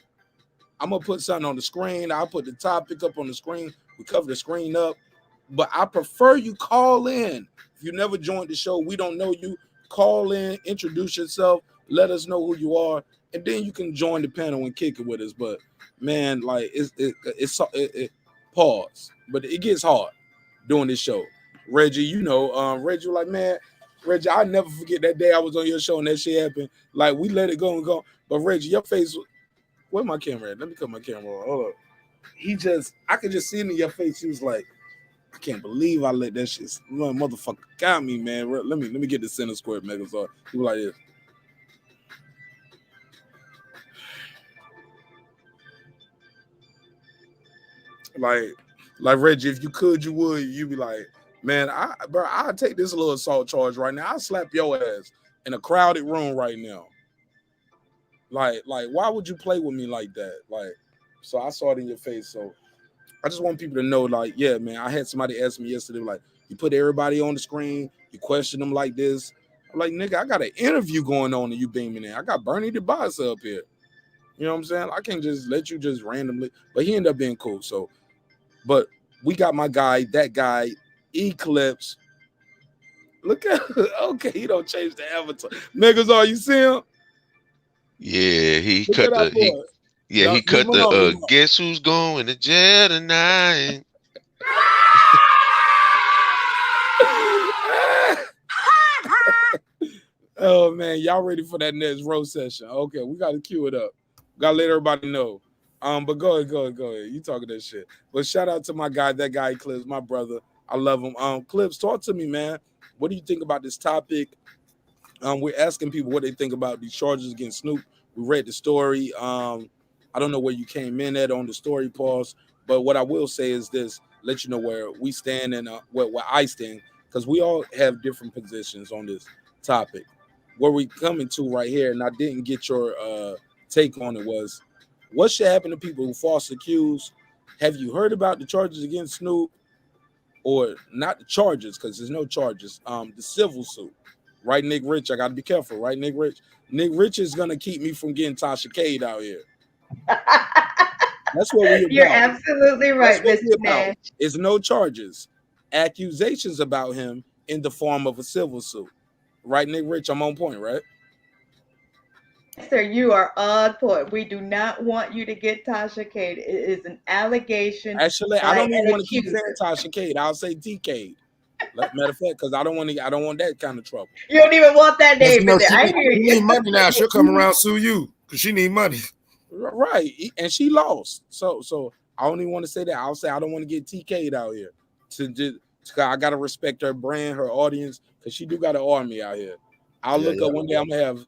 S1: gonna put something on the screen. I'll put the topic up on the screen. We cover the screen up. But I prefer you call in. If you never joined the show, we don't know you. Call in, introduce yourself, let us know who you are, and then you can join the panel and kick it with us. But man, like it's pause. But it gets hard doing this show. Reggie, you know, Reggie was like, man, Reggie, I'll never forget that day I was on your show and that shit happened. Like, we let it go and go. But Reggie, your face, where's my camera at? Let me cut my camera on. Hold up. I could just see it in your face. He was like, I can't believe I let that shit. Motherfucker got me, man. Let me get the center square Megazord. He was like this. Like Reggie, if you could, you would. You'd be like, man, I'll take this little assault charge right now. I'll slap your ass in a crowded room right now. Like, why would you play with me like that? Like, so I saw it in your face. So I just want people to know, like, yeah, man, I had somebody ask me yesterday, like, you put everybody on the screen, you question them like this. I'm like, nigga, I got an interview going on and you beaming in. I got Bernie DeBoss up here. You know what I'm saying? I can't just let you just randomly, but he ended up being cool. So, but we got my guy, that guy, Eclipse. Look at, okay, he don't change the avatar. Megazord, you see him?
S17: Yeah, he
S1: Look
S17: cut
S1: at our
S17: the he
S1: boy.
S17: yeah,
S1: No,
S17: he cut
S1: leave him
S17: the
S1: alone, leave him alone.
S17: guess who's going to jail tonight?
S1: Oh man, y'all ready for that next row session? Okay, we gotta cue it up. Gotta let everybody know. But go ahead. You talking that shit. But shout out to my guy, that guy Clips, my brother. I love him. Clips, talk to me, man. What do you think about this topic? We're asking people what they think about these charges against Snoop. We read the story. I don't know where you came in at on the story, pause. But what I will say is this: let you know where we stand and where I stand, because we all have different positions on this topic. Where we coming to right here, and I didn't get your take on it, was what should happen to people who false accuse? Have you heard about the charges against Snoop? or not the charges, because there's no charges. The civil suit, right? Nick Rich, I got to be careful, right? Nick Rich is gonna keep me from getting Tasha Cade out here. That's what we
S12: You're
S1: about.
S12: absolutely
S1: That's
S12: right,
S1: what
S12: Mr.
S1: we about.
S12: Nash.
S1: It's no charges, accusations about him in the form of a civil suit, right? Nick Rich, I'm on point, right?
S12: Sir, you are on point. We do not want you to get Tasha Cade. It is an allegation
S1: Actually, I
S12: by
S1: don't even
S12: an
S1: want to keep saying
S12: accuser.
S1: Tasha Cade. I'll say TK. Matter of fact, because I don't want that kind of trouble.
S12: You don't even want that
S18: Because
S12: name in there.
S18: she
S12: I hear
S18: need
S12: you.
S18: money now. She'll come around sue you because she need money.
S1: Right, and she lost. So I don't even want to say that. I'll say I don't want to get TK'd out here. I gotta respect her brand, her audience, because she do got an army out here. I'll look up one day. I'm gonna have.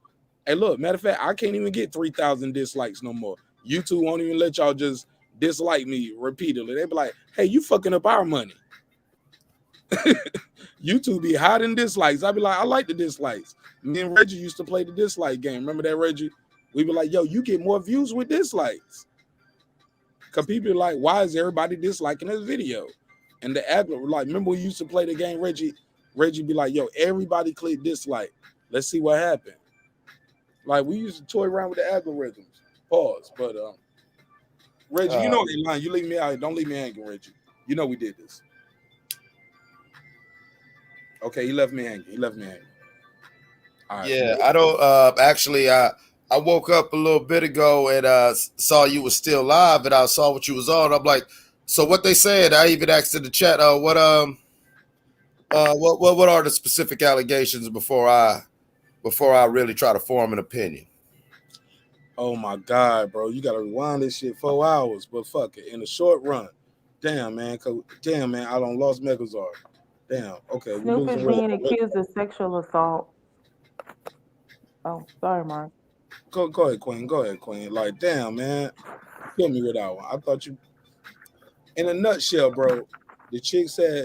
S1: Hey, look. Matter of fact, I can't even get 3,000 dislikes no more. YouTube won't even let y'all just dislike me repeatedly. They be like, "Hey, you fucking up our money." YouTube be hiding dislikes. I be like, I like the dislikes. Me and Reggie used to play the dislike game. Remember that, Reggie? We be like, yo, you get more views with dislikes. Because people be like, why is everybody disliking this video? And the algorithm, like, remember we used to play the game, Reggie? Reggie be like, yo, everybody click dislike. Let's see what happened. Like, we used to toy around with the algorithms. Pause. But Reggie, you know they lying. You leave me out. Don't leave me hanging, Reggie. You know we did this. Okay, he left me hanging. All right.
S18: Yeah, I don't actually I woke up a little bit ago and saw you was still live and I saw what you was on. I'm like, so what they said, I even asked in the chat, what are the specific allegations before I really try to form an opinion?
S1: Oh my God, bro. You gotta rewind this shit 4 hours, but fuck it. In the short run. Damn, man. I don't lost Megazord. Damn. Okay, we're
S14: Snoop is
S1: losing
S14: being accused of sexual assault. Oh, sorry, Mark.
S1: Go ahead, Queen. Go ahead, Queen. Like, damn, man. Kill me with that one. I thought you in a nutshell, bro. The chick said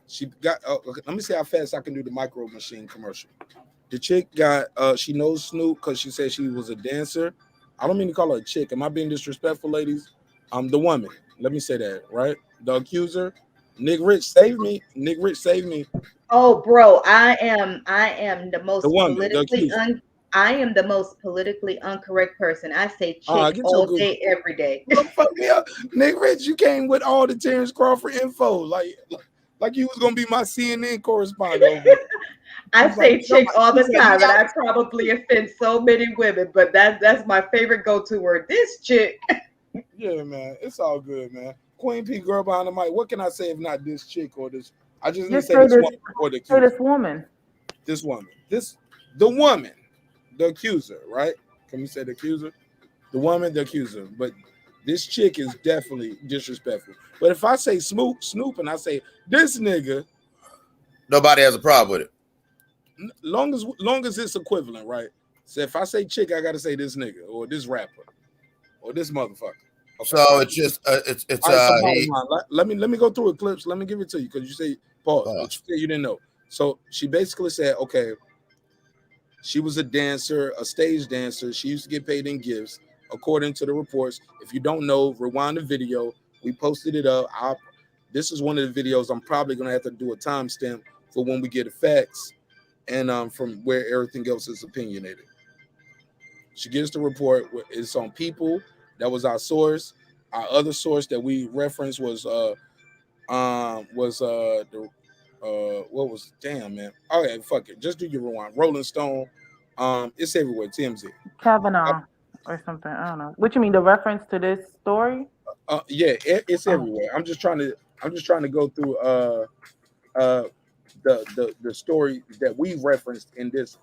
S1: she got okay, let me see how fast I can do the micro machine commercial. The chick got she knows Snoop because she said she was a dancer. I don't mean to call her a chick. Am I being disrespectful, ladies? The woman. Let me say that, right? The accuser. Nick Rich saved me. Nick Rich saved me.
S12: Oh, bro, I am the
S1: The
S12: most
S1: woman, the accuser.
S12: I am the most politically incorrect person. I say chick
S1: Get your
S12: all
S1: good.
S12: day, every day.
S1: Don't fuck me up. Nick Rich, you came with all the Terrence Crawford info. Like you was gonna be my CNN correspondent over here.
S12: I say
S1: Like,
S12: chick all the
S1: he's like,
S12: time, and I probably offend so many women, but that's my favorite go-to word. This chick.
S1: yeah, man. It's all good, man. Queen P girl behind the mic. What can I say if not this chick or this? I just need to say this woman or the accuser.
S14: This woman.
S1: This woman. The woman. The accuser, right? Can we say the accuser? The woman, the accuser. But this chick is definitely disrespectful. But if I say Snoop, and I say this nigga,
S18: nobody has a problem with it.
S1: Long as it's equivalent, right? So if I say chick, I gotta say this nigga or this rapper or this motherfucker. Okay.
S18: So it's just it's
S1: let me go through it, clips. Let me give it to you because you say pause, but you say you didn't know. So she basically said, okay, she was a dancer, a stage dancer. She used to get paid in gifts, according to the reports. If you don't know, rewind the video. We posted it up. This is one of the videos I'm probably gonna have to do a timestamp for when we get the facts and from where everything else is opinionated. She gives the report. It's on People. That was our source. Our other source that we referenced was what was damn man. Okay, fuck it. Just do your rewind. Rolling Stone. It's everywhere. TMZ.
S14: Kavanaugh or something. I don't know. What you mean? The reference to this story?
S1: Yeah, it's everywhere. I'm just trying to go through the story that we referenced in this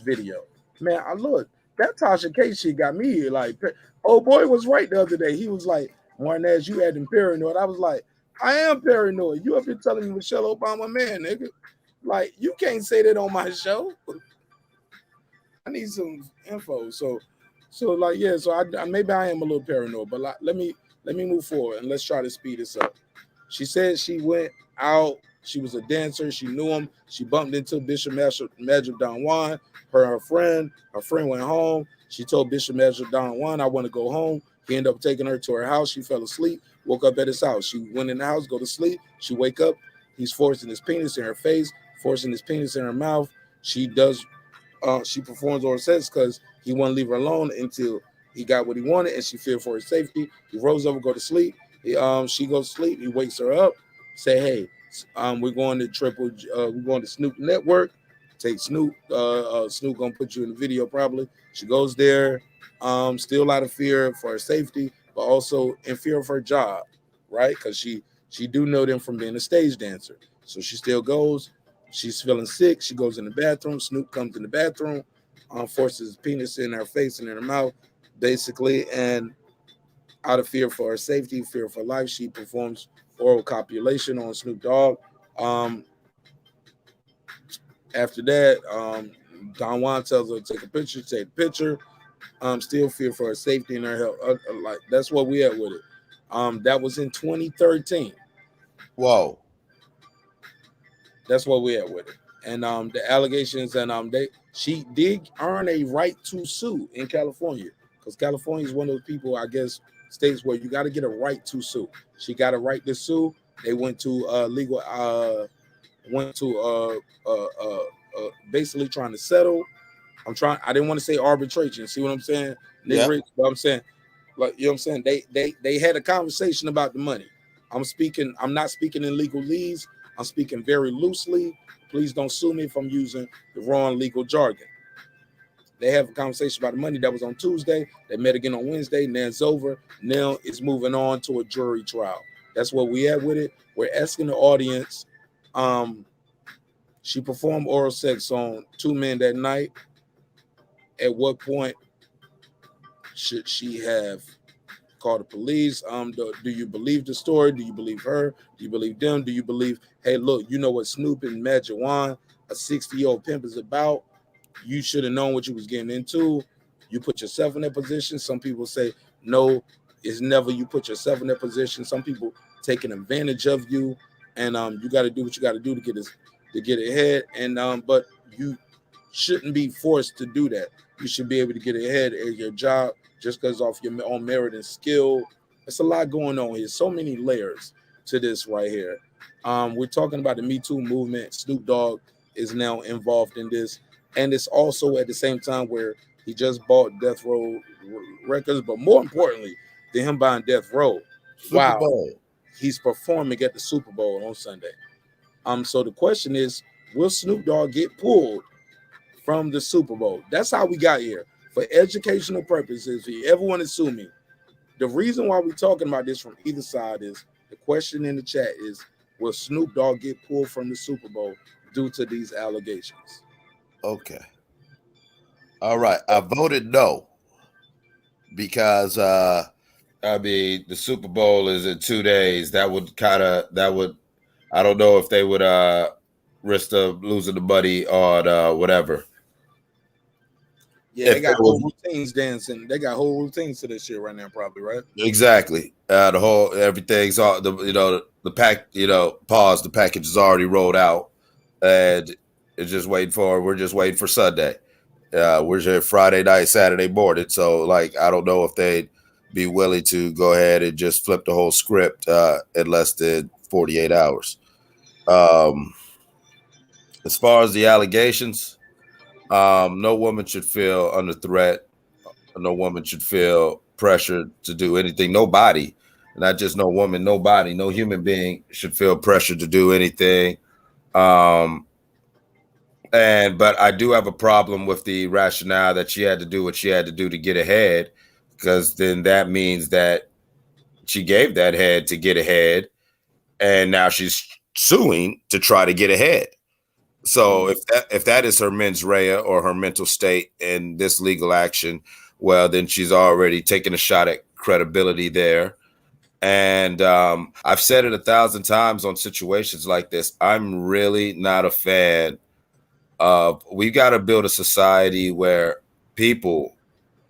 S1: video. Man, I look, that Tasha K shit got me like, oh boy was right the other day. He was like, Marnez, you had him paranoid. I was like, I am paranoid. You up here telling me Michelle Obama, man, nigga. Like, you can't say that on my show. I need some info. So like, yeah, so I maybe I am a little paranoid, but let me move forward and let's try to speed this up. She said she went out. She was a dancer. She knew him. She bumped into Bishop Magic Don Juan. Her friend went home. She told Bishop Magic Don Juan, I want to go home. He ended up taking her to her house. She fell asleep, woke up at his house. She went in the house, go to sleep. She wake up. He's forcing his penis in her face, forcing his penis in her mouth. She performs oral sex because he wouldn't leave her alone until he got what he wanted, and she feared for his safety. He rolls over, go to sleep. She goes to sleep. He wakes her up, say, "Hey, we're going to we're going to Snoop Network. Take Snoop. Snoop gonna put you in the video probably." She goes there, still out of fear for her safety, but also in fear of her job, right? Because she do know them from being a stage dancer, so she still goes. She's feeling sick. She goes in the bathroom. Snoop comes in the bathroom, forces his penis in her face and in her mouth, basically, and out of fear for her safety, fear for life, she performs oral copulation on Snoop Dogg. Um, After that, Don Juan tells her to take a picture. Take the picture. Still fear for her safety and her health. Like that's what we had with it. That was in 2013.
S18: Whoa.
S1: That's what we had with it. And the allegations and she did earn a right to sue in California because California is one of those people, I guess, states where you got to get a right to sue. She got a right to sue. They went to basically trying to settle. I didn't want to say arbitration. See what I'm saying?
S18: Yeah.
S1: But I'm saying, like, you know what I'm saying? They had a conversation about the money. I'm not speaking in legalese. I'm speaking very loosely. Please don't sue me if I'm using the wrong legal jargon. They have a conversation about the money. That was on Tuesday. They met again on Wednesday. Now it's over. Now it's moving on to a jury trial. That's what we had with it. We're asking the audience. She performed oral sex on two men that night. At what point should she have called the police? Do you believe the story? Do you believe her? Do you believe them? Do you believe, hey, look, you know what Snoop and Magic Juan, a 60-year-old pimp, is about? You should have known what you was getting into. You put yourself in that position. Some people say, no, it's never you put yourself in that position. Some people taking advantage of you, and you got to do what you got to do to get ahead. And but you shouldn't be forced to do that. You should be able to get ahead at your job just because off your own merit and skill. It's a lot going on here. So many layers to this right here. We're talking about the Me Too movement. Snoop Dogg is now involved in this. And it's also at the same time where he just bought Death Row Records. But more importantly than him buying Death Row,
S18: Super Bowl.
S1: He's performing at the Super Bowl on Sunday. So the question is, will Snoop Dogg get pulled from the Super Bowl? That's how we got here. For educational purposes, if you ever want to sue me, the reason why we're talking about this from either side is the question in the chat is, will Snoop Dogg get pulled from the Super Bowl due to these allegations?
S18: Okay. All right. I voted no because I mean the Super Bowl is in 2 days. I don't know if they would risk of losing the money on whatever.
S1: Yeah, they got whole routines dancing. They got whole routines to this shit right now, probably, right?
S18: Exactly. The whole everything's all the pack. Pause. The package is already rolled out, and we're just waiting for Sunday. We're here Friday night, Saturday morning. So, like, I don't know if they'd be willing to go ahead and just flip the whole script in less than 48 hours. As far as the allegations, no woman should feel under threat. No woman should feel pressured to do anything. Nobody, not just no woman, nobody, no human being should feel pressured to do anything. But I do have a problem with the rationale that she had to do what she had to do to get ahead, because then that means that she gave that head to get ahead, and now she's suing to try to get ahead. So if that is her mens rea or her mental state in this legal action, well, then she's already taken a shot at credibility there. And I've said it 1,000 times on situations like this. I'm really not a fan of. We've got to build a society where people,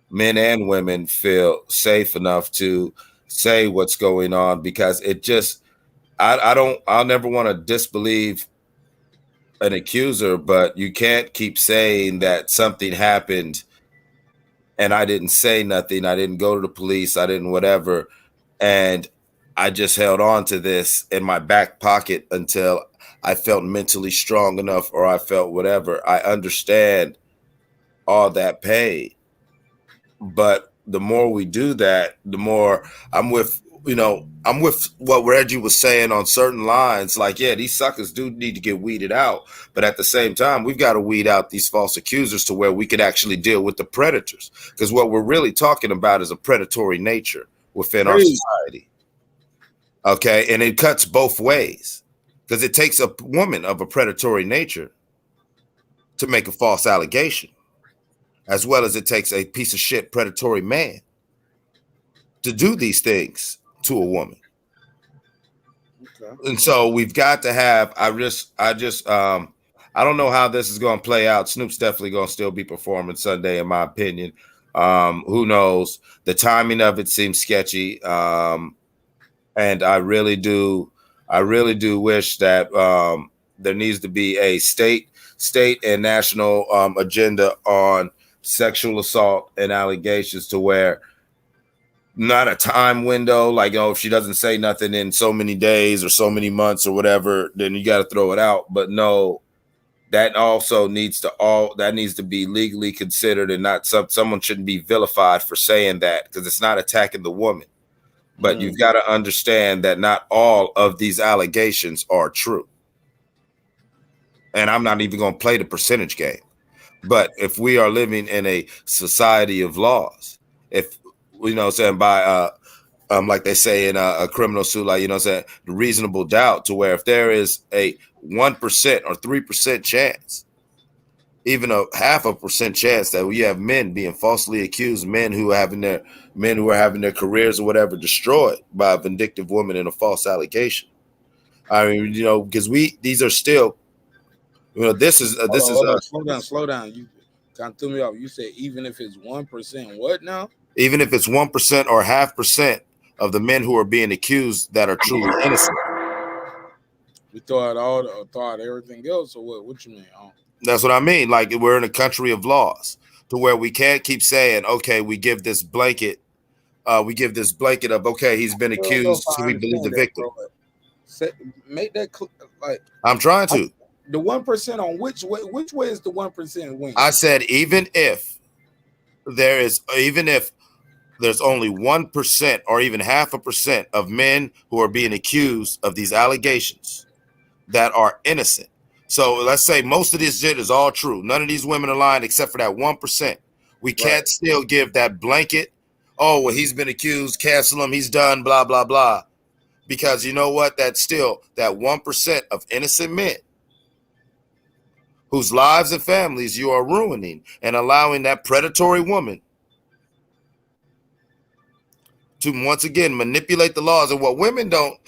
S18: men and women, feel safe enough to say what's going on, because it just, I'll never want to disbelieve an accuser, but you can't keep saying that something happened and I didn't say nothing. I didn't go to the police. I didn't whatever. And I just held on to this in my back pocket until I felt mentally strong enough or I felt whatever. I understand all that pain. But the more we do that, the more I'm with, I'm with what Reggie was saying on certain lines. Like, yeah, these suckers do need to get weeded out. But at the same time, we've got to weed out these false accusers to where we could actually deal with the predators. Because what we're really talking about is a predatory nature within our society. Okay. And it cuts both ways because it takes a woman of a predatory nature to make a false allegation, as well as it takes a piece of shit predatory man to do these things to a woman. Okay. And so we've got to have, I don't know how this is going to play out. Snoop's definitely going to still be performing Sunday, in my opinion. Who knows? The timing of it seems sketchy. And I really do wish that there needs to be a state and national agenda on sexual assault and allegations, to where not a time window, like, if she doesn't say nothing in so many days or so many months or whatever, then you got to throw it out. But no, that also needs to be legally considered, and not someone shouldn't be vilified for saying that, because it's not attacking the woman. But you've got to understand that not all of these allegations are true. And I'm not even going to play the percentage game. But if we are living in a society of laws, if saying by like they say in a criminal suit, like, saying the reasonable doubt, to where if there is a 1% or 3% chance, even a 0.5% chance that we have men being falsely accused, men who are having their careers or whatever destroyed by a vindictive woman in a false allegation. I mean, because these are still, this is
S1: slow down. You kind of threw me off. You said even if it's 1%, what now?
S18: Even if it's 1% or 0.5% of the men who are being accused that are truly innocent.
S1: We throw out everything else, or what? What you mean?
S18: That's what I mean. Like, we're in a country of laws, to where we can't keep saying, okay, we give this blanket of, okay, he's been accused, so we believe the victim.
S1: Make that like
S18: I'm trying to.
S1: The 1% on which way is the 1% win?
S18: I said even if there's only 1% or even 0.5% of men who are being accused of these allegations that are innocent. So let's say most of this shit is all true. None of these women are lying except for that 1%. We can't still give that blanket, oh, well, he's been accused, cancel him, he's done, blah, blah, blah. Because you know what? That's still that 1% of innocent men whose lives and families you are ruining and allowing that predatory woman to once again manipulate the laws. And what women don't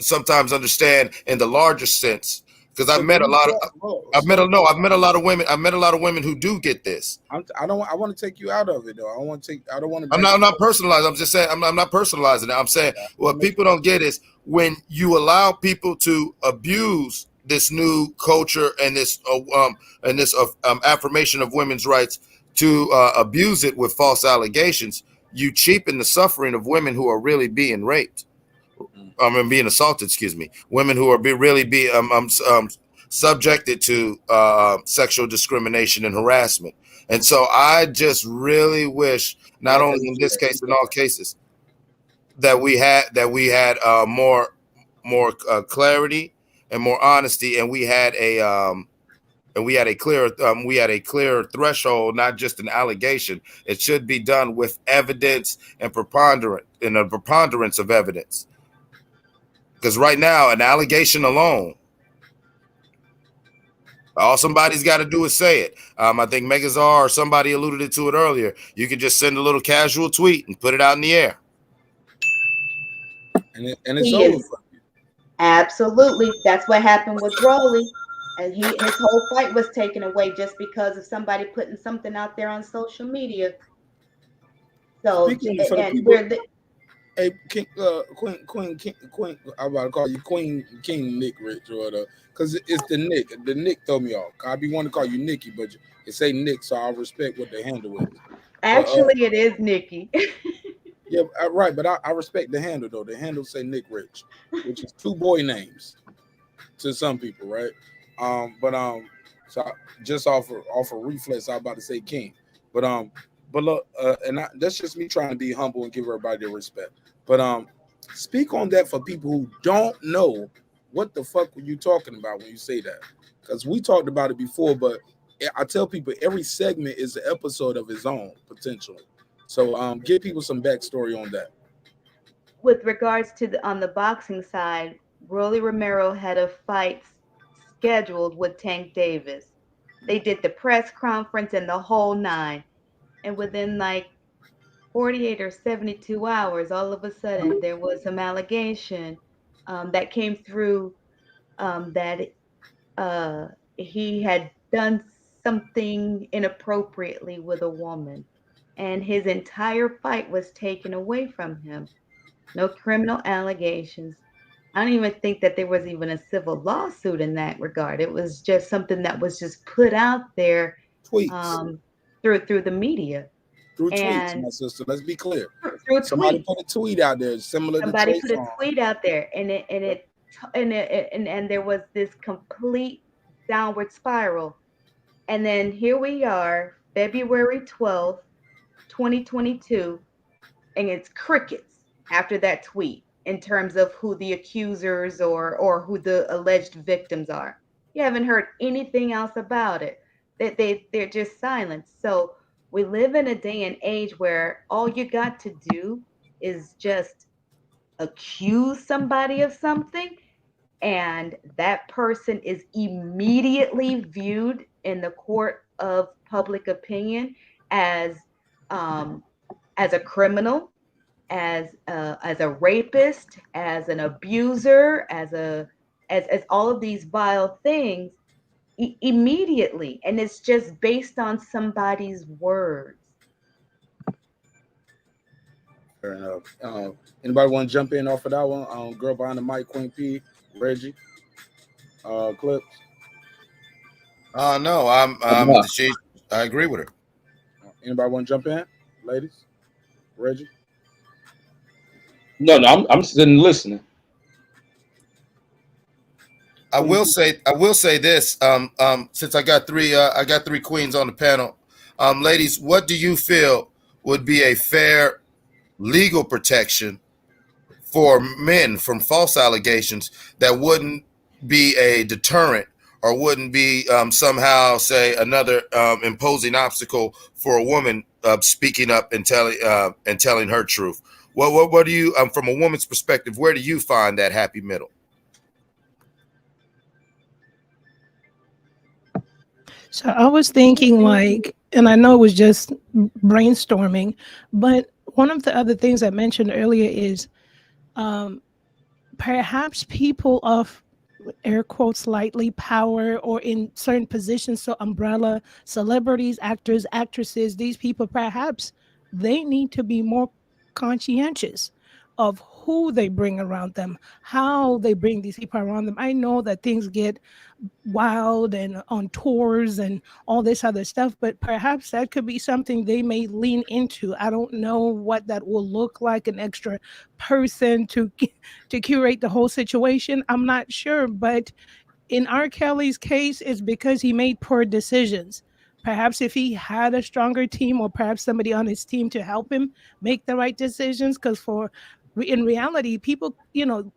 S18: sometimes understand in the larger sense, because I've met a lot of women who do get this.
S1: I want to take you out of it though. I don't want to.
S18: I'm not personalizing. I'm just saying I'm not personalizing it. I'm saying what people don't get is when you allow people to abuse this new culture and this affirmation of women's rights, to abuse it with false allegations, you cheapen the suffering of women who are really being raped. Being assaulted, women who are really subjected to sexual discrimination and harassment. And so I just really wish, not only in this case, in all cases, that we had more clarity and more honesty, and we had a clear threshold, not just an allegation. It should be done with evidence and a preponderance of evidence. Because right now, an allegation alone, all somebody's got to do is say it. I think Megazar or somebody alluded to it earlier. You can just send a little casual tweet and put it out in the air.
S1: And it's over.
S12: Absolutely. That's what happened with Rolly. And his whole fight was taken away just because of somebody putting something out there on social media. So,
S1: hey, King, Queen, I'm about to call you King Nick Rich or whatever, because it's the Nick. The Nick throw me off. I be wanting to call you Nikki, but it say Nick, so I respect what they handle with.
S12: Actually, it is Nikki.
S1: Yeah, right, but I respect the handle though. The handle say Nick Rich, which is 2 boy names. to some people, right? But so just off of reflex, I was about to say king, but look, that's just me trying to be humble and give everybody their respect. But speak on that for people who don't know what the fuck were you talking about when you say that, because we talked about it before, but I tell people every segment is an episode of its own potentially. So give people some backstory on that.
S12: With regards to on the boxing side, Rolly Romero had a fight scheduled with Tank Davis. They did the press conference and the whole nine. And within like 48 or 72 hours, all of a sudden, there was some allegation that came through that he had done something inappropriately with a woman. And his entire fight was taken away from him. No criminal allegations. I don't even think that there was even a civil lawsuit in that regard. It was just something that was just put out there
S1: Tweets.
S12: Through the media.
S1: Through tweets,
S12: And
S1: my sister. Let's be clear.
S12: through
S1: Somebody
S12: tweets.
S1: put a tweet out there similar to
S12: Somebody
S1: Trey
S12: put a
S1: Songz.
S12: tweet out there, and there was this complete downward spiral. And then here we are, February 12th, 2022, and it's crickets after that tweet in terms of who the accusers or who the alleged victims are. You haven't heard anything else about it. They're just silent. So we live in a day and age where all you got to do is just accuse somebody of something, and that person is immediately viewed in the court of public opinion as a criminal, as a rapist, as an abuser, as all of these vile things immediately, and it's just based on somebody's words.
S1: Fair enough. Anybody want to jump in off of that one? Girl behind the mic, Queen P, Reggie, Clips.
S18: No, I agree with her.
S1: Anybody want to jump in, ladies? Reggie.
S6: No, I'm sitting listening.
S18: I will say this. Since I got three queens on the panel, ladies, what do you feel would be a fair legal protection for men from false allegations that wouldn't be a deterrent or wouldn't be somehow, say, another imposing obstacle for a woman speaking up and telling her truth? What do you, from a woman's perspective, where do you find that happy middle?
S11: So I was thinking like, and I know it was just brainstorming, but one of the other things I mentioned earlier is perhaps people of air quotes lightly power or in certain positions, so umbrella celebrities, actors, actresses, these people, perhaps they need to be more conscientious of who they bring around them, how they bring these people around them. I know that things get wild and on tours and all this other stuff, but perhaps that could be something they may lean into. I don't know what that will look like, an extra person to curate the whole situation. I'm not sure, but in R. Kelly's case, it's because he made poor decisions. Perhaps if he had a stronger team or perhaps somebody on his team to help him make the right decisions, because in reality, people,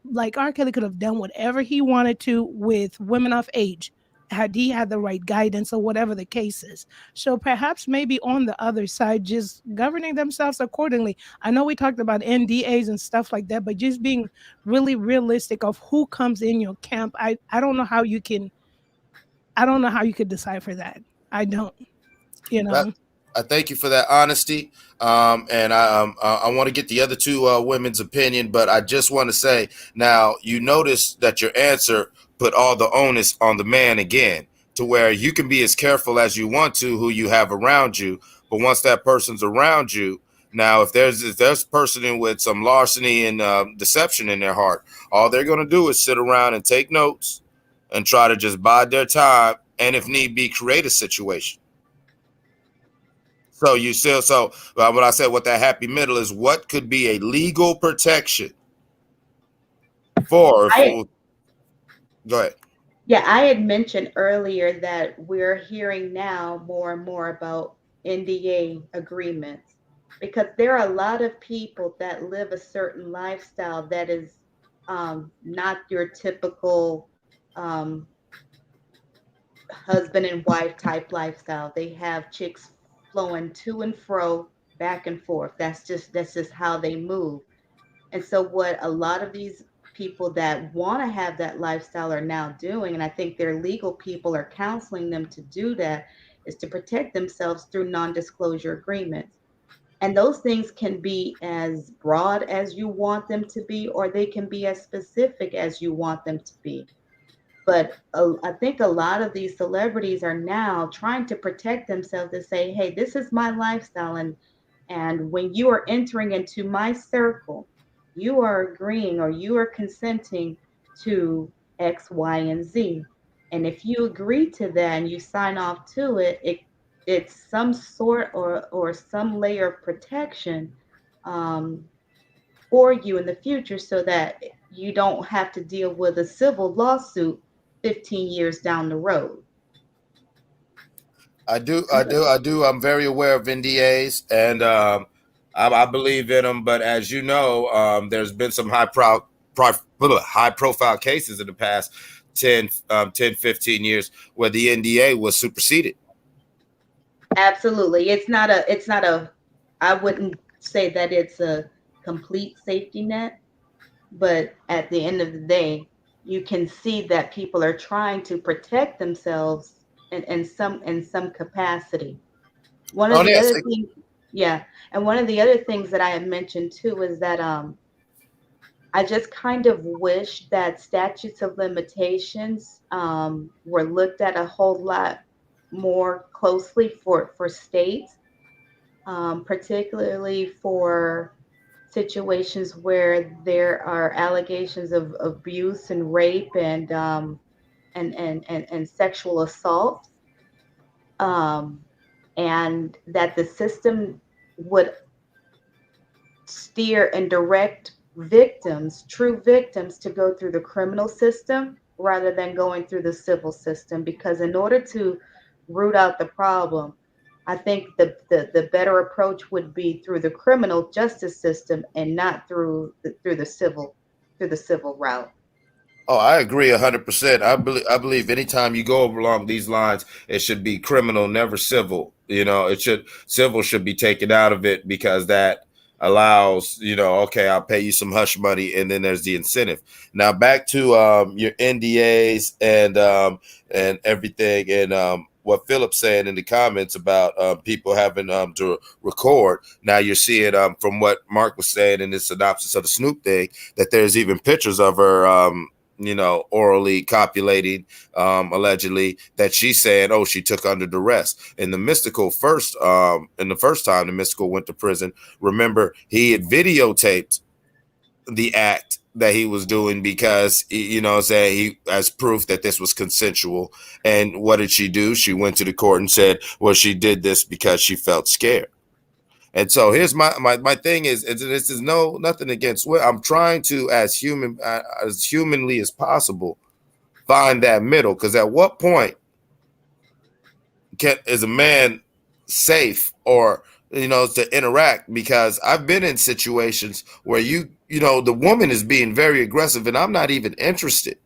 S11: like R. Kelly could have done whatever he wanted to with women of age had he had the right guidance or whatever the case is. So perhaps maybe on the other side, just governing themselves accordingly. I know we talked about NDAs and stuff like that, but just being really realistic of who comes in your camp. I don't know how you can, I don't know how you could decipher that. I don't,
S18: I thank you for that honesty, and I want to get the other two women's opinion, but I just want to say now you notice that your answer put all the onus on the man again, to where you can be as careful as you want to who you have around you, but once that person's around you, now if there's a person with some larceny and deception in their heart, all they're going to do is sit around and take notes and try to just bide their time, and if need be, create a situation. So you still, what I said, what that happy middle is, what could be a legal protection for? Go ahead.
S12: Yeah, I had mentioned earlier that we're hearing now more and more about NDA agreements because there are a lot of people that live a certain lifestyle that is not your typical um, husband and wife type lifestyle. They have chicks flowing to and fro, back and forth. That's just how they move. And so what a lot of these people that want to have that lifestyle are now doing, and I think their legal people are counseling them to do that, is to protect themselves through non-disclosure agreements. And those things can be as broad as you want them to be, or they can be as specific as you want them to be. But I think a lot of these celebrities are now trying to protect themselves to say, hey, this is my lifestyle. And when you are entering into my circle, you are agreeing or you are consenting to X, Y, and Z. And if you agree to that and you sign off to it, it's some sort or some layer of protection um, for you in the future so that you don't have to deal with a civil lawsuit 15 years down the road.
S18: I do. I'm very aware of NDAs, and I believe in them. But as you know, there's been some high profile cases in the past 10, 15 years where the NDA was superseded.
S12: Absolutely. It's not a I wouldn't say that it's a complete safety net, but at the end of the day, you can see that people are trying to protect themselves in some capacity. One
S18: Oh
S12: of the
S18: yes.
S12: other things, yeah, and one of the other things that I had mentioned too is that I just kind of wish that statutes of limitations were looked at a whole lot more closely for states, particularly for situations where there are allegations of abuse and rape and sexual assault, um, and that the system would steer and direct victims, true victims, to go through the criminal system rather than going through the civil system. Because in order to root out the problem, I think the better approach would be through the criminal justice system and not through the civil route.
S18: Oh, I agree 100%. I believe anytime you go along these lines, it should be criminal, never civil. Civil should be taken out of it because that allows, okay, I'll pay you some hush money, and then there's the incentive. Now back to your NDAs and everything, and what Philip's saying in the comments about people having to record. Now you're seeing from what Mark was saying in his synopsis of the Snoop thing that there's even pictures of her. Orally copulating, allegedly, that she's saying, oh, she took under duress. In the Mystical in the first time the Mystical went to prison, remember, he had videotaped the act that he was doing because, saying he as proof that this was consensual. And what did she do? She went to the court and said, well, she did this because she felt scared. And so here's my thing is this is nothing against what I'm trying to, as humanly as possible, find that middle. Because at what point is a man safe or to interact? Because I've been in situations where the woman is being very aggressive and I'm not even interested.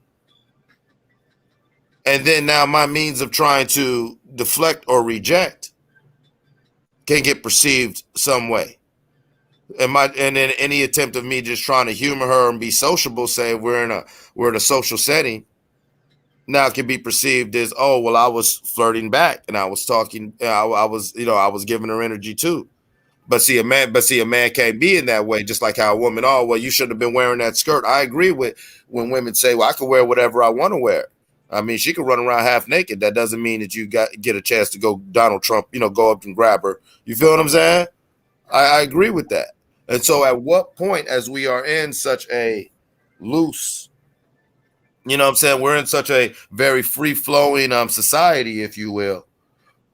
S18: And then now my means of trying to deflect or reject can get perceived some way. And then any attempt of me just trying to humor her and be sociable, say we're in a social setting, now it can be perceived as, oh, well, I was flirting back and I was talking, I was giving her energy too. But see, a man can't be in that way, just like how a woman, oh, well, you shouldn't have been wearing that skirt. I agree with when women say, well, I can wear whatever I want to wear. I mean, she could run around half naked. That doesn't mean that you get a chance to go Donald Trump, go up and grab her. You feel what I'm saying? I agree with that. And so at what point, as we are in such a loose, what I'm saying, we're in such a very free flowing society, if you will.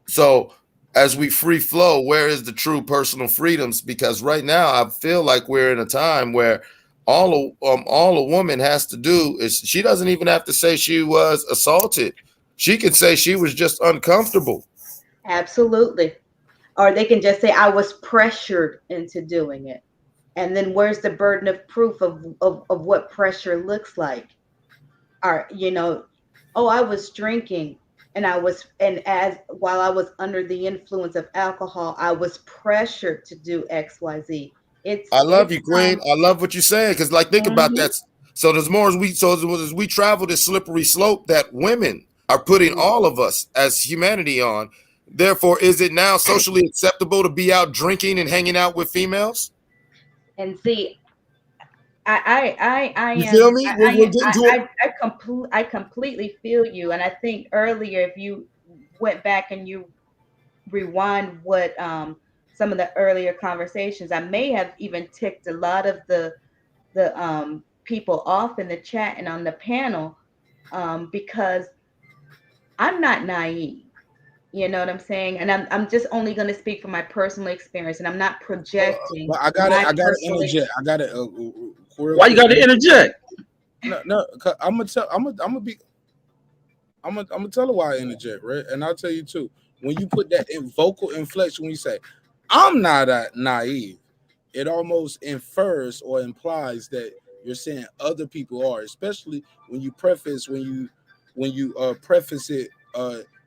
S18: So as we free flow, where is the true personal freedoms? Because right now I feel like we're in a time where all a woman has to do is she doesn't even have to say she was assaulted. She can say she was just uncomfortable.
S12: Absolutely. Or they can just say, I was pressured into doing it. And then where's the burden of proof of what pressure looks like? Or, oh, I was drinking and as while I was under the influence of alcohol, I was pressured to do XYZ.
S18: I love
S12: It's
S18: you, Queen. I love what you're saying because, like, think about
S12: Mhm.
S18: that. So there's more as we travel this slippery slope that women are putting all of us as humanity on. Therefore, is it now socially acceptable to be out drinking and hanging out with females?
S12: And see, I
S18: You feel
S12: am
S18: me? We're getting to it.
S12: I completely feel you. And I think earlier, if you went back and you rewind what some of the earlier conversations, I may have even ticked a lot of the people off in the chat and on the panel, because I'm not naive. You know what I'm saying? And I'm just only going to speak from my personal experience, and I'm not projecting
S1: But I got it.
S12: my
S1: I got to
S12: personal
S1: interject. I got to real
S6: Why you
S1: quick.
S6: got to interject?
S1: No, no. I'm gonna tell. I'm gonna be. I'm gonna tell her why I interject, right? And I'll tell you too. When you put that in vocal inflection, when you say, "I'm not naive," it almost infers or implies that you're saying other people are, especially when you preface it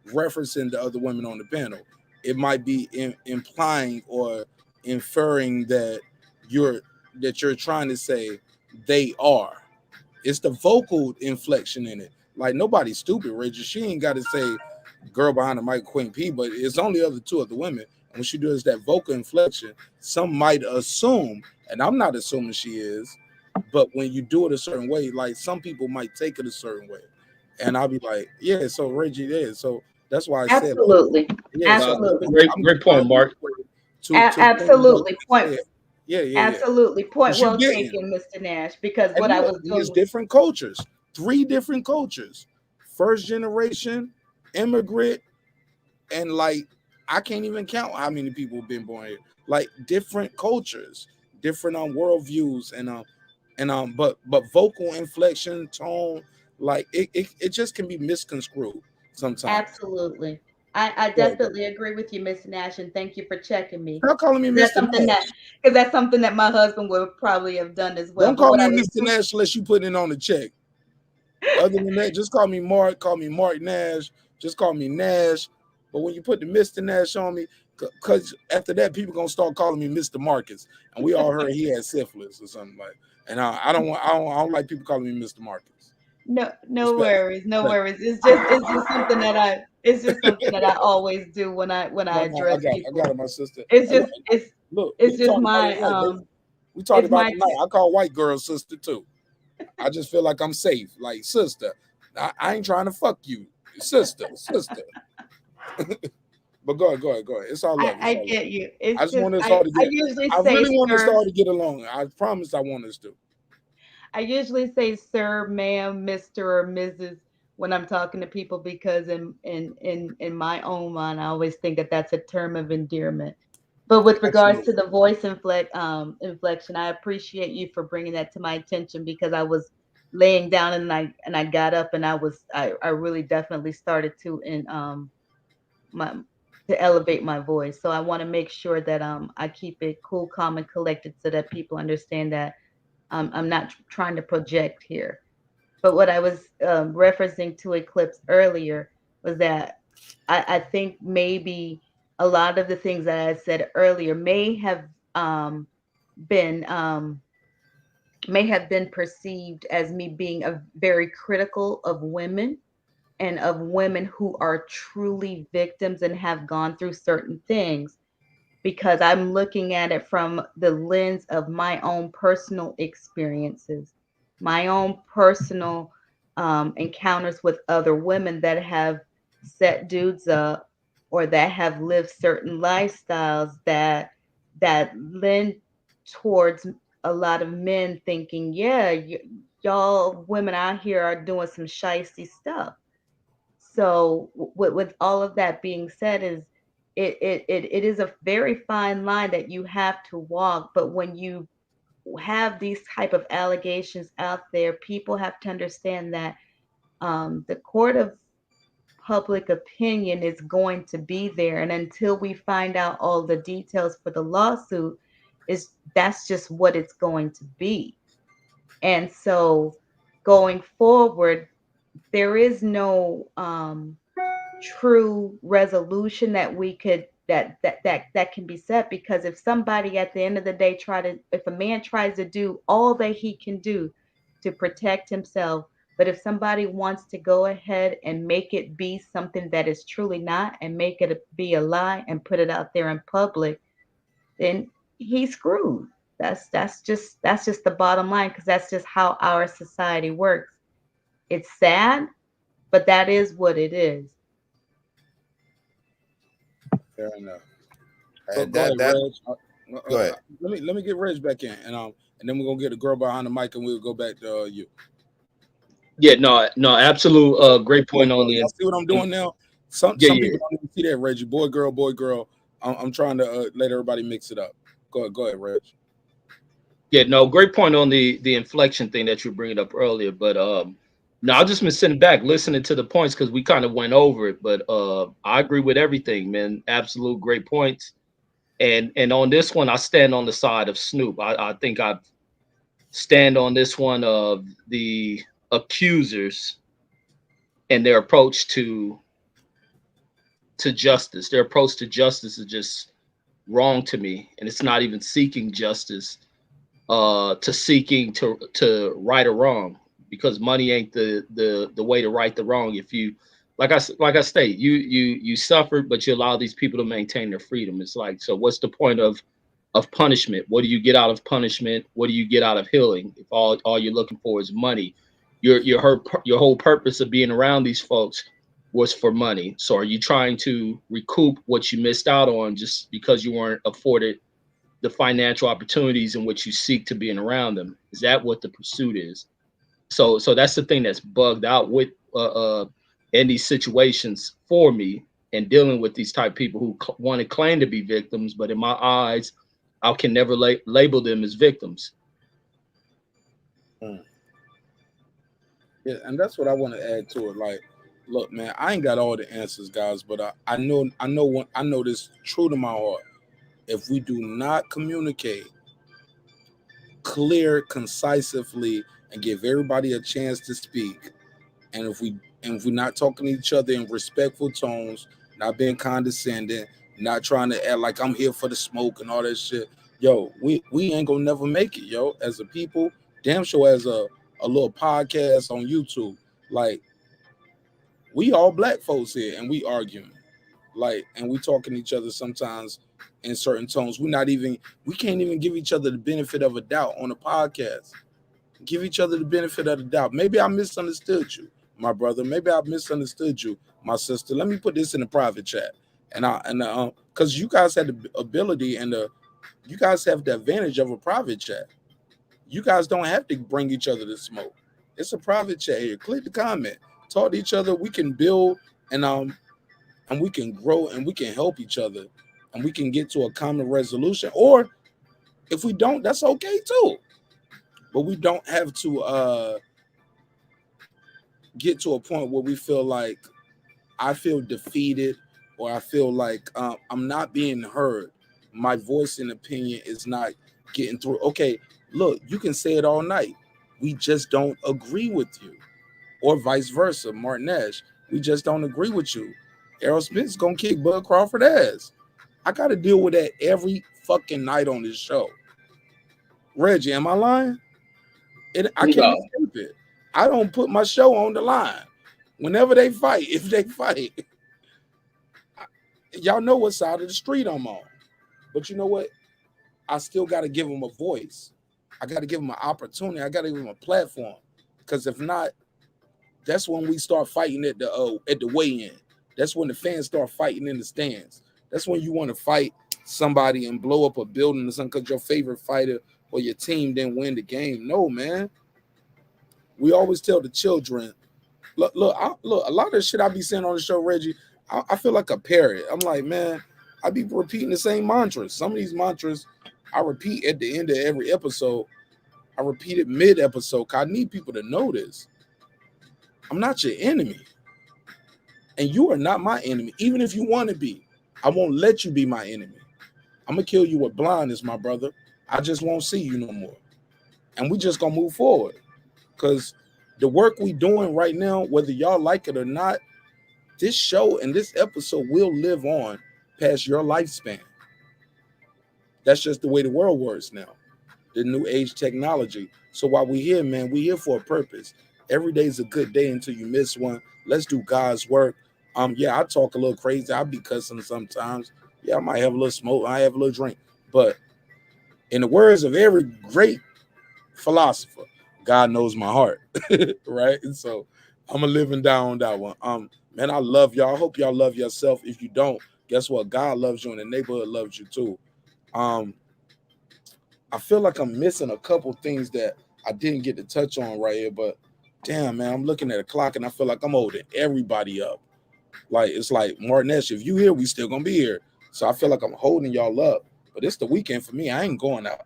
S1: referencing the other women on the panel. It might be implying or inferring you're that you're trying to say they are. It's the vocal inflection in it. Like nobody's stupid, Reggie. She ain't got to say girl behind the mic, Queen P, but it's only other two of the women. And when she does that vocal inflection, some might assume, and I'm not assuming she is, but when you do it a certain way, like some people might take it a certain way. And I'll be like, yeah, so Reggie, yeah. So that's why I said, like,
S12: Absolutely.
S1: yeah, so
S12: Absolutely.
S1: I'm
S6: Great point,
S1: applying
S6: Mark.
S1: to things that
S12: Absolutely.
S1: you said. Yeah, yeah, yeah.
S12: Absolutely. Point
S1: Because you
S12: well
S1: getting
S12: taken, Mr. Nash, because
S1: and
S12: what I
S1: look,
S12: was
S1: there's
S12: doing.
S1: different cultures, three different cultures, first generation, immigrant, and like I can't even count how many people have been born here. Like different cultures, different worldviews, but vocal inflection, tone, like it just can be misconstrued sometimes.
S12: Absolutely. I
S1: Go ahead, go ahead.
S12: definitely agree with you, Mr. Nash, and thank you for checking me.
S1: Stop calling me
S12: Because that's
S1: Mr.
S12: something that
S1: Nash.
S12: because that's something that my husband would probably have done as well.
S1: Don't
S12: But
S1: call
S12: what I
S1: me
S12: was
S1: Mr. Nash unless you put it on the check. Other than that, just call me Mark. Call me Mark Nash. Just call me Nash. But when you put the Mr. Nash on me, because after that, people gonna start calling me Mr. Marcus, and we all heard he had syphilis or something like. And I don't like people calling me Mr. Marcus.
S12: no
S1: Respect,
S12: worries, no
S1: respect.
S12: worries. It's just something that I always do when I
S1: No, I
S12: address
S1: got it. I got
S12: people.
S1: it, my sister.
S12: It's
S1: And
S12: just it's
S1: look,
S12: it's
S1: we
S12: just
S1: talked about it
S12: my
S1: tonight, baby. We talked
S12: it's
S1: about
S12: my
S1: it tonight. I call white girl sister too. I just feel like I'm safe. Like sister, I ain't trying to fuck you, sister, sister. But go ahead, go ahead, go ahead. It's all love. It's
S12: I
S1: all love.
S12: get you.
S1: I
S12: It's
S1: just
S12: just
S1: want us
S12: I
S1: all to
S12: I
S1: get.
S12: usually
S1: I
S12: say
S1: really want us
S12: sir.
S1: all to get along. I promise I want us to.
S12: I usually say sir, ma'am, Mr. or Mrs. when I'm talking to people because in my own mind, I always think that that's a term of endearment. But with regards to
S1: Absolutely.
S12: the voice inflection, I appreciate you for bringing that to my attention because I was laying down and I got up and I really definitely started my to elevate my voice. So I want to make sure that I keep it cool, calm, and collected so that people understand that I'm not trying to project here. But what I was referencing to Eclipse earlier was that I think maybe a lot of the things that I said earlier um, been um, may have been perceived as me being a very critical of women and of women who are truly victims and have gone through certain things because I'm looking at it from the lens of my own personal experiences, my own personal encounters with other women that have set dudes up or that have lived certain lifestyles that lend towards a lot of men thinking, yeah, y'all women out here are doing some shisty stuff. So with all of that being said, it is a very fine line that you have to walk. But when you have these type of allegations out there, people have to understand that the court of public opinion is going to be there, and until we find out all the details for the lawsuit, that's just what it's going to be. And so going forward, there is no true resolution that we could that can be set, because if somebody at the end of the day if a man tries to do all that he can do to protect himself, but if somebody wants to go ahead and make it be something that is truly not, and make it be a lie and put it out there in public, then he's screwed. That's just the bottom line, because that's just how our society works. It's sad, but that is what it is.
S1: Fair enough.
S18: And
S1: Go ahead,
S18: that
S1: Reg.
S18: go ahead.
S1: Let me get Reg back in, and then we're gonna get the girl behind the mic, and we'll go back to you.
S6: Yeah, no, absolute great point on the.
S1: Y'all see what I'm doing now? Some people don't even see that, Reggie. Boy, girl. I'm trying to let everybody mix it up. Go ahead, Reg.
S6: Yeah, no, great point on the inflection thing that you were bringing up earlier. But no, I've just been sitting back listening to the points because we kind of went over it. But I agree with everything, man. Absolute great points. And on this one, I stand on the side of Snoop. I think I stand on this one of the accusers and their approach to justice. Their approach to justice is just wrong to me, and it's not even seeking justice. To seeking to right or wrong, because money ain't the way to right the wrong. If you like I state, you suffered, but you allow these people to maintain their freedom. It's like, so what's the point of punishment? What do you get out of punishment? What do you get out of healing if all you're looking for is money? Your whole purpose of being around these folks was for money. So are you trying to recoup what you missed out on just because you weren't afforded the financial opportunities in which you seek to being around them? Is that what the pursuit is? So that's the thing that's bugged out with in these situations for me, and dealing with these type of people who want to claim to be victims, but in my eyes, I can never label them as victims.
S1: Yeah, and that's what I want to add to it. Like, look, man, I ain't got all the answers, guys, but I know this true to my heart. If we do not communicate clear, concisely, and give everybody a chance to speak, and if we're not talking to each other in respectful tones, not being condescending, not trying to act like I'm here for the smoke and all that shit, yo, we ain't gonna never make it, yo. As a people, damn sure as a little podcast on YouTube, like, we all black folks here, and we arguing, like, and we talking to each other sometimes in certain tones. We can't even give each other the benefit of a doubt on a podcast. Give each other the benefit of the doubt. Maybe I misunderstood you, my brother. Maybe I misunderstood you, my sister. Let me put this in a private chat, because you guys had the ability and you guys have the advantage of a private chat. You guys don't have to bring each other to smoke. It's a private chat here. Click the comment, talk to each other. We can build and we can grow and we can help each other and we can get to a common resolution. Or if we don't, that's okay too. But we don't have to get to a point where we feel like I feel defeated, or I feel like I'm not being heard. My voice and opinion is not getting through. Okay, look, you can say it all night. We just don't agree with you. Or vice versa, marqnash. We just don't agree with you. Errol Spence gonna kick Bud Crawford ass. I gotta deal with that every fucking night on this show. Reggie, am I lying? I can't escape it. I don't put my show on the line. Whenever they fight, if they fight, y'all know what side of the street I'm on. But you know what? I still got to give them a voice. I got to give them an opportunity. I got to give them a platform. Because if not, that's when we start fighting at the weigh-in. That's when the fans start fighting in the stands. That's when you want to fight somebody and blow up a building or something because your favorite fighter or your team didn't win the game. No, man. We always tell the children, look, a lot of the shit I be saying on the show, Reggie, I feel like a parrot. I'm like, man, I be repeating the same mantras. Some of these mantras I repeat at the end of every episode. I repeat it mid-episode. Cause I need people to know this. I'm not your enemy. And you are not my enemy. Even if you want to be, I won't let you be my enemy. I'm gonna kill you with blindness, my brother. I just won't see you no more. And we just gonna move forward. Cause the work we doing right now, whether y'all like it or not, this show and this episode will live on past your lifespan. That's just the way the world works now. The new age technology. So while we here, man, we here for a purpose. Every day is a good day until you miss one. Let's do God's work. Yeah, I talk a little crazy. I be cussing sometimes. Yeah, I might have a little smoke. I have a little drink. But in the words of every great philosopher, God knows my heart. Right? And so I'm a living down on that one. Man, I love y'all. I hope y'all love yourself. If you don't, guess what? God loves you and the neighborhood loves you too. I feel like I'm missing a couple things that I didn't get to touch on right here, but damn, man, I'm looking at the clock and I feel like I'm holding everybody up. Like it's like marqnash, if you here, we still gonna be here. So I feel like I'm holding y'all up. But it's the weekend for me. I ain't going out.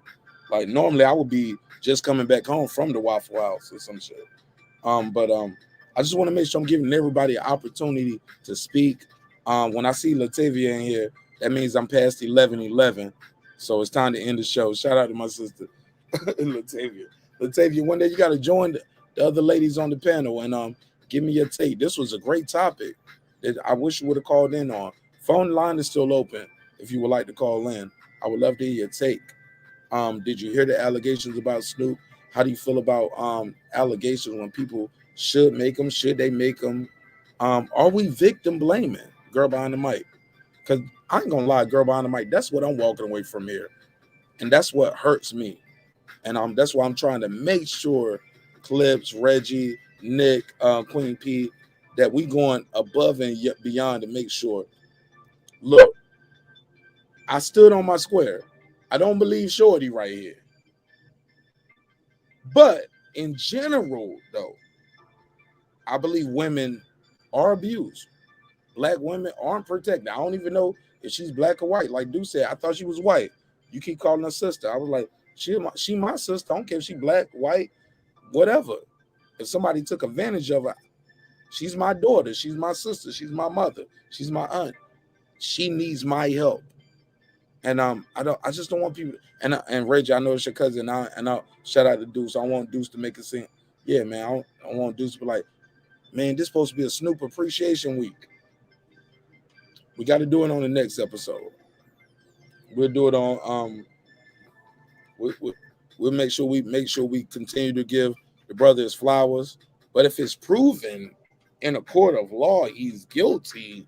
S1: Like normally I would be just coming back home from the Waffle House or some shit. But I just want to make sure I'm giving everybody an opportunity to speak. When I see Latavia in here, that means I'm past 11:11. So it's time to end the show. Shout out to my sister, Latavia. Latavia, one day you got to join the other ladies on the panel and give me your take. This was a great topic that I wish you would have called in on. Phone line is still open if you would like to call in. I would love to hear your take. Did you hear the allegations about Snoop? How do you feel about allegations when people should make them? Should they make them? Are we victim blaming? Girl behind the mic. Because I ain't gonna lie, girl behind the mic, that's what I'm walking away from here. And that's what hurts me. And that's why I'm trying to make sure Clips, Reggie, Nick, Queen P, that we going above and yet beyond to make sure. Look, I stood on my square. I don't believe Shorty right here. But in general, though, I believe women are abused. Black women aren't protected. I don't even know if she's black or white. Like Dude said, I thought she was white. You keep calling her sister. I was like, she my sister. I don't care if she black, white, whatever. If somebody took advantage of her, she's my daughter. She's my sister. She's my mother. She's my aunt. She needs my help. And I just don't want people. And Reggie, I know it's your cousin. And I shout out to Deuce. I want Deuce to make it seem, yeah, man. I want Deuce to be like, man, this supposed to be a Snoop Appreciation Week. We got to do it on the next episode. We'll do it on we'll make sure we continue to give the brother his flowers. But if it's proven in a court of law he's guilty,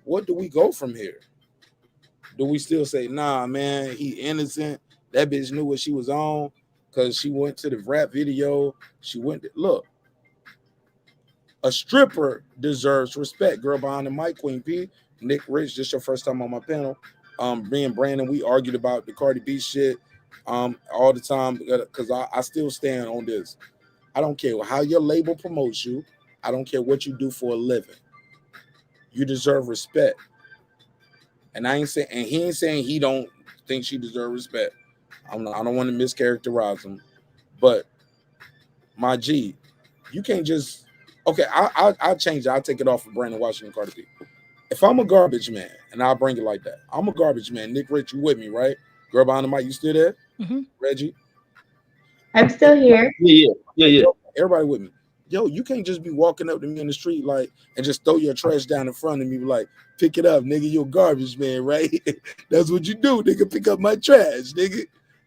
S1: what do we go from here? Do we still say, nah, man, he innocent? That bitch knew what she was on because she went to the rap video. Look, a stripper deserves respect. Girl behind the mic, Queen P. Nick Rich, just your first time on my panel. Me and Brandon, we argued about the Cardi B shit all the time because I still stand on this. I don't care how your label promotes you. I don't care what you do for a living. You deserve respect. And I ain't saying, and he ain't saying he don't think she deserves respect. I don't want to mischaracterize him, but my G, you can't just. Okay, I'll change it. I'll take it off of Brandon Washington Carter B. If I'm a garbage man, and I'll bring it like that, I'm a garbage man. Nick Rich, you with me, right? Girl behind the mic, you still there?
S11: Mm-hmm.
S1: Reggie?
S12: I'm still here.
S6: Yeah.
S1: Everybody with me. Yo, you can't just be walking up to me in the street like and just throw your trash down in front of me like, pick it up, nigga. You're a garbage man, right? That's what you do, nigga. Pick up my trash, nigga.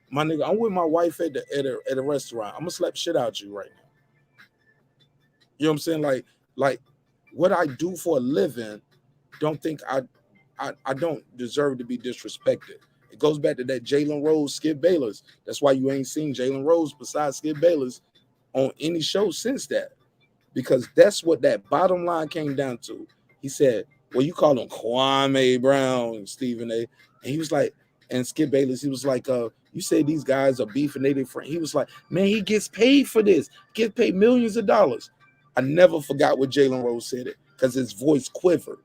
S1: My nigga, I'm with my wife at a restaurant. I'm gonna slap shit out you right now. You know what I'm saying? Like what I do for a living, don't think I don't deserve to be disrespected. It goes back to that Jalen Rose, Skip Bayless. That's why you ain't seen Jalen Rose besides Skip Bayless on any show since that. Because that's what that bottom line came down to. He said, well, you call him Kwame Brown, Stephen A. And he was like, and Skip Bayless, he was like, you say these guys are beefing, they different. He was like, man, he gets paid for this, gets paid millions of dollars. I never forgot what Jalen Rose said it because his voice quivered.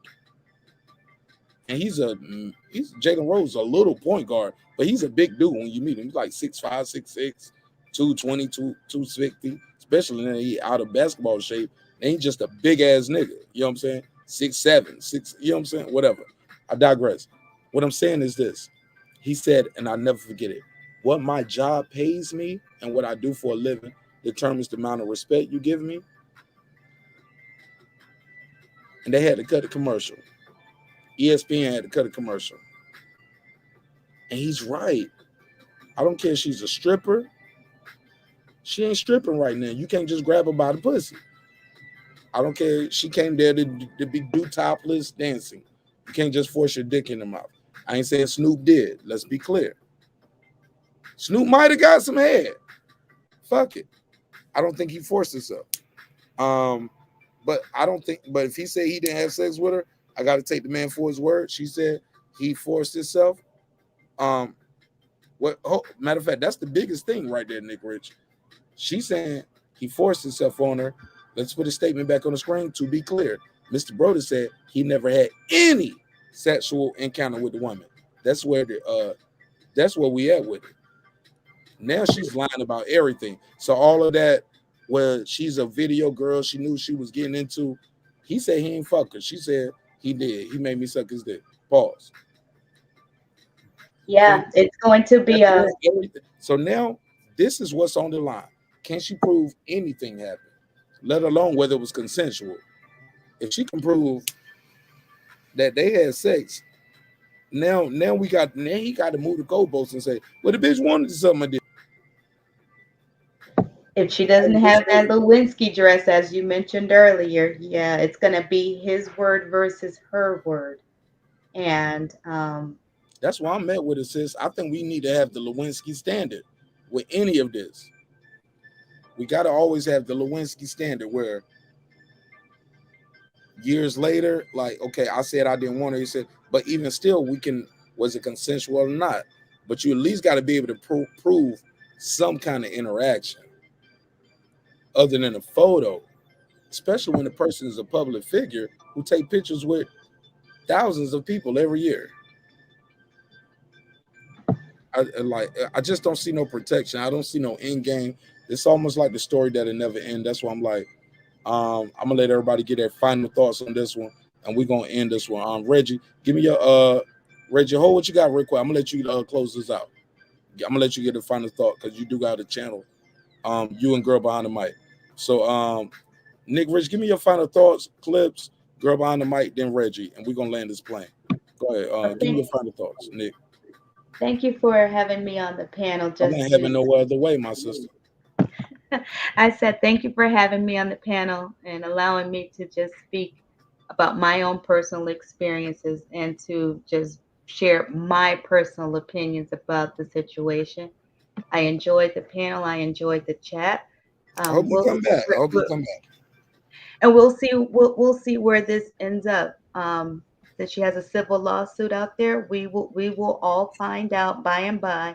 S1: and he's Jalen Rose, a little point guard, but he's a big dude when you meet him. He's like 6'5", 6'6", 220, 260, especially when he out of basketball shape. And he's just a big ass nigga. You know what I'm saying? 6'7", 6. You know what I'm saying? Whatever. I digress. What I'm saying is this. He said, and I'll never forget it. What my job pays me and what I do for a living determines the amount of respect you give me. And they had to cut a commercial. ESPN had to cut a commercial. And he's right. I don't care if she's a stripper. She ain't stripping right now. You can't just grab her by the pussy. I don't care. She came there to do topless dancing. You can't just force your dick in her mouth. I ain't saying Snoop did. Let's be clear. Snoop might have got some head. Fuck it. I don't think he forced himself. But I don't think. But if he said he didn't have sex with her, I got to take the man for his word. She said he forced himself. Matter of fact, that's the biggest thing right there, Nick Rich. She's saying he forced himself on her. Let's put a statement back on the screen to be clear. Mr. Broder said he never had any sexual encounter with the woman. That's where we at with it. Now she's lying about everything. So all of that, where she's a video girl, she knew she was getting into. He said he ain't fuck her. She said he did. He made me suck his dick. Pause.
S12: Yeah, it's going to be a.
S1: So now this is what's on the line. Can she prove anything happened, let alone whether it was consensual? If she can prove that they had sex, now he got to move the goalposts and say, well, the bitch wanted something I did.
S12: If she doesn't have that Lewinsky dress, as you mentioned earlier, yeah, it's going to be his word versus her word. And
S1: that's why I'm at with it, sis. I think we need to have the Lewinsky standard with any of this. We got to always have the Lewinsky standard where years later, like, okay, I said I didn't want her. He said, but even still, was it consensual or not? But you at least got to be able to prove some kind of interaction other than a photo, especially when the person is a public figure who take pictures with thousands of people every year. I just don't see no protection. I don't see no end game. It's almost like the story that'll never end. That's why I'm like, I'm gonna let everybody get their final thoughts on this one, and we're gonna end this one. Reggie, give me your Reggie, hold what you got real quick. I'm gonna let you close this out. I'm gonna let you get a final thought because you do got a channel. You and Girl Behind the Mic. So Nick Rich, give me your final thoughts, clips, Girl Behind the Mic, then Reggie, and we're gonna land this plane. Go ahead. Give me your final thoughts, Nick.
S12: Thank you for having me on the panel.
S1: I'm not having no other way, my sister.
S12: I said thank you for having me on the panel and allowing me to just speak about my own personal experiences and to just share my personal opinions about the situation. I enjoyed the panel. I enjoyed the chat.
S1: I hope you come back.
S12: And we'll see where this ends up. That she has a civil lawsuit out there. We will all find out by and by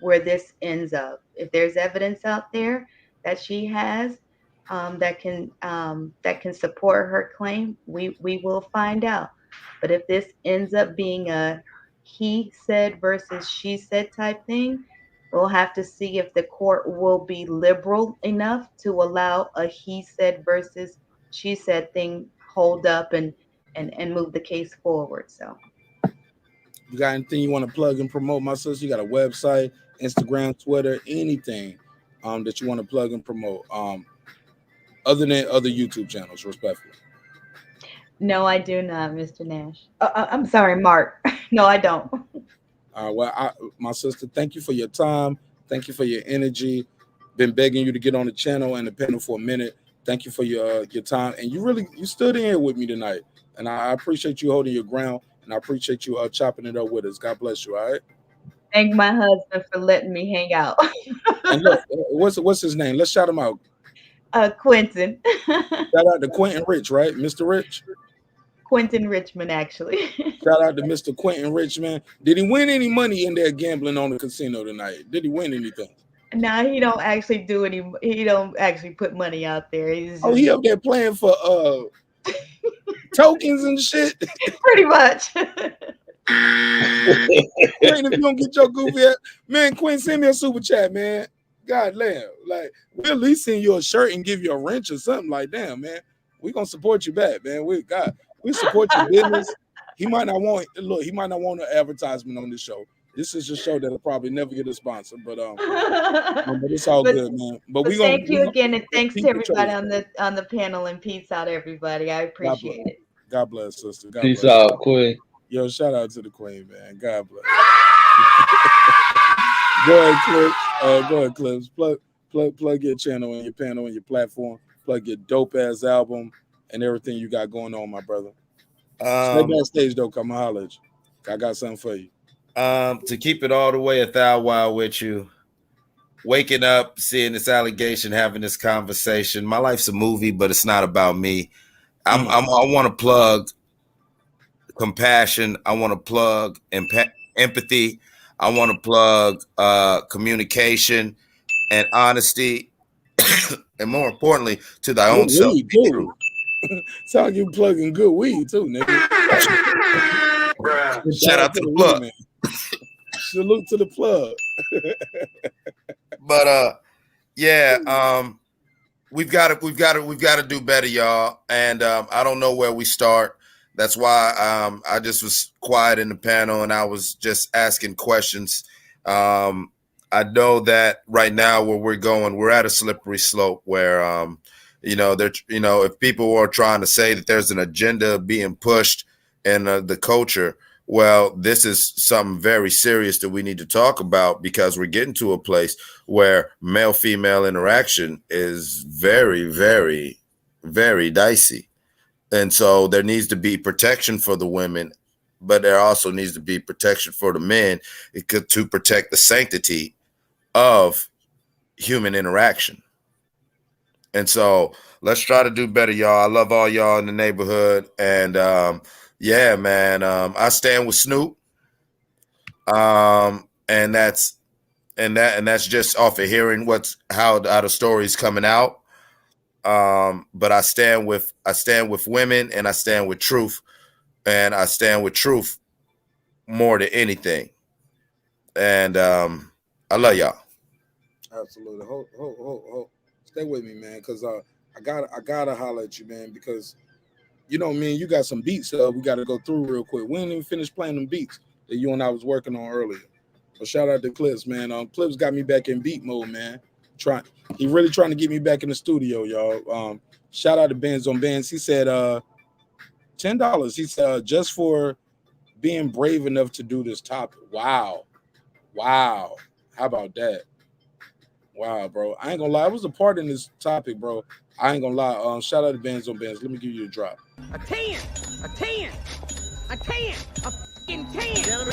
S12: where this ends up. If there's evidence out there that she has that can support her claim, we will find out. But if this ends up being a he said versus she said type thing, we'll have to see if the court will be liberal enough to allow a he said versus she said thing hold up and move the case forward. So
S1: you got anything you want to plug and promote, my sister? You got a website, Instagram, Twitter, anything that you want to plug and promote, other than other YouTube channels, respectfully?
S12: No, I do not, Mr. Nash. I'm sorry, Mark. No, I don't.
S1: My sister, thank you for your time. Thank you for your energy. Been begging you to get on the channel and the panel for a minute. Thank you for your time. And you stood in here with me tonight. And I appreciate you holding your ground. And I appreciate you chopping it up with us. God bless you. All right.
S12: Thank my husband for letting me hang out.
S1: And look, what's his name? Let's shout him out.
S12: Quentin.
S1: Shout out to Quentin Rich, right? Mr. Rich?
S12: Quentin Richmond, actually.
S1: Shout out to Mr. Quentin Richmond. Did he win any money in there gambling on the casino tonight? Did he win anything?
S12: No, he don't actually he don't actually put money out there.
S1: He up there playing for tokens and shit.
S12: Pretty much.
S1: Queen, if you don't get your goofy ass, man, Queen, send me a super chat, man. God damn, like we'll at least send you a shirt and give you a wrench or something. Like, damn, man, we gonna support you back, man. We support your business. He might not want look, he might not want an advertisement on this show. This is a show that'll probably never get a sponsor, but it's all
S12: but
S1: good, man. But
S12: but
S1: we gonna
S12: thank you again, and thanks to
S1: keep the
S12: everybody
S1: choice.
S12: on the panel, and peace out, everybody. I
S1: God bless.
S12: appreciate it.
S1: God bless, sister. God
S6: Peace
S1: bless.
S6: out, Queen.
S1: Yo, shout out to the Queen, man. God bless. Go ahead, Clips. Go ahead, Clips. Plug your channel and your panel and your platform. Plug your dope ass album and everything you got going on, my brother. Stay backstage though, come holler at you. I got something for you.
S18: To keep it all the way 1,000 with you, waking up, seeing this allegation, having this conversation. My life's a movie, but it's not about me. I want to plug compassion. I want to plug empathy. I want to plug communication and honesty, and more importantly, to thy own
S1: Good
S18: self.
S1: weed too. Sound like you plugging good weed too, nigga.
S18: Shout out to the
S1: weed,
S18: plug.
S1: Man. Salute to the plug.
S18: But yeah, we've got to do better, y'all. And I don't know where we start. That's why I just was quiet in the panel and I was just asking questions. I know that right now where we're going, we're at a slippery slope where if people are trying to say that there's an agenda being pushed in the culture, well, this is something very serious that we need to talk about, because we're getting to a place where male-female interaction is very, very, very dicey. And so there needs to be protection for the women, but there also needs to be protection for the men to protect the sanctity of human interaction. And so let's try to do better, y'all. I love all y'all in the neighborhood. And yeah, man, I stand with Snoop. And that's just off of hearing how the story's coming out. But I stand with women, and I stand with truth, and I stand with truth more than anything. And I love y'all.
S1: Absolutely. Hold. Stay with me, man, because I gotta holler at you, man, because you know, man, you got some beats we got to go through real quick. We ain't even finished playing them beats that you and I was working on earlier. But shout out to Clips, man. Clips got me back in beat mode, man. He really trying to get me back in the studio, y'all. Shout out to Bands on Bands. He said $10. He said just for being brave enough to do this topic. Wow. How about that? Wow, bro. I ain't gonna lie. I was a part in this topic, bro. I ain't gonna lie. Shout out to Bands on Bands. Let me give you a drop.
S9: A 10, a fucking 10.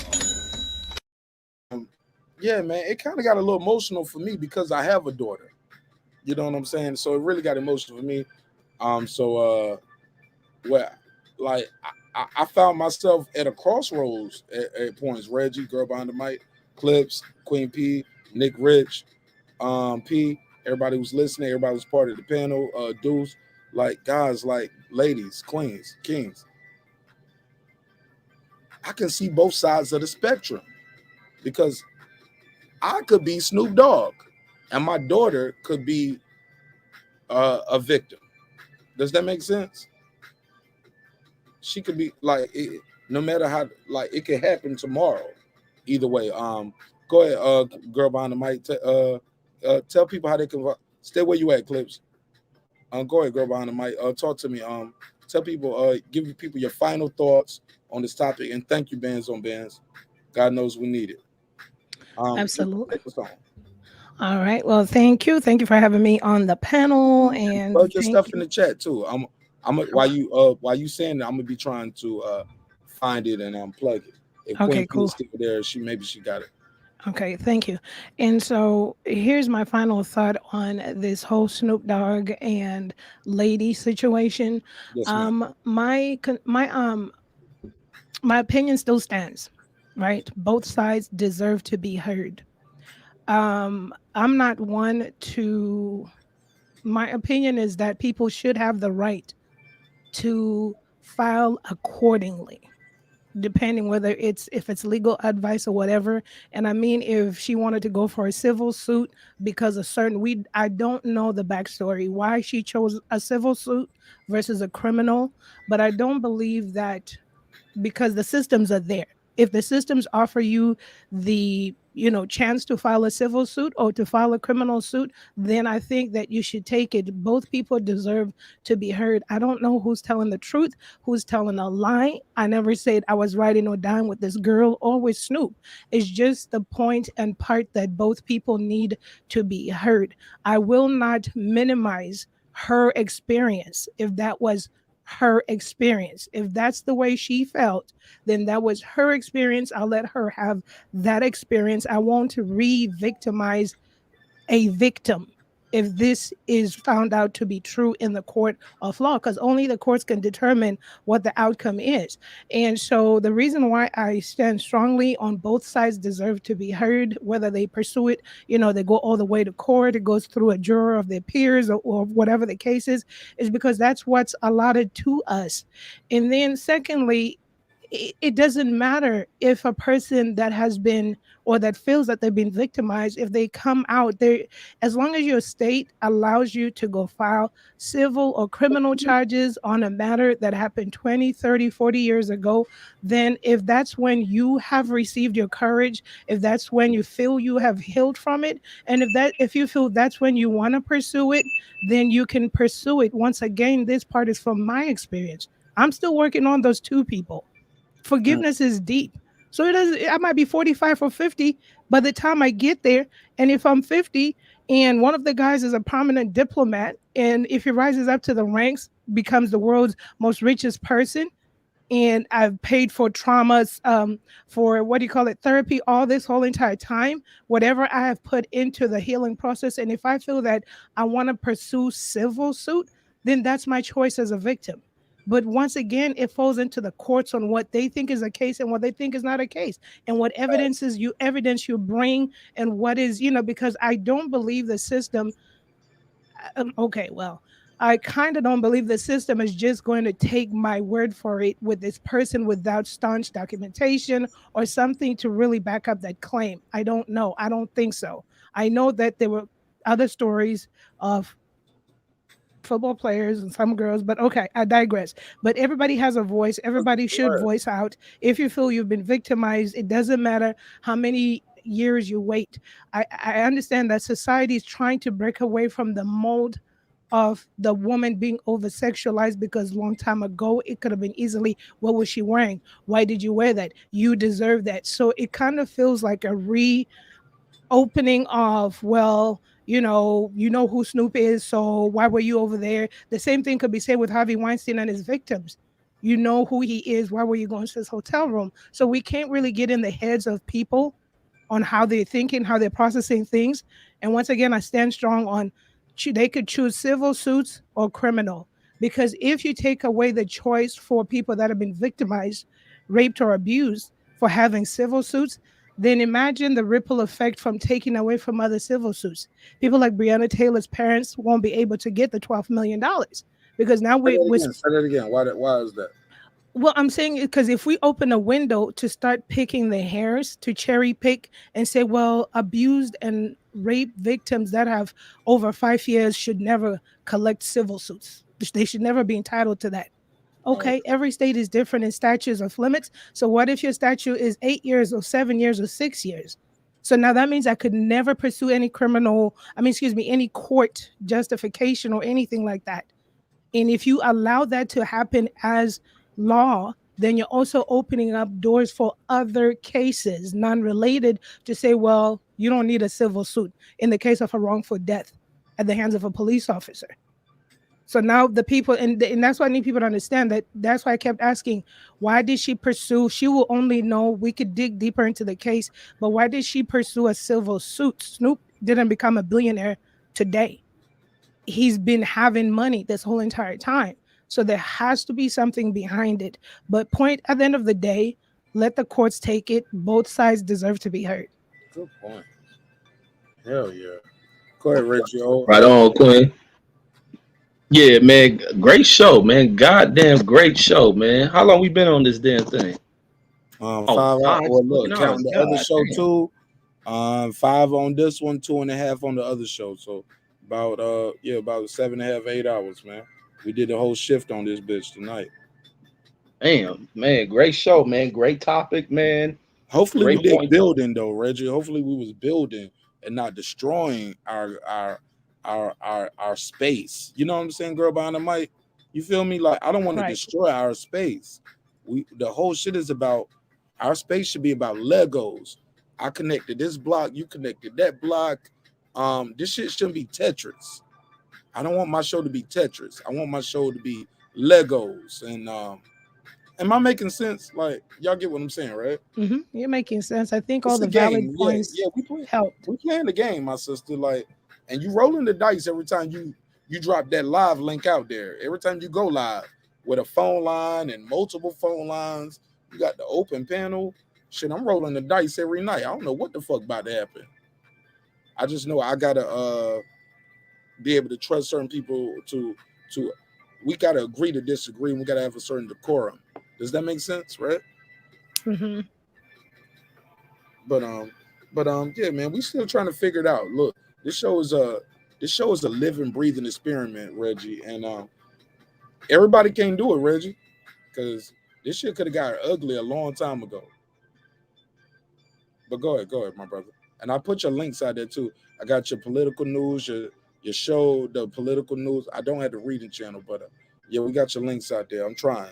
S1: Yeah, man, it kind of got a little emotional for me because I have a daughter. You know what I'm saying? So it really got emotional for me. Like I found myself at a crossroads at points. Reggie, girl behind the mic, Clips, Queen P, Nick Rich, P, everybody who's listening, everybody who's part of the panel, Deuce, like guys, like ladies, queens, kings. I can see both sides of the spectrum because I could be Snoop Dogg and my daughter could be a victim. Does that make sense? She could be like, no matter how, like it could happen tomorrow. Either way. Go ahead, girl behind the mic. Tell people how they can stay where you at, Clips. Go ahead, girl behind the mic. Talk to me. Tell people, give people your final thoughts on this topic, and thank you, Bands on Bands. God knows we need it.
S11: Absolutely. All right. Well, thank you. Thank you for having me on the panel. And
S1: plug your stuff in the chat too. While you saying that, I'm gonna be trying to find it and unplug it. If
S11: Okay,
S1: Queen
S11: cool.
S1: is still there, she got it.
S11: Okay, thank you. And so here's my final thought on this whole Snoop Dogg and lady situation.
S1: Yes, ma'am.
S11: My opinion still stands, right? Both sides deserve to be heard. I'm not one to. My opinion is that people should have the right to file accordingly, depending whether if it's legal advice or whatever. And I mean, if she wanted to go for a civil suit because a certain I don't know the backstory why she chose a civil suit versus a criminal, but I don't believe that, because the systems are there. If the systems offer you the chance to file a civil suit or to file a criminal suit, then I think that you should take it. Both people deserve to be heard. I don't know who's telling the truth, who's telling a lie. I never said I was riding or dying with this girl or with Snoop. It's just the point and part that both people need to be heard. I will not minimize her experience if that was her experience. If that's the way she felt, then that was her experience. I'll let her have that experience. I won't re-victimize a victim if this is found out to be true in the court of law, because only the courts can determine what the outcome is. And so the reason why I stand strongly on both sides deserve to be heard, whether they pursue it, they go all the way to court, it goes through a juror of their peers, or whatever the case is because that's what's allotted to us. And then secondly, it doesn't matter if a person that has been or that feels that they've been victimized, if they come out there, as long as your state allows you to go file civil or criminal charges on a matter that happened 20, 30, 40 years ago, then if that's when you have received your courage, if that's when you feel you have healed from it, and if you feel that's when you want to pursue it, then you can pursue it. Once again, this part is from my experience. I'm still working on those two people. Forgiveness is deep. So it doesn't, I might be 45 or 50 by the time I get there. And if I'm 50 and one of the guys is a prominent diplomat, and if he rises up to the ranks, becomes the world's most richest person, and I've paid for traumas, for what do you call it, therapy, all this whole entire time, whatever I have put into the healing process. And if I feel that I want to pursue civil suit, then that's my choice as a victim. But once again, it falls into the courts on what they think is a case and what they think is not a case, and what evidence you bring, and what is, because I don't believe the system. Okay, well, I kind of don't believe the system is just going to take my word for it with this person without staunch documentation or something to really back up that claim. I don't know. I don't think so. I know that there were other stories of football players and some girls, but okay, I digress. But everybody has a voice. Everybody should voice out. If you feel you've been victimized, it doesn't matter how many years you wait. I understand that society is trying to break away from the mold of the woman being over sexualized, because long time ago it could have been easily, what was she wearing? Why did you wear that? You deserve that. So it kind of feels like a opening of, well, you know who Snoop is, so why were you over there? The same thing could be said with Harvey Weinstein and his victims. You know who he is, why were you going to his hotel room? So we can't really get in the heads of people on how they're thinking, how they're processing things. And once again, I stand strong on they could choose civil suits or criminal, because if you take away the choice for people that have been victimized, raped, or abused for having civil suits, then imagine the ripple effect from taking away from other civil suits. People like Breonna Taylor's parents won't be able to get the $12 million because now
S1: Say that again. Why is that?
S11: Well, I'm saying it because if we open a window to start picking the hairs, to cherry pick and say, well, abused and rape victims that have over 5 years should never collect civil suits. They should never be entitled to that. Okay, every state is different in statutes of limits. So what if your statute is 8 years or 7 years or 6 years? So now that means I could never pursue any any court justification or anything like that. And if you allow that to happen as law, then you're also opening up doors for other cases, non-related, to say, well, you don't need a civil suit in the case of a wrongful death at the hands of a police officer. So now the people, and that's why I need people to understand that. That's why I kept asking, why did she pursue? She will only know, we could dig deeper into the case, but why did she pursue a civil suit? Snoop didn't become a billionaire today. He's been having money this whole entire time. So there has to be something behind it. But point at the end of the day, let the courts take it. Both sides deserve to be heard.
S1: Good point. Hell yeah. Go ahead, Reggie.
S19: Right on, Queen.
S6: Yeah, man. Great show, man. Goddamn great show, man. How long we been on this damn thing? Oh,
S1: 5 hours.
S6: five
S1: Well,
S6: fucking
S1: look,
S6: hours.
S1: counting the other
S6: God
S1: show
S6: damn.
S1: too. 5 on this one, 2.5 on the other show. So about about 7.5, 8 hours, man. We did the whole shift on this bitch tonight.
S6: Damn, man. Great show, man. Great topic, man.
S1: Hopefully we
S6: Great
S1: did
S6: point.
S1: building though, Reggie. Hopefully we was building and not destroying our space. You know what I'm saying, girl behind the mic? You feel me? Like I don't want to
S11: Right.
S1: destroy our space. The whole shit is about our space should be about Legos. I connected this block, you connected that block. This shit shouldn't be Tetris. I don't want my show to be Tetris. I want my show to be Legos. And am I making sense? Like y'all get what I'm saying, right?
S11: You're making sense. I think all
S1: It's a
S11: the valid
S1: game. Yeah,
S11: points
S1: yeah.
S11: helped.
S1: We playing the game, my sister. Like, and you rolling the dice every time you drop that live link out there. Every time you go live with a phone line and multiple phone lines, you got the open panel. Shit, I'm rolling the dice every night. I don't know what the fuck about to happen. I just know I gotta be able to trust certain people to we gotta agree to disagree and we gotta have a certain decorum. Does that make sense, right?
S11: Hmm.
S1: But yeah, man, we still trying to figure it out. Look, this show is a living, breathing experiment, Reggie, and everybody can't do it, Reggie, because this shit could have got ugly a long time ago. But go ahead, my brother. And I put your links out there too. I got your political news, your show, the political news. I don't have the reading channel, but yeah, we got your links out there. I'm trying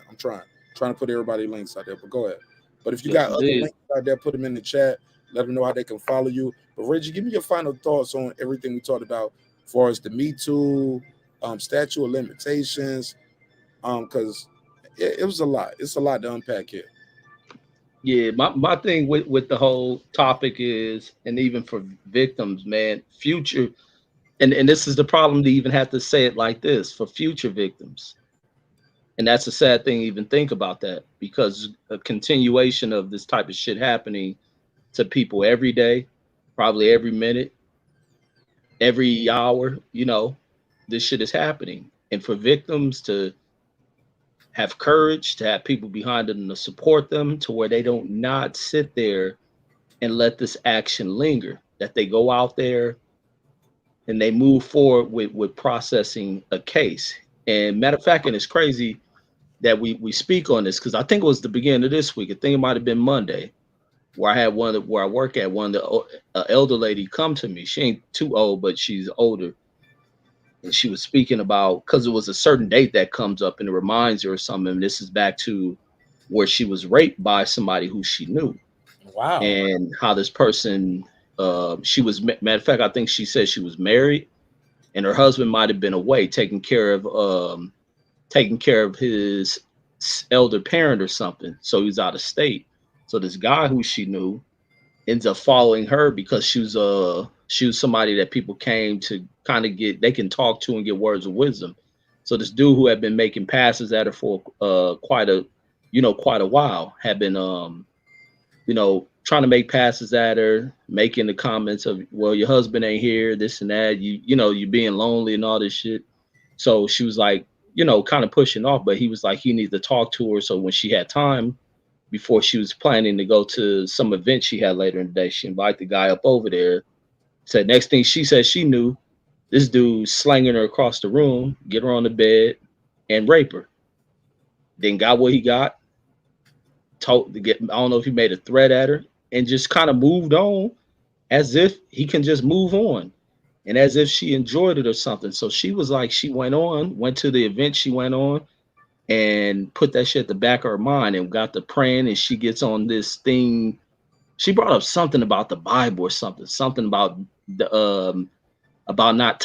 S1: to put everybody links out there. But go ahead. But if you
S6: Yes,
S1: got other
S6: indeed.
S1: links out there, put them in the chat. Let them know how they can follow you. But Reggie, give me your final thoughts on everything we talked about, as far as the Me Too, statute of limitations, because it was a lot. It's a lot to unpack here.
S6: Yeah, my thing with the whole topic is, and even for victims, man, future, and this is the problem to even have to say it like this for future victims. And that's a sad thing to even think about that because a continuation of this type of shit happening to people every day, probably every minute, every hour, this shit is happening. And for victims to have courage, to have people behind them to support them to where they don't not sit there and let this action linger, that they go out there and they move forward with processing a case. And matter of fact, and it's crazy that we speak on this because I think it was the beginning of this week. I think it might have been Monday where I had where I work at one of the elder lady come to me. She ain't too old, but she's older, and she was speaking about because it was a certain date that comes up and it reminds her of something. And this is back to where she was raped by somebody who she knew,
S1: Wow.
S6: and how this person, she was matter of fact, I think she said she was married, and her husband might have been away taking care of his elder parent or something. So he's out of state. So this guy who she knew ends up following her because she was somebody that people came to kind of get they can talk to and get words of wisdom. So this dude who had been making passes at her for quite a while had been trying to make passes at her, making the comments of, well, your husband ain't here, this and that, you being lonely and all this shit. So she was like, kind of pushing off, but he was like, he needs to talk to her. So when she had time before she was planning to go to some event she had later in the day, she invited the guy up over there. Said next thing she said she knew, this dude slanging her across the room, get her on the bed, and rape her. Then got what he got, told to get, I don't know if he made a threat at her, and just kind of moved on as if he can just move on and as if she enjoyed it or something. So she was like, she went to the event she went on and put that shit at the back of her mind and got to praying. And she gets on this thing. She brought up something about the Bible or something about not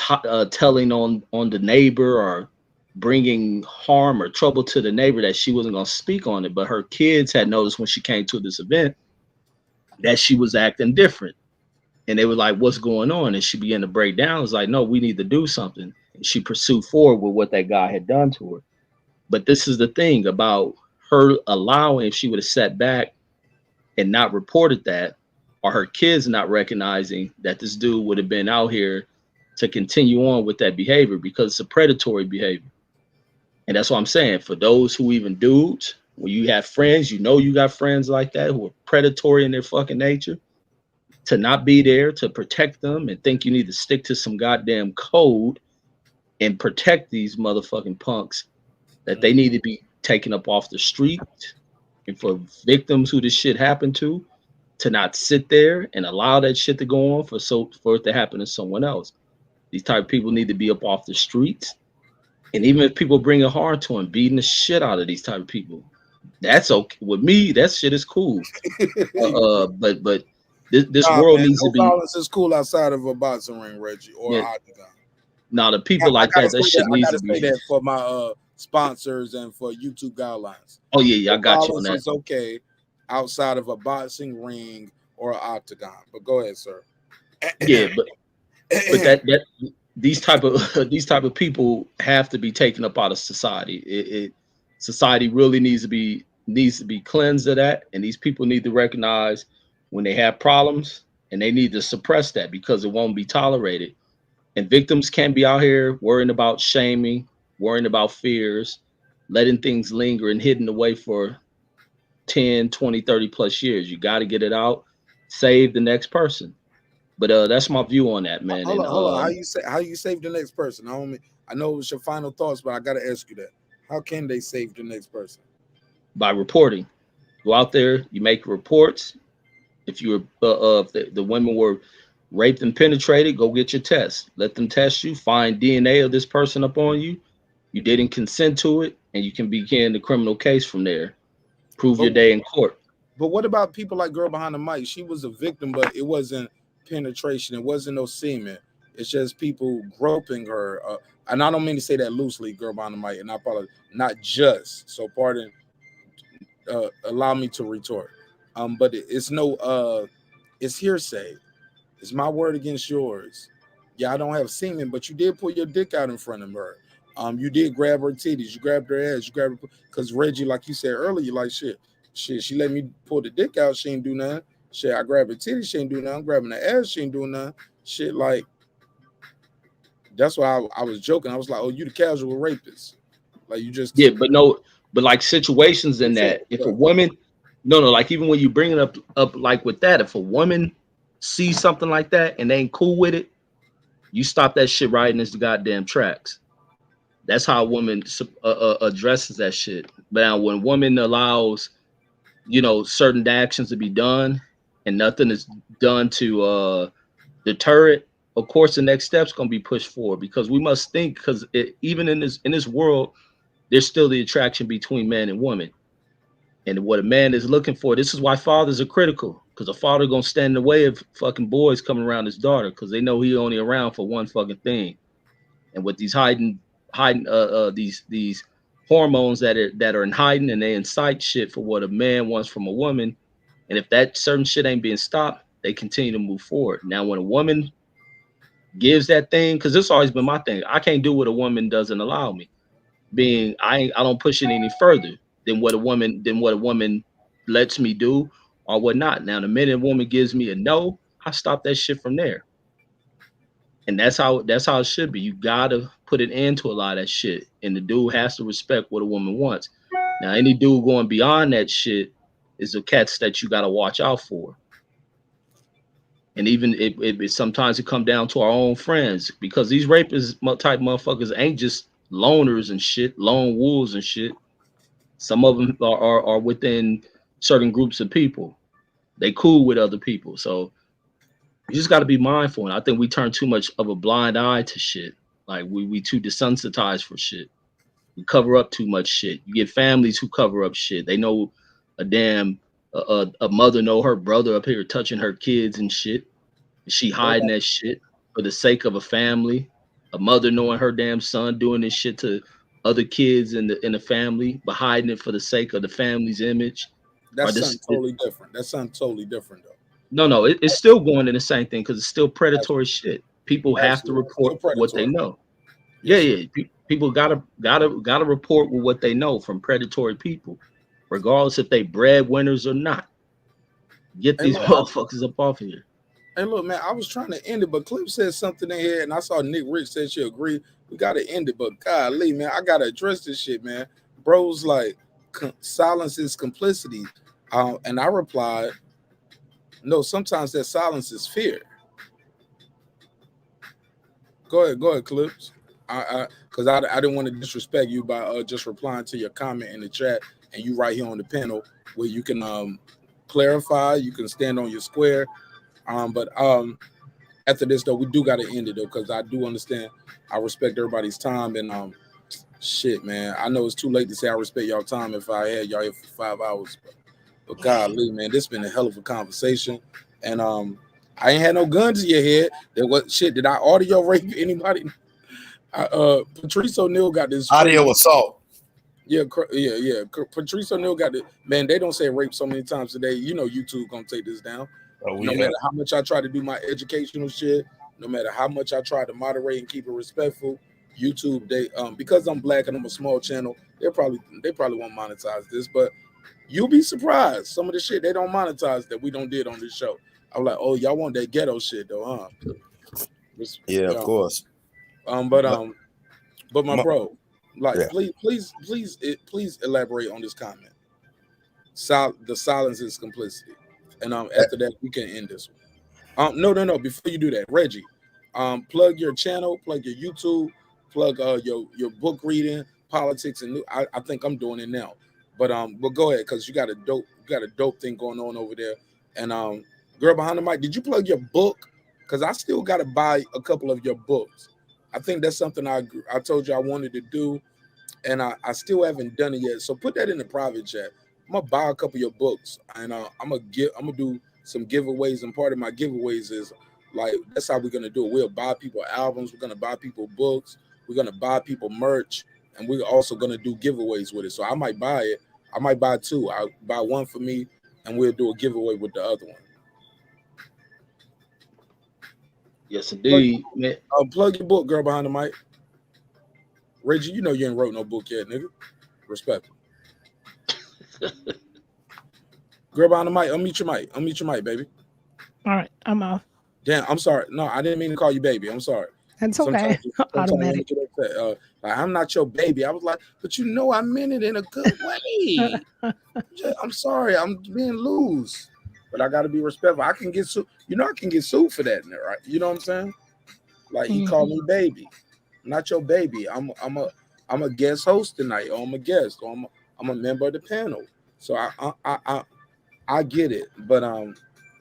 S6: telling on the neighbor or bringing harm or trouble to the neighbor, that she wasn't going to speak on it. But her kids had noticed when she came to this event that she was acting different. And they were like, what's going on? And she began to break down. It was like, no, we need to do something. And she pursued forward with what that guy had done to her. But this is the thing about her allowing, if she would have sat back and not reported that, or her kids not recognizing that this dude would have been out here to continue on with that behavior because it's a predatory behavior. And that's what I'm saying. For those who even dudes, when you have friends, you know you got friends like that who are predatory in their fucking nature, to not be there to protect them and think you need to stick to some goddamn code and protect these motherfucking punks, that they need to be taken up off the street. And for victims who this shit happened to not sit there and allow that shit to go on for it to happen to someone else. These type of people need to be up off the streets. And even if people bring it hard to them, beating the shit out of these type of people, that's okay with me. That shit is cool. But this
S1: Nah,
S6: world
S1: man,
S6: needs to
S1: no
S6: be.
S1: violence is cool outside of a boxing ring, Reggie, or
S6: Yeah.
S1: octagon.
S6: Now the people
S1: I
S6: like
S1: gotta
S6: that
S1: say
S6: shit
S1: that. I
S6: needs
S1: gotta
S6: to
S1: say
S6: be.
S1: that for my sponsors and for YouTube guidelines.
S6: Oh yeah, I
S1: No
S6: got you on
S1: violence
S6: that.
S1: is okay outside of a boxing ring or an octagon. But go ahead, sir.
S6: Yeah, but that these type of people have to be taken up out of society. Society really needs to be cleansed of that, and these people need to recognize when they have problems, and they need to suppress that because it won't be tolerated. And victims can't be out here worrying about shaming, worrying about fears, letting things linger and hidden away for 10, 20, 30 plus years. You got to get it out, save the next person. But that's my view on that, man.
S1: Hold
S6: And
S1: on, hold on. How you save the next person? I know it was your final thoughts, but I gotta ask you that. How can they save the next person?
S6: by reporting, go out there, you make reports. If you were if the women were raped and penetrated, go get your test. Let them test you, find DNA of this person up on you. You didn't consent to it, and you can begin the criminal case from there. Prove your
S1: But
S6: day in court.
S1: but what about people like Girl Behind the Mic? She was a victim, but it wasn't penetration. It wasn't no semen. It's just people groping her. And I don't mean to say that loosely, Girl Behind the Mic, and I apologize. Not just. So pardon. Allow me to retort. But it's no. It's hearsay. It's my word against yours. Yeah, I don't have semen, but you did pull your dick out in front of her. You did grab her titties, you grabbed her ass, you grabbed her because Reggie, like you said earlier, like shit, she let me pull the dick out, she ain't do nothing. Shit, I grabbed her titties, she ain't do nothing. I'm grabbing the ass, she ain't doing nothing. Shit, like that's why I was joking. I was like, oh, you the casual rapist. Like you just
S6: Yeah, but no, but like situations in that, if a woman, no, like even when you bring it up like with that, if a woman sees something like that and they ain't cool with it, you stop that shit right in its goddamn tracks. That's how a woman addresses that shit. But now when woman allows, certain actions to be done and nothing is done to deter it, of course the next step's gonna be pushed forward because we must think because even in this world, there's still the attraction between man and woman. And what a man is looking for, this is why fathers are critical. Because a father gonna stand in the way of fucking boys coming around his daughter because they know he only around for one fucking thing. And with these hiding these hormones that are in hiding and they incite shit for what a man wants from a woman. And if that certain shit ain't being stopped, they continue to move forward. Now, when a woman gives that thing, because this always been my thing, I can't do what a woman doesn't allow me. Being I don't push it any further than what a woman lets me do or whatnot. Now, the minute a woman gives me a no, I stop that shit from there. And that's how it should be. You gotta put an end to a lot of that shit. And the dude has to respect what a woman wants. Now, any dude going beyond that shit is the cats that you gotta watch out for. And even it sometimes it come down to our own friends because these rapist type motherfuckers ain't just loners and shit, lone wolves and shit. Some of them are within certain groups of people. They cool with other people. So you just got to be mindful. And I think we turn too much of a blind eye to shit. Like we too desensitized for shit. We cover up too much shit. You get families who cover up shit. They know a damn a mother know her brother up here touching her kids and shit. She hiding that shit for the sake of a family. A mother knowing her damn son doing this shit to other kids in the family, but hiding it for the sake of the family's image. Or
S1: that's
S6: this
S1: something totally different. That's something totally different though.
S6: no, it's still going in the same thing because it's still predatory shit. People have to
S1: Absolutely.
S6: report
S1: Still
S6: what they
S1: predatory.
S6: know.
S1: Yes,
S6: Yeah. People gotta report with what they know from predatory people, regardless if they breadwinners or not. Get
S1: Hey,
S6: these
S1: look,
S6: motherfuckers up off here.
S1: Hey, look, man, I was trying to end it, but Clip said something in here, and I saw Nick Rich said she agreed. We got to end it, but golly, man, I got to address this shit, man. Bro's like, silence is complicity. And I replied, no, sometimes that silence is fear. Go ahead, Clips. Because I didn't want to disrespect you by just replying to your comment in the chat, and you right here on the panel where you can clarify, you can stand on your square. But after this though, we do got to end it though, because I do understand. I respect everybody's time, and shit, man. I know it's too late to say I respect y'all time if I had y'all here for 5 hours, but golly, man, this been a hell of a conversation, and I ain't had no guns to your head. That what shit? Did I audio rape anybody? Patrice O'Neal got this
S18: Audio
S1: crazy.
S18: assault.
S1: Yeah. Patrice O'Neal got it. Man, they don't say rape so many times today. You know, YouTube gonna take this down.
S18: Oh,
S1: No
S18: yeah.
S1: matter how much I try to do my educational shit, no matter how much I try to moderate and keep it respectful, YouTube they because I'm black and I'm a small channel, they probably won't monetize this, but you'll be surprised some of the shit they don't monetize that we don't did on this show. I'm like, oh, y'all want that ghetto shit though, huh?
S18: Yeah, of course.
S1: But my bro, like,
S18: yeah.
S1: please elaborate on this comment. The silence is complicity, and after that we can end this one. No. Before you do that, Reggie, plug your channel, plug your YouTube, plug your book reading, politics, and I think I'm doing it now. But go ahead, because you got a dope thing going on over there. And girl behind the mic, did you plug your book? Because I still got to buy a couple of your books. I think that's something I told you I wanted to do, and I still haven't done it yet. So put that in the private chat. I'm gonna buy a couple of your books, and I'm gonna do some giveaways. And part of my giveaways is like that's how we're gonna do it. We'll buy people albums. We're gonna buy people books. We're gonna buy people merch, and we're also gonna do giveaways with it. So I might buy it. I might buy two. I'll buy one for me, and we'll do a giveaway with the other one.
S6: Yes, indeed.
S1: Plug your book, girl behind the mic. Reggie, you know you ain't wrote no book yet, nigga. Respect. Girl behind the mic, unmute your mic, baby.
S11: All right, I'm off.
S1: Damn, I'm sorry. No, I didn't mean to call you baby. I'm sorry.
S11: That's okay. Automatic.
S1: Like, I'm not your baby. I was like, but you know I meant it in a good way. I'm sorry. I'm being loose. But I got to be respectful. I can get sued. You know I can get sued for that, right? You know what I'm saying? Like, he called me baby. I'm not your baby. I'm a guest host tonight, or I'm a guest, or I'm a member of the panel. So I get it, but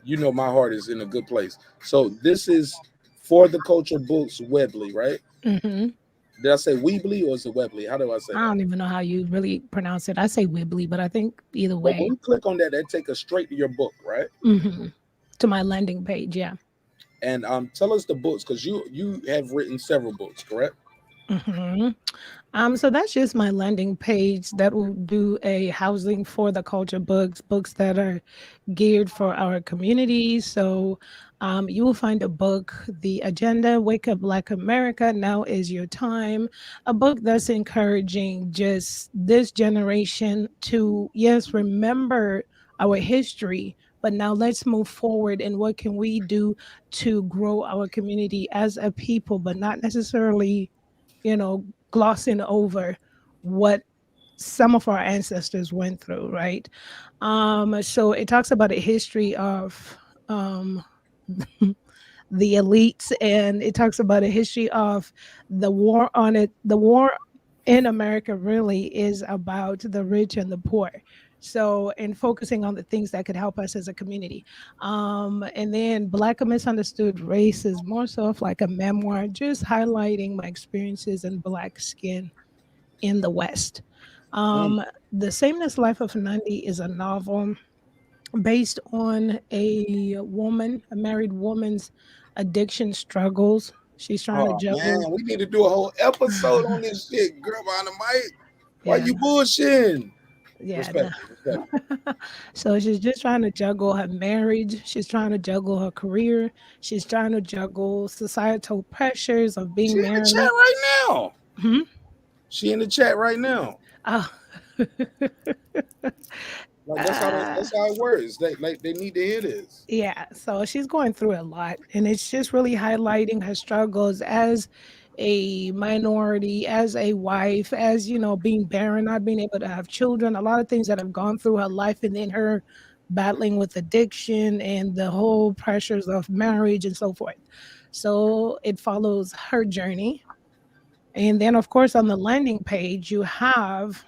S1: you know my heart is in a good place. So this is For the Culture Books Webley, right?
S11: Mm-hmm.
S1: Did I say Weebly or is it Webley? How do I say
S11: I don't even know how you really pronounce it. I say Webley, but I think either way.
S1: But when you click on that take us straight to your book, right?
S11: Mm-hmm. To my landing page, yeah.
S1: And tell us the books, because you have written several books, correct?
S11: Mm-hmm. So that's just my landing page that will do a housing for the culture books that are geared for our community. So you will find a book, The Agenda, Wake Up Black America, Now Is Your Time, a book that's encouraging just this generation to, yes, remember our history, but now let's move forward, and what can we do to grow our community as a people, but not necessarily, glossing over what some of our ancestors went through, right? So it talks about a history of the elites, and it talks about a history of the war on it. The war in America really is about the rich and the poor. So, in focusing on the things that could help us as a community. And then Black and Misunderstood Race is more so of like a memoir, just highlighting my experiences in Black skin in the West. The Sameness Life of Nandi is a novel based on a married woman's addiction struggles. She's trying to juggle.
S1: Man, we need to do a whole episode on this shit, girl behind the mic. Why you bullshitting?
S11: Yeah.
S1: Respect.
S11: So she's just trying to juggle her marriage. She's trying to juggle her career. She's trying to juggle societal pressures of being married.
S1: She in the chat right now.
S11: Hmm?
S1: She in the chat right now.
S11: Oh.
S1: Like
S11: Uh,
S1: that's how it works. They need to hear this.
S11: Yeah, so she's going through a lot, and it's just really highlighting her struggles as a minority, as a wife, as being barren, not being able to have children, a lot of things that have gone through her life, and then her battling with addiction and the whole pressures of marriage and so forth. So it follows her journey. And then, of course, on the landing page, you have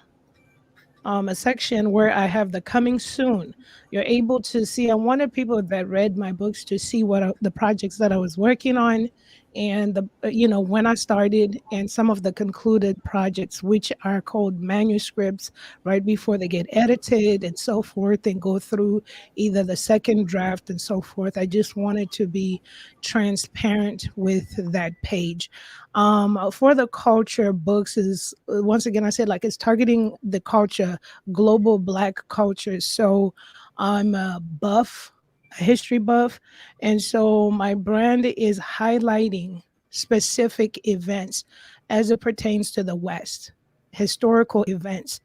S11: a section where I have the coming soon. You're able to see. I wanted people that read my books to see the projects that I was working on, and when I started, and some of the concluded projects, which are called manuscripts, right before they get edited and so forth, and go through either the second draft and so forth. I just wanted to be transparent with that page. For the culture books is once again I said, like, it's targeting the culture, global Black culture. So I'm a buff, a history buff, and so my brand is highlighting specific events as it pertains to the West, historical events,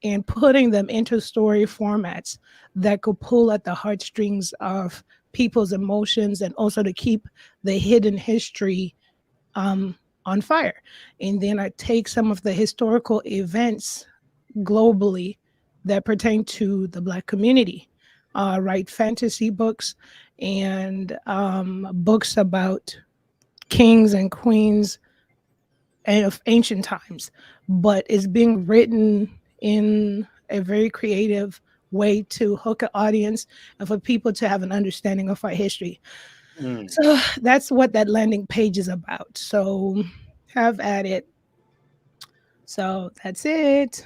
S11: and putting them into story formats that could pull at the heartstrings of people's emotions, and also to keep the hidden history um, on fire. And then I take some of the historical events globally that pertain to the Black community, write fantasy books and books about kings and queens of ancient times, but it's being written in a very creative way to hook an audience and for people to have an understanding of our history.
S1: Mm.
S11: So that's what that landing page is about. So have at it. So that's it.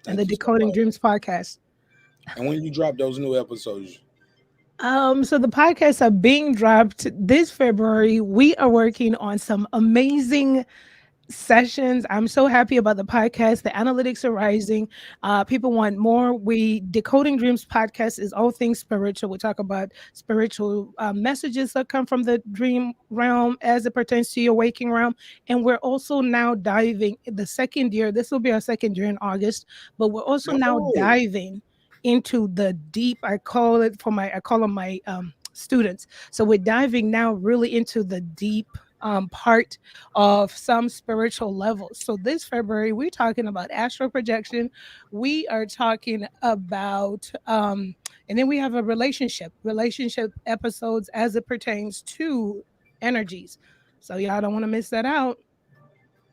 S11: And the
S1: Thank you so
S11: Decoding
S1: much.
S11: Dreams podcast.
S1: And when you drop those new episodes,
S11: So the podcasts are being dropped this February. We are working on some amazing sessions. I'm so happy about the podcast. The analytics are rising. People want more. We Decoding Dreams podcast is all things spiritual. We talk about spiritual messages that come from the dream realm as it pertains to your waking realm. And we're also now diving the second year. This will be our second year in August, but we're also now
S1: no.
S11: diving into the deep. I call them my students. So we're diving now really into the deep part of some spiritual levels. So this February, we're talking about astral projection. We are talking about, and then we have a relationship episodes as it pertains to energies. So y'all don't want to miss that out.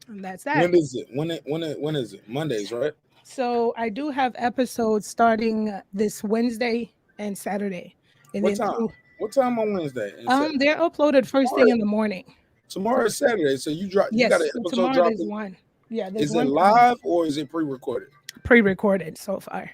S11: And that's that.
S1: When is it? When is it? Mondays, right?
S11: So I do have episodes starting this Wednesday and Saturday, and
S1: What
S11: then
S1: time? What time on Wednesday and Saturday?
S11: they're uploaded first thing in the morning.
S1: Tomorrow is Saturday, so you got
S11: Yes,
S1: an
S11: so
S1: episode
S11: tomorrow there's
S1: dropping.
S11: one. Yeah, there's
S1: Is it
S11: one coming.
S1: live or is it pre-recorded?
S11: Pre-recorded so far.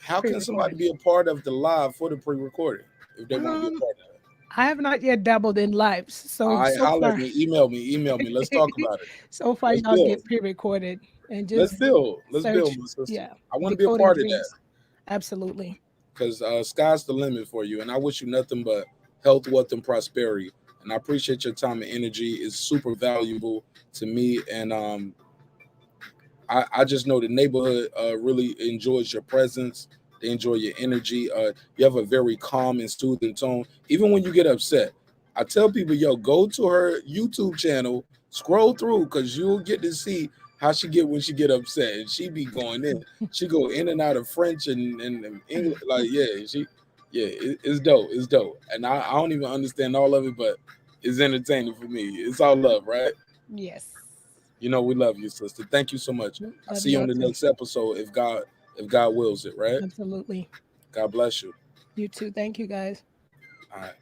S1: How can somebody
S11: Pre-recorded.
S1: be a part of the live for the pre-recorded if they want to be a
S11: Um,
S1: part of it?
S11: I have not yet dabbled in lives,
S1: All
S11: so
S1: right,
S11: so
S1: holler at
S11: far,
S1: me, email me. Let's talk about it.
S11: so far
S1: Let's
S11: y'all
S1: build.
S11: get pre-recorded and
S1: Let's
S11: just
S1: build. Let's build,
S11: search.
S1: my sister.
S11: Yeah,
S1: I want to be a
S11: Decoding
S1: part of that
S11: Dreams. Absolutely.
S1: because sky's the limit for you, and I wish you nothing but health, wealth, and prosperity. And I appreciate your time and energy. It's super valuable to me, and I just know the neighborhood really enjoys your presence. They enjoy your energy. You have a very calm and soothing tone, even when you get upset. I tell people, yo, go to her YouTube channel, scroll through, cause you'll get to see how she get when she get upset, and she be going in. She go in and out of French and English, like it's dope. It's dope, and I don't even understand all of it, but it's entertaining for me. It's all love, right?
S11: Yes.
S1: You know we love you, sister. Thank you so much. I
S11: Love
S1: see you on
S11: y'all
S1: the
S11: too.
S1: next episode if God wills it, right?
S11: Absolutely.
S1: God bless you.
S11: You too. Thank you guys.
S1: All right.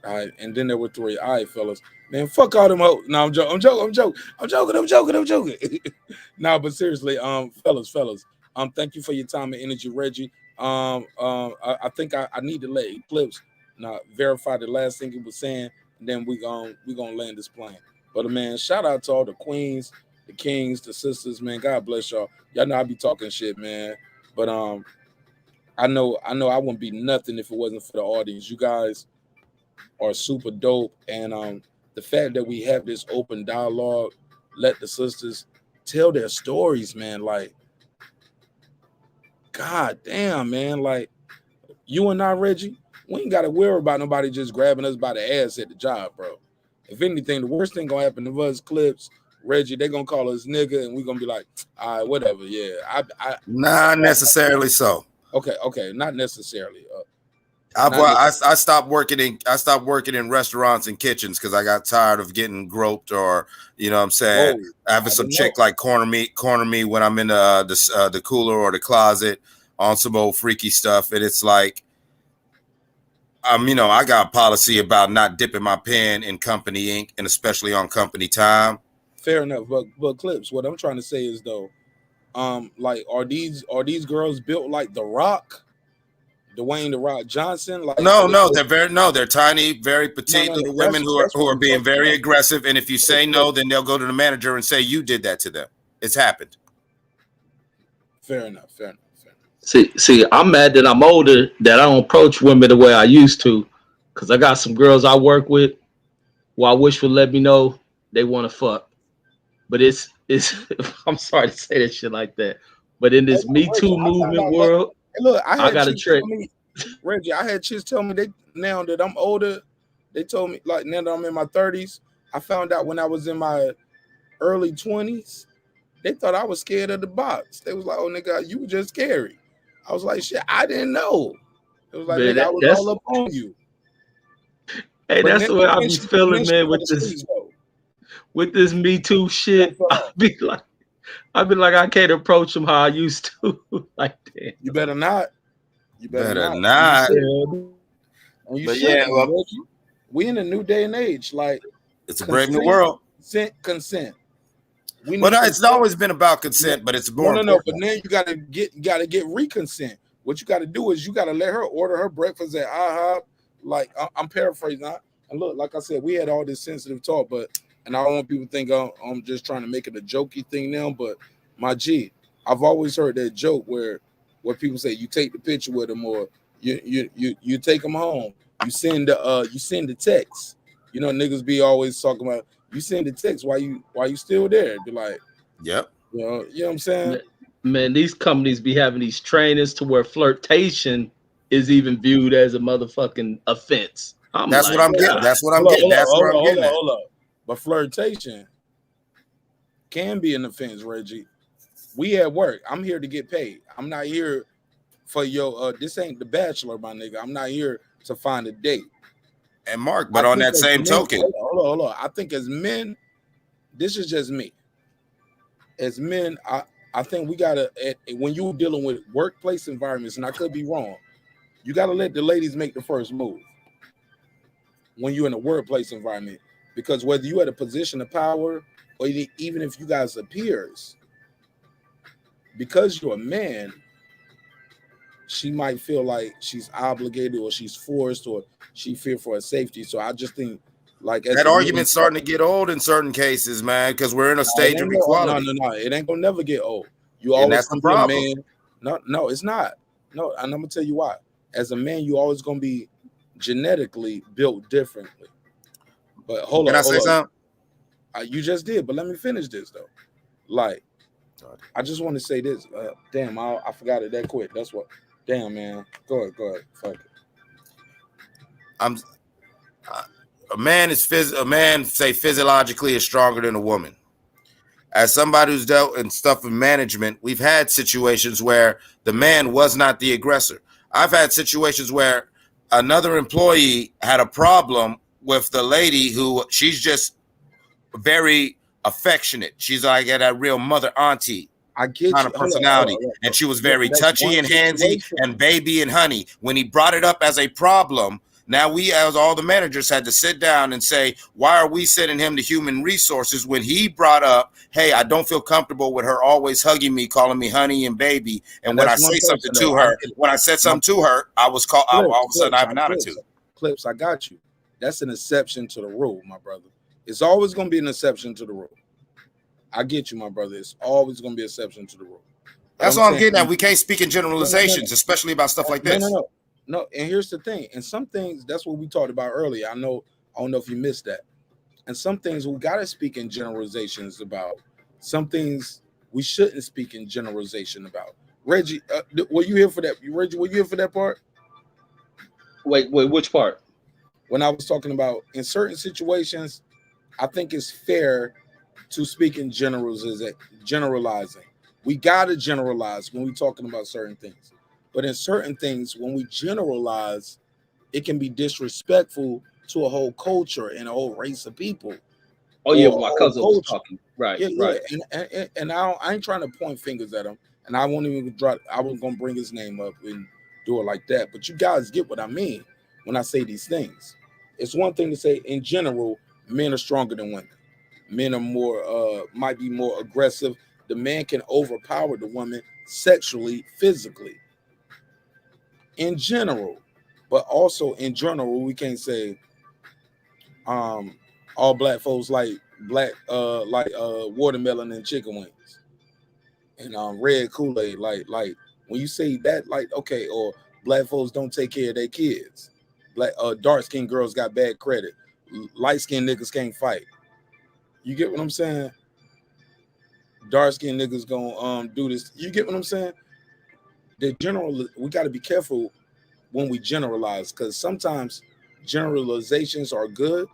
S1: All right. And then there were three. All right, fellas. Man, fuck all them hoes. No, I'm joking. I'm joking. No, but seriously, fellas, thank you for your time and energy, Reggie. I think I need to let Eclipse now verify the last thing he was saying, and then we gonna land this plane. But man, shout out to all the queens, the kings, the sisters, man. God bless y'all. Y'all know I be talking shit, man. But I wouldn't be nothing if it wasn't for the audience. You guys are super dope, and the fact that we have this open dialogue, let the sisters tell their stories, man. Like God damn, man. Like, you and I, Reggie, we ain't got to worry about nobody just grabbing us by the ass at the job, bro. If anything, the worst thing gonna happen to us, Clips, Reggie, they gonna call us nigga, and we gonna be like, all right, whatever. Yeah,
S18: Not necessarily so.
S1: Okay, not necessarily.
S18: I stopped working in restaurants and kitchens because I got tired of getting groped, or you know what I'm saying,
S1: Whoa,
S18: having some chick like corner me when I'm in the cooler or the closet on some old freaky stuff, and it's like, I got a policy about not dipping my pen in company ink, and especially on company time.
S1: Fair enough, but Clips, what I'm trying to say is though, like, are these girls built like The Rock? Dwayne The Rock Johnson, like
S18: they're tiny, very petite little women who are being very aggressive. And if you say no, then they'll go to the manager and say you did that to them. It's happened.
S1: Fair enough.
S6: See, I'm mad that I'm older, that I don't approach women the way I used to, because I got some girls I work with who I wish would let me know they want to fuck. But it's I'm sorry to say that shit like that, but in this Me Too movement world,
S1: look,
S6: I got a trick.
S1: Reggie, I had chicks tell me now that I'm older, they told me, like, now that I'm in my 30s, I found out when I was in my early 20s, they thought I was scared of the box. They was like, oh, nigga, you were just scary. I was like, shit, I didn't know. It was like,
S6: Man,
S1: nigga, I was all up on you.
S6: Hey,
S1: But
S6: that's
S1: then,
S6: the way I
S1: then
S6: be
S1: she-
S6: feeling,
S1: then she
S6: man,
S1: got the streets, though.
S6: with this Me Too shit. I be like, I can't approach them how I used to. Like, damn.
S1: You better not. You better not. And you
S18: But
S1: should
S18: yeah,
S1: be,
S18: well,
S1: Reggie. We in a new day and age. Like,
S18: it's a brave new world.
S1: Consent. We
S18: Well,
S1: need
S18: no, it's always been about consent, but it's more
S1: no.
S18: important.
S1: But then you gotta get reconsent. What you gotta do is you gotta let her order her breakfast at IHOP. Like, I'm paraphrasing. And look, like I said, we had all this sensitive talk, and I don't want people to think I'm just trying to make it a jokey thing now. But my G, I've always heard that joke where people say you take the picture with them, or you take them home. You send the text. You know, niggas be always talking about you send the text while you still there. Be like,
S18: yep.
S1: You know what I'm saying?
S6: Man, these companies be having these trainings to where flirtation is even viewed as a motherfucking offense.
S18: That's what I'm getting. That's what I'm getting. That's where I'm getting at.
S1: Hold up. But flirtation can be an offense, Reggie. We at work. I'm here to get paid. I'm not here for your this ain't The Bachelor, my nigga. I'm not here to find a date.
S18: And Mark, but on that same token,
S1: hold on. I think as men, this is just me. As men, I think we gotta, when you're dealing with workplace environments, and I could be wrong, you gotta let the ladies make the first move when you're in a workplace environment, because whether you at a position of power or even if you guys are peers, because you're a man, she might feel like she's obligated or she's forced or she fear for her safety. So I just think, like, as
S18: that argument's starting to get old in certain cases, man, because we're in a stage of equality.
S1: No, it ain't gonna never get old. You
S18: And
S1: always
S18: that's the
S1: gonna
S18: problem.
S1: be a man. No, it's not. No, and I'm gonna tell you why. As a man, you always gonna be genetically built differently. But hold on.
S18: Can I say something?
S1: You just did, but let me finish this though. Like, I just want to say this. Damn, I forgot it that quick. That's what. Damn, man. Go ahead. Fuck it.
S18: A man say physiologically is stronger than a woman. As somebody who's dealt in stuff with management, we've had situations where the man was not the aggressor. I've had situations where another employee had a problem with the lady who she's just very affectionate. She's like that real mother auntie kind of personality. And she was very touchy and handsy and baby and honey. When he brought it up as a problem, now we, as all the managers, had to sit down and say, why are we sending him to human resources when he brought up, hey, I don't feel comfortable with her always hugging me, calling me honey and baby. And when I say something to her, I was called, all of a sudden I have an attitude.
S1: Clips, I got you. That's an exception to the rule, my brother. It's always going to be an exception to the rule. I get you, my brother. It's always going to be an exception to the rule.
S18: That's what I'm getting at. We can't speak in generalizations, especially about stuff like this.
S1: No, and here's the thing. And some things, that's what we talked about earlier. I don't know if you missed that. And some things we got to speak in generalizations about. Some things we shouldn't speak in generalization about. Reggie, were you here for that? Reggie, were you here for that part?
S6: Wait, which part?
S1: When I was talking about in certain situations, I think it's fair to speak in generals is that generalizing. We gotta generalize when we're talking about certain things. But in certain things, when we generalize, it can be disrespectful to a whole culture and a whole race of people
S6: Oh yeah,
S1: or a
S6: my
S1: whole
S6: cousin was
S1: culture.
S6: talking. Right,
S1: Yeah, yeah.
S6: right.
S1: And I ain't trying to point fingers at him. And I won't even drop. I was gonna bring his name up and do it like that. But you guys get what I mean when I say these things. It's one thing to say in general, men are stronger than women. Men are more might be more aggressive. The man can overpower the woman sexually, physically, in general. But also in general, we can't say um all black folks like watermelon and chicken wings and red Kool-Aid. Like when you say that, like okay, or black folks don't take care of their kids. Black dark skinned girls got bad credit. Light skinned niggas can't fight. You get what I'm saying? Dark skinned niggas gonna do this. You get what I'm saying? The general, we got to be careful when we generalize because sometimes generalizations are good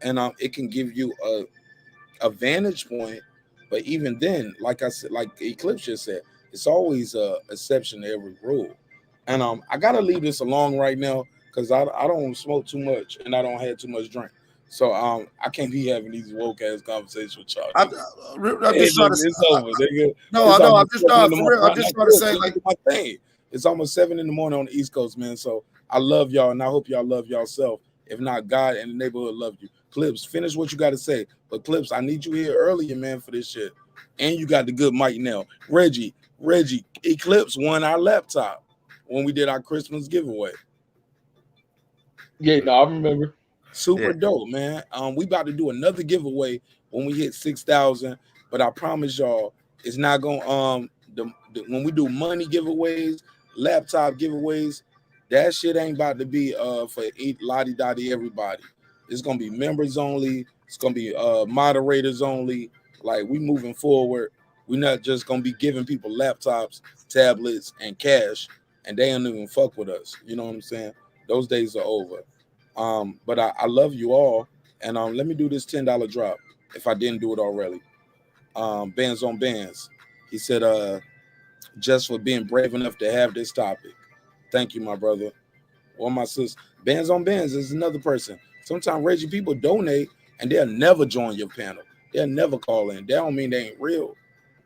S1: and it can give you a vantage point. But even then, like I said, like Eclipse just said, it's always a exception to every rule. And I gotta leave this alone right now because I don't smoke too much and I don't have too much drink. So I can't be having these woke ass conversations with y'all.
S18: I'm
S1: Hey,
S18: just trying
S1: nigga,
S18: to.
S1: it's over, nigga.
S18: No,
S1: It's
S18: I know. I'm
S1: almost
S18: just
S1: 7 in
S18: not
S1: the
S18: for real. I'm
S1: morning.
S18: just
S1: Not
S18: trying to
S1: good.
S18: say,
S1: Let me
S18: like,
S1: do my thing. It's almost 7 in the morning on the East Coast, man. So I love y'all, and I hope y'all love yourself. If not, God and the neighborhood love you. Clips, finish what you got to say. But Clips, I need you here earlier, man, for this shit. And you got the good mic now. Reggie, Eclipse won our laptop when we did our Christmas giveaway.
S6: Yeah, no, I remember.
S1: Super
S18: Yeah.
S1: dope, man. We about to do another giveaway when we hit 6,000. But I promise y'all, it's not gonna when we do money giveaways, laptop giveaways, that shit ain't about to be for eat lottie dottie everybody. It's gonna be members only. It's gonna be moderators only. Like we moving forward. We're not just gonna be giving people laptops, tablets, and cash, and they don't even fuck with us. You know what I'm saying? Those days are over. But I love you all. And let me do this $10 drop if I didn't do it already. Bands on Bands. He said, just for being brave enough to have this topic. Thank you, my brother. Or my sister. Bands on Bands is another person. Sometimes Reggie people donate and they'll never join your panel. They'll never call in. That don't mean they ain't real.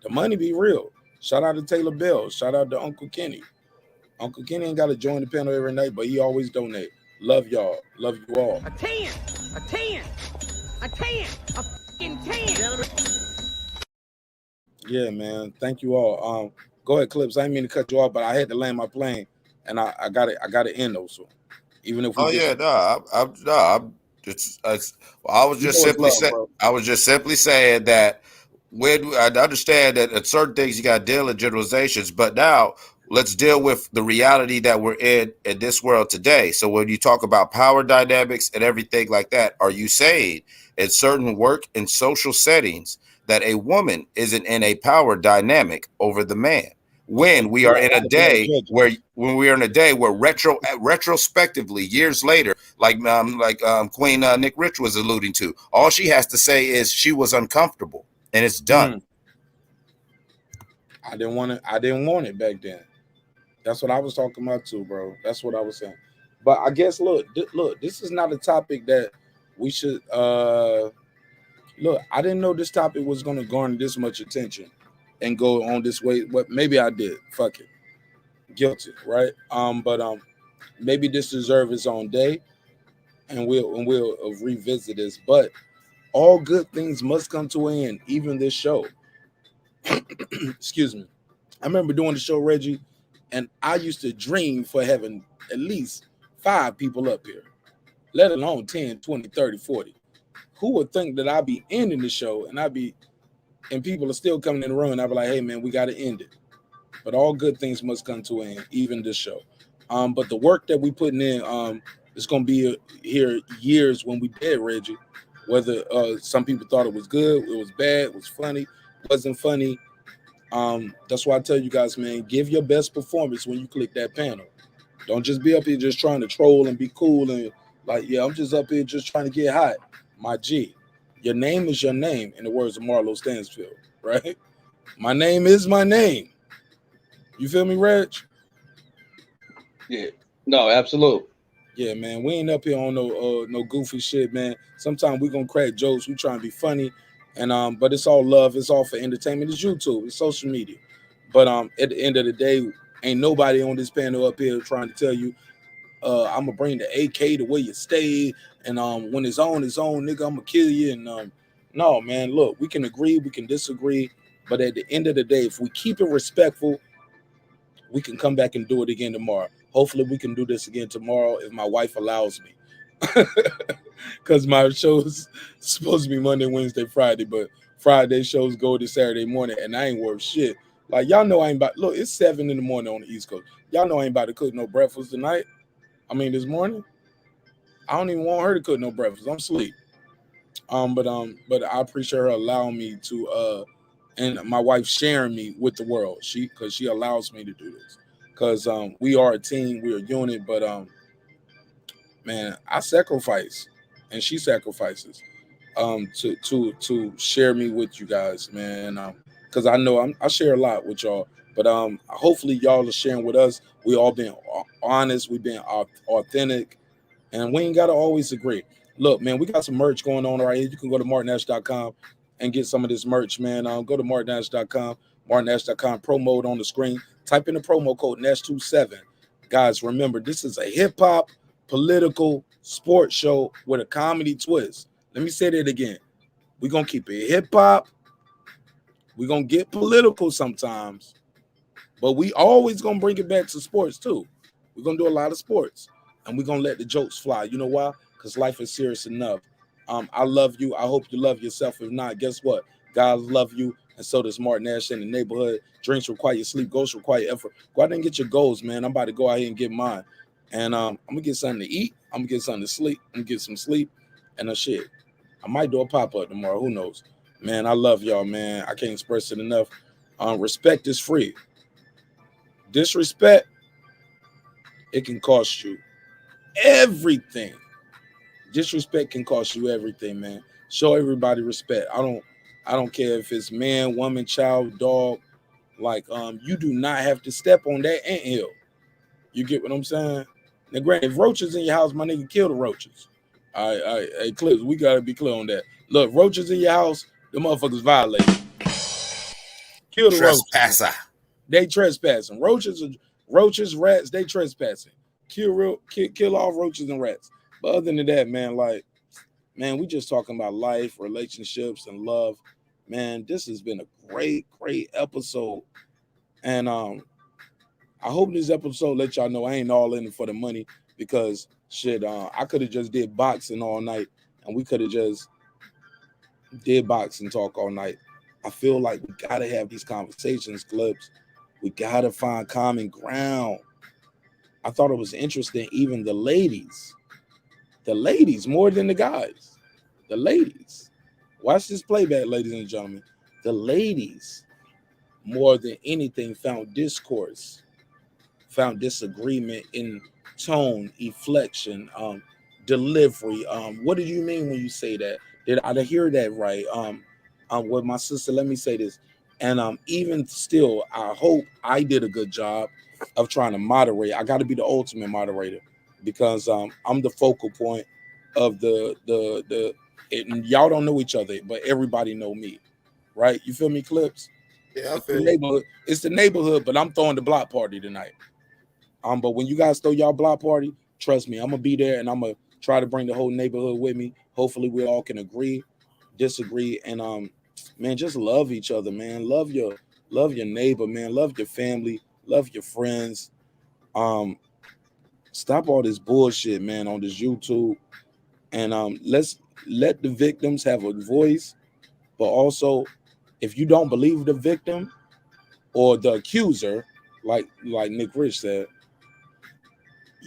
S1: The money be real. Shout out to Taylor Bell. Shout out to Uncle Kenny. Uncle Kenny ain't got to join the panel every night, but he always donate. Love y'all. Love you all.
S9: A 10, a 10, a 10, a fucking 10.
S1: Yeah, man. Thank you all. Go ahead, Clips. I didn't mean to cut you off, but I had to land my plane, and I got it. I got to end though. So even if we
S18: Oh yeah,
S1: disagree,
S18: no, I'm just. I was
S1: you
S18: just
S1: know it's
S18: simply
S1: love,
S18: say.
S1: bro.
S18: I was just simply saying that when I understand that at certain things you got to deal in generalizations, but now let's deal with the reality that we're in this world today. So when you talk about power dynamics and everything like that, are you saying in certain work and social settings that a woman isn't in a power dynamic over the man? When we
S1: We
S18: are
S1: got
S18: in
S1: a
S18: a
S1: lot of bad
S18: day
S1: judges.
S18: where retrospectively years later, like Queen Nick Rich was alluding to, all she has to say is she was uncomfortable and it's done.
S1: I didn't want it. I didn't want it back then. That's what I was talking about too, bro. That's what I was saying. But I guess look, this is not a topic that we should look. I didn't know this topic was going to garner this much attention and go on this way. But maybe I did. Fuck it, guilty, right? But maybe this deserves its own day, and we'll revisit this. But all good things must come to an end, even this show. Excuse me. I remember doing the show, Reggie, and I used to dream for having at least 5 people up here, let alone 10, 20, 30, 40. Who would think that I'd be ending the show and people are still coming in the room and I'd be like, hey man, we got to end it. But all good things must come to an end, even this show. But the work that we putting in, is gonna be here years when we dead, Reggie. Whether some people thought it was good, it was bad, it was funny, wasn't funny. That's why I tell you guys, man, give your best performance when you click that panel. Don't just be up here just trying to troll and be cool and like, yeah, I'm just up here just trying to get hot. My G, your name is your name, in the words of Marlo Stansfield, right? My name is my name. You feel me, Reg?
S6: Yeah. No, absolutely.
S1: Yeah, man. We ain't up here on no goofy shit, man. Sometimes we gonna crack jokes. We trying to be funny, and but it's all love. It's all for entertainment. It's YouTube. It's social media. But at the end of the day, ain't nobody on this panel up here trying to tell you, I'm gonna bring the AK to where you stay, and when it's on, nigga. I'm gonna kill you. And no, man. Look, we can agree, we can disagree, but at the end of the day, if we keep it respectful, we can come back and do it again tomorrow. Hopefully, we can do this again tomorrow if my wife allows me. Because my show's supposed to be Monday, Wednesday, Friday, but Friday shows go to Saturday morning, and I ain't worth shit. Like, y'all know I ain't about, look, it's 7 in the morning on the East Coast. Y'all know I ain't about to cook no breakfast tonight. I mean, this morning. I don't even want her to cook no breakfast. I'm asleep. But I appreciate her allowing me to and my wife sharing me with the world. Because she allows me to do this. Because we are a team, we're a unit, but man, I sacrifice and she sacrifices to share me with you guys, man. Because I know I share a lot with y'all, but hopefully y'all are sharing with us. We all been honest, we've been authentic, and we ain't gotta always agree. Look, man, we got some merch going on right here. You can go to marqnash.com and get some of this merch, man. Go to marqnash.com, marqnash.com, promo on the screen. Type in the promo code NASH27. Guys, remember, this is a hip-hop political sports show with a comedy twist. Let me say that again. We're gonna keep it hip-hop. We're gonna get political sometimes, but we always gonna bring it back to sports too. We're gonna do a lot of sports, and we're gonna let the jokes fly. You know why? Because life is serious enough. I love you. I hope you love yourself. If not, guess what? God love you, and so does Marq Nash in the neighborhood. Dreams require sleep. Goals require effort. Go out and get your goals, man. I'm about to go out here and get mine, and I'm gonna get something to eat. I'm gonna get something to sleep. I'm gonna get some sleep, and shit. I might do a pop up tomorrow. Who knows? Man, I love y'all, man. I can't express it enough. Respect is free. Disrespect, it can cost you everything. Disrespect can cost you everything, man. Show everybody respect. I don't care if it's man, woman, child, dog. Like, you do not have to step on that anthill. You get what I'm saying? Now, granted, if roaches in your house, my nigga, kill the roaches. Hey, Clips, we gotta be clear on that. Look, roaches in your house, the motherfuckers violate. Kill the
S18: Trespasser.
S1: roaches. They trespassing. Roaches, rats, they trespassing. Kill all roaches and rats. But other than that, man, like, man, we just talking about life, relationships, and love. Man, this has been a great episode. And I hope this episode let y'all know I ain't all in it for the money, because shit, I could have just did boxing all night, and we could have just did boxing talk all night. I feel like we gotta have these conversations, Clips. We gotta find common ground. I thought it was interesting, even the ladies more than the guys. The ladies. Watch this playback, ladies and gentlemen. The ladies, more than anything, found discourse, found disagreement in tone, inflection, delivery. What do you mean when you say that? Did I hear that right? With my sister, let me say this. And even still, I hope I did a good job of trying to moderate. I got to be the ultimate moderator, because I'm the focal point of and y'all don't know each other, but everybody know me, right? You feel me, Clips?
S18: Yeah, I
S1: It's the
S18: feel you.
S1: neighborhood. It's the neighborhood, but I'm throwing the block party tonight. But when you guys throw y'all block party, trust me, I'm gonna be there, and I'm gonna try to bring the whole neighborhood with me. Hopefully, we all can agree, disagree, and man, just love each other, man. Love your neighbor, man. Love your family, love your friends. Um, Stop all this bullshit, man, on this YouTube, and let's let the victims have a voice. But also, if you don't believe the victim or the accuser, like Nick Rich said,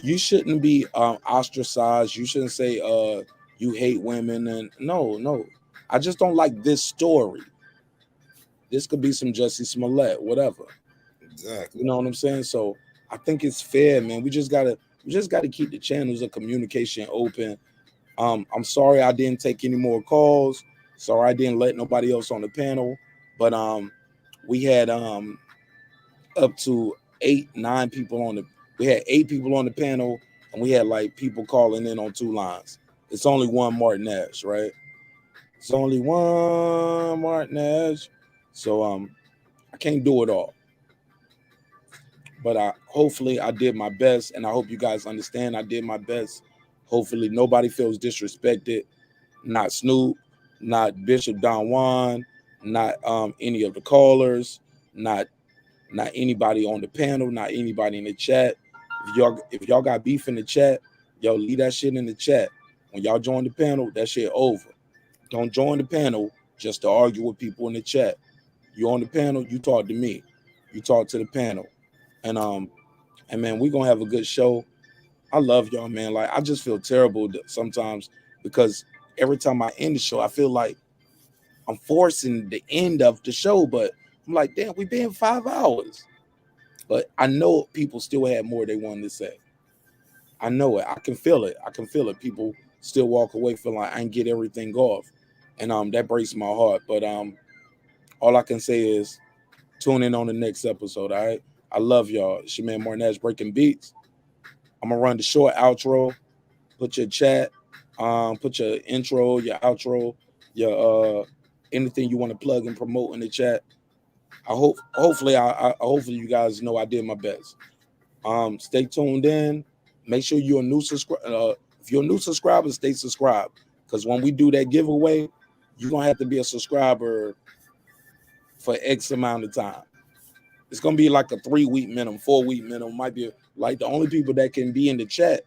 S1: you shouldn't be ostracized. You shouldn't say you hate women. And no, I just don't like this story. This could be some Jussie Smollett, whatever.
S18: Exactly.
S1: You know what I'm saying? So I think it's fair, man. We just gotta keep the channels of communication open. I'm sorry I didn't take any more calls. Sorry I didn't let nobody else on the panel. But we had up to 8-9 people on the. We had 8 people on the panel, and we had like people calling in on 2 lines. It's only one marqnash, right? It's only one marqnash. So I can't do it all. But hopefully I did my best, and I hope you guys understand I did my best. Hopefully nobody feels disrespected. Not Snoop, not Bishop Don Juan, not any of the callers, not anybody on the panel, not anybody in the chat. If y'all got beef in the chat, yo, leave that shit in the chat. When y'all join the panel, that shit over. Don't join the panel just to argue with people in the chat. You on the panel, you talk to me. You talk to the panel. And man, we're gonna have a good show. I love y'all, man. Like, I just feel terrible sometimes because every time I end the show, I feel like I'm forcing the end of the show, but I'm like, damn, we've been 5 hours. But I know people still had more they wanted to say. I know it. I can feel it. I can feel it. People still walk away feeling like I ain't get everything off. And that breaks my heart. But all I can say is tune in on the next episode, all right? I love y'all. It's your man marqnash Breaking Beats. I'm gonna run the short outro. Put your chat, put your intro, your outro, your anything you want to plug and promote in the chat. Hopefully you guys know I did my best. Stay tuned in. Make sure you're a new subscriber. If you're a new subscriber, stay subscribed. Because when we do that giveaway, you're gonna have to be a subscriber for X amount of time. It's gonna be like a 3-week minimum, 4-week minimum. Might be like the only people that can be in the chat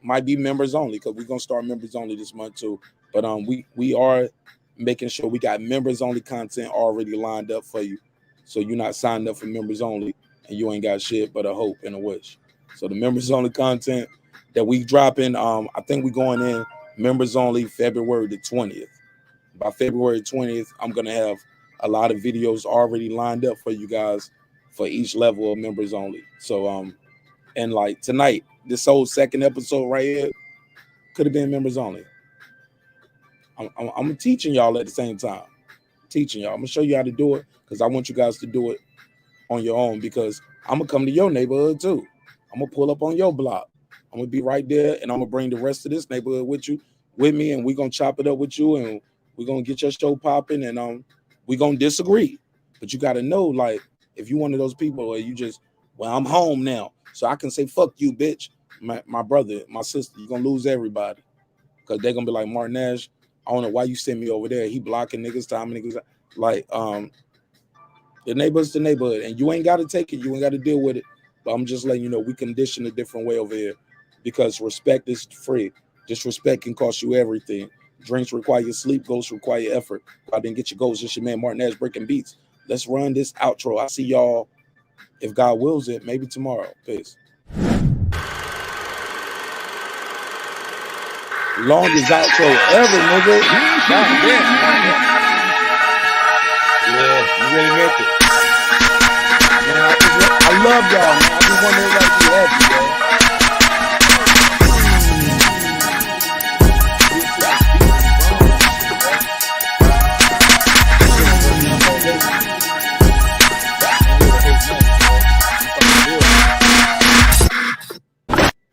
S1: might be members only, because we're gonna start members only this month too. But we are making sure we got members only content already lined up for you. So you're not signed up for members only and you ain't got shit but a hope and a wish. So the members only content that we dropping, I think we're going in members only February the 20th. By February 20th, I'm gonna have a lot of videos already lined up for you guys for each level of members only. So and like tonight, this whole second episode right here could have been members only. I'm teaching y'all at the same time. Teaching y'all. I'm gonna show you how to do it because I want you guys to do it on your own, because I'm gonna come to your neighborhood too. I'm gonna pull up on your block. I'm gonna be right there, and I'm gonna bring the rest of this neighborhood with me, and we're gonna chop it up with you, and we're gonna get your show popping, and we're gonna disagree. But you gotta know, like, if you one of those people where you just, well, I'm home now, so I can say fuck you, bitch. My brother, my sister, you're gonna lose everybody. Because they're gonna be like, marqnash, I don't know why you send me over there. He blocking niggas, time niggas. Like, the neighborhood's the neighborhood, and you ain't got to take it. You ain't got to deal with it. But I'm just letting you know we condition a different way over here, because respect is free. Disrespect can cost you everything. Drinks require your sleep. Goals require effort. Go out there and get your goals. It's your man marqnash Breaking Beats. Let's run this outro. I see y'all, if God wills it, maybe tomorrow. Peace. Longest outro ever, nigga.
S18: Yeah, you really meant it.
S1: Man, I love y'all, man. I just want everybody to be happy, yo.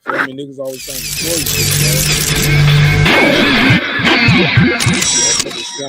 S1: Feel me, niggas always saying the story, bro.